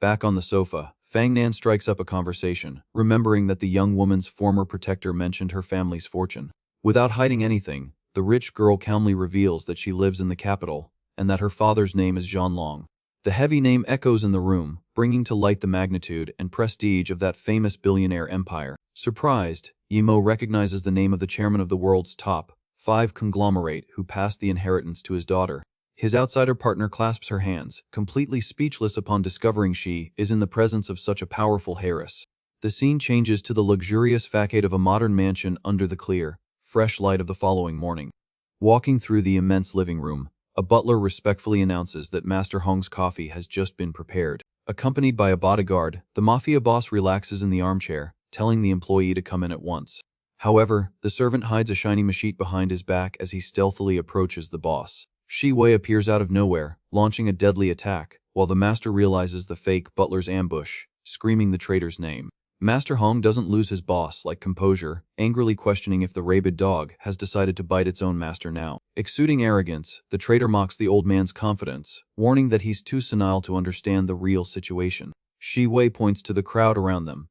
Back on the sofa, Fang Nan strikes up a conversation, remembering that the young woman's former protector mentioned her family's fortune. Without hiding anything, the rich girl calmly reveals that she lives in the capital, and that her father's name is Zhanlong. The heavy name echoes in the room, bringing to light the magnitude and prestige of that famous billionaire empire. Surprised, Yimo recognizes the name of the chairman of the world's top 5 conglomerate who passed the inheritance to his daughter. His outsider partner clasps her hands, completely speechless upon discovering she is in the presence of such a powerful heiress. The scene changes to the luxurious facade of a modern mansion under the clear, fresh light of the following morning. Walking through the immense living room, a butler respectfully announces that Master Hong's coffee has just been prepared. Accompanied by a bodyguard, the mafia boss relaxes in the armchair, telling the employee to come in at once. However, the servant hides a shiny machete behind his back as he stealthily approaches the boss. Shi Wei appears out of nowhere, launching a deadly attack, while the master realizes the fake butler's ambush, screaming the traitor's name. Master Hong doesn't lose his boss-like composure, angrily questioning if the rabid dog has decided to bite its own master now. Exuding arrogance, the traitor mocks the old man's confidence, warning that he's too senile to understand the real situation. Shi Wei points to the crowd around them,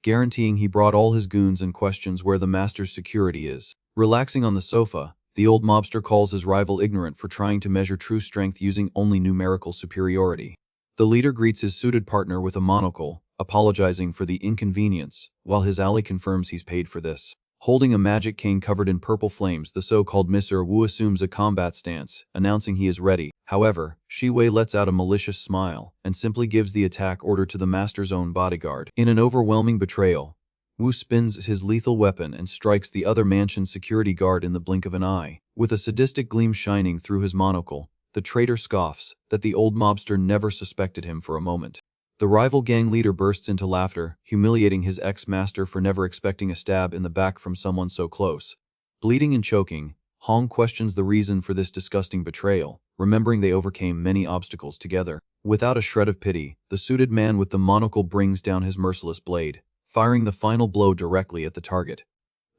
guaranteeing he brought all his goons and questions where the master's security is. Relaxing on the sofa, the old mobster calls his rival ignorant for trying to measure true strength using only numerical superiority. The leader greets his suited partner with a monocle, apologizing for the inconvenience, while his ally confirms he's paid for this. Holding a magic cane covered in purple flames, the so-called Mr. Wu assumes a combat stance, announcing he is ready. However, Shi Wei lets out a malicious smile and simply gives the attack order to the master's own bodyguard. In an overwhelming betrayal, Wu spins his lethal weapon and strikes the other mansion's security guard in the blink of an eye. With a sadistic gleam shining through his monocle, the traitor scoffs that the old mobster never suspected him for a moment. The rival gang leader bursts into laughter, humiliating his ex-master for never expecting a stab in the back from someone so close. Bleeding and choking, Hong questions the reason for this disgusting betrayal, remembering they overcame many obstacles together. Without a shred of pity, the suited man with the monocle brings down his merciless blade, firing the final blow directly at the target.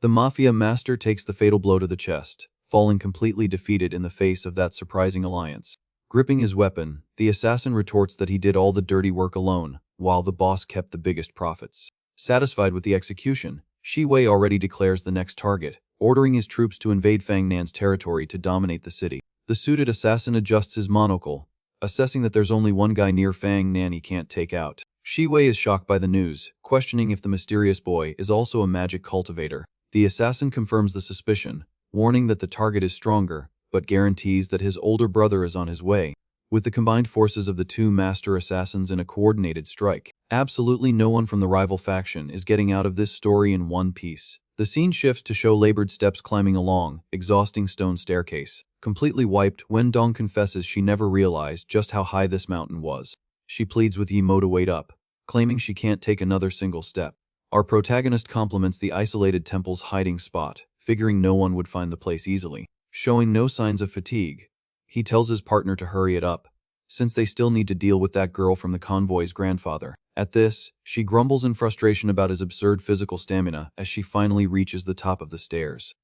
The mafia master takes the fatal blow to the chest, falling completely defeated in the face of that surprising alliance. Gripping his weapon, the assassin retorts that he did all the dirty work alone, while the boss kept the biggest profits. Satisfied with the execution, Shi Wei already declares the next target, ordering his troops to invade Fang Nan's territory to dominate the city. The suited assassin adjusts his monocle, assessing that there's only one guy near Fang Nan he can't take out. Shi Wei is shocked by the news, questioning if the mysterious boy is also a magic cultivator. The assassin confirms the suspicion, warning that the target is stronger, but guarantees that his older brother is on his way. With the combined forces of the two master assassins in a coordinated strike, absolutely no one from the rival faction is getting out of this story in one piece. The scene shifts to show labored steps climbing along, exhausting stone staircase. Completely wiped, Wen Dong confesses she never realized just how high this mountain was. She pleads with Yimo to wait up, claiming she can't take another single step. Our protagonist compliments the isolated temple's hiding spot, figuring no one would find the place easily. Showing no signs of fatigue, he tells his partner to hurry it up, since they still need to deal with that girl from the convoy's grandfather. At this, she grumbles in frustration about his absurd physical stamina as she finally reaches the top of the stairs.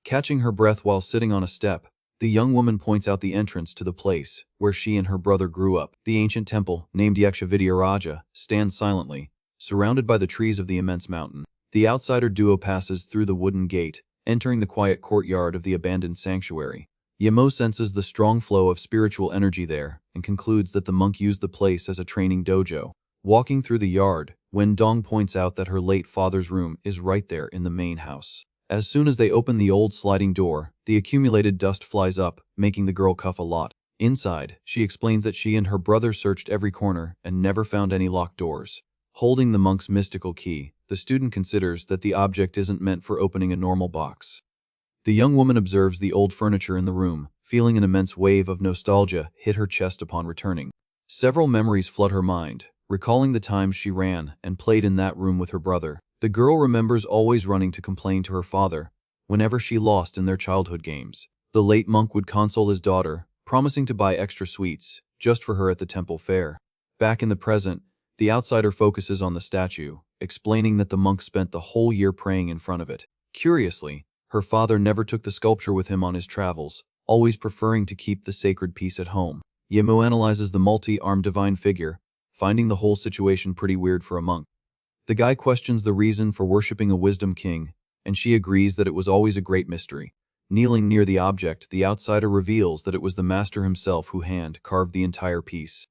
Catching her breath while sitting on a step, the young woman points out the entrance to the place where she and her brother grew up. The ancient temple, named Yakshavidyaraja, stands silently, surrounded by the trees of the immense mountain. The outsider duo passes through the wooden gate, entering the quiet courtyard of the abandoned sanctuary. Yemo senses the strong flow of spiritual energy there and concludes that the monk used the place as a training dojo. Walking through the yard, Wen Dong points out that her late father's room is right there in the main house. As soon as they open the old sliding door, the accumulated dust flies up, making the girl cough a lot. Inside, she explains that she and her brother searched every corner and never found any locked doors. Holding the monk's mystical key, the student considers that the object isn't meant for opening a normal box. The young woman observes the old furniture in the room, feeling an immense wave of nostalgia hit her chest upon returning. Several memories flood her mind, recalling the times she ran and played in that room with her brother. The girl remembers always running to complain to her father whenever she lost in their childhood games. The late monk would console his daughter, promising to buy extra sweets just for her at the temple fair. Back in the present, the outsider focuses on the statue, explaining that the monk spent the whole year praying in front of it. Curiously, her father never took the sculpture with him on his travels, always preferring to keep the sacred piece at home. Yemo analyzes the multi-armed divine figure, finding the whole situation pretty weird for a monk. The guy questions the reason for worshipping a wisdom king, and she agrees that it was always a great mystery. Kneeling near the object, the outsider reveals that it was the master himself who hand-carved the entire piece.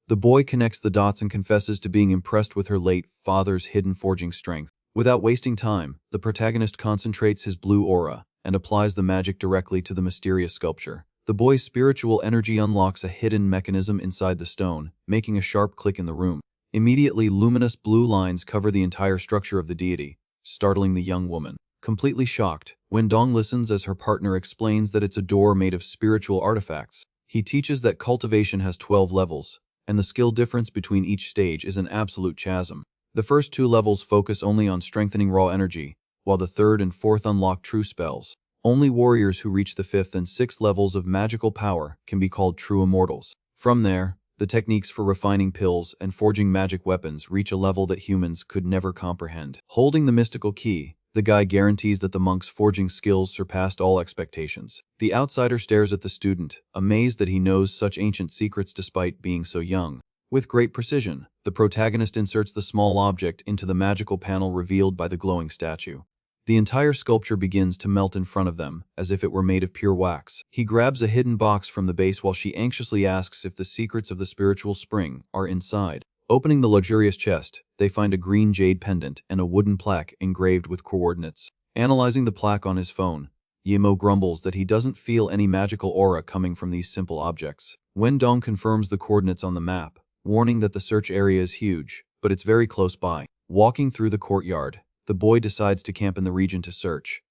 The boy connects the dots and confesses to being impressed with her late father's hidden forging strength. Without wasting time, the protagonist concentrates his blue aura and applies the magic directly to the mysterious sculpture. The boy's spiritual energy unlocks a hidden mechanism inside the stone, making a sharp click in the room. Immediately, luminous blue lines cover the entire structure of the deity, startling the young woman. Completely shocked, Wen Dong listens as her partner explains that it's a door made of spiritual artifacts. He teaches that cultivation has 12 levels, and the skill difference between each stage is an absolute chasm. The first 2 levels focus only on strengthening raw energy, while the 3rd and 4th unlock true spells. Only warriors who reach the 5th and 6th levels of magical power can be called true immortals. From there, the techniques for refining pills and forging magic weapons reach a level that humans could never comprehend. Holding the mystical key, the guy guarantees that the monk's forging skills surpassed all expectations. The outsider stares at the student, amazed that he knows such ancient secrets despite being so young. With great precision, the protagonist inserts the small object into the magical panel revealed by the glowing statue. The entire sculpture begins to melt in front of them, as if it were made of pure wax. He grabs a hidden box from the base while she anxiously asks if the secrets of the spiritual spring are inside. Opening the luxurious chest, they find a green jade pendant and a wooden plaque engraved with coordinates. Analyzing the plaque on his phone, Yemo grumbles that he doesn't feel any magical aura coming from these simple objects. Wen Dong confirms the coordinates on the map, warning that the search area is huge, but it's very close by. Walking through the courtyard, the boy decides to camp in the region to search,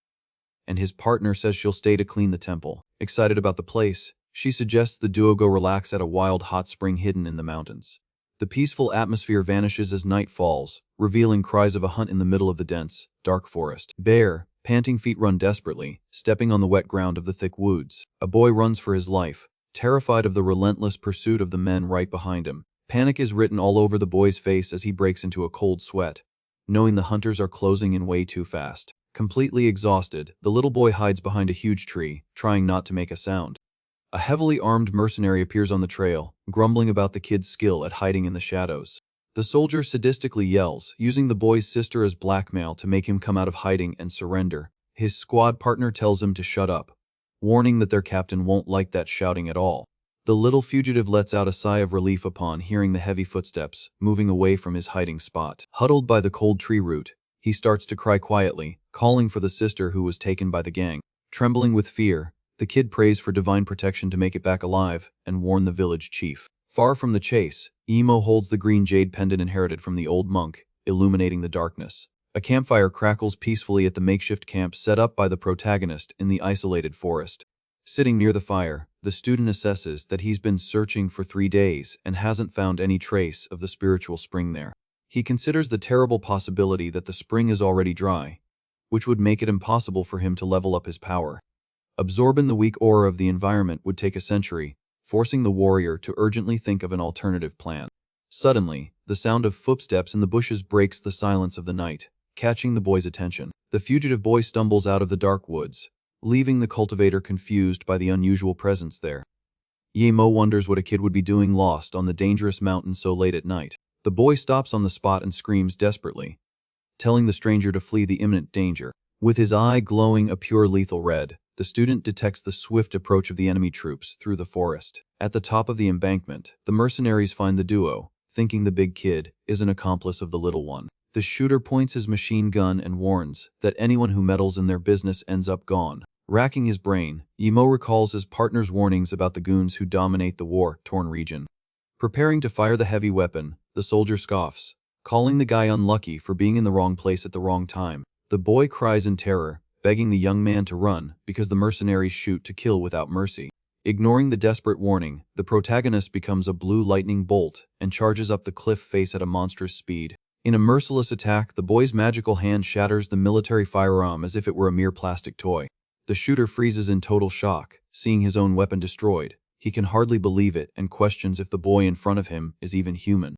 and his partner says she'll stay to clean the temple. Excited about the place, she suggests the duo go relax at a wild hot spring hidden in the mountains. The peaceful atmosphere vanishes as night falls, revealing cries of a hunt in the middle of the dense, dark forest. Bare, panting feet run desperately, stepping on the wet ground of the thick woods. A boy runs for his life, terrified of the relentless pursuit of the men right behind him. Panic is written all over the boy's face as he breaks into a cold sweat, knowing the hunters are closing in way too fast. Completely exhausted, the little boy hides behind a huge tree, trying not to make a sound. A heavily armed mercenary appears on the trail, grumbling about the kid's skill at hiding in the shadows. The soldier sadistically yells, using the boy's sister as blackmail to make him come out of hiding and surrender. His squad partner tells him to shut up, warning that their captain won't like that shouting at all. The little fugitive lets out a sigh of relief upon hearing the heavy footsteps, moving away from his hiding spot. Huddled by the cold tree root, he starts to cry quietly, calling for the sister who was taken by the gang. Trembling with fear, the kid prays for divine protection to make it back alive and warn the village chief. Far from the chase, Emo holds the green jade pendant inherited from the old monk, illuminating the darkness. A campfire crackles peacefully at the makeshift camp set up by the protagonist in the isolated forest. Sitting near the fire, the student assesses that he's been searching for 3 days and hasn't found any trace of the spiritual spring there. He considers the terrible possibility that the spring is already dry, which would make it impossible for him to level up his power. Absorbing the weak aura of the environment would take a century, forcing the warrior to urgently think of an alternative plan. Suddenly, the sound of footsteps in the bushes breaks the silence of the night, catching the boy's attention. The fugitive boy stumbles out of the dark woods, leaving the cultivator confused by the unusual presence there. Yemo wonders what a kid would be doing lost on the dangerous mountain so late at night. The boy stops on the spot and screams desperately, telling the stranger to flee the imminent danger. With his eye glowing a pure lethal red, the student detects the swift approach of the enemy troops through the forest. At the top of the embankment, the mercenaries find the duo, thinking the big kid is an accomplice of the little one. The shooter points his machine gun and warns that anyone who meddles in their business ends up gone. Racking his brain, Yemo recalls his partner's warnings about the goons who dominate the war-torn region. Preparing to fire the heavy weapon, the soldier scoffs, calling the guy unlucky for being in the wrong place at the wrong time. The boy cries in terror, begging the young man to run because the mercenaries shoot to kill without mercy. Ignoring the desperate warning, the protagonist becomes a blue lightning bolt and charges up the cliff face at a monstrous speed. In a merciless attack, the boy's magical hand shatters the military firearm as if it were a mere plastic toy. The shooter freezes in total shock, seeing his own weapon destroyed. He can hardly believe it and questions if the boy in front of him is even human.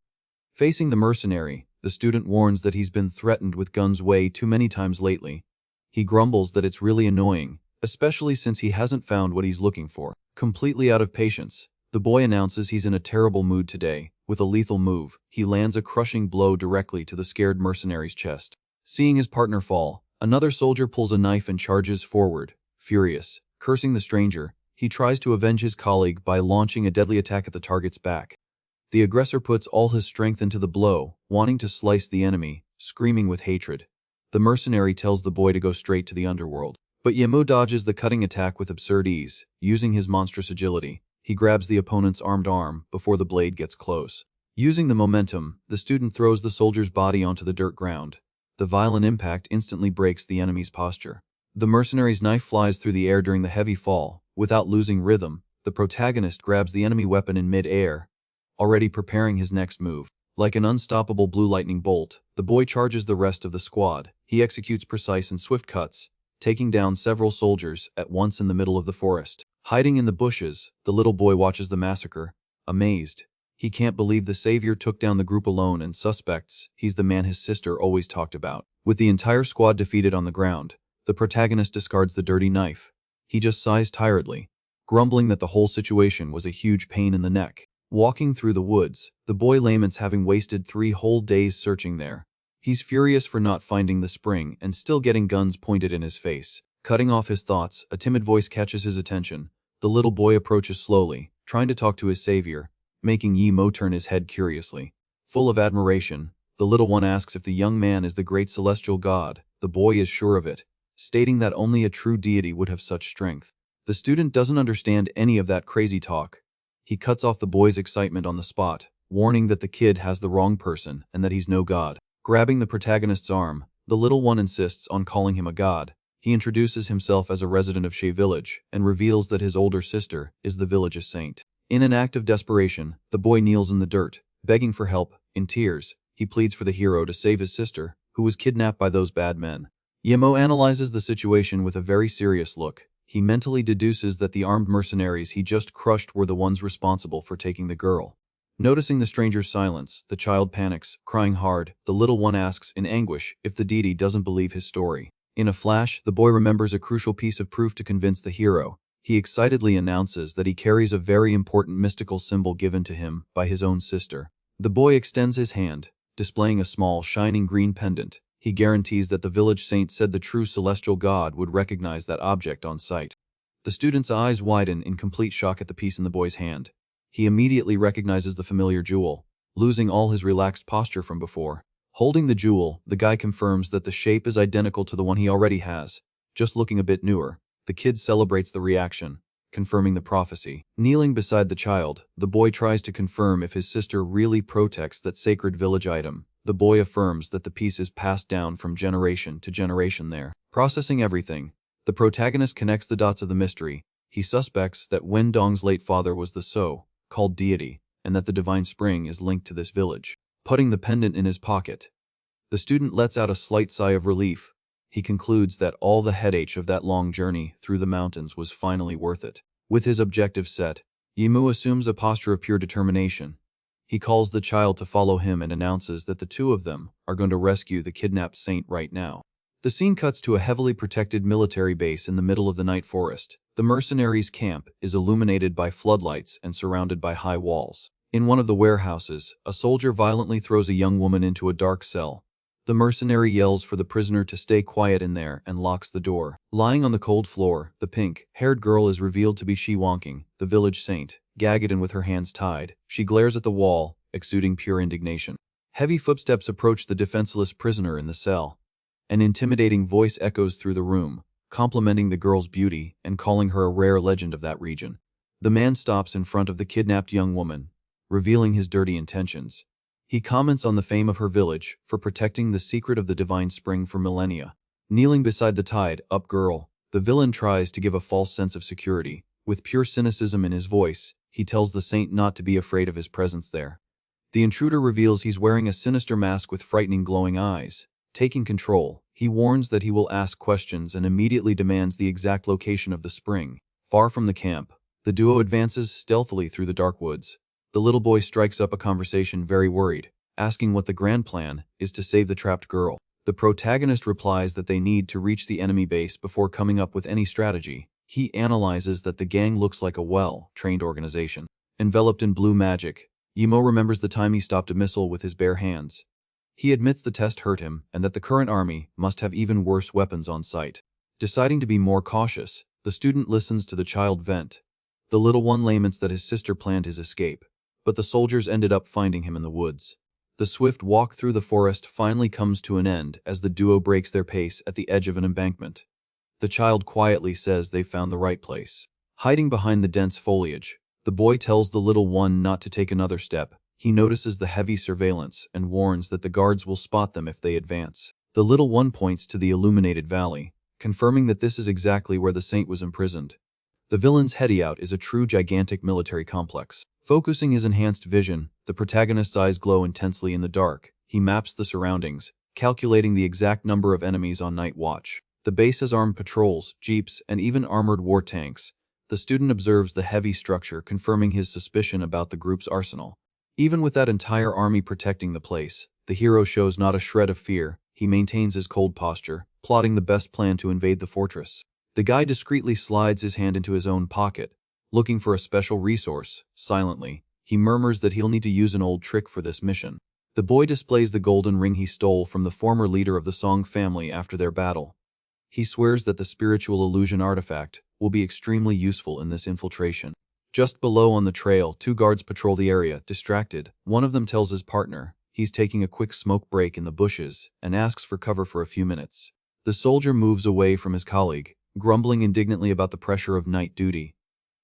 Facing the mercenary, the student warns that he's been threatened with guns way too many times lately. He grumbles that it's really annoying, especially since he hasn't found what he's looking for. Completely out of patience, the boy announces he's in a terrible mood today. With a lethal move, he lands a crushing blow directly to the scared mercenary's chest. Seeing his partner fall, another soldier pulls a knife and charges forward. Furious, cursing the stranger, he tries to avenge his colleague by launching a deadly attack at the target's back. The aggressor puts all his strength into the blow, wanting to slice the enemy, screaming with hatred. The mercenary tells the boy to go straight to the underworld. But Yemo dodges the cutting attack with absurd ease, using his monstrous agility. He grabs the opponent's armed arm before the blade gets close. Using the momentum, the student throws the soldier's body onto the dirt ground. The violent impact instantly breaks the enemy's posture. The mercenary's knife flies through the air during the heavy fall. Without losing rhythm, the protagonist grabs the enemy weapon in mid-air, already preparing his next move. Like an unstoppable blue lightning bolt, the boy charges the rest of the squad. He executes precise and swift cuts, taking down several soldiers at once in the middle of the forest. Hiding in the bushes, the little boy watches the massacre, amazed. He can't believe the savior took down the group alone and suspects he's the man his sister always talked about. With the entire squad defeated on the ground, the protagonist discards the dirty knife. He just sighs tiredly, grumbling that the whole situation was a huge pain in the neck. Walking through the woods, the boy laments having wasted 3 whole days searching there. He's furious for not finding the spring and still getting guns pointed in his face. Cutting off his thoughts, a timid voice catches his attention. The little boy approaches slowly, trying to talk to his savior, making Yemo turn his head curiously. Full of admiration, the little one asks if the young man is the great celestial god. The boy is sure of it, stating that only a true deity would have such strength. The student doesn't understand any of that crazy talk. He cuts off the boy's excitement on the spot, warning that the kid has the wrong person and that he's no god. Grabbing the protagonist's arm, the little one insists on calling him a god. He introduces himself as a resident of Shea Village and reveals that his older sister is the village's saint. In an act of desperation, the boy kneels in the dirt, Begging for help, in tears, he pleads for the hero to save his sister, who was kidnapped by those bad men. Yahello analyzes the situation with a very serious look. He mentally deduces that the armed mercenaries he just crushed were the ones responsible for taking the girl. Noticing the stranger's silence, the child panics, crying hard. The little one asks in anguish if the deity doesn't believe his story. In a flash, the boy remembers a crucial piece of proof to convince the hero. He excitedly announces that he carries a very important mystical symbol given to him by his own sister. The boy extends his hand, displaying a small, shining green pendant. He guarantees that the village saint said the true celestial god would recognize that object on sight. The student's eyes widen in complete shock at the piece in the boy's hand. He immediately recognizes the familiar jewel, losing all his relaxed posture from before. Holding the jewel, the guy confirms that the shape is identical to the one he already has, just looking a bit newer. The kid celebrates the reaction, confirming the prophecy. Kneeling beside the child, the boy tries to confirm if his sister really protects that sacred village item. The boy affirms that the piece is passed down from generation to generation there. Processing everything, the protagonist connects the dots of the mystery. He suspects that Wen Dong's late father was the so-called deity, and that the divine spring is linked to this village. Putting the pendant in his pocket, the student lets out a slight sigh of relief. He concludes that all the headache of that long journey through the mountains was finally worth it. With his objective set, Yahello assumes a posture of pure determination. He calls the child to follow him and announces that the two of them are going to rescue the kidnapped saint right now. The scene cuts to a heavily protected military base in the middle of the night forest. The mercenaries' camp is illuminated by floodlights and surrounded by high walls. In one of the warehouses, a soldier violently throws a young woman into a dark cell. The mercenary yells for the prisoner to stay quiet in there and locks the door. Lying on the cold floor, the pink-haired girl is revealed to be Shi Wonking, the village saint. Gagged and with her hands tied, she glares at the wall, exuding pure indignation. Heavy footsteps approach the defenseless prisoner in the cell. An intimidating voice echoes through the room, complimenting the girl's beauty and calling her a rare legend of that region. The man stops in front of the kidnapped young woman, revealing his dirty intentions. He comments on the fame of her village for protecting the secret of the divine spring for millennia. Kneeling beside the tied-up girl, the villain tries to give a false sense of security. With pure cynicism in his voice, he tells the saint not to be afraid of his presence there. The intruder reveals he's wearing a sinister mask with frightening glowing eyes. Taking control, he warns that he will ask questions and immediately demands the exact location of the spring. Far from the camp, the duo advances stealthily through the dark woods. The little boy strikes up a conversation very worried, asking what the grand plan is to save the trapped girl. The protagonist replies that they need to reach the enemy base before coming up with any strategy. He analyzes that the gang looks like a well-trained organization. Enveloped in blue magic, Yahello remembers the time he stopped a missile with his bare hands. He admits the test hurt him and that the current army must have even worse weapons on site. Deciding to be more cautious, the student listens to the child vent. The little one laments that his sister planned his escape, but the soldiers ended up finding him in the woods. The swift walk through the forest finally comes to an end as the duo breaks their pace at the edge of an embankment. The child quietly says they've found the right place. Hiding behind the dense foliage, the boy tells the little one not to take another step. He notices the heavy surveillance and warns that the guards will spot them if they advance. The little one points to the illuminated valley, confirming that this is exactly where the saint was imprisoned. The villain's hideout is a true gigantic military complex. Focusing his enhanced vision, the protagonist's eyes glow intensely in the dark. He maps the surroundings, calculating the exact number of enemies on night watch. The base has armed patrols, jeeps, and even armored war tanks. The student observes the heavy structure, confirming his suspicion about the group's arsenal. Even with that entire army protecting the place, the hero shows not a shred of fear. He maintains his cold posture, plotting the best plan to invade the fortress. The guy discreetly slides his hand into his own pocket, looking for a special resource. Silently, he murmurs that he'll need to use an old trick for this mission. The boy displays the golden ring he stole from the former leader of the Song family after their battle. He swears that the spiritual illusion artifact will be extremely useful in this infiltration. Just below on the trail, two guards patrol the area, distracted. One of them tells his partner he's taking a quick smoke break in the bushes and asks for cover for a few minutes. The soldier moves away from his colleague, grumbling indignantly about the pressure of night duty.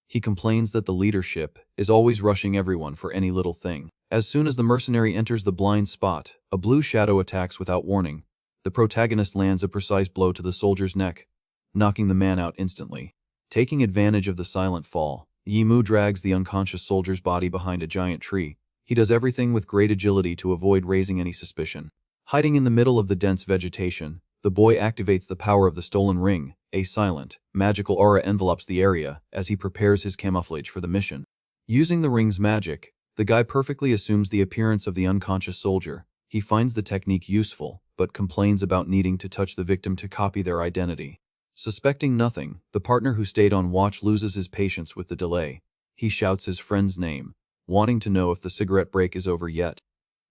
He complains that the leadership is always rushing everyone for any little thing. As soon as the mercenary enters the blind spot, a blue shadow attacks without warning. The protagonist lands a precise blow to the soldier's neck, knocking the man out instantly. Taking advantage of the silent fall, Yahello drags the unconscious soldier's body behind a giant tree. He does everything with great agility to avoid raising any suspicion. Hiding in the middle of the dense vegetation, the boy activates the power of the stolen ring. A silent, magical aura envelops the area as he prepares his camouflage for the mission. Using the ring's magic, the guy perfectly assumes the appearance of the unconscious soldier. He finds the technique useful, but complains about needing to touch the victim to copy their identity. Suspecting nothing, the partner who stayed on watch loses his patience with the delay. He shouts his friend's name, wanting to know if the cigarette break is over yet.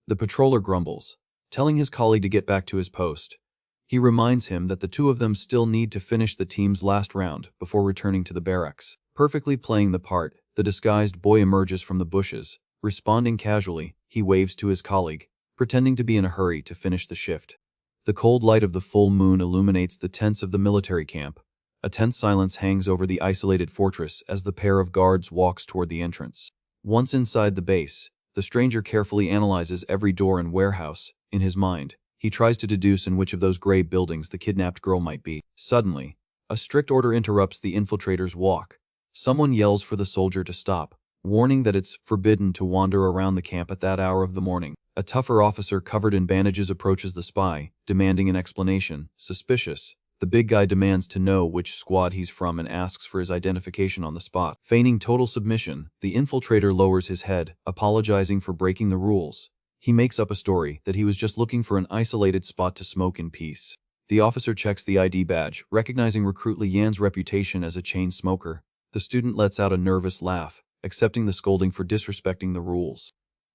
The patroller grumbles, telling his colleague to get back to his post. He reminds him that the two of them still need to finish the team's last round before returning to the barracks. Perfectly playing the part, the disguised boy emerges from the bushes. Responding casually, he waves to his colleague, pretending to be in a hurry to finish the shift. The cold light of the full moon illuminates the tents of the military camp. A tense silence hangs over the isolated fortress as the pair of guards walks toward the entrance. Once inside the base, the stranger carefully analyzes every door and warehouse. In his mind, he tries to deduce in which of those gray buildings the kidnapped girl might be. Suddenly, a strict order interrupts the infiltrator's walk. Someone yells for the soldier to stop, warning that it's forbidden to wander around the camp at that hour of the morning. A tougher officer covered in bandages approaches the spy, demanding an explanation. Suspicious, the big guy demands to know which squad he's from and asks for his identification on the spot. Feigning total submission, the infiltrator lowers his head, apologizing for breaking the rules. He makes up a story that he was just looking for an isolated spot to smoke in peace. The officer checks the ID badge, recognizing recruit Li Yan's reputation as a chain smoker. The student lets out a nervous laugh, accepting the scolding for disrespecting the rules.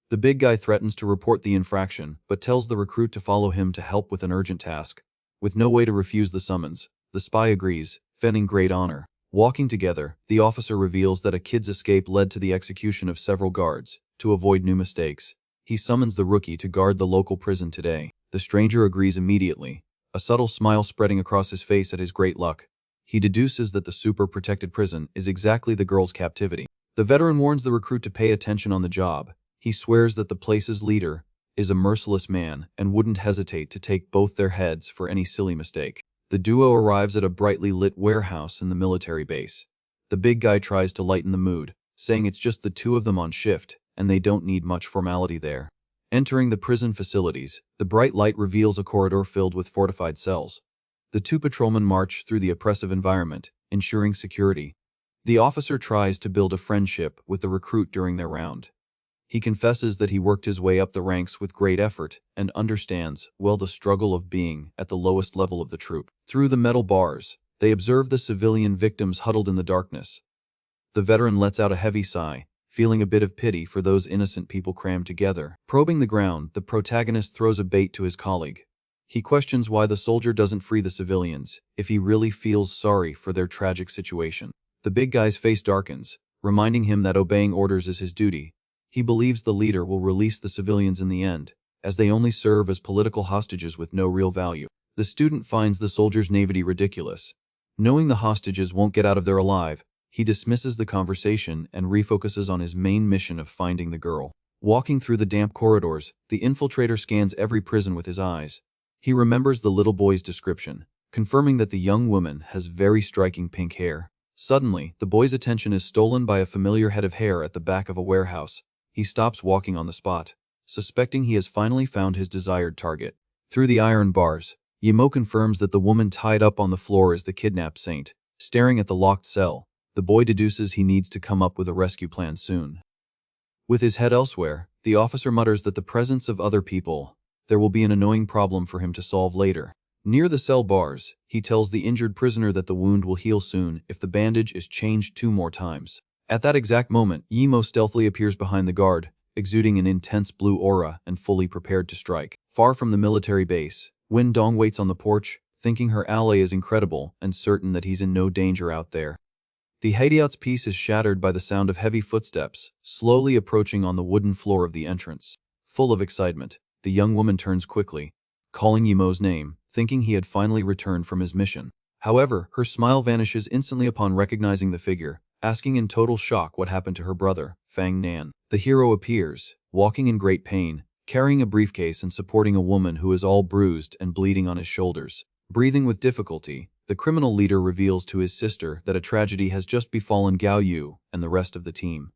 The big guy threatens to report the infraction, but tells the recruit to follow him to help with an urgent task. With no way to refuse the summons, the spy agrees, feigning great honor. Walking together, the officer reveals that a kid's escape led to the execution of several guards. To avoid new mistakes, he summons the rookie to guard the local prison today. The stranger agrees immediately, a subtle smile spreading across his face at his great luck. He deduces that the super-protected prison is exactly the girl's captivity. The veteran warns the recruit to pay attention on the job. He swears that the place's leader is a merciless man and wouldn't hesitate to take both their heads for any silly mistake. The duo arrives at a brightly lit warehouse in the military base. The big guy tries to lighten the mood, saying it's just the two of them on shift, and they don't need much formality there. Entering the prison facilities, the bright light reveals a corridor filled with fortified cells. The two patrolmen march through the oppressive environment, ensuring security. The officer tries to build a friendship with the recruit during their round. He confesses that he worked his way up the ranks with great effort and understands well the struggle of being at the lowest level of the troop. Through the metal bars, they observe the civilian victims huddled in the darkness. The veteran lets out a heavy sigh, feeling a bit of pity for those innocent people crammed together. Probing the ground, the protagonist throws a bait to his colleague. He questions why the soldier doesn't free the civilians, if he really feels sorry for their tragic situation. The big guy's face darkens, reminding him that obeying orders is his duty. He believes the leader will release the civilians in the end, as they only serve as political hostages with no real value. The student finds the soldier's naivety ridiculous. Knowing the hostages won't get out of there alive, he dismisses the conversation and refocuses on his main mission of finding the girl. Walking through the damp corridors, the infiltrator scans every prison with his eyes. He remembers the little boy's description, confirming that the young woman has very striking pink hair. Suddenly, the boy's attention is stolen by a familiar head of hair at the back of a warehouse. He stops walking on the spot, suspecting he has finally found his desired target. Through the iron bars, Yimo confirms that the woman tied up on the floor is the kidnapped saint. Staring at the locked cell, the boy deduces he needs to come up with a rescue plan soon. With his head elsewhere, the officer mutters that the presence of other people, there will be an annoying problem for him to solve later. Near the cell bars, he tells the injured prisoner that the wound will heal soon if the bandage is changed 2 more times. At that exact moment, Yimo stealthily appears behind the guard, exuding an intense blue aura and fully prepared to strike. Far from the military base, Wen Dong waits on the porch, thinking her ally is incredible and certain that he's in no danger out there. The hideout's peace is shattered by the sound of heavy footsteps, slowly approaching on the wooden floor of the entrance. Full of excitement, the young woman turns quickly, calling Yimo's name, thinking he had finally returned from his mission. However, her smile vanishes instantly upon recognizing the figure, asking in total shock what happened to her brother, Fang Nan. The hero appears, walking in great pain, carrying a briefcase and supporting a woman who is all bruised and bleeding on his shoulders. Breathing with difficulty, the criminal leader reveals to his sister that a tragedy has just befallen Gao Yu and the rest of the team.